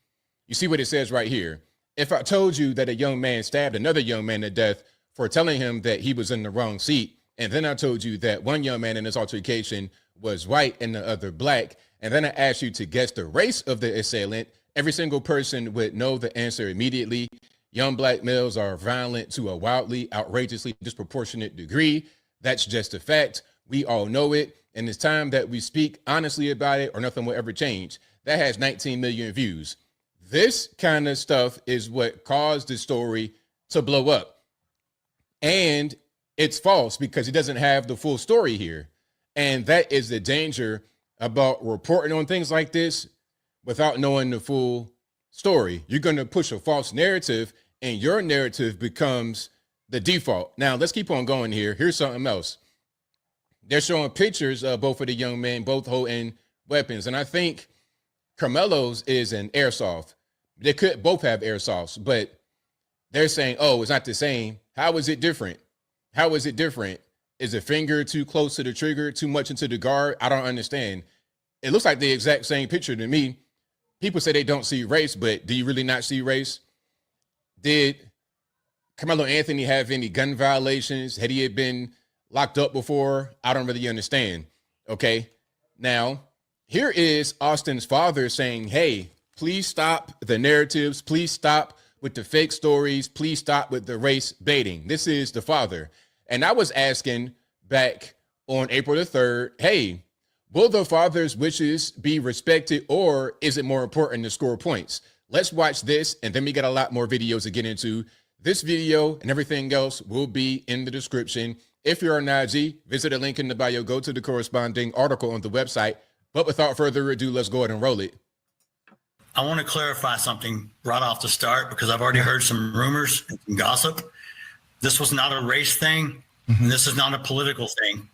You see what it says right here. If I told you that a young man stabbed another young man to death for telling him that he was in the wrong seat, and then I told you that one young man in this altercation was white and the other black, and then I asked you to guess the race of the assailant, every single person would know the answer immediately. Young black males are violent to a wildly, outrageously disproportionate degree. That's just a fact. We all know it. And it's time that we speak honestly about it or nothing will ever change. That has 19 million views. This kind of stuff is what caused the story to blow up. And it's false because he doesn't have the full story here. And that is the danger about reporting on things like this without knowing the full story. You're going to push a false narrative and your narrative becomes the default. Now, let's keep on going here. Here's something else. They're showing pictures of both of the young men, both holding weapons. And I think Carmelo's is an airsoft. They could both have airsofts, but they're saying, oh, it's not the same. How is it different? How is it different? Is a finger too close to the trigger, too much into the guard? I don't understand. It looks like the exact same picture to me. People say they don't see race, but do you really not see race? Did Carmalo Anthony have any gun violations? Had he been locked up before? I don't really understand. Okay. Now, here is Austin's father saying, hey, please stop the narratives. Please stop with the fake stories. Please stop with the race baiting. This is the father. And I was asking back on April the 3rd, hey, will the father's wishes be respected or is it more important to score points? Let's watch this. And then we got a lot more videos to get into. This video and everything else will be in the description. If you're on IG, visit a link in the bio, go to the corresponding article on the website. But without further ado, let's go ahead and roll it. I want to clarify something right off the start because I've already heard some rumors and some gossip. This was not a race thing, and this is not a political thing.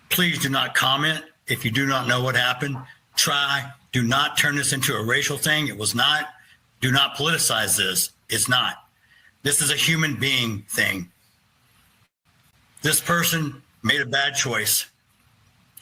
Please do not comment if you do not know what happened. Do not turn this into a racial thing. It was not. Do not politicize this. It's not. This is a human being thing. This person made a bad choice,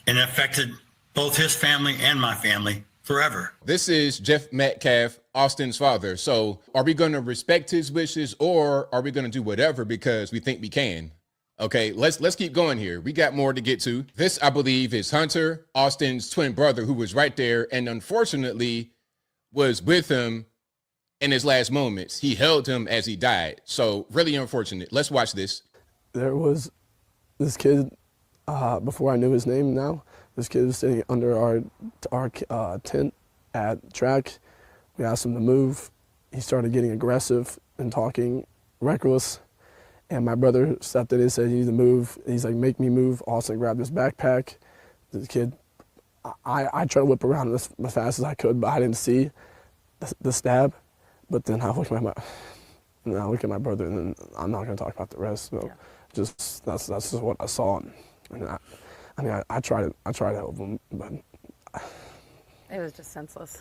and it affected both his family and my family forever. This is Jeff Metcalf, Austin's father. So are we going to respect his wishes or are we going to do whatever because we think we can? Okay, let's keep going here. We got more to get to. This, I believe, is Hunter, Austin's twin brother, who was right there and unfortunately was with him in his last moments. He held him as he died. So really unfortunate. Let's watch this. There was this kid, before I knew his name now, this kid was sitting under our tent at track. We asked him to move. He started getting aggressive and talking reckless. And my brother stepped in and said, you need to move. He's like, make me move. Austin grabbed his backpack. The kid, I tried to whip around as fast as I could, but I didn't see the stab. But then I look at my brother, and then I'm not going to talk about the rest. So just that's just what I saw. And I tried to help him, but it was just senseless.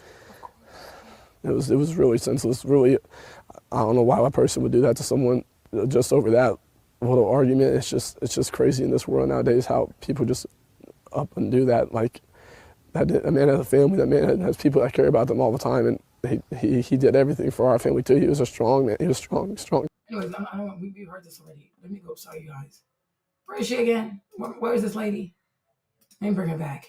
It was really senseless. Really, I don't know why a person would do that to someone just over that little argument. It's just crazy in this world nowadays how people just up and do that. Like a man has a family. That man has people that care about them all the time, and he did everything for our family too. He was a strong man. He was strong. Anyways, I don't. We heard this already. Let me go. Sorry, you guys. Where is she again? Where is this lady? Let me bring her back.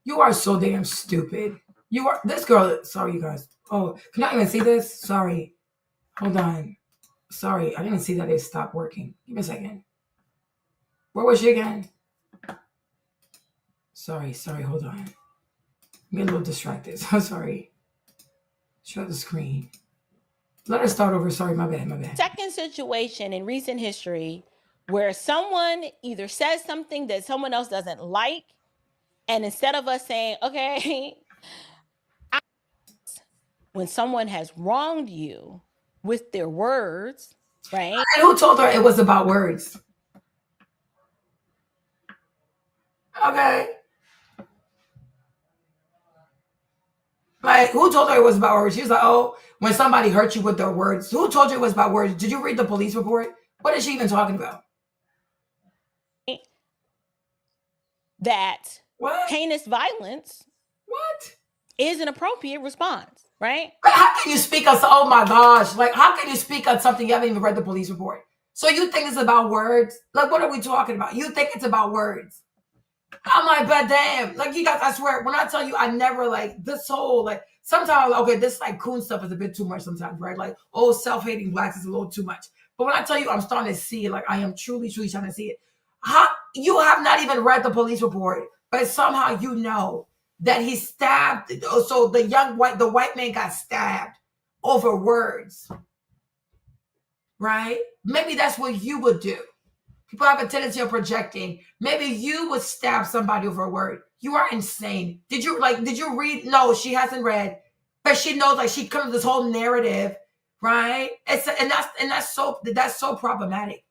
You are so damn stupid. You are this girl. Sorry, you guys. Oh, can I even see this? Sorry. Hold on. Sorry, I didn't see that it stopped working. Give me a second. Where was she again? Sorry. Hold on. I'm getting a little distracted. So sorry. Shut the screen. Let us start over. Sorry, my bad. Second situation in recent history where someone either says something that someone else doesn't like, and instead of us saying, okay, when someone has wronged you with their words, right? And who told her it was about words? Okay. Like, who told her it was about words? She was like, oh, when somebody hurt you with their words. Who told you it was about words? Did you read the police report? What is she even talking about? That what? Heinous violence is an appropriate response, right? But how can you speak on, oh my gosh, like, how can you speak on something you haven't even read the police report? So you think it's about words? Like, what are we talking about? You think it's about words? I'm like, but damn, like, you guys, I swear, when I tell you, I never, like, this whole, like, sometimes, okay, this, like, coon stuff is a bit too much sometimes, right? Like, oh, self-hating blacks is a little too much. But when I tell you, I'm starting to see it, like, I am truly trying to see it. How, you have not even read the police report, but somehow you know that he stabbed, so the white man got stabbed over words, right? Maybe that's what you would do. People have a tendency of projecting. Maybe you would stab somebody over a word. You are insane. Did you read? No, she hasn't read, but she knows, like, she comes to this whole narrative, right? That's so problematic.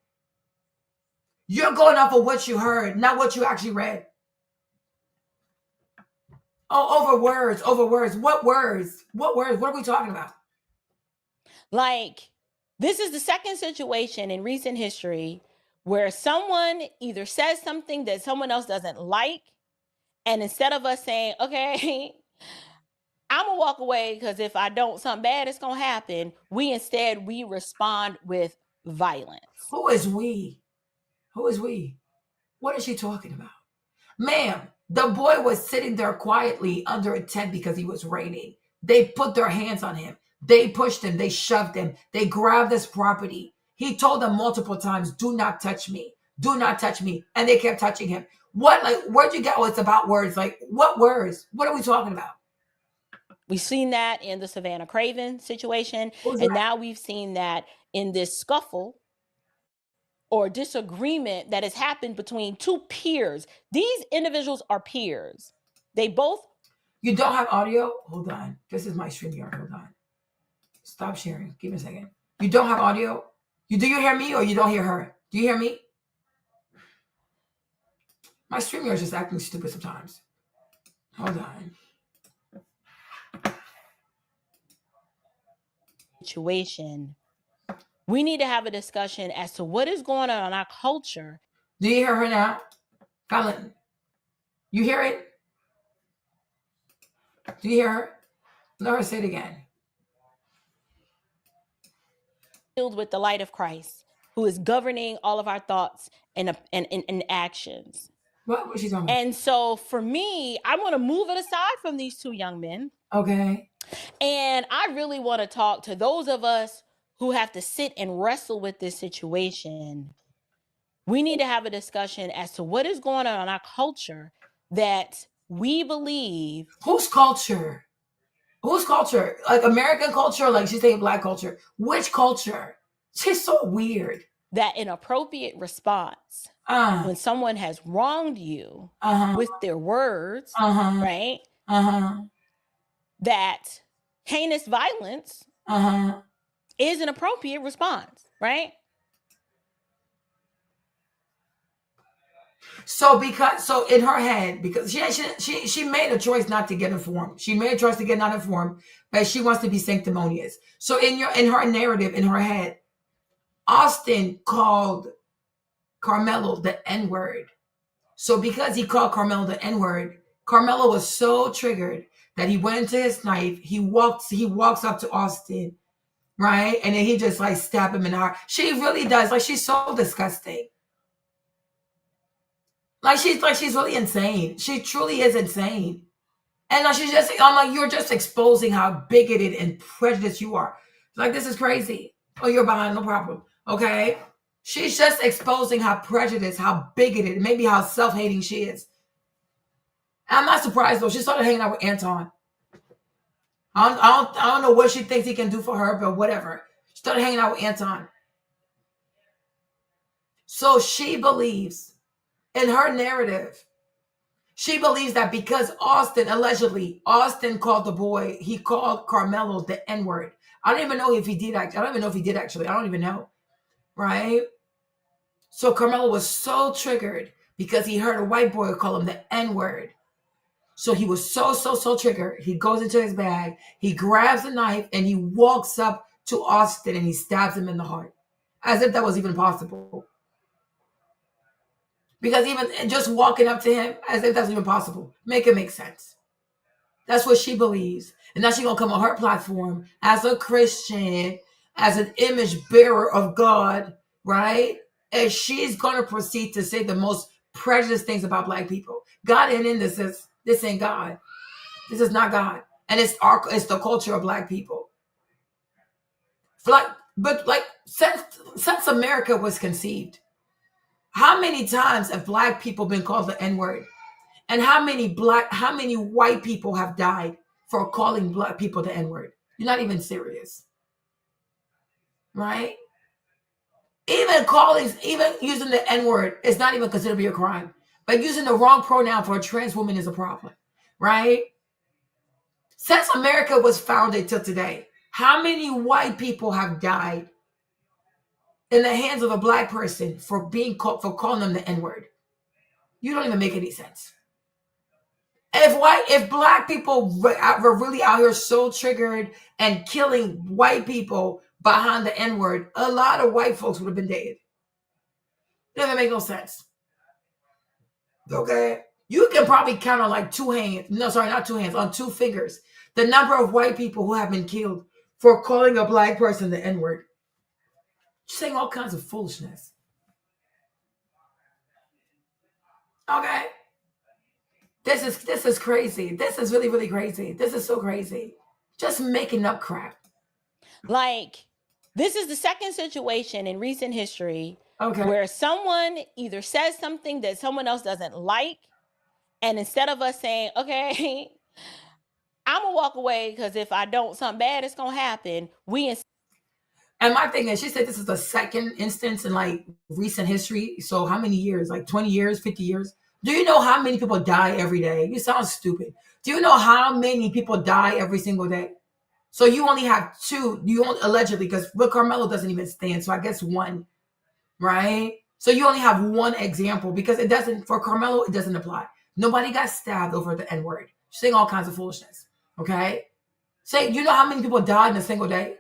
You're going off of what you heard, not what you actually read. Oh, over words. What words? What are we talking about? Like, this is the second situation in recent history where someone either says something that someone else doesn't like, and instead of us saying, okay, I'm gonna walk away because if I don't, something bad is gonna happen, we respond with violence. Who is we? What is she talking about? Ma'am, the boy was sitting there quietly under a tent because he was raining. They put their hands on him. They pushed him. They shoved him. They grabbed his property. He told them multiple times, do not touch me. Do not touch me. And they kept touching him. What, like, where'd you get? Oh, it's about words. Like, what words? What are we talking about? We've seen that in the Savannah Craven situation. And now we've seen that in this scuffle or disagreement that has happened between two peers. These individuals are peers. They both. You don't have audio? Hold on. This is my StreamYard. Hold on. Stop sharing. Give me a second. You don't have audio? Do you hear me or you don't hear her? Do you hear me? My streamer is just acting stupid sometimes. Hold on. Situation. We need to have a discussion as to what is going on in our culture. Do you hear her now? Fallon, you hear it? Do you hear her? Let her say it again. Filled with the light of Christ, who is governing all of our thoughts and actions. What was she talking about? And so for me, I want to move it aside from these two young men. Okay. And I really want to talk to those of us who have to sit and wrestle with this situation. We need to have a discussion as to what is going on in our culture that we believe. Whose culture? Whose culture? Like American culture? Like she's saying black culture. Which culture? She's so weird. That an appropriate response when someone has wronged you with their words, right? That heinous violence is an appropriate response, right? So in her head, because she made a choice not to get informed. She made a choice to get not informed, but she wants to be sanctimonious. So in her narrative, in her head, Austin called Carmelo the N-word. So because he called Carmelo the N-word, Carmelo was so triggered that he went into his knife. He walks up to Austin, right? And then he just like stabbed him in the heart. She really does. Like she's so disgusting. Like she's really insane. She truly is insane. And like I'm like, you're just exposing how bigoted and prejudiced you are. Like, this is crazy. Oh, you're behind, no problem. Okay? She's just exposing how prejudiced, how bigoted, maybe how self-hating she is. And I'm not surprised though. She started hanging out with Anton. I don't know what she thinks he can do for her, but whatever. She started hanging out with Anton. So she believes, in her narrative, she believes that because Austin called the boy, he called Carmelo the N-word. I don't even know if he did actually. I don't even know if he did actually. I don't even know. Right? So Carmelo was so triggered because he heard a white boy call him the N-word. So he was so triggered. He goes into his bag, he grabs a knife, and he walks up to Austin and he stabs him in the heart. As if that was even possible. Because even just walking up to him, as if that's even possible, make it make sense. That's what she believes. And now she's going to come on her platform as a Christian, as an image bearer of God, right? And she's going to proceed to say the most prejudiced things about black people. God ain't in this. This ain't God. This is not God. And it's the culture of black people. Since America was conceived, how many times have black people been called the N-word? And how many white people have died for calling black people the N-word? You're not even serious. Right? Even using the N-word is not even considered to be a crime. But using the wrong pronoun for a trans woman is a problem. Right? Since America was founded till today, how many white people have died in the hands of a black person for calling them the N-word? You don't even make any sense. If black people were really out here so triggered and killing white people behind the N-word, a lot of white folks would have been dead. It doesn't make no sense. Okay? You can probably count on like two hands. No, sorry, not two hands, on two fingers. The number of white people who have been killed for calling a black person the N-word. Saying all kinds of foolishness. Okay? This is crazy. This is really, really crazy. This is so crazy. Just making up crap. Like, this is the second situation in recent history where someone either says something that someone else doesn't like, and instead of us saying, okay, I'm going to walk away because if I don't, something bad is going to happen, And my thing is, she said this is the second instance in like recent history. So how many years? Like 20 years, 50 years? Do you know how many people die every day? You sound stupid. Do you know how many people die every single day? So you only have two, allegedly, because Carmelo doesn't even stand. So I guess one, right? So you only have one example because it doesn't, for Carmelo, it doesn't apply. Nobody got stabbed over the N-word. Saying all kinds of foolishness. Okay? Say, you know how many people died in a single day?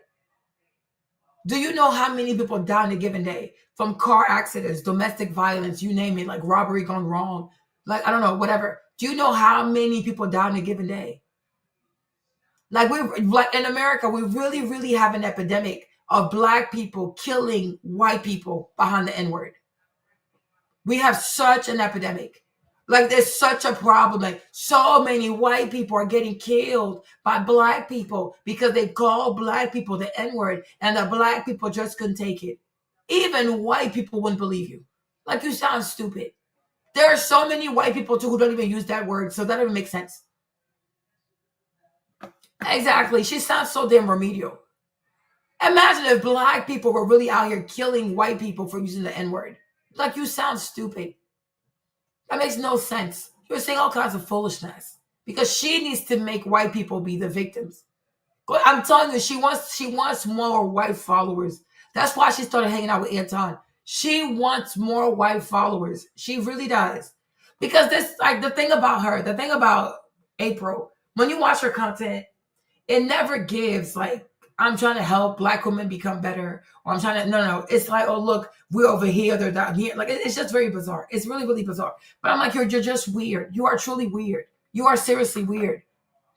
Do you know how many people die in a given day from car accidents, domestic violence, you name it, like robbery gone wrong, like, I don't know, whatever. Do you know how many people die in a given day? Like in America, we really, really have an epidemic of Black people killing white people behind the N-word. We have such an epidemic. Like there's such a problem. Like so many white people are getting killed by Black people because they call Black people the N-word and the Black people just couldn't take it. Even white people wouldn't believe you. Like you sound stupid. There are so many white people too who don't even use that word, so that doesn't make sense. Exactly. She sounds so damn remedial. Imagine if Black people were really out here killing white people for using the N-word. Like you sound stupid. That makes no sense. You're saying all kinds of foolishness because she needs to make white people be the victims. But I'm telling you, she wants more white followers. That's why she started hanging out with Anton. She wants more white followers. She really does. Because this, like the thing about her, the thing about April, when you watch her content, it never gives like, I'm trying to help Black women become better, or I'm trying to, no. It's like, oh, look, we're over here, they're down here. Like, it's just very bizarre. It's really, really bizarre. But I'm like, you're just weird. You are truly weird. You are seriously weird.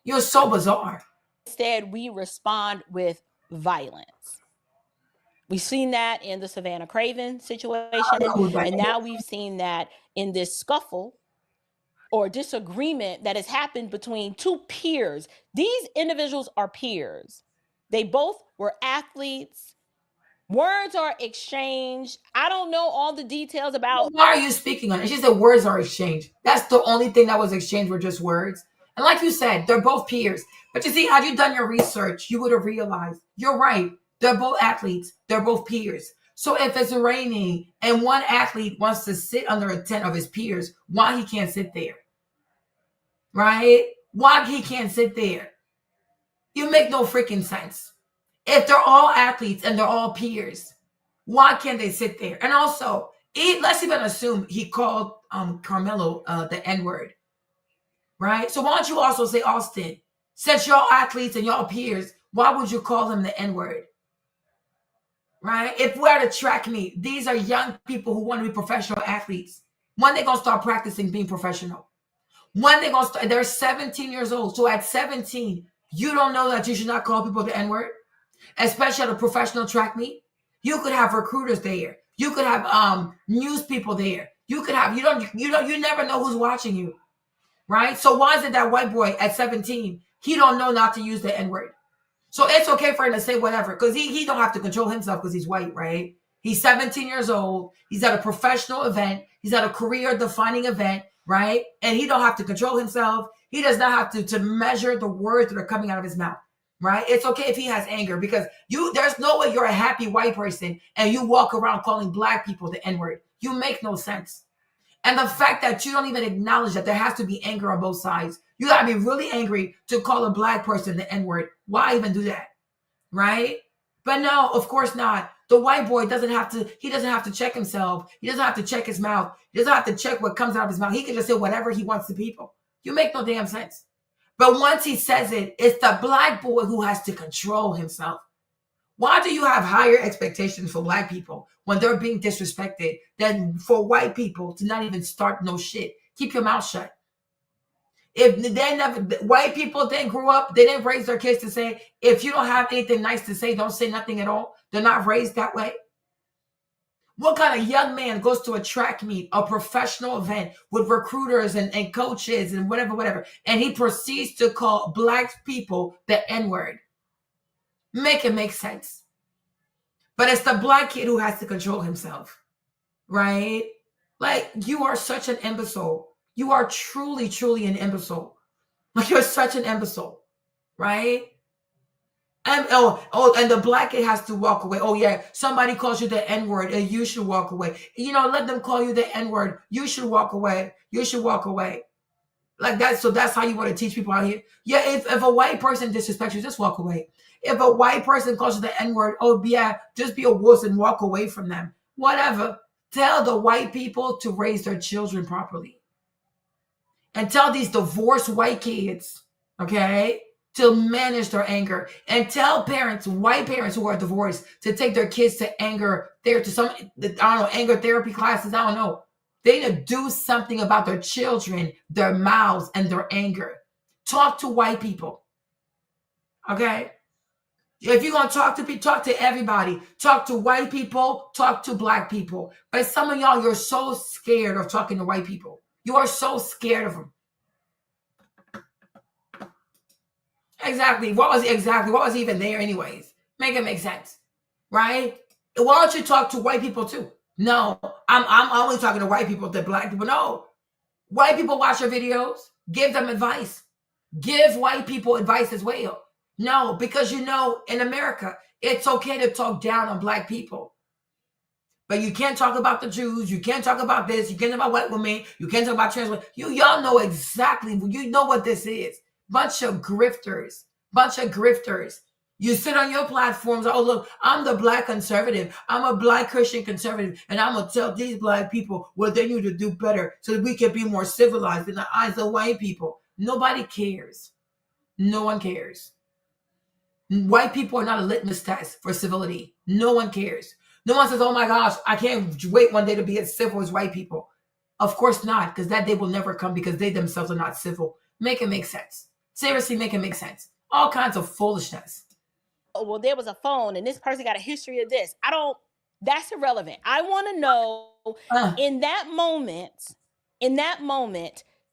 You're so bizarre. Instead, we respond with violence. We've seen that in the Savannah Craven situation, and now we've seen that in this scuffle or disagreement that has happened between two peers. These individuals are peers. They both were athletes. Words are exchanged. I don't know all the details about. Why are you speaking on it? She said words are exchanged. That's the only thing that was exchanged were just words. And like you said, they're both peers. But you see, had you done your research, you would have realized you're right. They're both athletes. They're both peers. So if it's raining and one athlete wants to sit under a tent of his peers, why he can't sit there? Right? Why he can't sit there? You make no freaking sense. If they're all athletes and they're all peers, why can't they sit there? And also, let's even assume he called Carmelo the N-word, right? So why don't you also say, Austin, since y'all athletes and y'all peers, why would you call him the N-word? Right? If we're at a track meet, these are young people who want to be professional athletes. When they going to start practicing being professional? When they going to start? They're 17 years old. So at 17, you don't know that you should not call people the N-word? Especially at a professional track meet. You could have recruiters there. You could have news people there. You could have, you never know who's watching you. Right? So why is it that white boy at 17, he don't know not to use the N-word? So it's okay for him to say whatever, because he don't have to control himself because he's white, right? He's 17 years old. He's at a professional event. He's at a career-defining event, right? And he don't have to control himself. He does not have to measure the words that are coming out of his mouth, right? It's okay if he has anger because there's no way you're a happy white person and you walk around calling Black people the N-word. You make no sense. And the fact that you don't even acknowledge that there has to be anger on both sides. You got to be really angry to call a Black person the N-word. Why even do that? Right? But no, of course not. The white boy doesn't have to check himself. He doesn't have to check his mouth. He doesn't have to check what comes out of his mouth. He can just say whatever he wants to people. You make no damn sense. But once he says it, it's the Black boy who has to control himself. Why do you have higher expectations for Black people when they're being disrespected than for white people to not even start no shit? Keep your mouth shut. If white people didn't grow up, they didn't raise their kids to say, if you don't have anything nice to say, don't say nothing at all. They're not raised that way. What kind of young man goes to a track meet, a professional event with recruiters and coaches and whatever, and he proceeds to call Black people the N-word? Make it make sense. But it's the Black kid who has to control himself, right? Like, you are such an imbecile. You are truly, truly an imbecile. Like, you're such an imbecile, right? And and the Black kid has to walk away. Oh yeah, somebody calls you the N-word and you should walk away. Let them call you the N-word. You should walk away. You should walk away. Like that. So that's how you want to teach people out here. Yeah, if a white person disrespects you, just walk away. If a white person calls you the N-word, oh yeah, just be a wuss and walk away from them. Whatever. Tell the white people to raise their children properly. And tell these divorced white kids, okay, to manage their anger. And tell parents, white parents who are divorced, to take their kids to anger therapy, to some, I don't know, anger therapy classes. I don't know. They need to do something about their children, their mouths, and their anger. Talk to white people, okay? If you're going to talk to people, talk to everybody. Talk to white people, talk to black people. But some of y'all, you're so scared of talking to white people. You are so scared of them. Exactly. What was even there anyways? Make it make sense, right? Why don't you talk to white people too? No, I'm only talking to white people, to black people. No, white people watch your videos. Give them advice. Give white people advice as well. No, because you know, in America, it's okay to talk down on black people. But you can't talk about the Jews. You can't talk about this. You can't talk about white women. You can't talk about trans women. Y'all know exactly. You know what this is. Bunch of grifters. Bunch of grifters. You sit on your platforms. Oh, look, I'm the black conservative. I'm a black Christian conservative. And I'm going to tell these black people what they need to do better so that we can be more civilized in the eyes of white people. Nobody cares. No one cares. White people are not a litmus test for civility. No one cares. No one says, oh my gosh, I can't wait one day to be as civil as white people. Of course not, because that day will never come because they themselves are not civil. Make it make sense. Seriously, make it make sense. All kinds of foolishness. Oh, well, there was a phone and this person got a history of this. That's irrelevant. I want to know in that moment,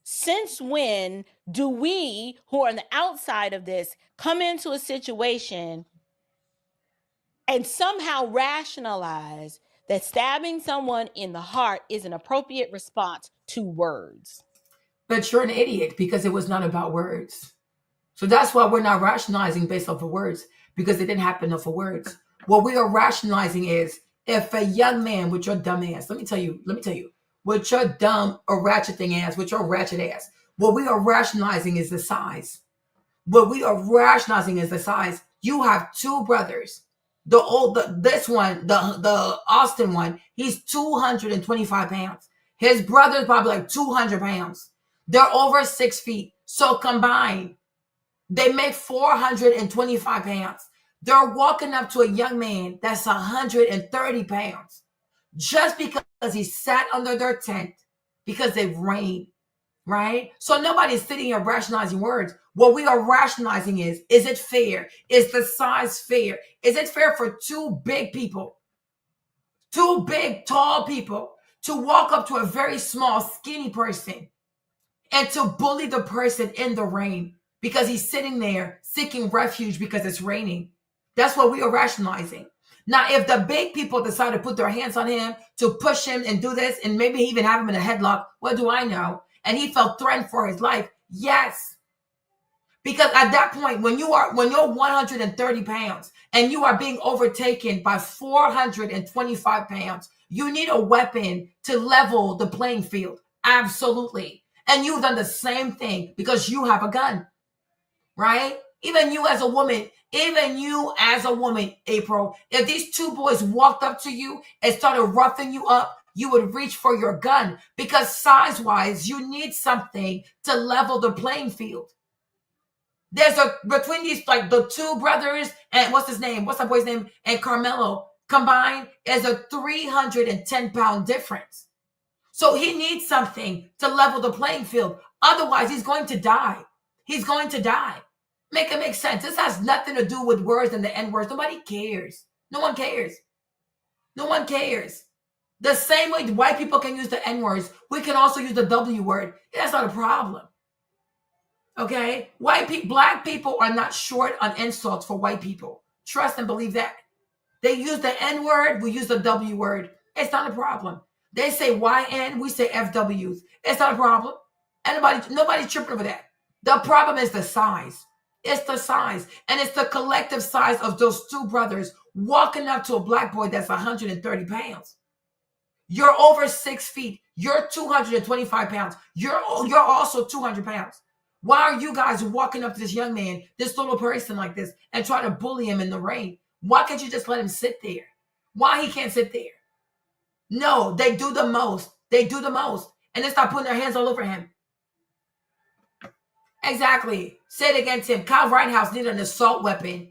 since when do we who are on the outside of this come into a situation and somehow rationalize that stabbing someone in the heart is an appropriate response to words? But you're an idiot because it was not about words. So that's why we're not rationalizing based off of words, because it didn't happen off of words. What we are rationalizing is if a young man with your dumb ass, let me tell you, with your dumb or ratcheting ass, with your ratchet ass, what we are rationalizing is the size. What we are rationalizing is the size. You have two brothers. The Austin one, he's 225 pounds. His brother's probably like 200 pounds. They're over 6 feet. So combined, they make 425 pounds. They're walking up to a young man that's 130 pounds just because he sat under their tent because they've rained, right? So nobody's sitting here rationalizing words. What we are rationalizing is it fair? Is the size fair? Is it fair for two big people, two big, tall people to walk up to a very small, skinny person and to bully the person in the rain because he's sitting there seeking refuge because it's raining? That's what we are rationalizing. Now, if the big people decide to put their hands on him, to push him and do this, and maybe even have him in a headlock, what do I know? And he felt threatened for his life. Yes. Because at that point, when you're 130 pounds and you are being overtaken by 425 pounds, you need a weapon to level the playing field. Absolutely. And you've done the same thing because you have a gun, right? Even you as a woman, April, if these two boys walked up to you and started roughing you up, you would reach for your gun because size-wise, you need something to level the playing field. Between these, like the two brothers and what's that boy's name? And Carmelo combined is a 310-pound difference. So he needs something to level the playing field. Otherwise, he's going to die. He's going to die. Make it make sense. This has nothing to do with words and the N-words. Nobody cares. No one cares. No one cares. The same way white people can use the N-words, we can also use the W word. That's not a problem. Okay? Black people are not short on insults for white people. Trust and believe that. They use the N-word, we use the W word. It's not a problem. They say YN, we say FWs. It's not a problem. Nobody's tripping over that. The problem is the size. It's the size. And it's the collective size of those two brothers walking up to a black boy that's 130 pounds. You're over 6 feet. You're 225 pounds. You're also 200 pounds. Why are you guys walking up to this young man, this little person like this, and try to bully him in the rain? Why can't you just let him sit there? Why he can't sit there? No, they do the most. They do the most. And they start putting their hands all over him. Exactly. Say it again, Tim. Kyle Rittenhouse needed an assault weapon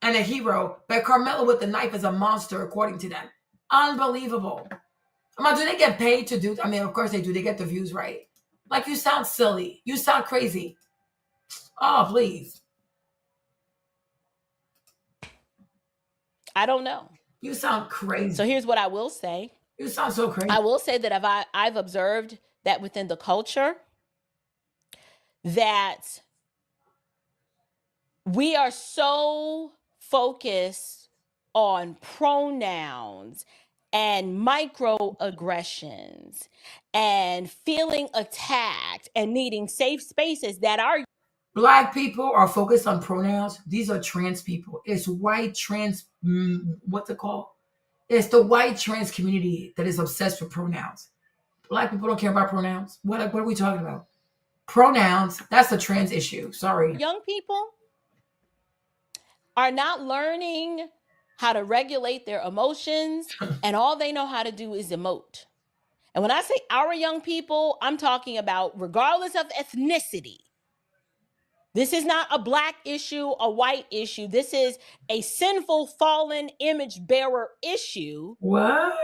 and a hero, but Carmelo with the knife is a monster, according to them. Unbelievable. Come on, do they get paid to do? I mean, of course they do. They get the views, right? Like, you sound silly. You sound crazy. Oh, please. I don't know. You sound crazy. So here's what I will say. You sound so crazy. I will say that I've observed that within the culture that we are so focused on pronouns and microaggressions and feeling attacked and needing safe spaces that are Black people are focused on pronouns. These are trans people. It's white trans, what's it called? It's the white trans community that is obsessed with pronouns. Black people don't care about pronouns. What are we talking about? Pronouns, that's a trans issue. Sorry. Young people are not learning how to regulate their emotions, and all they know how to do is emote. And when I say our young people, I'm talking about regardless of ethnicity. This is not a black issue, a white issue. This is a sinful, fallen image bearer issue. What?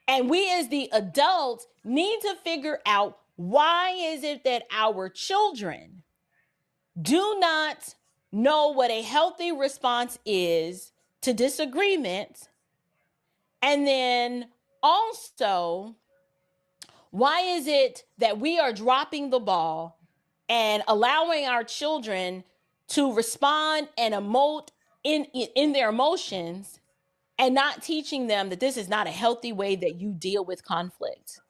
And we as the adults need to figure out, why is it that our children do not know what a healthy response is to disagreement? And then also, why is it that we are dropping the ball and allowing our children to respond and emote in their emotions, and not teaching them that this is not a healthy way that you deal with conflict?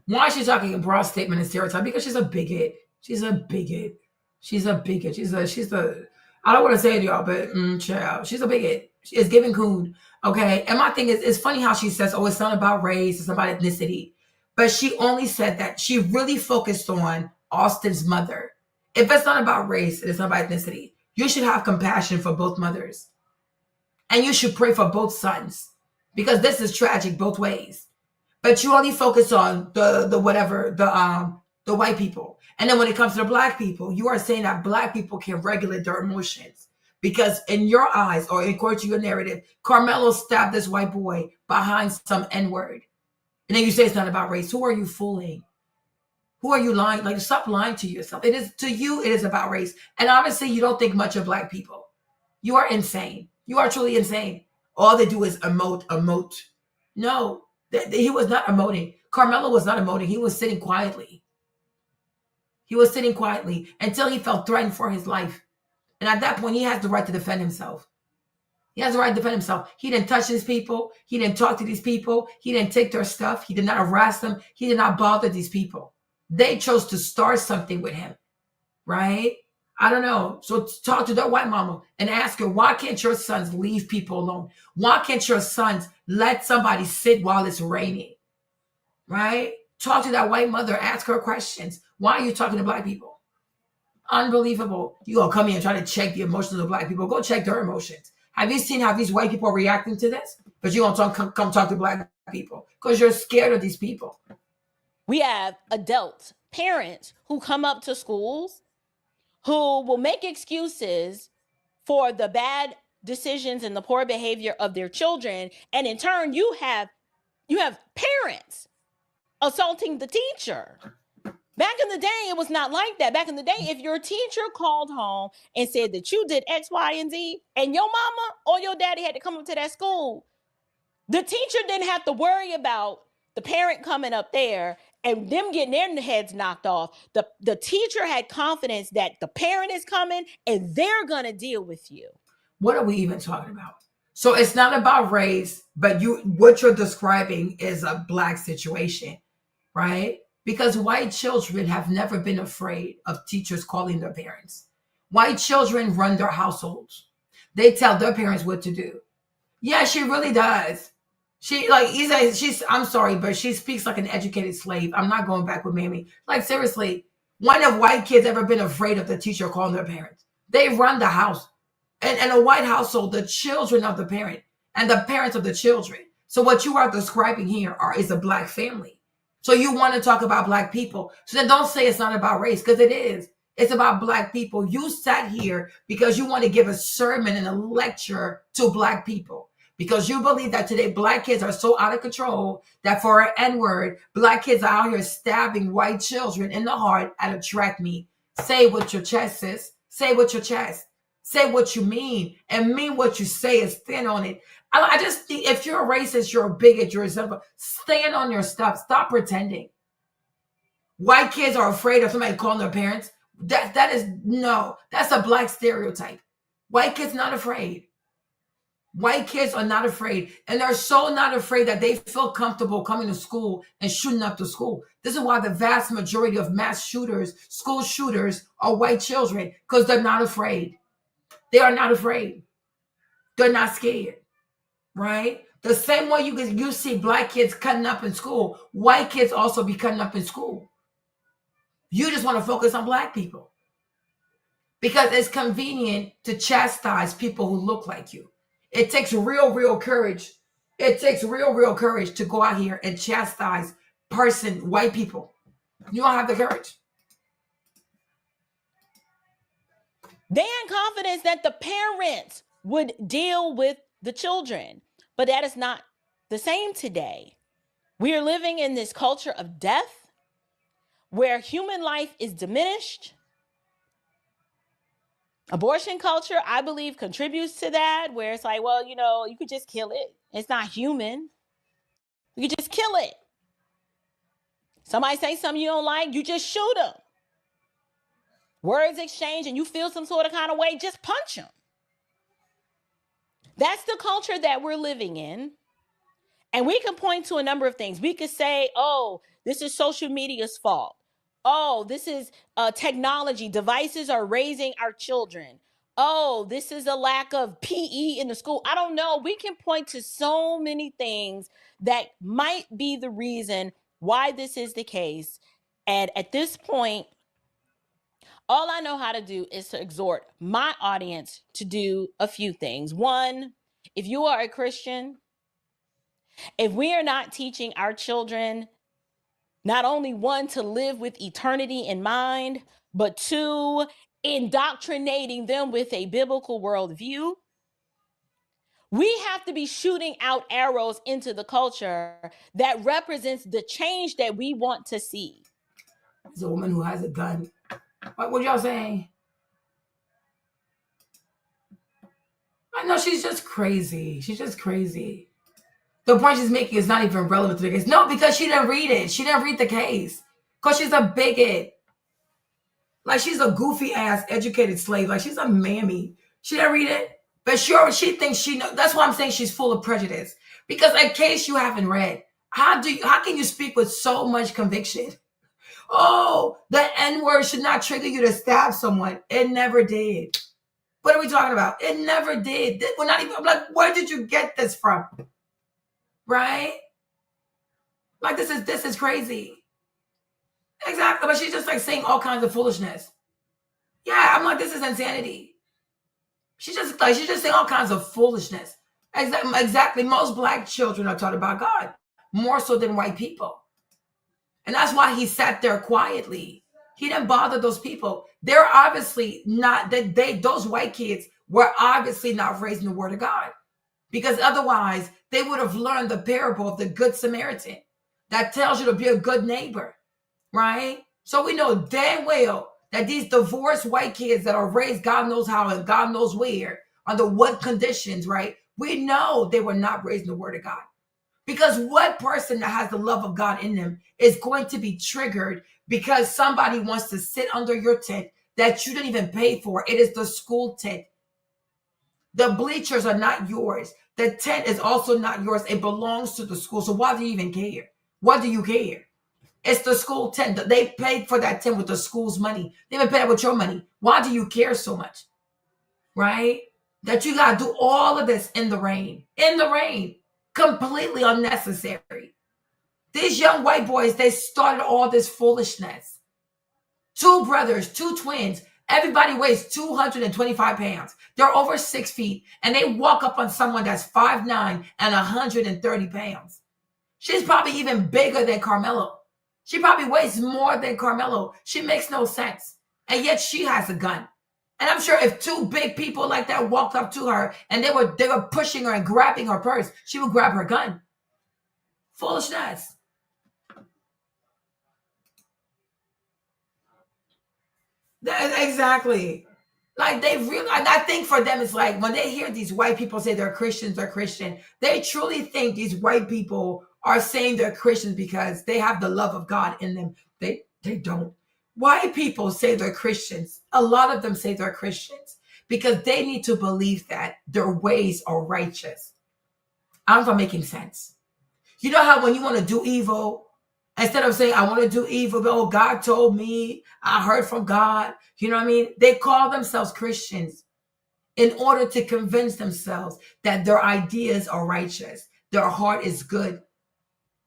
Why is she talking in broad statement and stereotype? Because she's a bigot. She's a bigot. She's a bigot. She's the, I don't want to say it, y'all, but child, she's a bigot. She is giving coon. Okay. And my thing is, it's funny how she says, oh, it's not about race, it's about ethnicity. But she only said that. She really focused on Austin's mother. If it's not about race, it's not about ethnicity, you should have compassion for both mothers. And you should pray for both sons. Because this is tragic both ways. But you only focus on the white people. And then when it comes to the black people, you are saying that black people can regulate their emotions. Because in your eyes, or according to your narrative, Carmelo stabbed this white boy behind some N-word. And then you say it's not about race. Who are you fooling? Who are you lying? Like, stop lying to yourself. It is, to you, it is about race. And obviously, you don't think much of black people. You are insane. You are truly insane. All they do is emote. No, he was not emoting. Carmelo was not emoting. He was sitting quietly. He was sitting quietly until he felt threatened for his life. And at that point, he has the right to defend himself. He has the right to defend himself. He didn't touch these people. He didn't talk to these people. He didn't take their stuff. He did not harass them. He did not bother these people. They chose to start something with him, right? I don't know. So talk to their white mama and ask her, why can't your sons leave people alone? Why can't your sons let somebody sit while it's raining, right? Talk to that white mother. Ask her questions. Why are you talking to black people? Unbelievable. You gonna come here and try to check the emotions of black people. Go check their emotions. Have you seen how these white people are reacting to this? But you don't come talk to black people because you're scared of these people. We have adults, parents who come up to schools who will make excuses for the bad decisions and the poor behavior of their children. And in turn, you have parents assaulting the teacher. Back in the day, it was not like that. Back in the day, if your teacher called home and said that you did X, Y, and Z, and your mama or your daddy had to come up to that school, the teacher didn't have to worry about the parent coming up there and them getting their heads knocked off. The teacher had confidence that the parent is coming and they're going to deal with you. What are we even talking about? So it's not about race, but what you're describing is a black situation, right? Because white children have never been afraid of teachers calling their parents. White children run their households. They tell their parents what to do. Yeah, she really does. I'm sorry, but she speaks like an educated slave. I'm not going back with Mamie. Like, seriously, when have white kids ever been afraid of the teacher calling their parents? They run the house. And a white household, the children of the parent and the parents of the children, So what you are describing here is a black family. So you want to talk about black people. So then don't say it's not about race, because it is. It's about black people. You sat here because you want to give a sermon and a lecture to black people, because you believe that today black kids are so out of control that for an N-word, black kids are out here stabbing white children in the heart at a track meet. Say with your chest, sis. Say with your chest. Say what you mean and mean what you say and stand on it. I just think if you're a racist, you're a bigot, you're a xenophobe, stand on your stuff. Stop pretending. White kids are afraid of somebody calling their parents. That's a black stereotype. White kids not afraid. White kids are not afraid. And they're so not afraid that they feel comfortable coming to school and shooting up the school. This is why the vast majority of mass shooters, school shooters, are white children, because they're not afraid. They are not afraid. They're not scared, right? The same way you see black kids cutting up in school, white kids also be cutting up in school. You just want to focus on black people because it's convenient to chastise people who look like you. It takes real courage. It takes real courage to go out here and chastise white people. You don't have the courage. They had confidence that the parents would deal with the children, but that is not the same today. We are living in this culture of death where human life is diminished. Abortion culture, I believe, contributes to that, where it's like, well, you could just kill it. It's not human. You could just kill it. Somebody say something you don't like, you just shoot them. Words exchange and you feel some sort of kind of way, just punch them. That's the culture that we're living in. And we can point to a number of things. We could say, oh, this is social media's fault. Oh, this is technology. Devices are raising our children. Oh, this is a lack of PE in the school. I don't know. We can point to so many things that might be the reason why this is the case. And at this point, all I know how to do is to exhort my audience to do a few things. One, if you are a Christian, if we are not teaching our children, not only one, to live with eternity in mind, but two, indoctrinating them with a biblical worldview, we have to be shooting out arrows into the culture that represents the change that we want to see. It's a woman who has a gun. What y'all saying? I know she's just crazy. She's just crazy. The point she's making is not even relevant to the case. No, because she didn't read it. She didn't read the case. Because she's a bigot. Like, she's a goofy ass educated slave. Like, she's a mammy. She didn't read it. But sure, she thinks she knows. That's why I'm saying she's full of prejudice. Because in case you haven't read, how can you speak with so much conviction? Oh, the N-word should not trigger you to stab someone. It never did. What are we talking about? It never did. We're not even, I'm like, where did you get this from? Right? Like, this is crazy. Exactly. But she's just like saying all kinds of foolishness. Yeah, I'm like, this is insanity. She's just saying all kinds of foolishness. Exactly. Most black children are taught about God more so than white people. And that's why he sat there quietly. He didn't bother those people. They're obviously not, those white kids were obviously not raised in the word of God. Because otherwise, they would have learned the parable of the Good Samaritan that tells you to be a good neighbor, right? So we know damn well that these divorced white kids that are raised God knows how and God knows where, under what conditions, right? We know they were not raised in the word of God. Because what person that has the love of God in them is going to be triggered because somebody wants to sit under your tent that you didn't even pay for? It is the school tent. The bleachers are not yours. The tent is also not yours. It belongs to the school. So why do you even care? What do you care? It's the school tent. They paid for that tent with the school's money. They even paid with your money. Why do you care so much? Right? That you got to do all of this in the rain. In the rain. Completely unnecessary. These young white boys, they started all this foolishness. Two brothers, two twins. Everybody weighs 225 pounds. They're over 6 feet, and they walk up on someone that's 5'9" and 130 pounds. She's probably even bigger than Carmelo. She probably weighs more than Carmelo. She makes no sense. And yet she has a gun. And I'm sure if two big people like that walked up to her and they were pushing her and grabbing her purse, she would grab her gun. Foolishness. Exactly. Like they really, I think for them, it's like when they hear these white people say they're Christians, they truly think these white people are saying they're Christians because they have the love of God in them. They don't. White people say they're Christians. A lot of them say they're Christians because they need to believe that their ways are righteous. I don't know if I'm making sense. You know how when you want to do evil, instead of saying, I want to do evil, but, oh, God told me, I heard from God. You know what I mean? They call themselves Christians in order to convince themselves that their ideas are righteous. Their heart is good.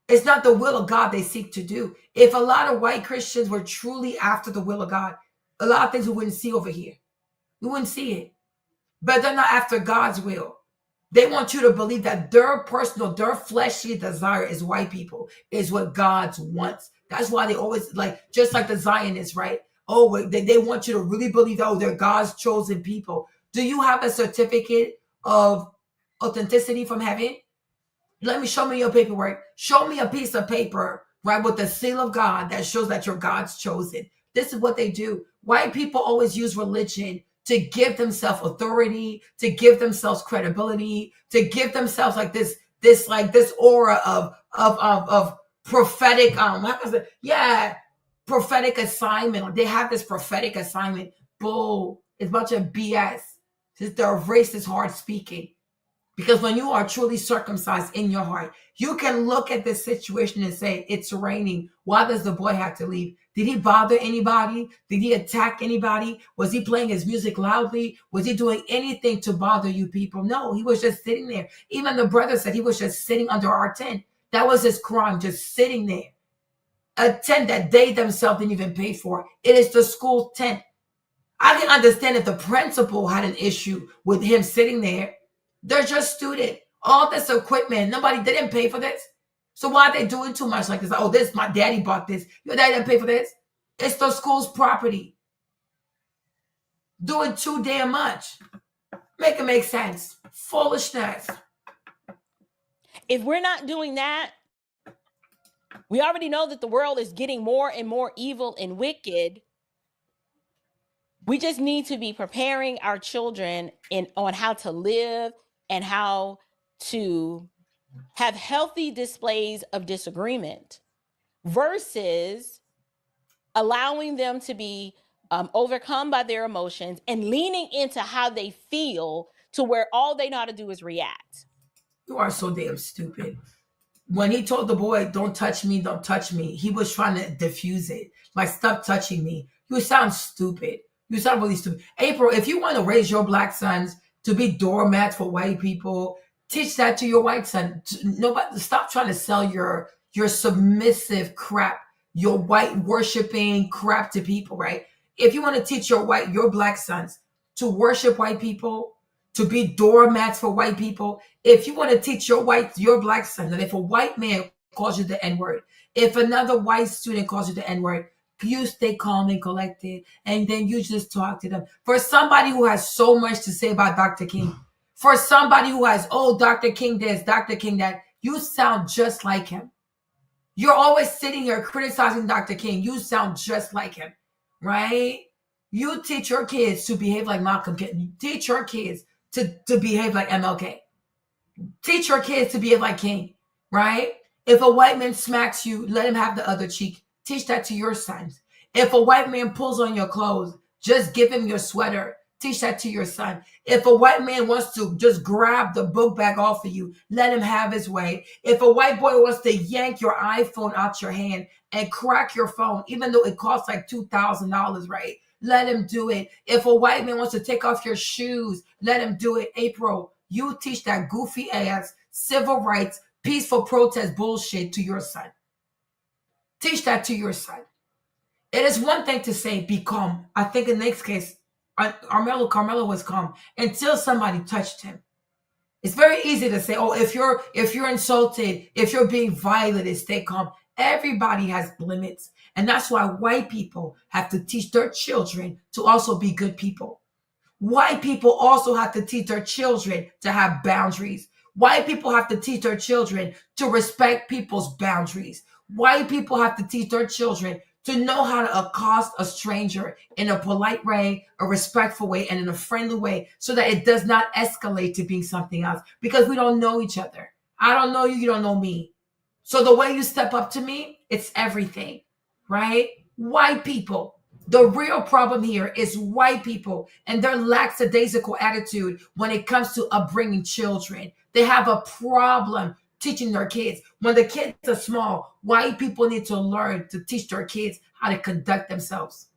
It's not the will of God they seek to do. If a lot of white Christians were truly after the will of God, a lot of things we wouldn't see over here. We wouldn't see it. But they're not after God's will. They want you to believe that their fleshly desire is white people, is what God wants. That's why they always, like, just like the Zionists, right? Oh, they want you to really believe, oh, they're God's chosen people. Do you have a certificate of authenticity from heaven? Show me your paperwork. Show me a piece of paper, right, with the seal of God that shows that you're God's chosen. This is what they do. White people always use religion to give themselves authority, to give themselves credibility, to give themselves like this aura of prophetic, prophetic assignment. They have this prophetic assignment. Bull. It's a bunch of BS. They're racist hard speaking. Because when you are truly circumcised in your heart, you can look at this situation and say, it's raining. Why does the boy have to leave? Did he bother anybody? Did he attack anybody? Was he playing his music loudly? Was he doing anything to bother you people? No, he was just sitting there. Even the brother said he was just sitting under our tent. That was his crime, just sitting there. A tent that they themselves didn't even pay for. It is the school tent. I can understand if the principal had an issue with him sitting there. They're just student. All this equipment, they didn't pay for this. So why are they doing too much like this? Oh, my daddy bought this. Your daddy didn't pay for this. It's the school's property. Doing too damn much. Make it make sense. Foolishness. If we're not doing that, we already know that the world is getting more and more evil and wicked. We just need to be preparing our children on how to live and how to have healthy displays of disagreement versus allowing them to be overcome by their emotions and leaning into how they feel to where all they know how to do is react. You are so damn stupid. When he told the boy, don't touch me, he was trying to diffuse it. Like, stop touching me. You sound stupid. You sound really stupid. April, if you want to raise your black sons to be doormats for white people, teach that to your white son. Nobody, stop trying to sell your submissive crap, your white worshiping crap to people, right? If you want to teach your black sons to worship white people, to be doormats for white people, if you want to teach your black son that if a white man calls you the N-word, if another white student calls you the N-word, you stay calm and collected, and then you just talk to them. For somebody who has so much to say about Dr. King, for somebody who has, oh, Dr. King this, Dr. King that, you sound just like him. You're always sitting here criticizing Dr. King. You sound just like him, right? You teach your kids to behave like Malcolm. Teach your kids to behave like MLK. Teach your kids to behave like King, right? If a white man smacks you, let him have the other cheek. Teach that to your sons. If a white man pulls on your clothes, just give him your sweater. Teach that to your son. If a white man wants to just grab the book bag off of you, let him have his way. If a white boy wants to yank your iPhone out your hand and crack your phone, even though it costs like $2,000, right? Let him do it. If a white man wants to take off your shoes, let him do it. April, you teach that goofy ass civil rights, peaceful protest bullshit to your son. Teach that to your son. It is one thing to say be calm. I think in Nick's case, Carmelo was calm until somebody touched him. It's very easy to say, oh, if you're insulted, if you're being violated, stay calm. Everybody has limits. And that's why white people have to teach their children to also be good people. White people also have to teach their children to have boundaries. White people have to teach their children to respect people's boundaries. White people have to teach their children to know how to accost a stranger in a polite way, a respectful way, and in a friendly way so that it does not escalate to being something else because we don't know each other. I don't know you, you don't know me. So the way you step up to me, it's everything, right? White people. The real problem here is white people and their lackadaisical attitude when it comes to upbringing children. They have a problem teaching their kids. When the kids are small, white people need to learn to teach their kids how to conduct themselves.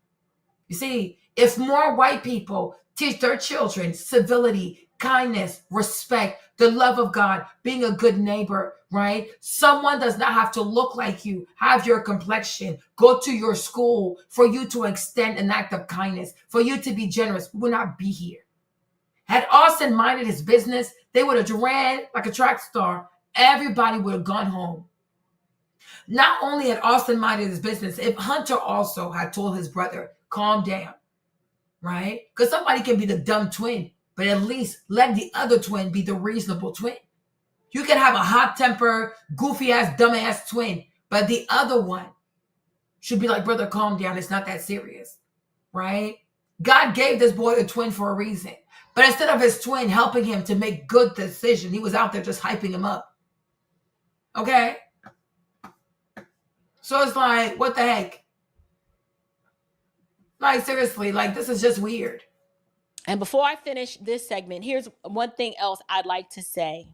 You see, if more white people teach their children civility, kindness, respect, the love of God, being a good neighbor, right? Someone does not have to look like you, have your complexion, go to your school for you to extend an act of kindness, for you to be generous. We would not be here. Had Austin minded his business, they would have ran like a track star. Everybody would have gone home. Not only had Austin minded his business, if Hunter also had told his brother, calm down, right? Because somebody can be the dumb twin, but at least let the other twin be the reasonable twin. You can have a hot temper, goofy ass, dumb ass twin, but the other one should be like, brother, calm down. It's not that serious, right? God gave this boy a twin for a reason. But instead of his twin helping him to make good decisions, he was out there just hyping him up. Okay? So it's like, what the heck? Like, seriously, like, this is just weird. And before I finish this segment, here's one thing else I'd like to say.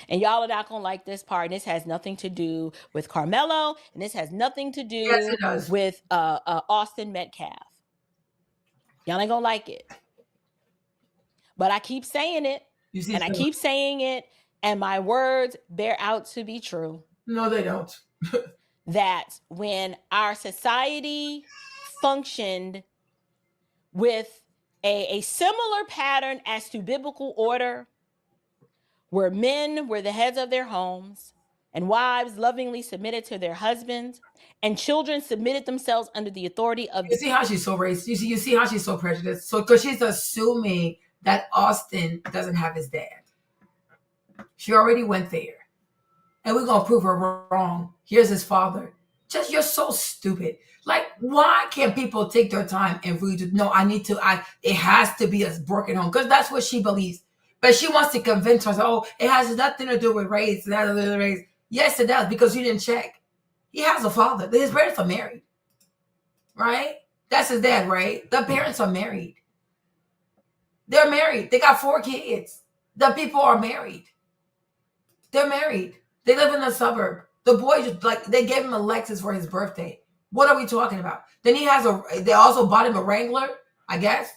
And y'all are not going to like this part. And this has nothing to do with Carmelo. And this has nothing to do with Austin Metcalf. Y'all ain't going to like it. But I keep saying it. And I keep saying it. And my words bear out to be true. No, they don't. That when our society functioned with a similar pattern as to biblical order, where men were the heads of their homes and wives lovingly submitted to their husbands and children submitted themselves under the authority of... You see how she's so racist? You see how she's so prejudiced? So because she's assuming that Austin doesn't have his dad. She already went there. And we're going to prove her wrong. Here's his father. Just, you're so stupid. Like, why can't people take their time and read? No, it has to be a broken home. Because that's what she believes. But she wants to convince herself, oh, it has nothing to do with race. It has to do with race. Yes, it does, because you didn't check. He has a father. His parents are married. Right? That's his dad, right? The parents are married. They're married. They got 4 kids. The people are married. They're married. They live in a suburb. The boy just, like, they gave him a Lexus for his birthday. What are we talking about? Then they also bought him a Wrangler, I guess,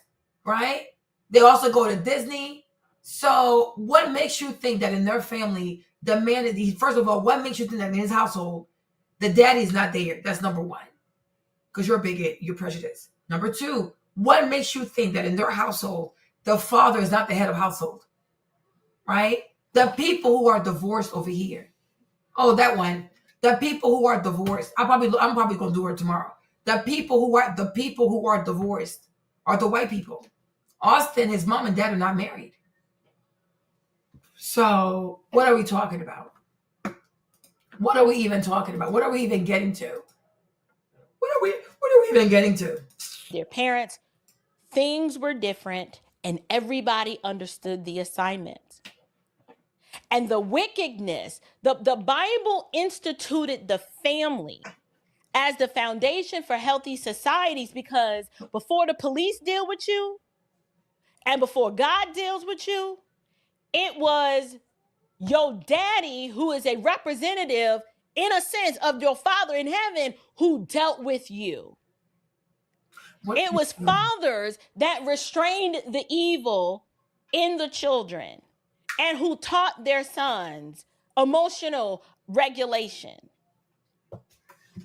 right? They also go to Disney. So what makes you think that in their family, the man, first of all, what makes you think that in his household, the daddy's not there? That's number one. Because you're a bigot, you're prejudiced. Number 2, what makes you think that in their household, the father is not the head of household? Right? The people who are divorced over here. Oh, that one. The people who are divorced. I'm probably gonna do her tomorrow. The people who are divorced are the white people. Austin, his mom and dad are not married. So what are we talking about? What are we even talking about? What are we even getting to? What are we even getting to? Their parents, things were different, and everybody understood the assignment. And the wickedness, the Bible instituted the family as the foundation for healthy societies, because before the police deal with you and before God deals with you, it was your daddy, who is a representative, in a sense, of your father in heaven, who dealt with you. It was fathers that restrained the evil in the children and who taught their sons emotional regulation.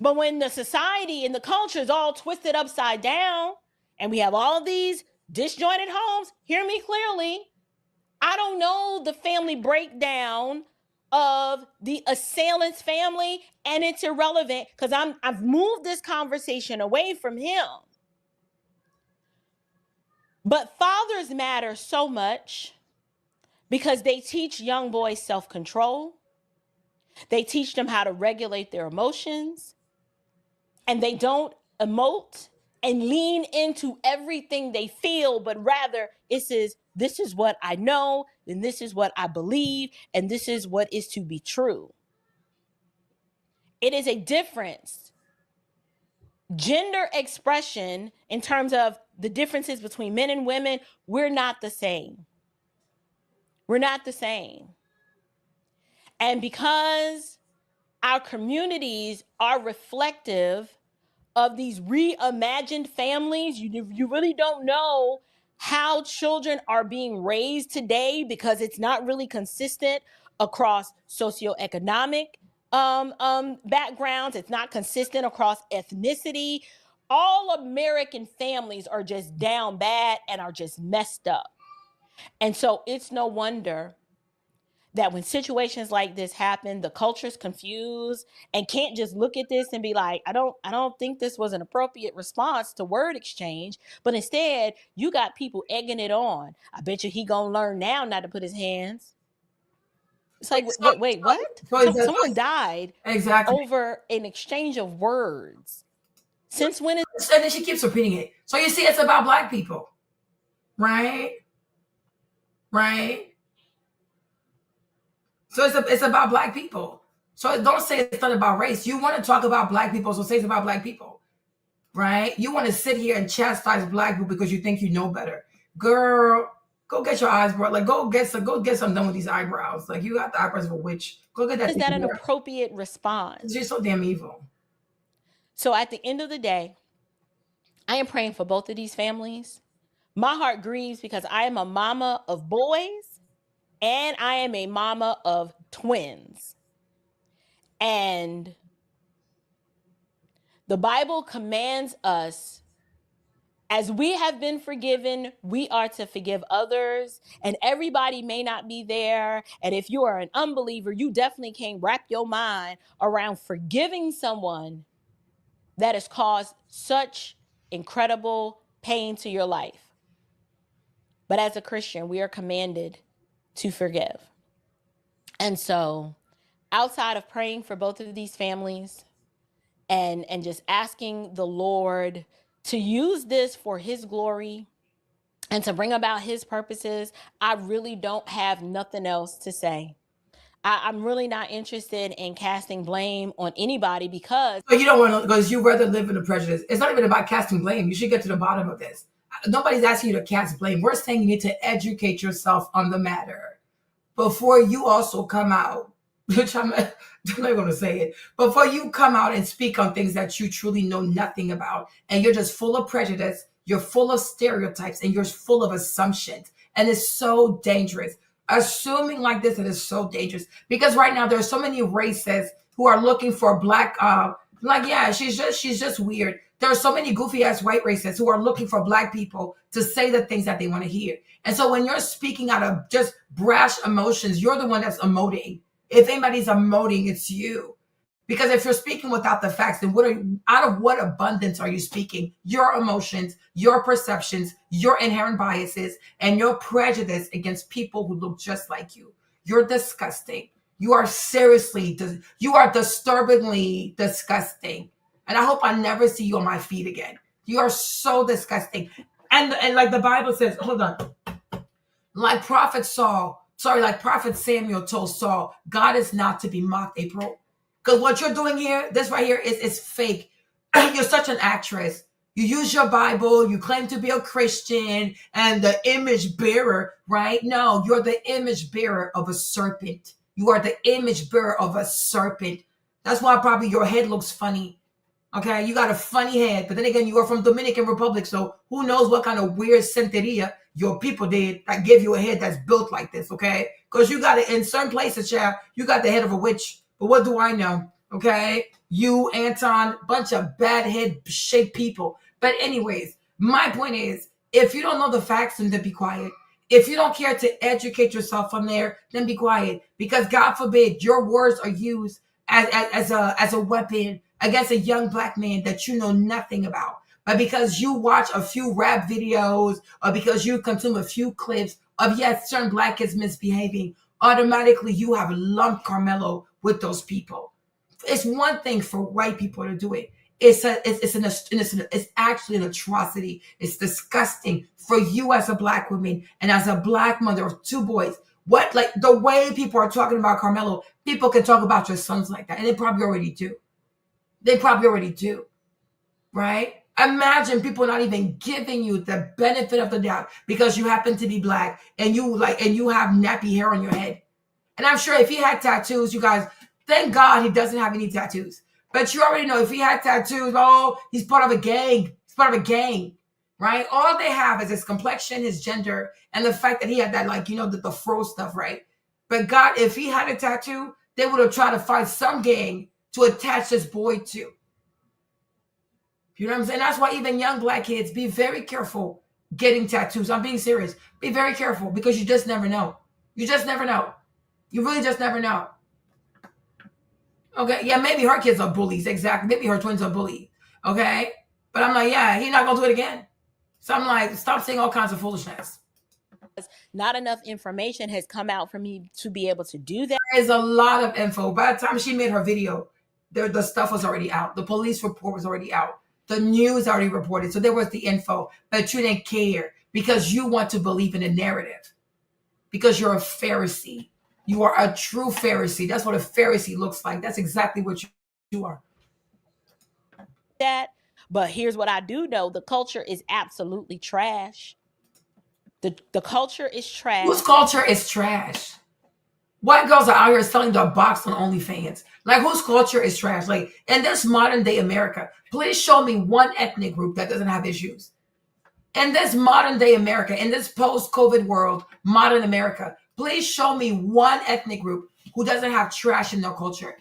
But when the society and the culture is all twisted upside down and we have all these disjointed homes, hear me clearly, I don't know the family breakdown of the assailant's family, and it's irrelevant because I've moved this conversation away from him. But fathers matter so much because they teach young boys self-control. They teach them how to regulate their emotions, and they don't emote and lean into everything they feel, but rather this is what I know, and this is what I believe, and this is what is to be true. It is a difference. Gender expression in terms of the differences between men and women, we're not the same. We're not the same. And because our communities are reflective of these reimagined families, you really don't know how children are being raised today because it's not really consistent across socioeconomic backgrounds. It's not consistent across ethnicity. All American families are just down bad and are just messed up. And so it's no wonder that when situations like this happen, the culture's confused and can't just look at this and be like, I don't think this was an appropriate response to word exchange. But instead, you got people egging it on. I bet you he gonna learn now not to put his hands. It's like, wait, what? Someone died over an exchange of words. Since when is? And then she keeps repeating it. So you see, it's about Black people, right? Right. So it's about Black people. So don't say it's not about race. You want to talk about Black people, so say it's about Black people, right? You want to sit here and chastise Black people because you think you know better. Girl, go get your eyes brought. Like, go get some done with these eyebrows. Like, you got the eyebrows of a witch. Go get that. Is that an appropriate response? You're so damn evil. So at the end of the day, I am praying for both of these families. My heart grieves because I am a mama of boys and I am a mama of twins. And the Bible commands us, as we have been forgiven, we are to forgive others. And everybody may not be there. And if you are an unbeliever, you definitely can't wrap your mind around forgiving someone that has caused such incredible pain to your life. But as a Christian, we are commanded to forgive. And so, outside of praying for both of these families and just asking the Lord to use this for his glory and to bring about his purposes, I really don't have nothing else to say. I'm really not interested in casting blame on anybody because... But you don't want to, because you rather live in the prejudice. It's not even about casting blame. You should get to the bottom of this. Nobody's asking you to cast blame. We're saying you need to educate yourself on the matter before you also come out, which I'm not going to say it, before you come out and speak on things that you truly know nothing about. And you're just full of prejudice. You're full of stereotypes and you're full of assumptions. And it's so dangerous. Assuming like this, it is so dangerous because right now there are so many racists who are looking for Black, like, yeah, she's just weird. There are so many goofy ass white racists who are looking for Black people to say the things that they want to hear. And so when you're speaking out of just brash emotions, you're the one that's emoting. If anybody's emoting, it's you. Because if you're speaking without the facts, then out of what abundance are you speaking? Your emotions, your perceptions, your inherent biases, and your prejudice against people who look just like you. You're disgusting. You are disturbingly disgusting. And I hope I never see you on my feet again. You are so disgusting. And like the Bible says, hold on. Like Prophet Samuel told Saul, God is not to be mocked, April. Because what you're doing here, this right here is fake. You're such an actress. You use your Bible, you claim to be a Christian and the image bearer, right? No, you're the image bearer of a serpent. You are the image bearer of a serpent. That's why probably your head looks funny. Okay, you got a funny head. But then again, you are from Dominican Republic, so who knows what kind of weird santeria your people did that gave you a head that's built like this, okay? Because you got it in certain places, child, you got the head of a witch. But what do I know? Okay? You, Anton, bunch of bad head shaped people. But anyways, my point is, if you don't know the facts, then be quiet. If you don't care to educate yourself from there, then be quiet. Because God forbid your words are used as a weapon against a young black man that you know nothing about. But because you watch a few rap videos or because you consume a few clips of, yes, certain black kids misbehaving, automatically you have lumped Carmelo with those people. It's one thing for white people to do it. It's actually an atrocity. It's disgusting for you as a black woman and as a black mother of two boys. What, like, the way people are talking about Carmelo, people can talk about your sons like that, and they probably already do. They probably already do, right? Imagine people not even giving you the benefit of the doubt because you happen to be black and you have nappy hair on your head. And I'm sure if he had tattoos, you guys, thank God he doesn't have any tattoos. But you already know if he had tattoos, oh, he's part of a gang. He's part of a gang, right? All they have is his complexion, his gender, and the fact that he had that, like, the fro stuff, right? But God, if he had a tattoo, they would have tried to find some gang to attach this boy to. You know what I'm saying? That's why even young black kids, be very careful getting tattoos. I'm being serious. Be very careful because you just never know. You just never know. You really just never know. Okay, yeah, maybe her kids are bullies. Exactly. Maybe her twins are bullies. Okay? But I'm like, yeah, he's not going to do it again. So I'm like, stop saying all kinds of foolishness. Not enough information has come out for me to be able to do that. There's a lot of info. By the time she made her video, the stuff was already out. The police report was already out. The news already reported. So there was the info. But you didn't care because you want to believe in a narrative. Because you're a Pharisee. You are a true Pharisee. That's what a Pharisee looks like. That's exactly what you are. But here's what I do know. The culture is absolutely trash. The culture is trash. Whose culture is trash? White girls are out here selling their box on OnlyFans. Like, whose culture is trash? Like, in this modern day America, please show me one ethnic group that doesn't have issues. In this modern day America, in this post-COVID world, modern America, please show me one ethnic group who doesn't have trash in their culture.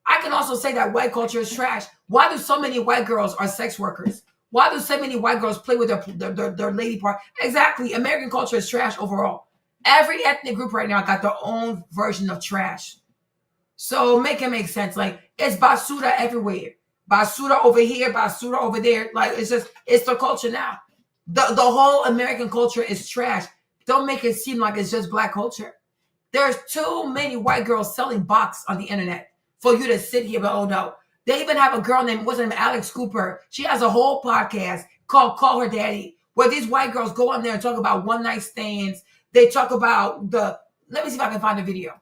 I can also say that white culture is trash. Why do so many white girls are sex workers? Why do so many white girls play with their lady part? Exactly. American culture is trash overall. Every ethnic group right now got their own version of trash. So make it make sense. Like, it's basura everywhere. Basura over here, basura over there. Like, it's the culture now. The whole American culture is trash. Don't make it seem like it's just black culture. There's too many white girls selling box on the internet for you to sit here, but oh no. They even have a girl named, what's her name, Alex Cooper. She has a whole podcast called Call Her Daddy, where these white girls go on there and talk about one night stands. They talk about let me see if I can find the video.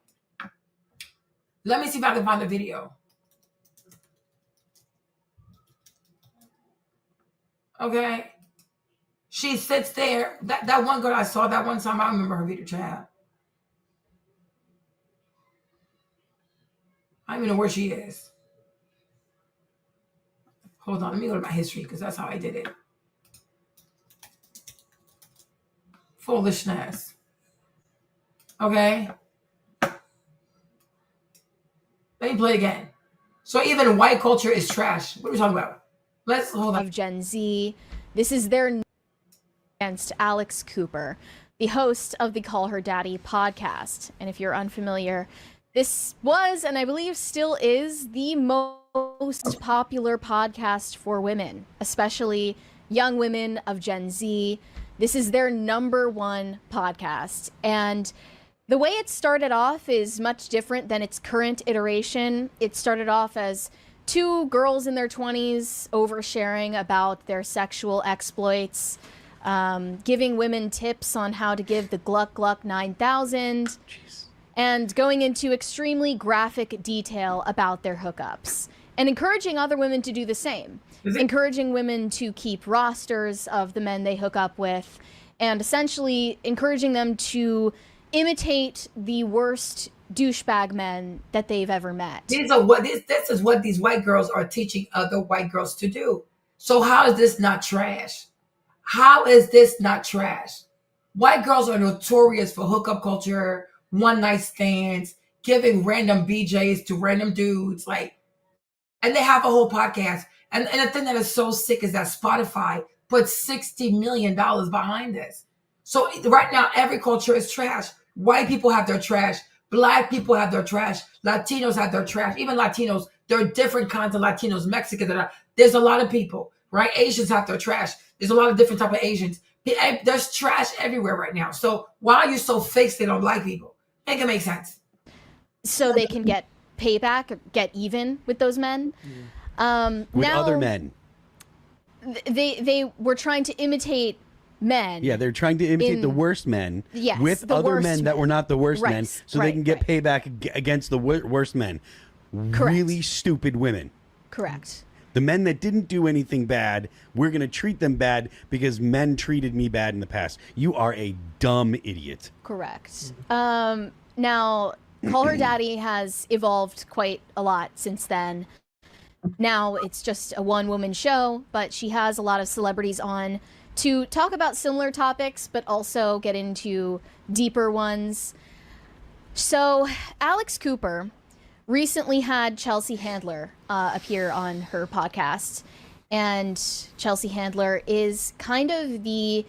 Okay. She sits there. That one girl I saw that one time, I remember her video, child. I don't even know where she is. Hold on, let me go to my history because that's how I did it. Foolishness. Okay. Let me play it again. So even white culture is trash. What are we talking about? Let's hold on. Of Gen Z. This is their against Alex Cooper, the host of the Call Her Daddy podcast. And if you're unfamiliar, this was, and I believe still is, the most popular podcast for women, especially young women of Gen Z. This is their #1 podcast. And the way it started off is much different than its current iteration. It started off as two girls in their 20s oversharing about their sexual exploits, giving women tips on how to give the Gluck Gluck 9000, and going into extremely graphic detail about their hookups, and encouraging other women to do the same. Encouraging women to keep rosters of the men they hook up with, and essentially encouraging them to imitate the worst douchebag men that they've ever met. This is what these white girls are teaching other white girls to do. So how is this not trash? How is this not trash? White girls are notorious for hookup culture, one night stands, giving random BJs to random dudes. Like, And they have a whole podcast. And the thing that is so sick is that Spotify put $60 million behind this. So right now, every culture is trash. White people have their trash. Black people have their trash. Latinos have their trash. Even Latinos, there are different kinds of Latinos. Mexicans, there's a lot of people, right? Asians have their trash. There's a lot of different type of Asians. There's trash everywhere right now. So why are you so fixated on black people? Make it make sense. So they can get payback, or get even with those men. With now, other men. They were trying to imitate men. Yeah, they're trying to imitate the worst men with the other worst men that were not the worst men, so they can get payback against the worst men. Correct. Really stupid women. Correct. The men that didn't do anything bad, we're going to treat them bad because men treated me bad in the past. You are a dumb idiot. Correct. Now, Call Her Daddy has evolved quite a lot since then. Now it's just a one-woman show, but she has a lot of celebrities on to talk about similar topics, but also get into deeper ones. So Alex Cooper recently had Chelsea Handler appear on her podcast, and Chelsea Handler is kind of the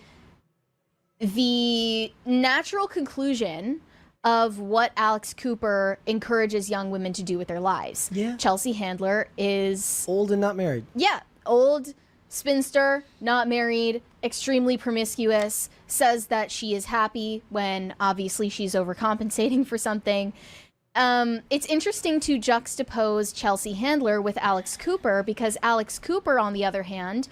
natural conclusion of what Alex Cooper encourages young women to do with their lives. Yeah. Chelsea Handler is old and not married. Yeah, old, spinster, not married, extremely promiscuous, says that she is happy when obviously she's overcompensating for something. It's interesting to juxtapose Chelsea Handler with Alex Cooper, because Alex Cooper, on the other hand,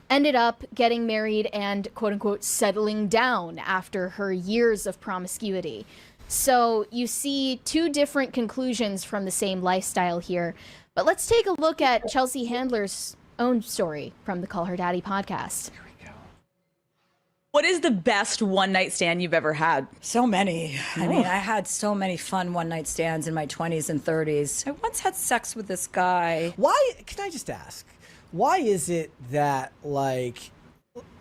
ended up getting married and quote-unquote settling down after her years of promiscuity. So you see two different conclusions from the same lifestyle here. But let's take a look at Chelsea Handler's own story from the Call Her Daddy podcast. What is the best one-night stand you've ever had? So many. I mean, I had so many fun one-night stands in my 20s and 30s. I once had sex with this guy. Why, can I just ask, why is it that, like,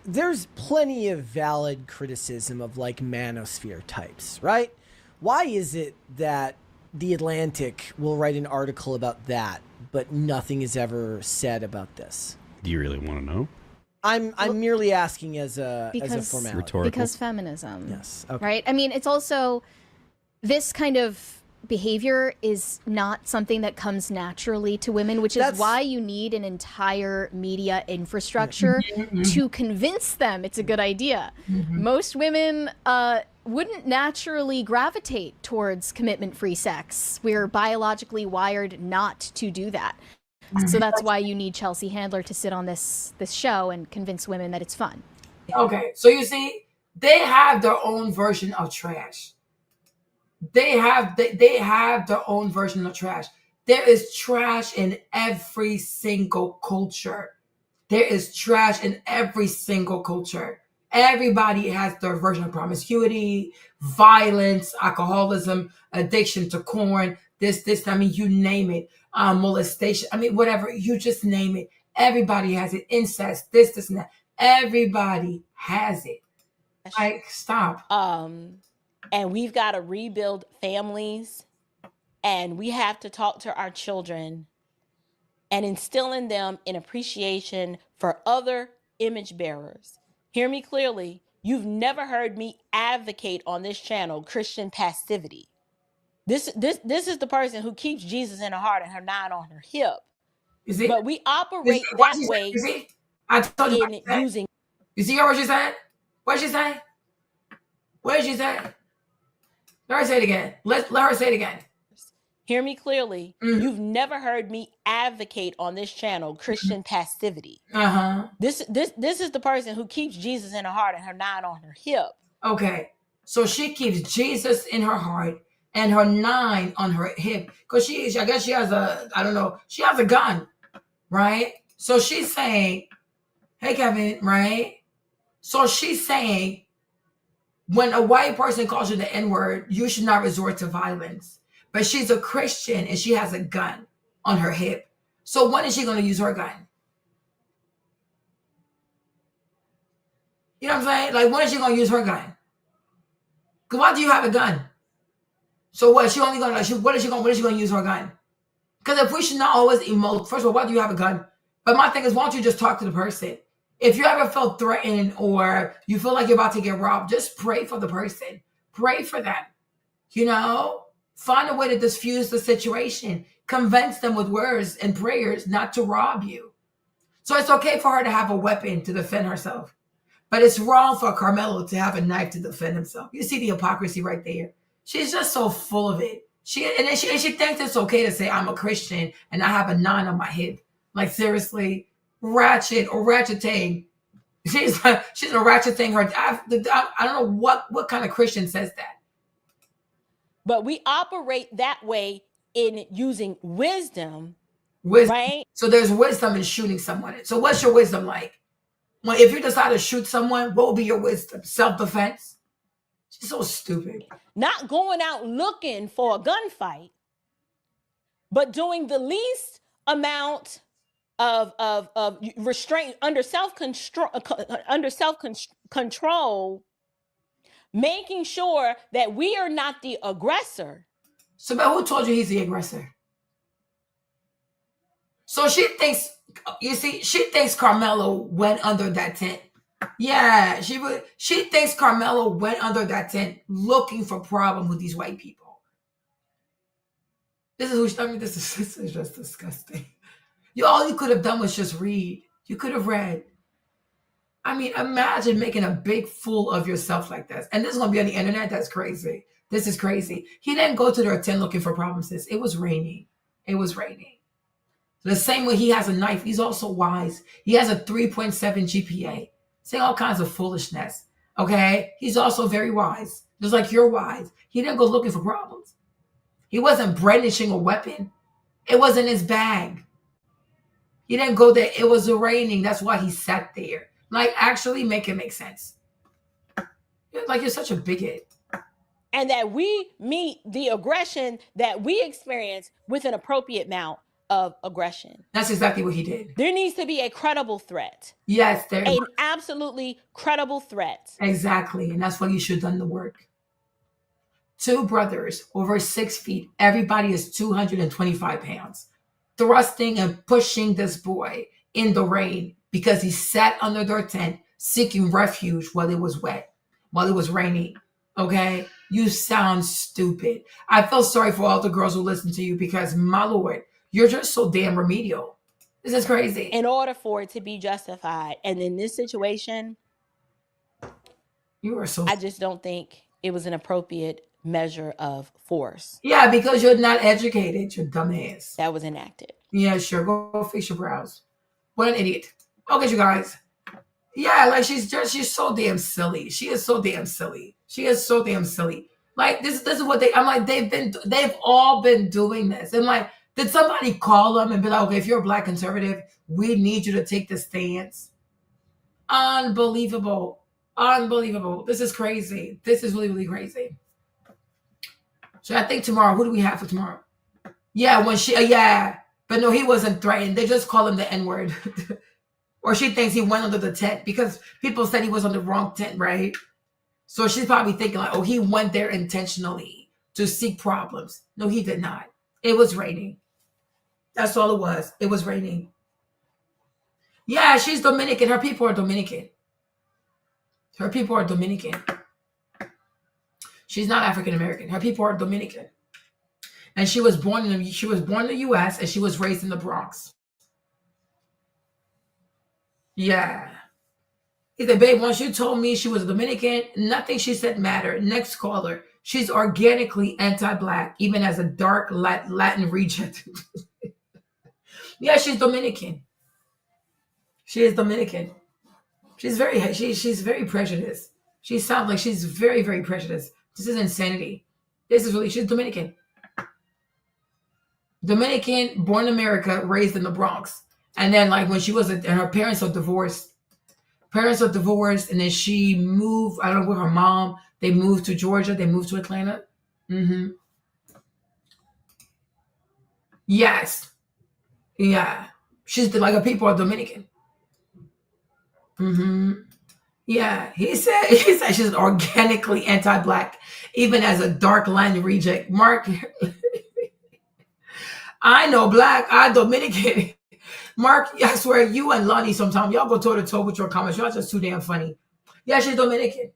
there's plenty of valid criticism of, like, manosphere types, right? Why is it that The Atlantic will write an article about that, but nothing is ever said about this? Do you really want to know? I'm merely asking as a formality. Rhetorical. Because feminism. Yes. Okay. Right? I mean, it's also, this kind of behavior is not something that comes naturally to women, which is why you need an entire media infrastructure to convince them it's a good idea. Most women wouldn't naturally gravitate towards commitment-free sex. We're biologically wired not to do that. So that's why you need Chelsea Handler to sit on this show and convince women that it's fun. Okay, so you see, they have their own version of trash. They have their own version of trash. There is trash in every single culture. There is trash in every single culture. Everybody has their version of promiscuity, violence, alcoholism, addiction to corn, this, I mean, you name it. Molestation, I mean, whatever, you just name it. Everybody has it. Incest, this, and that. Everybody has it. Like, stop. And we've got to rebuild families, and we have to talk to our children and instill in them an appreciation for other image bearers. Hear me clearly. You've never heard me advocate on this channel Christian passivity. This is the person who keeps Jesus in her heart and her 9 on her hip. But we operate that way. I told you in using. You see what she said? What she say? What did she say? Let her say it again. Let her say it again. Hear me clearly. You've never heard me advocate on this channel Christian passivity. This is the person who keeps Jesus in her heart and her 9 on her hip. Okay, so she keeps Jesus in her heart and her 9 on her hip, because I guess she has she has a gun, right? So she's saying, hey Kevin, right? So she's saying, when a white person calls you the N-word, you should not resort to violence. But she's a Christian and she has a gun on her hip. So when is she going to use her gun? You know what I'm saying? Like, when is she going to use her gun? Because why do you have a gun? So what? She only going to, what is she going to use her gun? Because if we should not always emote, first of all, why do you have a gun? But my thing is, why don't you just talk to the person? If you ever felt threatened or you feel like you're about to get robbed, just pray for the person. Pray for them. You know, find a way to diffuse the situation. Convince them with words and prayers not to rob you. So it's okay for her to have a weapon to defend herself. But it's wrong for Carmelo to have a knife to defend himself. You see the hypocrisy right there. She's just so full of it. She thinks it's okay to say I'm a Christian and I have a 9 on my hip. Like seriously, ratchet or ratcheting. She's a ratchet thing. I don't know what kind of Christian says that. But we operate that way in using wisdom, right? So there's wisdom in shooting someone. So what's your wisdom like? Well, if you decide to shoot someone, what will be your wisdom? Self-defense? She's so stupid. Not going out looking for a gunfight, but doing the least amount of restraint under self-control, making sure that we are not the aggressor. So, but who told you he's the aggressor? So she thinks, you see, she thinks Carmelo went under that tent. Yeah, she thinks Carmelo went under that tent looking for problem with these white people. This is just disgusting. All you could have done was just read. You could have read. I mean, imagine making a big fool of yourself like this. And this is going to be on the internet. That's crazy. This is crazy. He didn't go to their tent looking for problems. It was raining. It was raining. The same way he has a knife. He's also wise. He has a 3.7 GPA. Saying all kinds of foolishness. Okay? He's also very wise. Just like you're wise. He didn't go looking for problems. He wasn't brandishing a weapon. It was in his bag. He didn't go there. It was raining. That's why he sat there. Like, actually make it make sense. You're such a bigot. And that we meet the aggression that we experience with an appropriate amount of aggression. That's exactly what he did. There needs to be a credible threat. Yes, an absolutely credible threat. Exactly. And that's why you should have done the work. 2 brothers over 6 feet. Everybody is 225 pounds. Thrusting and pushing this boy in the rain because he sat under their tent seeking refuge while it was wet, while it was raining. Okay? You sound stupid. I feel sorry for all the girls who listen to you because, my Lord, you're just so damn remedial. This is crazy. In order for it to be justified. And in this situation, you are so. I just don't think it was an appropriate measure of force. Yeah, because you're not educated, you dumbass. That was enacted. Yeah, sure. Go fix your brows. What an idiot. Okay, you guys. Yeah, like she's so damn silly. She is so damn silly. She is so damn silly. Like this is what I'm like, they've all been doing this. And like, did somebody call them and be like, okay, if you're a black conservative, we need you to take this stance? Unbelievable. Unbelievable. This is crazy. This is really, really crazy. So I think tomorrow, who do we have for tomorrow? Yeah, but no, he wasn't threatened. They just call him the N-word. Or she thinks he went under the tent because people said he was on the wrong tent, right? So she's probably thinking like, oh, he went there intentionally to seek problems. No, he did not. It was raining. That's all it was. It was raining. Yeah, she's Dominican. Her people are Dominican. Her people are Dominican. She's not African American. Her people are Dominican. And she was born in the U.S. and she was raised in the Bronx. Yeah. He said, babe, once you told me she was a Dominican, nothing she said mattered. Next caller. She's organically anti-black, even as a dark Latin reject. Yeah, she's Dominican. She is Dominican. She's very prejudiced. She sounds like she's very, very prejudiced. This is insanity. She's Dominican. Dominican, born in America, raised in the Bronx. And then like when she was, her parents are divorced. And then she moved, I don't know, with her mom. They moved to Georgia. They moved to Atlanta. Mm-hmm. Yes. Yeah. She's like, her people are Dominican. Mm-hmm. Yeah. He said she's organically anti-black, even as a dark line reject. Mark, I know black, I Dominican. Mark, I swear, you and Lonnie sometimes, y'all go toe to toe with your comments. Y'all just too damn funny. Yeah, she's Dominican.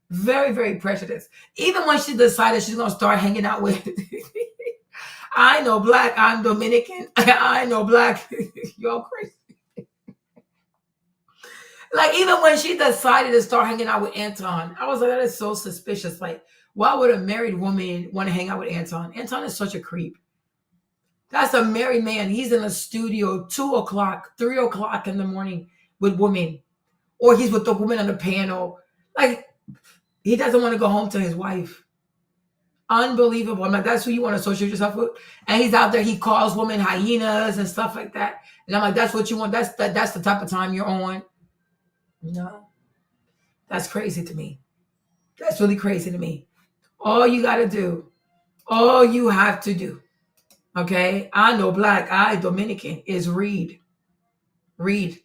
Very, very prejudiced. Even when she decided she's going to start hanging out with, I know black, I'm Dominican. I know black. Y'all crazy. Like, even when she decided to start hanging out with Anton, I was like, that is so suspicious. Like, why would a married woman want to hang out with Anton? Anton is such a creep. That's a married man. He's in a studio 2 o'clock, 3 o'clock in the morning with women. Or he's with the woman on the panel. Like, he doesn't want to go home to his wife. Unbelievable. I'm like, that's who you want to associate yourself with? And he's out there, he calls women hyenas and stuff like that. And I'm like, that's what you want? That's the type of time you're on? No. That's crazy to me. That's really crazy to me. All you got to do, all you have to do, okay? I know black, I Dominican, is read. Read.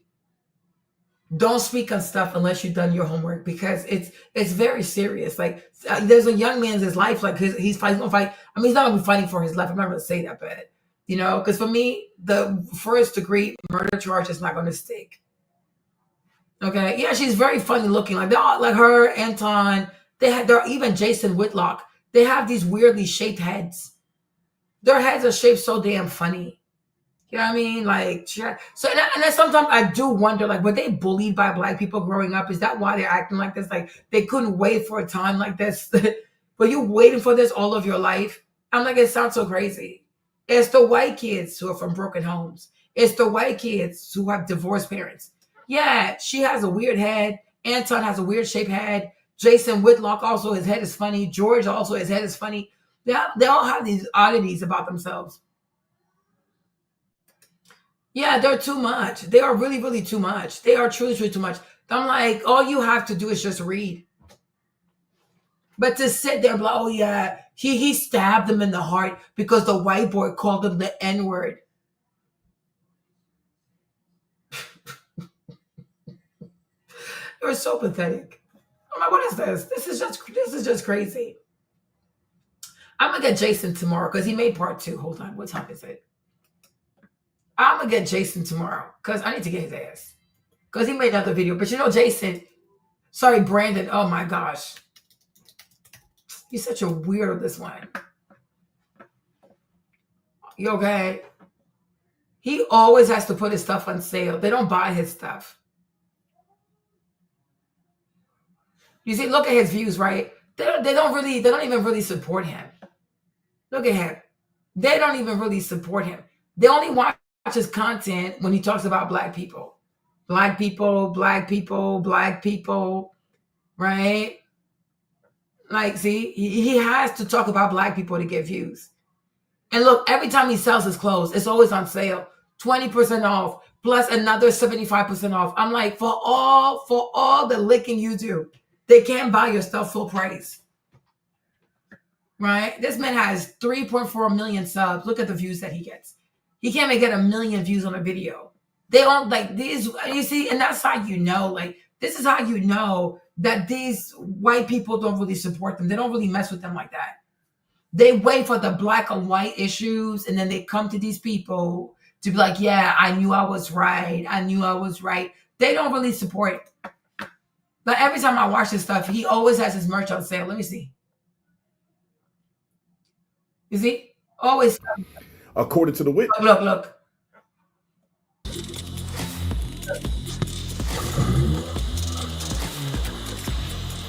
Don't speak on stuff unless you've done your homework, because it's very serious. Like, there's a young man's life, like he's gonna fight. I mean, he's not gonna be fighting for his life. I'm not gonna say that, but because for me, the first degree murder charge is not gonna stick. Okay, yeah, she's very funny looking. Like, they're all, like her, Anton. They're even Jason Whitlock. They have these weirdly shaped heads. Their heads are shaped so damn funny. You know what I mean? Like, so, and then sometimes I do wonder, like, were they bullied by black people growing up? Is that why they're acting like this? Like, they couldn't wait for a time like this. Were you waiting for this all of your life? I'm like, it sounds so crazy. It's the white kids who are from broken homes. It's the white kids who have divorced parents. Yeah, she has a weird head. Anton has a weird shaped head. Jason Whitlock also, his head is funny. George also, his head is funny. They all have these oddities about themselves. Yeah, they're too much. They are really, really too much. They are truly, truly too much. I'm like, all you have to do is just read. But to sit there and be like, oh yeah, he stabbed him in the heart because the white boy called him the N-word. You're so pathetic. I'm like, what is this? This is just crazy. I'm gonna get Jason tomorrow because he made part 2. Hold on, what time is it? I'm gonna get Jason tomorrow because I need to get his ass. Because he made another video. But Jason, sorry, Brandon. Oh my gosh. He's such a weirdo, this one. You okay? He always has to put his stuff on sale. They don't buy his stuff. You see, look at his views, right? They don't even really support him. Look at him. They don't even really support him. They only watch his content when he talks about black people. Black people, black people, black people, right? Like, see, he has to talk about black people to get views. And look, every time he sells his clothes, it's always on sale. 20% off, plus another 75% off. I'm like, for all the licking you do, they can't buy your stuff full price. Right? This man has 3.4 million subs. Look at the views that he gets. He can't even get 1 million views on a video. They don't like these, you see, and that's how you know, like, this is how you know that these white people don't really support them. They don't really mess with them like that. They wait for the black and white issues, and then they come to these people to be like, yeah, I knew I was right. I knew I was right. They don't really support it. But every time I watch this stuff, he always has his merch on sale. Let me see. You see? Always. According to the witness. Look.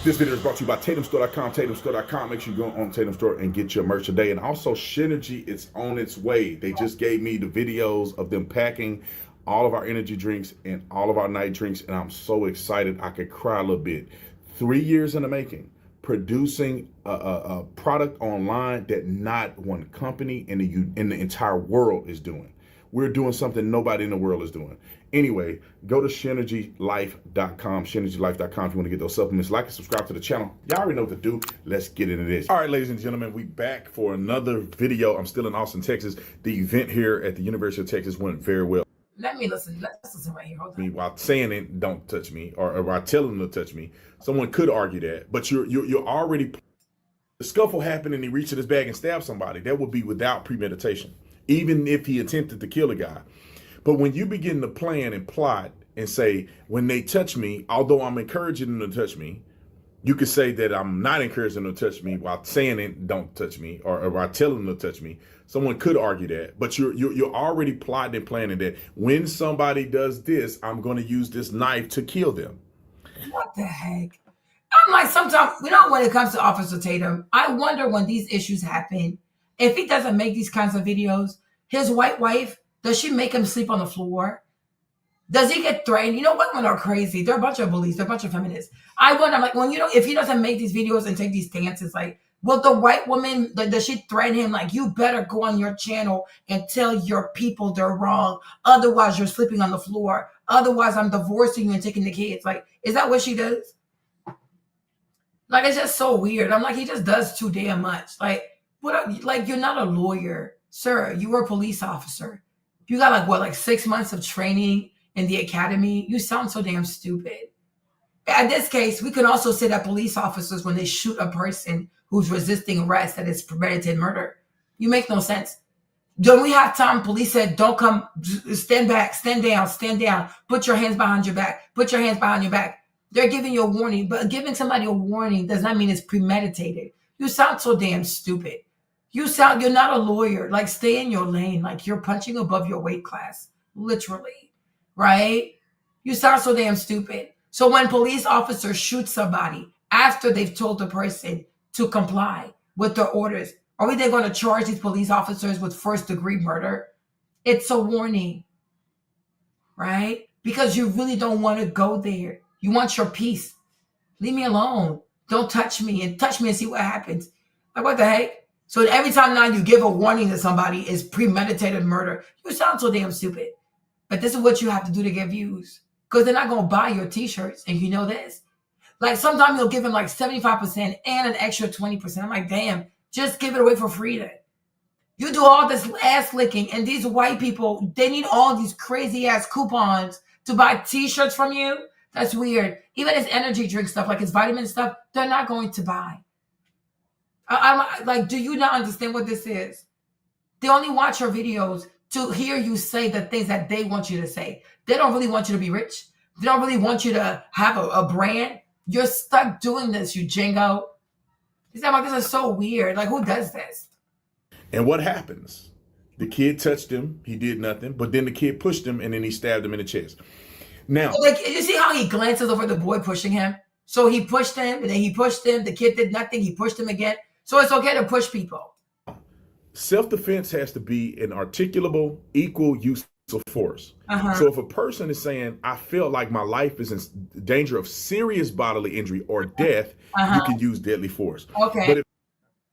This video is brought to you by TatumStore.com. TatumStore.com. Make sure you go on Tatum Store and get your merch today. And also, Synergy, it's on its way. They just gave me the videos of them packing all of our energy drinks and all of our night drinks. And I'm so excited. I could cry a little bit. 3 years in the making, producing a product online that not one company in the entire world is doing. We're doing something nobody in the world is doing. Anyway, go to SynergyLife.com, SynergyLife.com if you want to get those supplements. Like and subscribe to the channel. Y'all already know what to do. Let's get into this. All right, ladies and gentlemen, we back for another video. I'm still in Austin, Texas. The event here at the University of Texas went very well. Let's listen right here. Hold on. While saying it, don't touch me, or while telling them to touch me, someone could argue that, but you're already the scuffle happened and he reached in his bag and stabbed somebody, that would be without premeditation, even if he attempted to kill a guy. But when you begin to plan and plot and say, when they touch me, although I'm encouraging them to touch me, you could say that I'm not encouraging them to touch me while saying it, don't touch me, or while telling them to touch me. Someone could argue that, but you're already plotting and planning that when somebody does this, I'm going to use this knife to kill them. What the heck? I'm like, sometimes, when it comes to Officer Tatum, I wonder when these issues happen, if he doesn't make these kinds of videos, his white wife, does she make him sleep on the floor? Does he get threatened? You know, women are crazy. They're a bunch of bullies. They're a bunch of feminists. I wonder, like, if he doesn't make these videos and take these stances, like, will the white woman, does she threaten him? Like, you better go on your channel and tell your people they're wrong. Otherwise, you're sleeping on the floor. Otherwise, I'm divorcing you and taking the kids. Like, is that what she does? Like, it's just so weird. I'm like, he just does too damn much. Like, you're not a lawyer, sir. You were a police officer. You got like 6 months of training in the academy. You sound so damn stupid. In this case, we can also say that police officers, when they shoot a person who's resisting arrest, that it's premeditated murder. You make no sense. Don't we have time? Police said, don't come, stand back, stand down, put your hands behind your back, put your hands behind your back. They're giving you a warning, but giving somebody a warning does not mean it's premeditated. You sound so damn stupid. You're not a lawyer. Like, stay in your lane. Like, you're punching above your weight class, literally, right? You sound so damn stupid. So when police officers shoot somebody after they've told the person to comply with their orders, are we then going to charge these police officers with first-degree murder? It's a warning, right? Because you really don't want to go there. You want your peace. Leave me alone. Don't touch me and see what happens. Like, what the heck? So every time now you give a warning to somebody is premeditated murder. You sound so damn stupid. But this is what you have to do to get views. Because they're not going to buy your t-shirts. And you know this. Like, sometimes you'll give them like 75% and an extra 20%. I'm like, damn, just give it away for free then. You do all this ass licking, and these white people, they need all these crazy ass coupons to buy t-shirts from you. That's weird. Even his energy drink stuff, like his vitamin stuff, they're not going to buy. I'm like, do you not understand what this is? They only watch your videos to hear you say the things that they want you to say. They don't really want you to be rich. They don't really want you to have a brand. You're stuck doing this, you jingo. He's like, this is so weird. Like, who does this? And what happens? The kid touched him. He did nothing. But then the kid pushed him, and then he stabbed him in the chest. Now, like, you see how he glances over the boy pushing him? So he pushed him, and then he pushed him. The kid did nothing. He pushed him again. So it's okay to push people. Self-defense has to be an articulable, equal use of force. So if a person is saying, I feel like my life is in danger of serious bodily injury or death, you can use deadly force. Okay. But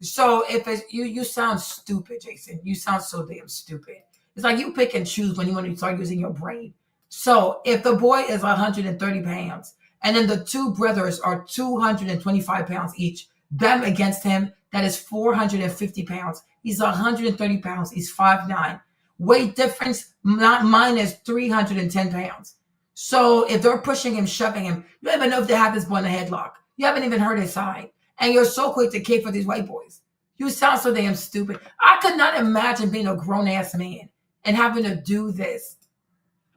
so if it's you sound stupid, Jason. You sound so damn stupid. It's like you pick and choose when you want to start using your brain. So if the boy is 130 pounds and then the two brothers are 225 pounds each, them against him, that is 450 pounds. He's 130 pounds. He's 5'9". Weight difference, minus 310 pounds. So if they're pushing him, shoving him, you don't even know if they have this boy in a headlock. You haven't even heard his side. And you're so quick to cape for these white boys. You sound so damn stupid. I could not imagine being a grown-ass man and having to do this.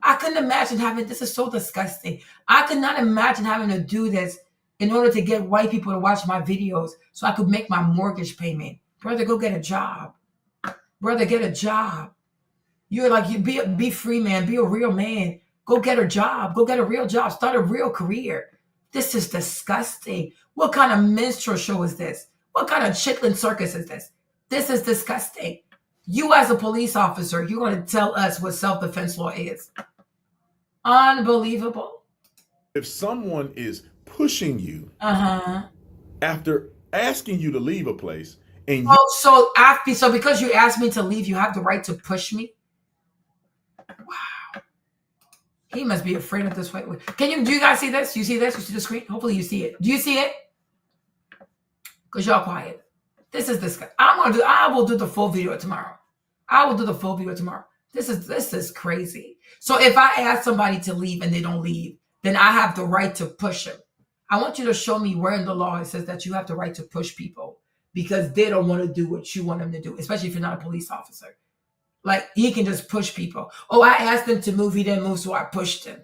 I couldn't imagine this is so disgusting. I could not imagine having to do this in order to get white people to watch my videos so I could make my mortgage payment. Brother, go get a job. Brother, get a job. You're like, you be free, man. Be a real man. Go get a job. Go get a real job. Start a real career. This is disgusting. What kind of minstrel show is this? What kind of chitlin circus is this? This is disgusting. You as a police officer, you're going to tell us what self-defense law is. Unbelievable. if someone is pushing you after asking you to leave a place, and you so because you asked me to leave, you have the right to push me? Wow. He must be afraid of this white woman. Do you guys see this? You see this? You see the screen? Hopefully you see it. Do you see it? Because y'all quiet. This is this guy. I will do the full video tomorrow. This is crazy. So if I ask somebody to leave and they don't leave, then I have the right to push them. I want you to show me where in the law it says that you have the right to push people. because they don't want to do what you want them to do, especially if you're not a police officer. Like, he can just push people. Oh, I asked him to move. He didn't move, so I pushed him.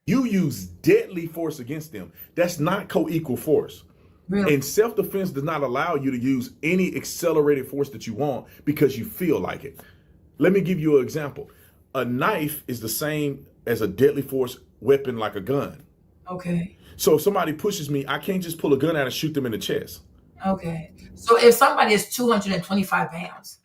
You use deadly force against them. That's not co-equal force. Really? And self-defense does not allow you to use any accelerated force that you want because you feel like it. Let me give you an example. A knife is the same as a deadly force weapon like a gun. Okay. So if somebody pushes me, I can't just pull a gun out and shoot them in the chest. Okay. So if somebody is 225 pounds,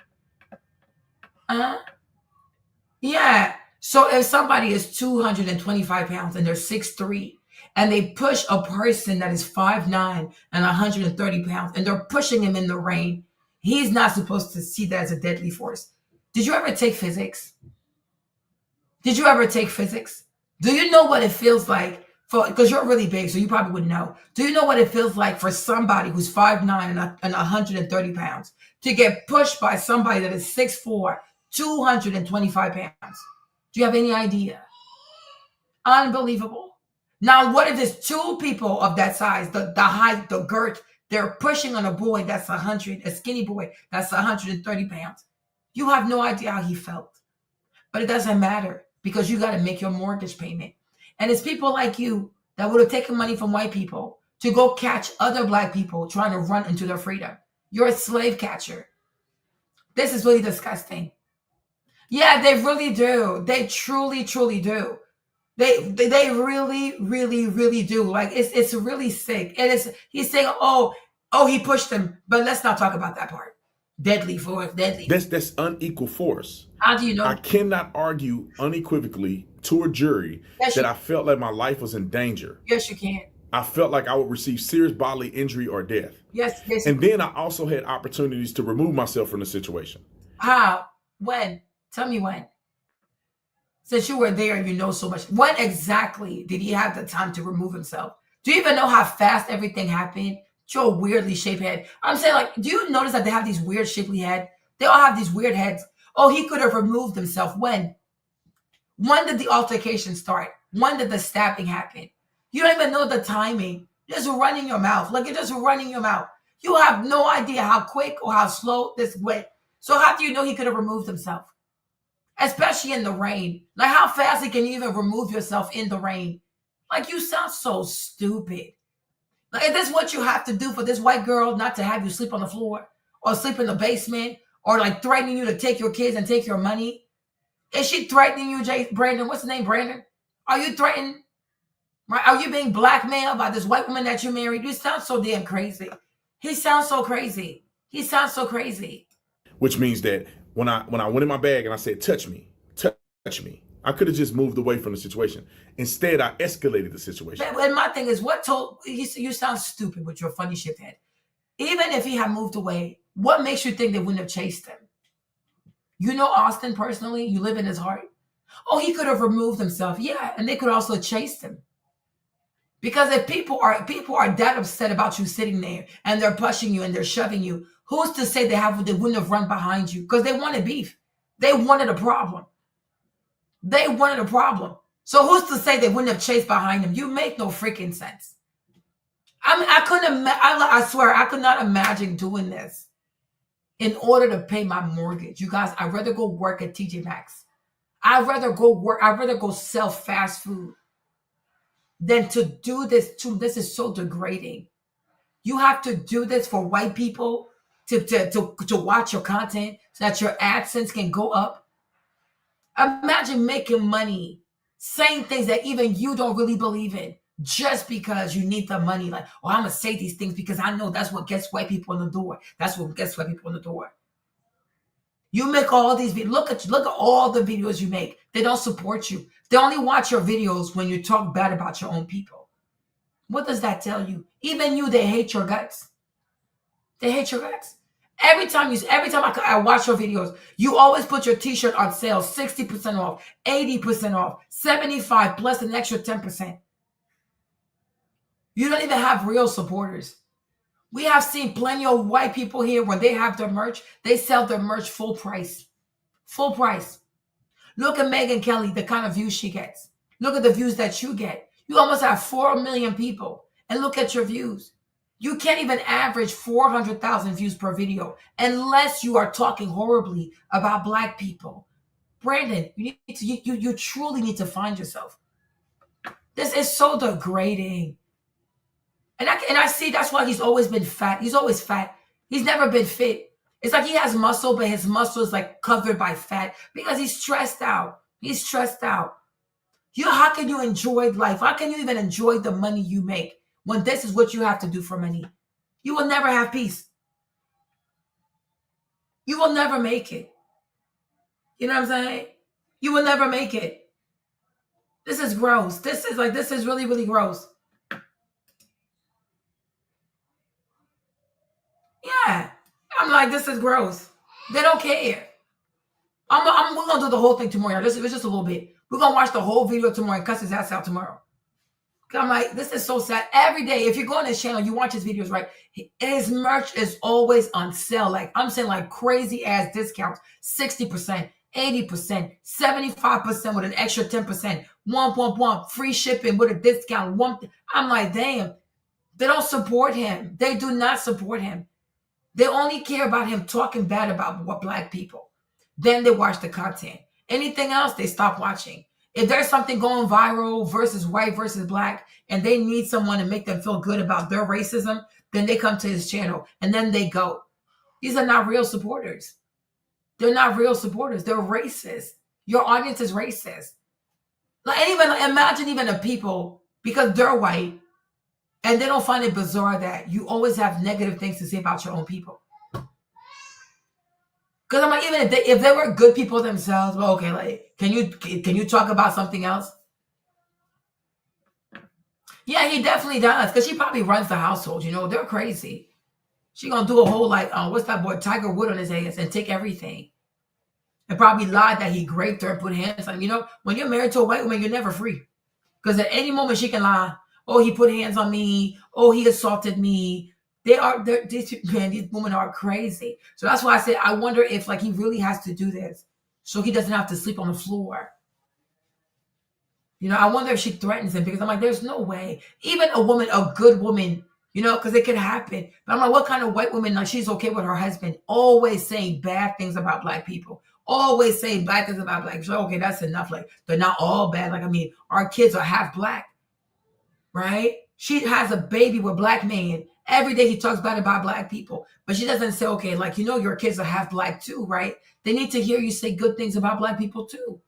yeah. So if somebody is 225 pounds and they're 6'3", and they push a person that is 5'9" and 130 pounds, and they're pushing him in the rain, he's not supposed to see that as a deadly force. Did you ever take physics? Did you ever take physics? Do you know what it feels like because you're really big, so you probably wouldn't know. Do you know what it feels like for somebody who's 5'9" and 130 pounds to get pushed by somebody that is 6'4", 225 pounds? Do you have any idea? Unbelievable. Now, what if there's two people of that size, the height, the girth, they're pushing on a boy that's 100, a skinny boy that's 130 pounds. You have no idea how he felt. But it doesn't matter because you got to make your mortgage payment. And it's people like you that would have taken money from white people to go catch other black people trying to run into their freedom. You're a slave catcher. This is really disgusting. Yeah, they really do. They truly, truly do. They really, really, really do. Like, it's really sick. It is. He's saying, oh, he pushed him. But let's not talk about that part. Deadly force, deadly. That's unequal force. How do you know? I cannot argue unequivocally to a jury that I felt like my life was in danger. Yes, you can. I felt like I would receive serious bodily injury or death. Yes, yes. And then I also had opportunities to remove myself from the situation. How? When? Tell me when. Since you were there and you know so much, when exactly did he have the time to remove himself? Do you even know how fast everything happened? You're a weirdly shaped head. I'm saying, like, do you notice that they have these weird shapely heads? They all have these weird heads. Oh, he could have removed himself. When? When did the altercation start? When did the stabbing happen? You don't even know the timing. Just running your mouth. Like, you're just running your mouth. You have no idea how quick or how slow this went. So how do you know he could have removed himself? Especially in the rain. Like, how fast can you even remove yourself in the rain? Like, you sound so stupid. Like, is this what you have to do for this white girl not to have you sleep on the floor or sleep in the basement or like threatening you to take your kids and take your money? Is she threatening you, Brandon? What's the name, Brandon? Are you threatened? Right? Are you being blackmailed by this white woman that you married? You sound so damn crazy. He sounds so crazy. He sounds so crazy. Which means that when I went in my bag and I said, touch me, I could have just moved away from the situation. Instead, I escalated the situation. And my thing is, what told you sound stupid with your funny shit head. Even if he had moved away, what makes you think they wouldn't have chased him? You know Austin personally. You live in his heart. Oh, he could have removed himself. Yeah, and they could also have chased him. Because if people are that upset about you sitting there and they're pushing you and they're shoving you, who's to say they wouldn't have run behind you? Because they wanted beef. They wanted a problem. They wanted a problem. So who's to say they wouldn't have chased behind him? You make no freaking sense. I swear, I could not imagine doing this in order to pay my mortgage. You guys, I'd rather go work at TJ Maxx. I'd rather go sell fast food than to do this too. This is so degrading. You have to do this for white people to watch your content so that your AdSense can go up. Imagine making money saying things that even you don't really believe in just because you need the money. Like, oh, I'm going to say these things because I know that's what gets white people in the door. That's what gets white people in the door. You make all these videos. Look at all the videos you make. They don't support you. They only watch your videos when you talk bad about your own people. What does that tell you? Even you, they hate your guts. They hate your guts. Every time I watch your videos, you always put your t-shirt on sale, 60% off, 80% off, 75 plus an extra 10%. You don't even have real supporters. We have seen plenty of white people here when they have their merch, they sell their merch full price. Full price. Look at Megyn Kelly, the kind of views she gets. Look at the views that you get. You almost have 4 million people. And look at your views. You can't even average 400,000 views per video unless you are talking horribly about black people. Brandon, you truly need to find yourself. This is so degrading. And I see that's why he's always been fat. He's always fat. He's never been fit. It's like he has muscle, but his muscle is like covered by fat because he's stressed out. He's stressed out. How can you enjoy life? How can you even enjoy the money you make when this is what you have to do for money? You will never have peace. You will never make it. You know what I'm saying? You will never make it. This is gross. This is really, really gross. Yeah. I'm like, this is gross. They don't care. We're going to do the whole thing tomorrow. It's just a little bit. We're going to watch the whole video tomorrow and cuss his ass out tomorrow. I'm like, this is so sad. Every day, if you go on his channel, you watch his videos, right? His merch is always on sale. Like, I'm saying, like, crazy ass discounts. 60%, 80%, 75% with an extra 10%. One, free shipping with a discount. I'm like, damn. They don't support him. They do not support him. They only care about him talking bad about what black people. Then they watch the content. Anything else, they stop watching. If there's something going viral versus white versus black, and they need someone to make them feel good about their racism, then they come to his channel, and then they go. These are not real supporters. They're not real supporters. They're racist. Your audience is racist. Imagine even the people, because they're white, and they don't find it bizarre that you always have negative things to say about your own people. Because I'm like, even if they were good people themselves, well, okay, like, can you talk about something else? Yeah, he definitely does. Because she probably runs the household. You know, they're crazy. She gonna do a whole like, what's that boy, Tiger Wood on his ass and take everything. And probably lied that he raped her and put hands on him. You know, when you're married to a white woman, you're never free. Because at any moment she can lie. Oh, he put hands on me. Oh, he assaulted me. These women are crazy. So that's why I said, I wonder if like he really has to do this so he doesn't have to sleep on the floor. You know, I wonder if she threatens him because I'm like, there's no way. Even a good woman, you know, because it could happen. But I'm like, what kind of white woman, like she's okay with her husband always saying bad things about black people? Always saying bad things about black people. Okay, that's enough. Like, they're not all bad. Like, I mean, our kids are half black, right? She has a baby with black man. Every day he talks bad about black people. But she doesn't say, okay, like, you know, your kids are half black too, right? They need to hear you say good things about black people too.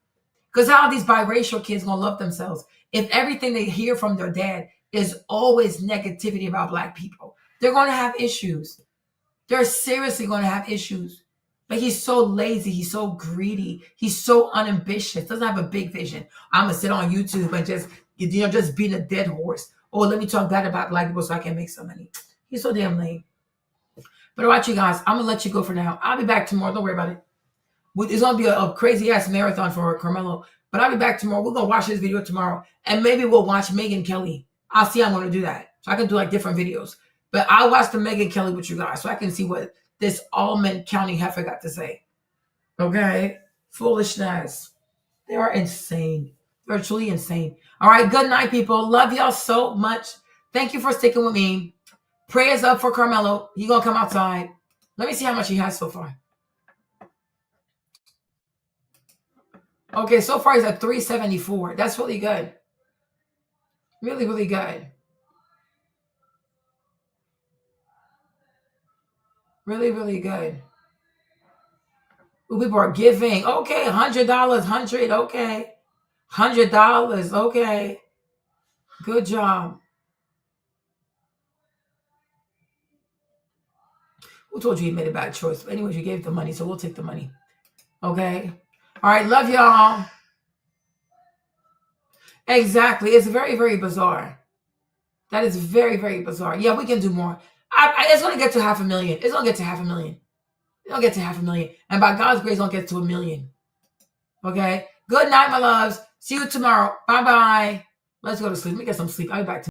Because how are these biracial kids going to love themselves if everything they hear from their dad is always negativity about black people? They're going to have issues. They're seriously going to have issues. But he's so lazy. He's so greedy. He's so unambitious. Doesn't have a big vision. I'm going to sit on YouTube and just beat a dead horse. Oh, let me talk bad about black people so I can make some money. He's so damn lame. But all right, you guys, I'm going to let you go for now. I'll be back tomorrow. Don't worry about it. It's going to be a crazy-ass marathon for Carmelo. But I'll be back tomorrow. We're going to watch this video tomorrow. And maybe we'll watch Megyn Kelly. I'll see how I'm going to do that. So I can do like different videos. But I'll watch the Megyn Kelly with you guys so I can see what this almond counting heifer got to say. Okay? Foolishness. They are insane. They're truly insane. All right. Good night, people. Love y'all so much. Thank you for sticking with me. Prayers up for Carmelo. He's going to come outside. Let me see how much he has so far. Okay, so far he's at 374. That's really good. Really, really good. Really, really good. Ooh, people are giving. Okay, $100, $100. Okay. $100. Okay. Good job. Who told you he made a bad choice? But anyways, you gave the money, so we'll take the money. Okay. All right, love y'all. Exactly. It's very, very bizarre. That is very, very bizarre. Yeah, we can do more. It's going to get to 500,000. It's going to get to 500,000. It's going to get to 500,000. And by God's grace, it's going to get to 1 million. Okay? Good night, my loves. See you tomorrow. Bye-bye. Let's go to sleep. Let me get some sleep. I'll be back tomorrow.